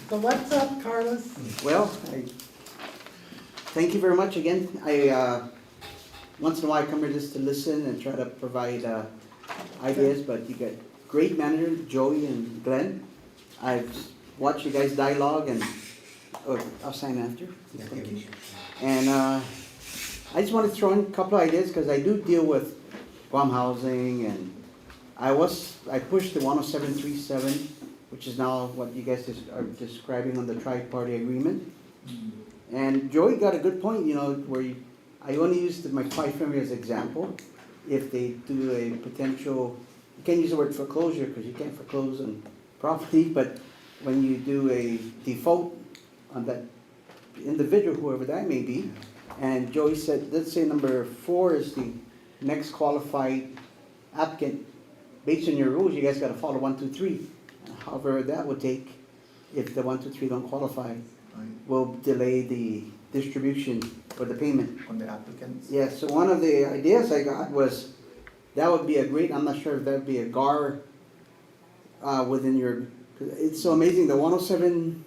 So what's up, Carlos? Well, thank you very much again. Once in a while I come here just to listen and try to provide ideas, but you got great managers, Joey and Glenn. I've watched you guys dialogue and, I'll sign after. Thank you. And I just want to throw in a couple of ideas because I do deal with Guam housing, and I pushed the 10737, which is now what you guys are describing on the tri-party agreement. And Joey got a good point, where I only used my 5 family as example. If they do a potential, you can't use the word foreclosure because you can't foreclose on property, but when you do a default on that individual, whoever that may be, and Joey said, let's say number 4 is the next qualified applicant. Based on your rules, you guys got to follow 1, 2, 3. However, that would take, if the 1, 2, 3 don't qualify, will delay the distribution or the payment. On the applicants? Yeah, so one of the ideas I got was, that would be a great, I'm not sure if that'd be a GAR within your, it's so amazing, the 107,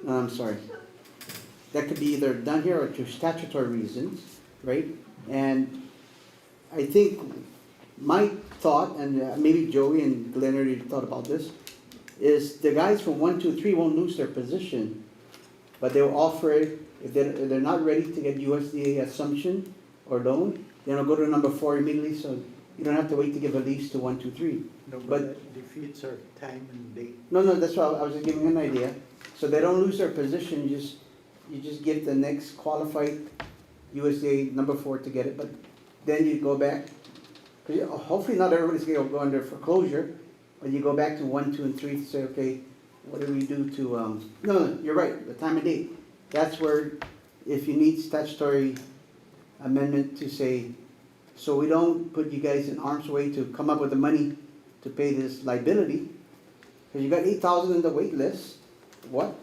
no, I'm sorry. That could be either done here or to statutory reasons, right? And I think my thought, and maybe Joey and Glenn already thought about this, is the guys from 1, 2, 3 won't lose their position, but they'll offer it, if they're not ready to get USDA assumption or loan, then they'll go to number 4 immediately, so you don't have to wait to give a lease to 1, 2, 3. No, But- but that defeats our time and date. No, that's why I was just giving an idea. So they don't lose their position, you just give the next qualified USDA number 4 to get it, but then you go back. 'Cause hopefully not everybody's gonna go under foreclosure, but you go back to 1, 2, and 3 to say, okay, what do we do to, no, you're right, the time and date. That's where, if you need statutory amendment to say, so we don't put you guys in harm's way to come up with the money to pay this liability, because you got 8,000 in the wait list, what?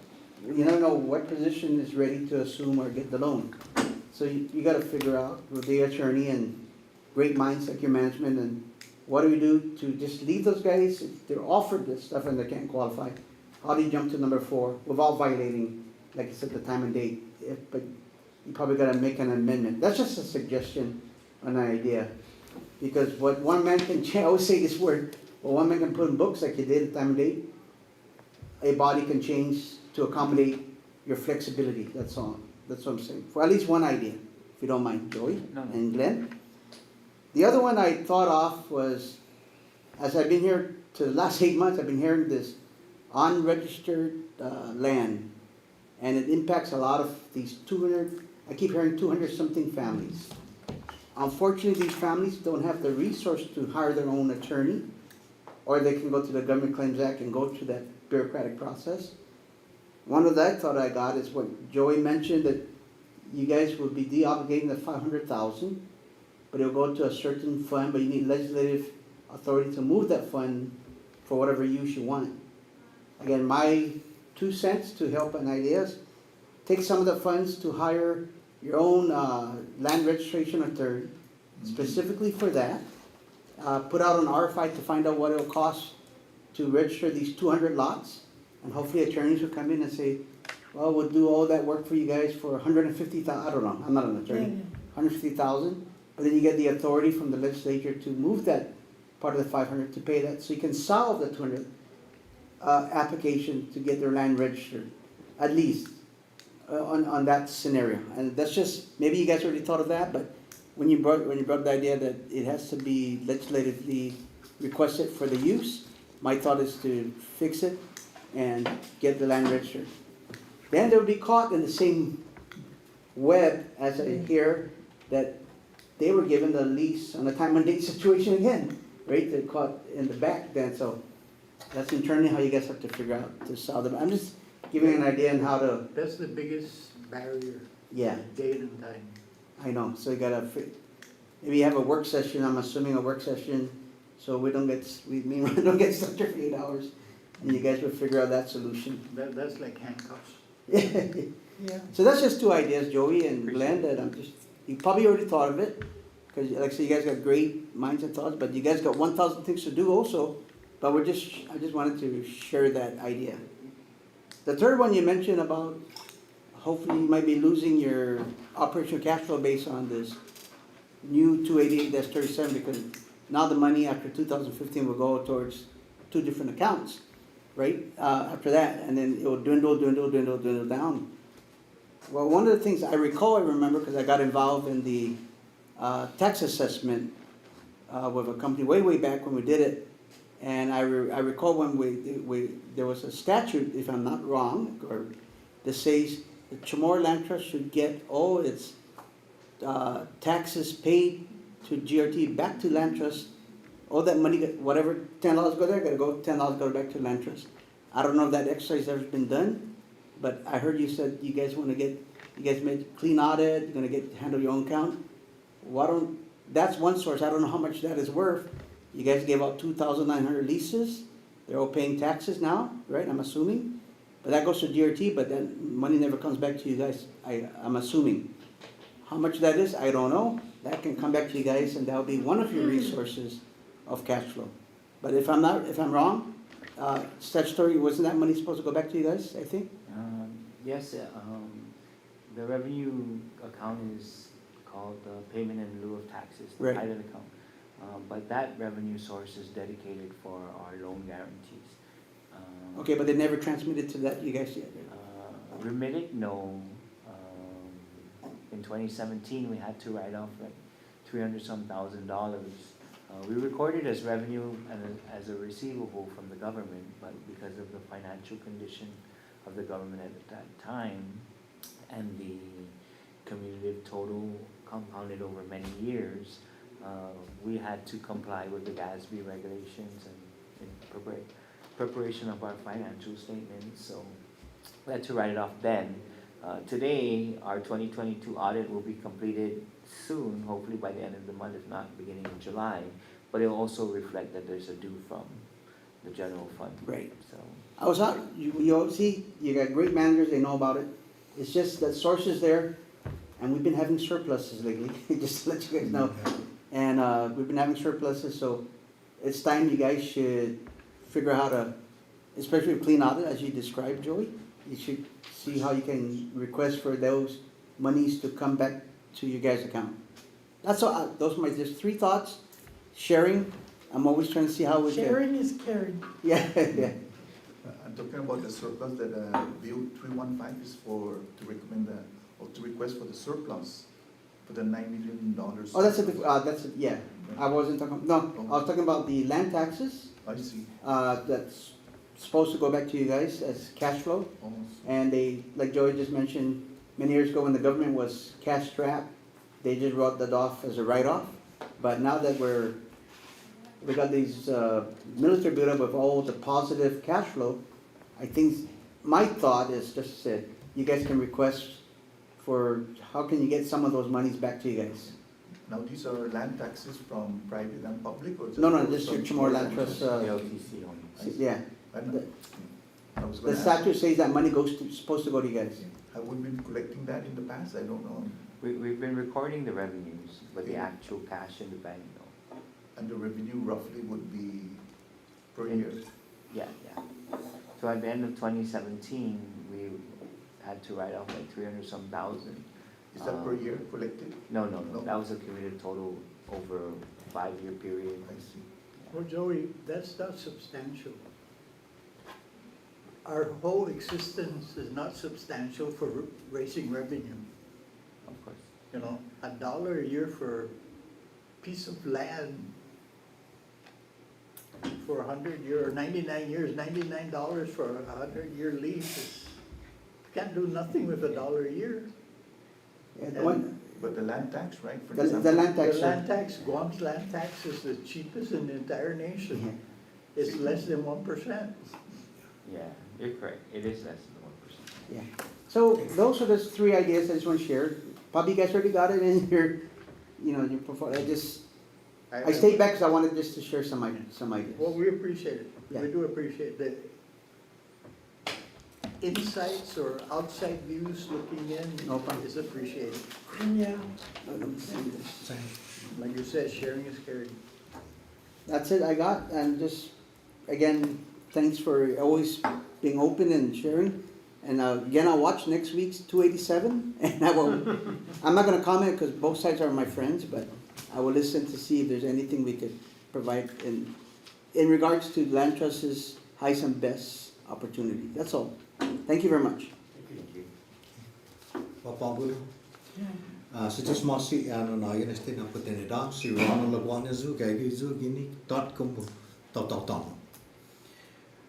You never know what position is ready to assume or get the loan. So you gotta figure out with the attorney and great minds like your management, and what do we do to just leave those guys, if they're offered this stuff and they can't qualify? How do you jump to number 4 without violating, like I said, the time and date? But you probably gotta make an amendment. That's just a suggestion, an idea. Because what one man can change, I always say this word, what one man can put in books like you did at time and date, a body can change to accommodate your flexibility, that's all. That's what I'm saying. For at least one idea, if you don't mind, Joey No, no. and Glenn. The other one I thought of was, as I've been here to the last 8 months, I've been hearing this unregistered land, and it impacts a lot of these 200, I keep hearing 200 something families. Unfortunately, these families don't have the resource to hire their own attorney, or they can go to the Government Claims Act and go through that bureaucratic process. One of that thought I got is what Joey mentioned, that you guys will be de-obligating the 500,000, but it'll go to a certain fund, but you need legislative authority to move that fund for whatever use you want. Again, my 2 cents to help an idea is take some of the funds to hire your own land registration attorney, specifically for that. Put out an RFI to find out what it'll cost to register these 200 lots, and hopefully attorneys will come in and say, well, we'll do all that work for you guys for 150,000, I don't know, I'm not an attorney, 150,000, but then you get the authority from the legislature to move that part of the 500 to pay that, so you can solve the 200 application to get their land registered, at least on that scenario. And that's just, maybe you guys already thought of that, but when you brought the idea that it has to be legislatively requested for the use, my thought is to fix it and get the land registered. Then they'll be caught in the same web as I hear that they were given the lease on a time and date situation again, right? They're caught in the back then, so that's internally how you guys have to figure out to solve them. I'm just giving an idea on how to, That's the biggest barrier, yeah, date and time. I know, so you gotta, maybe you have a work session, I'm assuming a work session, so we don't get stuck there for 8 hours, and you guys will figure out that solution. That's like handcuffs. Yeah. So that's just 2 ideas, Joey and Glenn, that you probably already thought of it, because like I said, you guys got great minds and thoughts, but you guys got 1,000 things to do also, but I just wanted to share that idea. The third one you mentioned about, hopefully you might be losing your operational cash flow based on this new 288-37, because now the money after 2015 will go towards 2 different accounts, right? After that, and then it will dwindle down. Well, one of the things I remember, because I got involved in the tax assessment with a company way back when we did it, and I recall when there was a statute, if I'm not wrong, or that says the CHamoru Land Trust should get all its taxes paid to GRT back to Land Trust. All that money, whatever $10 go there, gotta go $10 go back to Land Trust. I don't know if that exercise has ever been done, but I heard you said you guys made clean audit, you're gonna handle your own account. That's one source. I don't know how much that is worth. You guys gave out 2,900 leases. They're all paying taxes now, right? I'm assuming. But that goes to DRT, but then money never comes back to you guys, I'm assuming. How much that is, I don't know. That can come back to you guys, and that'll be one of your resources of cash flow. But if I'm wrong, statutory, wasn't that money supposed to go back to you guys, I think? Yes, the revenue account is called payment in lieu of taxes, the Right. pilot account. But that revenue source is dedicated for our loan guarantees. Okay, but they never transmitted to that, you guys yet? Remitted, no. In 2017, we had to write off like $300-some thousand. We recorded as revenue and as a receivable from the government, but because of the financial condition of the government at that time and the cumulative total compounded over many years, we had to comply with the GASB regulations and in preparation of our financial statements, so we had to write it off then. Today, our 2022 audit will be completed soon, hopefully by the end of the month, if not beginning of July. But it'll also reflect that there's a due from the general fund. Right. So, I was out, you see, you got great managers, they know about it. It's just that source is there, and we've been having surpluses lately, just to let you guys know. And we've been having surpluses, so it's time you guys should figure out how to, especially with clean audit, as you described, Joey. You should see how you can request for those monies to come back to your guys' account. That's all, those are my just 3 thoughts. Sharing, I'm always trying to see how we can. Sharing is caring. Yeah, yeah. I'm talking about the surplus that Bill 315 is for, to recommend or to request for the surplus for the $9 million. Oh, that's it, yeah. I wasn't talking, no, I was talking about the land taxes. I see. That's supposed to go back to you guys as cash flow. And they, like Joey just mentioned, many years ago when the government was cash strapped, they just wrote that off as a write-off. But now that we got these military buildup of all the positive cash flow, I think my thought is just that you guys can request for how can you get some of those monies back to you guys? Now, these are land taxes from private and public, or just? No, just your CHamoru Land Trust. LTC only. Yeah. I was The gonna ask, statute says that money supposed to go to you guys. have we been collecting that in the past? I don't know. We've been recording the revenues, but the actual cash in the bank, no. And the revenue roughly would be per year? Yeah. So at the end of 2017, we had to write off like 300-some thousand. Is that per year collected? No. That was a cumulative total over a 5-year period. I see. Well, Joey, that's not substantial. Our whole existence is not substantial for raising revenue. Of course. You know, $1 a year for a piece of land for 100 years, or 99 years, $99 for a 100-year lease is, you can't do nothing with $1 a year. Yeah, the one, But the land tax, right? For the example? land tax. The land tax, Guam's land tax is the cheapest in the entire nation. It's less than 1%. Yeah, you're correct. It is less than 1%. Yeah. So those are the 3 ideas I just want to share. Probably you guys already got it in your, your portfolio. I stayed back because I wanted just to share some ideas. Well, we appreciate it. Yeah. We do appreciate the insights or outside views looking in. No problem. Is appreciated. Yeah. Like you said, sharing is caring. That's it I got. And just, again, thanks for always being open and sharing. And again, I'll watch next week's 287. And I'm not going to comment because both sides are my friends, but I will listen to see if there's anything we could provide in regards to Land Trust's highest and best opportunity. That's all. Thank you very much. Thank you. Papabulo. Sejak masih na yun este na putene da si rano lagwana zu gagi zu gini dot kumbu tong.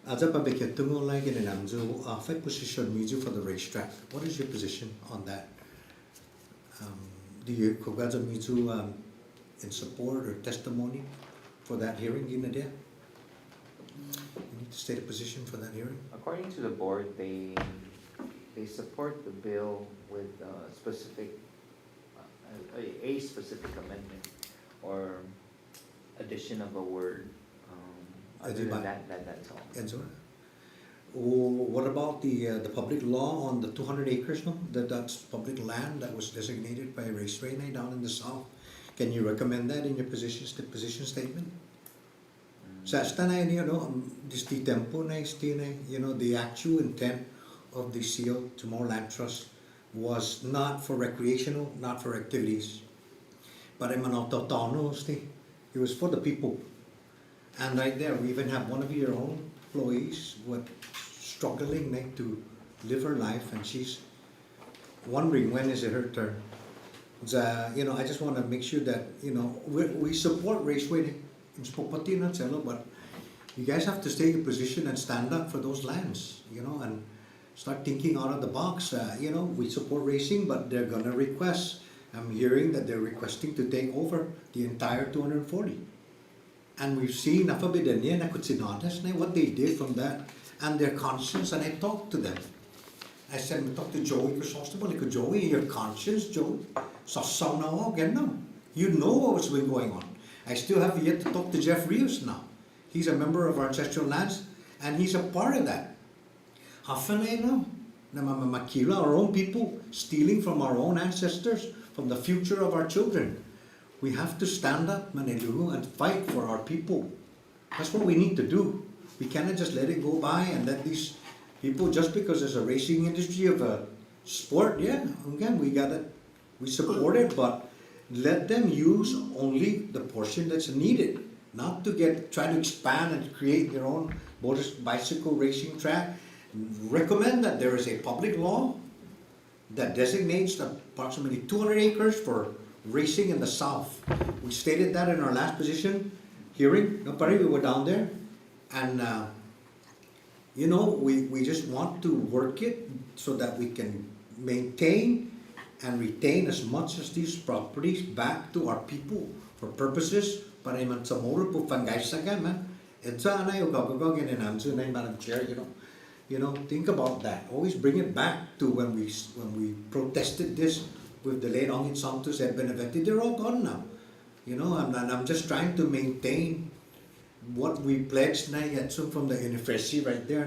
As a public tungo like in an amzu fight position meju for the racetrack. What is your position on that? Do you kogaza meju in support or testimony for that hearing in a day? You need to state a position for that hearing. According to the board, they support the bill with a specific amendment or addition of a word. Other than that, that's all. And so, what about the public law on the 200 acres, no? That's public land that was designated by Raceway down in the south. Can you recommend that in your position statement? Sa stanay niyo, no, this the tempo na you know, the actual intent of the CHamoru Land Trust was not for recreational, not for activities. But it was for the people. And right there, we even have one of your own employees what struggling to live her life, and she's wondering when is it her turn. You know, I just want to make sure that, you know, we support Raceway in Spokpati, but you guys have to stay in position and stand up for those lands, you know, and start thinking out of the box. You know, we support racing, but they're going to request. I'm hearing that they're requesting to take over the entire 240. And we've seen what they did from that and their conscience, and I talked to them. I said, I talked to Joey Chrysostom, Joey, your conscience, Joey, you know what's been going on. I still have yet to talk to Jeff Rios now. He's a member of our ancestral lands, and he's a part of that. Our own people stealing from our own ancestors, from the future of our children. We have to stand up, Manelu, and fight for our people. That's what we need to do. We cannot just let it go by and let these people, just because there's a racing industry of a sport, yeah, again, we support it, but let them use only the portion that's needed, not to try to expand and create their own bicycle racing track. Recommend that there is a public law that designates approximately 200 acres for racing in the south. We stated that in our last position hearing. We were down there, and you know, we just want to work it so that we can maintain and retain as much as these properties back to our people for purposes para iman CHamoru po pangaysaga man. Edsa na yung gagagagin and anzu na Madam Chair, you know, think about that. Always bring it back to when we protested this with the late Ongin Santos and Benevetti. They're all gone now. You know, I'm just trying to maintain what we pledged from the university right there,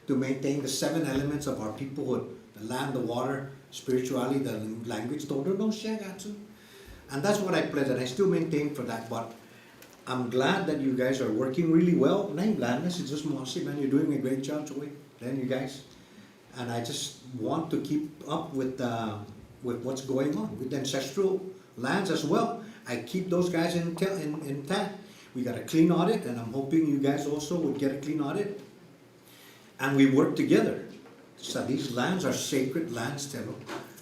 to maintain the 7 elements of our peoplehood: the land, the water, spirituality, the language, and that's what I pledged, and I still maintain for that. But I'm glad that you guys are working really well. It's just Mossy, man, you're doing a great job, Joey. Then you guys, and I just want to keep up with what's going on with the ancestral lands as well. I keep those guys intact. We got a clean audit, and I'm hoping you guys also would get a clean audit. And we work together. So these lands are sacred lands,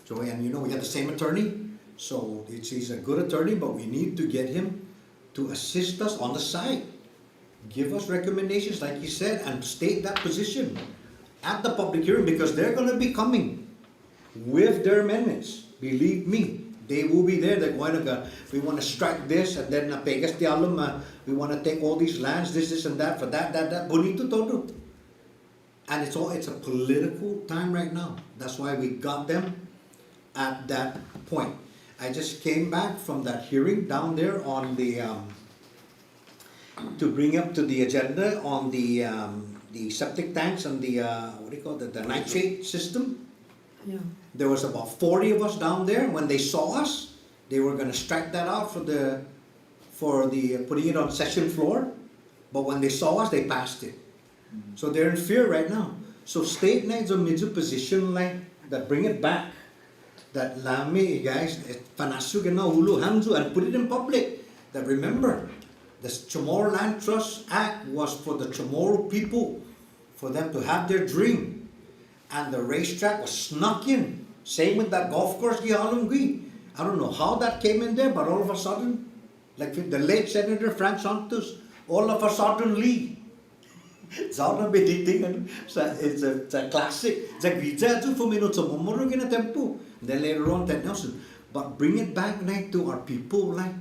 Joey, and you know, we got the same attorney, so he's a good attorney, but we need to get him to assist us on the side. Give us recommendations, like he said, and state that position at the public hearing, because they're going to be coming with their amendments. Believe me, they will be there. They're going to, we want to strike this, and then we want to take all these lands, this and that, for that. Bonito todo. And it's a political time right now. That's why we got them at that point. I just came back from that hearing down there on the to bring up to the agenda on the septic tanks and the the nitrate system. Yeah. There was about 40 of us down there. When they saw us, they were going to strike that out for the putting it on session floor. But when they saw us, they passed it. So they're in fear right now. So state needs a major position like that, bring it back. That lami guys, panasu na hulu hanzu, and put it in public. That remember, the CHamoru Land Trust Act was for the CHamoru people, for them to have their dream. And the racetrack was snuck in. Same with that golf course, Gihalungui. I don't know how that came in there, but all of a sudden, like the late Senator Frank Santos, all of a sudden leave. It's a classic. It's a visa for me to CHamoru in a tempo. Then later on, that Nelson. But bring it back to our people, like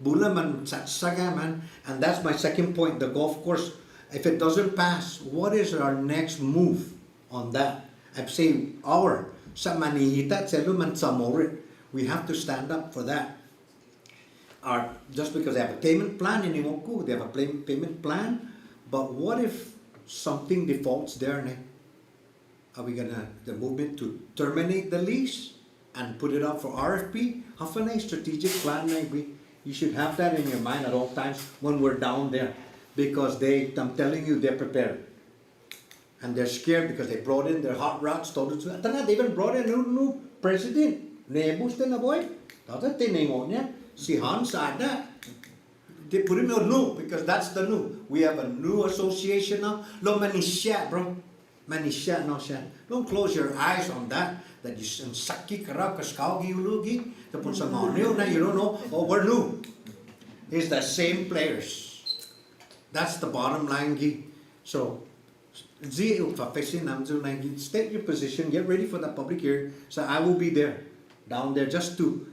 Bulaman, Satsaga, man. And that's my second point, the golf course. If it doesn't pass, what is our next move on that? I'm saying sa Manihita, Tselum and CHamoru, we have to stand up for that. Just because they have a payment plan in Imoku, they have a payment plan. But what if something defaults there? Are we gonna, the movement to terminate the lease and put it up for RFP? Hafane strategic plan maybe. You should have that in your mind at all times when we're down there. Because I'm telling you, they're prepared. And they're scared because they brought in their hot rods, they even brought in a new president. Nebus na boy. Tata tiningon niya. Si Hans ada. They put him on new because that's the new. We have a new association now. Lo manisya, bro. Manisya no siya. Don't close your eyes on that. That you saki karab kaskaw giulugi. Tapos sa na you don't know. Oh, we're new. It's the same players. That's the bottom line, gi. So, state your position, get ready for the public hearing. So I will be there, down there, just to,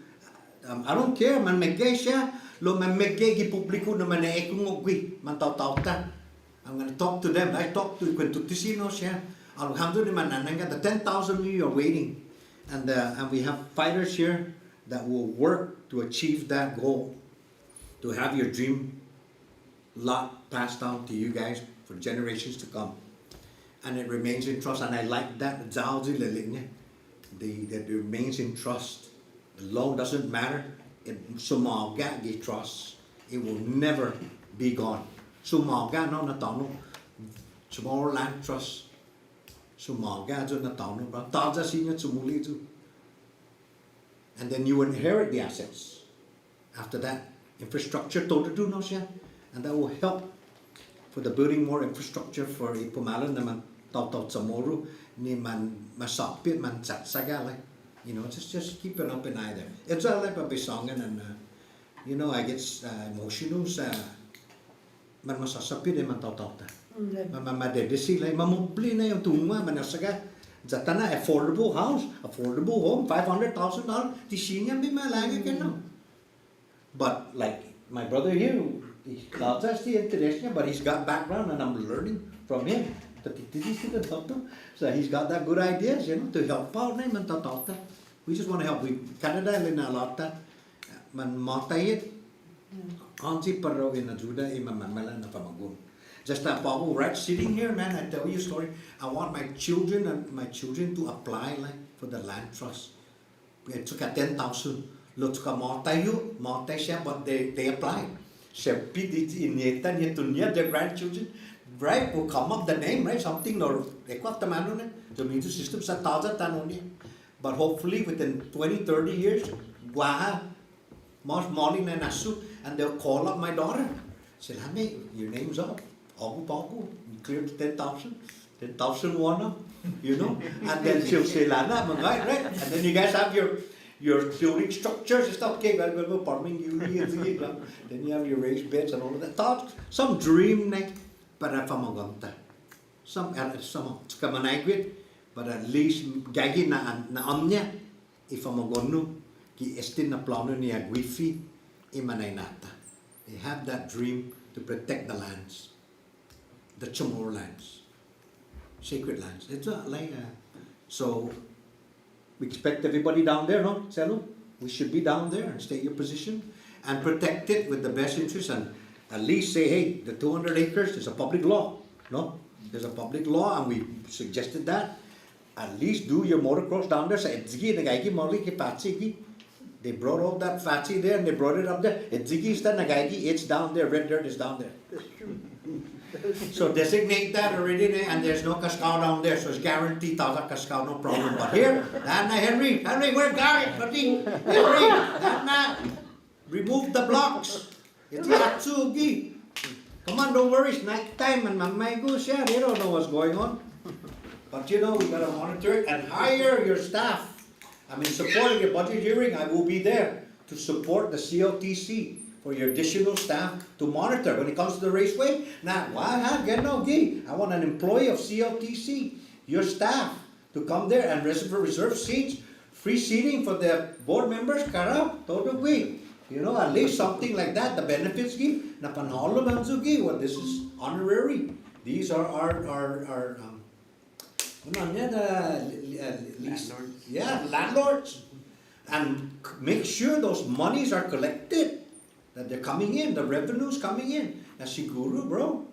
I don't care, man megay siya, lo man megay gi publiko na man ekungogwi, man taw-taw-ta. I'm gonna talk to them. I talk to Quintutisino siya. Alhamdulillah, man, the 10,000 of you are waiting. And we have fighters here that will work to achieve that goal, to have your dream lot passed down to you guys for generations to come. And it remains in trust, and I like that. That it remains in trust. The loan doesn't matter. Sumaga gi trust. It will never be gone. Sumaga no natano. Small land trust. Sumaga jo natano ba. Taja sinya sumuli jo. And then you inherit the assets. After that, infrastructure total do no siya. And that will help for the building more infrastructure for Ipumalan naman taw-taw CHamoru ni man masapit man satsagala. You know, just keep an open eye there. It's all like a bisongan and you know, I get emotional sa man masasapit man taw-taw ta. Mamadedesi like mamubli na yung tunga manasaga. Zatana affordable house, affordable home, $500,000. Tisinya may malaga ka no. But like my brother here, he's not just the international, but he's got background and I'm learning from him. So he's got that good ideas, you know, to help out. We just want to help. We Canada in a lot man matayit. Anzi parro in ajuda imamamala na pamagun. Just a Pablo right sitting here, man. I tell you a story. I want my children to apply like for the land trust. It took 10,000. Look ka matay siya, but they applied. Their grandchildren, right, will come up the name, right? Something or the meter system sa taza tanonia. But hopefully within 20-30 years, guaha, mas morning na nasu, and they'll call up my daughter. Say, "Hey, your name's up. Pagu, you cleared 10,000, 10,001, you know." And then she'll say, "Lana, right?" And then you guys have your building structures and stuff. Okay, go farming then you have your raised beds and all of that. Thought some dream na para famaganta. Some kamanagwit, but at least gagi na amnya ifamagonu ki estin na plano niya wifi imanay nata. They have that dream to protect the lands, the CHamoru lands, sacred lands. It's like so. We expect everybody down there, no, Selu? We should be down there and state your position and protect it with the best interest and at least say, hey, the 200 acres is a public law, no? There's a public law and we suggested that. At least do your motocross down there. They brought all that fatty there and they brought it up there. It's down there, red dirt is down there. That's true. So designate that already there, and there's no Cascao down there, so it's guaranteed Tata Cascao, no problem. But here, Henry, where Gary? Henry, remove the blocks. It's Yatsugi. Come on, don't worry, it's night time and Mamay goes, yeah, they don't know what's going on. But you know, we gotta monitor it and hire your staff. I mean, supporting your budget hearing, I will be there to support the CLTC. For your additional staff to monitor when it comes to the raceway. Now, I want an employee of CLTC, your staff, to come there and reserve seats, free seating for the board members. You know, at least something like that. The benefits give. Well, this is honorary. These are our landlords. And make sure those monies are collected. That they're coming in, the revenue's coming in. Now, Siguru, bro,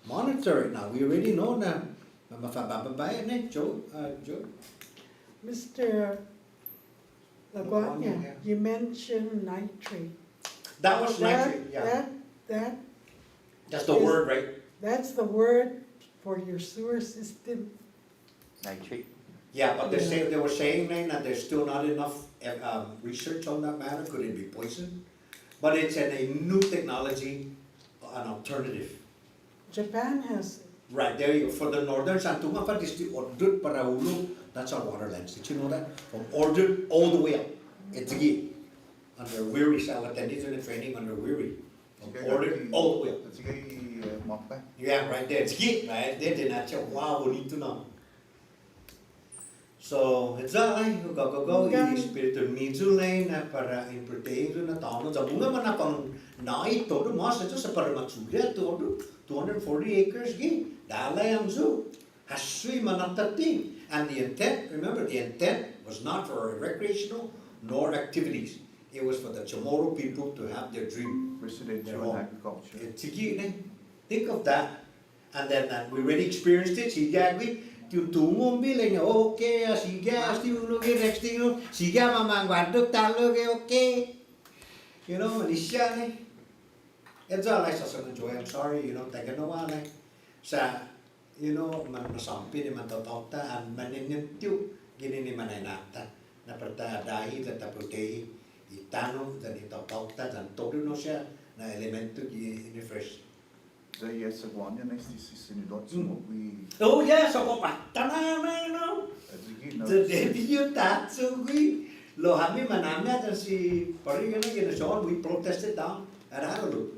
monitor it now. We already know now. Mafabababay, ne, Joe, Joe? Mr. Laguardia, Laguardia, you mentioned nitrate. That was nitrate, yeah. That, That's the is- word, right? that's the word for your sewer system. Nitrate. Yeah, but they were saying then that there's still not enough research on that matter, could it be poison? But it's a new technology, an alternative. Japan has it. Right, there you go, for the northern Santunga, is the Ordut Paraulu, that's our water lines, did you know that? From Ordut all the way up, it's under Weary, so I attended to the training under Weary. From Ordut all the way up. Yeah, right there, it's right there, then I said, wow, we need to know. So, it's all go, espiritu mizu lane para interpretation na tao sa bunga man pang nai todo mas ito sa para matsulia todo 240 acres gi dalay ang zoo hasui manatati, and the intent, remember, the intent was not for recreational nor activities. It was for the CHamoru people to have their dream. Residential agriculture. Think of that. And then we already experienced it. Yung tungong bilang niya, okay, siga, stimulugi, next thing you know, siga mamang waduk talo, okay. You know, manisya ni. It's all like sa Joy, I'm sorry, you know, taga nawa like. Sa, you know, masampi ni matotota, and maninintyo, gini ni mananata. Naperta dahi, tataputehi, itanong, dan itotota, dan todo no siya, na elemento in the first. Yes, one next is in we. Oh yes, ako patana na no. The debut tatsu we lo hami manamya dan si parigana gina shon we protested down at Haralu.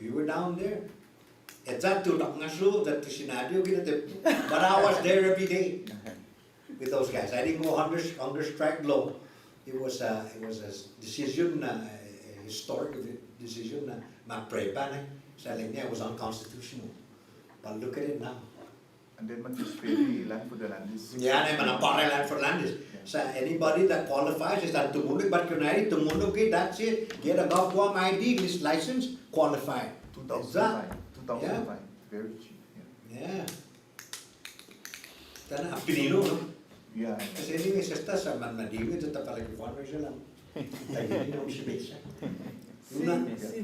We were down there. It's that to ngasu that scenario gina but I was there every day with those guys. I didn't go under strike law. It was a decision, a historic decision na magprepa selling there was unconstitutional. But look at it now. And then man just very land for the land is. Yeah, and man apply land for land is. So anybody that qualifies is that tumunog but kunari tumunog that's it. Get a golf one ID, list license, qualified. 2005. 2005. Very cheap. Yeah. Tana apinino no. Yeah. Kasi anyway, sesta sa man nadiwi ito pala yung fundraiser lang. Tayo yung sibisa. Si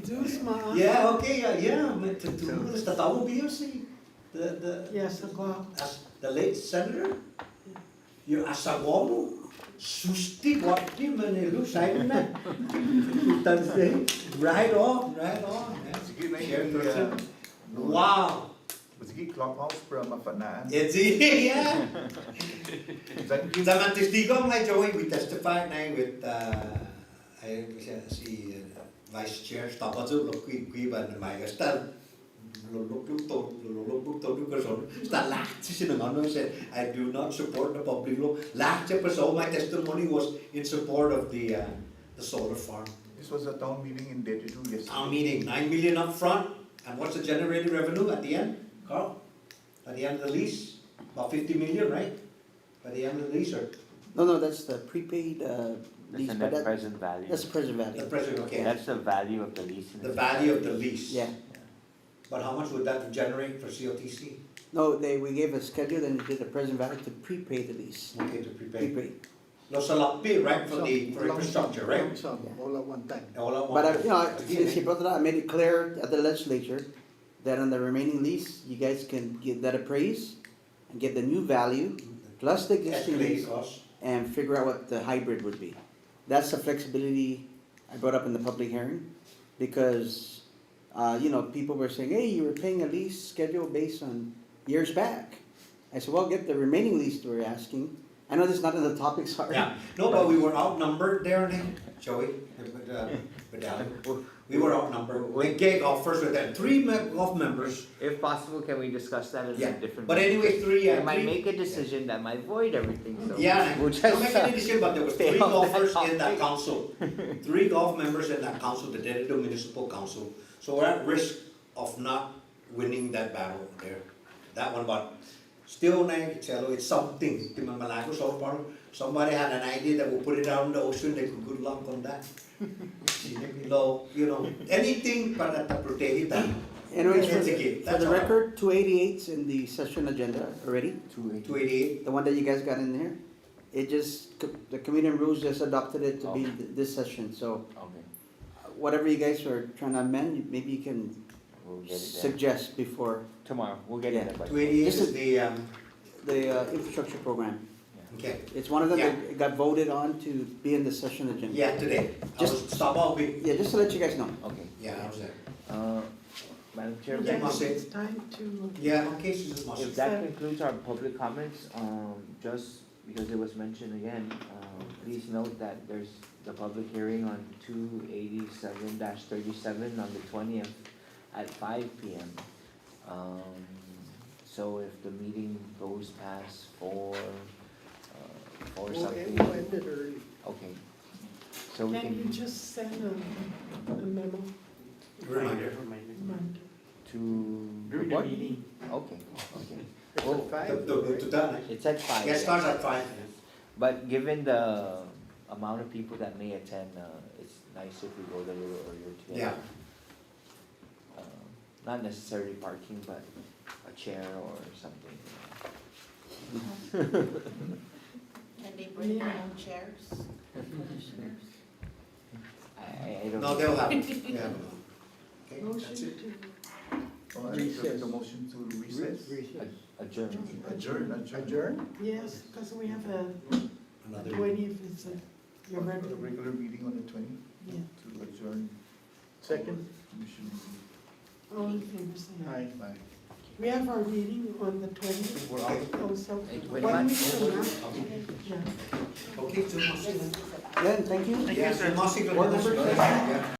Dusma. Yeah, okay, yeah, to is the Tao BMC. Yes, the late senator. You asawamu. Susti what di manelu side na. Right on. Wow. Sige, clubhouse para mafanaan. It's yeah. Zaman testigo my Joey, we testified now with si Vice Chair, stapa tu lokui ban mai sta lolok to person sta la said I do not support the public law. Last episode my testimony was in support of the solar farm. This was a town meeting in Deju yesterday. Town meeting, 9 million up front, and what's the generated revenue at the end, Carl? At the end of the lease, about 50 million, right? By the end of the lease, or? No, that's the prepaid That's lease. the but net present value. That's the present value. The present, okay. That's the value of the lease. The value of the lease. Yeah. But how much would that generate for COTC? No, we gave a schedule and we did a present value to prepay the lease. Okay, to prepay. Prepaid. No salapi, right, for infrastructure, right? All at one time. All at But, once. since you brought it up, I made it clear at the legislature that on the remaining lease, you guys can get that appraised and get the new value plus the existing lease Escalated cost. and figure out what the hybrid would be. That's the flexibility I brought up in the public hearing because, people were saying, hey, you were paying a lease schedule based on years back. I said, well, get the remaining lease we're asking. I know this is not in the topic, sorry. Yeah, no, but we were outnumbered there, Joey, we were outnumbered. We gave offers with them, 3 golf members. If possible, can we discuss that in Yeah, a different? but meeting? anyway, 3, We might make a decision that might void everything, so. Yeah, We'll don't just, make any decision, but there was stay 3 on that golfers in that topic. council. 3 golf members in that council, the Dededo Municipal Council. So we're at risk of not winning that battle there. That one, but still, it's something. somebody had an idea that we'll put it out in the ocean, they could good luck on that. Below, you know, anything para ta protegitan. Anyways, for Educate, for that's the all. record, 288's in the session agenda already, 288. the one that you guys got in there. It just, the committee and rules just adopted it to be this session, so Okay, whatever you guys are trying to amend, maybe you can we'll get it there. suggest before Tomorrow, we'll get it there by. 288 Just is the, the infrastructure program. okay, It's one of them Yeah. that got voted on to be in the session agenda. yeah, today. I Just- was stop all week. Yeah, just to let you guys know. Okay. Yeah, I was there. Madam Chair, Yeah, that- Marcy. It's time to. Yeah, okay, Mrs. Marcy. if that concludes our public comments, just because it was mentioned again, please note that there's the public hearing on 287-37 on the 20th at 5 p.m. So if the meeting goes past 4 something, We'll end it early. okay. So we Can you can, just send a memo? Reminder. Reminder. to the During the board? meeting. Okay, okay. It's Well, at 5. To that, it's at 5. yeah, it starts at 5. But given the amount of people that may attend, it's nice if we go there a little earlier together. Yeah. Not necessarily parking, but a chair or something. And they bring their own chairs? I don't. No, they'll have, it. Okay, that's Motion it. to, Oh, I make a motion to recess. Recess. Adjourn. Adjourn? yes, because we have a Another. 20th, it's a, your The regular, regular meeting on the 20th yeah. to adjourn. Second? Commission. All in favor, say aye. Aye. Bye. We have our meeting on the 20th We're out. also. Hey, wait, 1 Matt. week from now. Yeah. Okay, so Marcy. Glenn, thank you. Yeah, so Marcy. Board members, thank you. Yeah.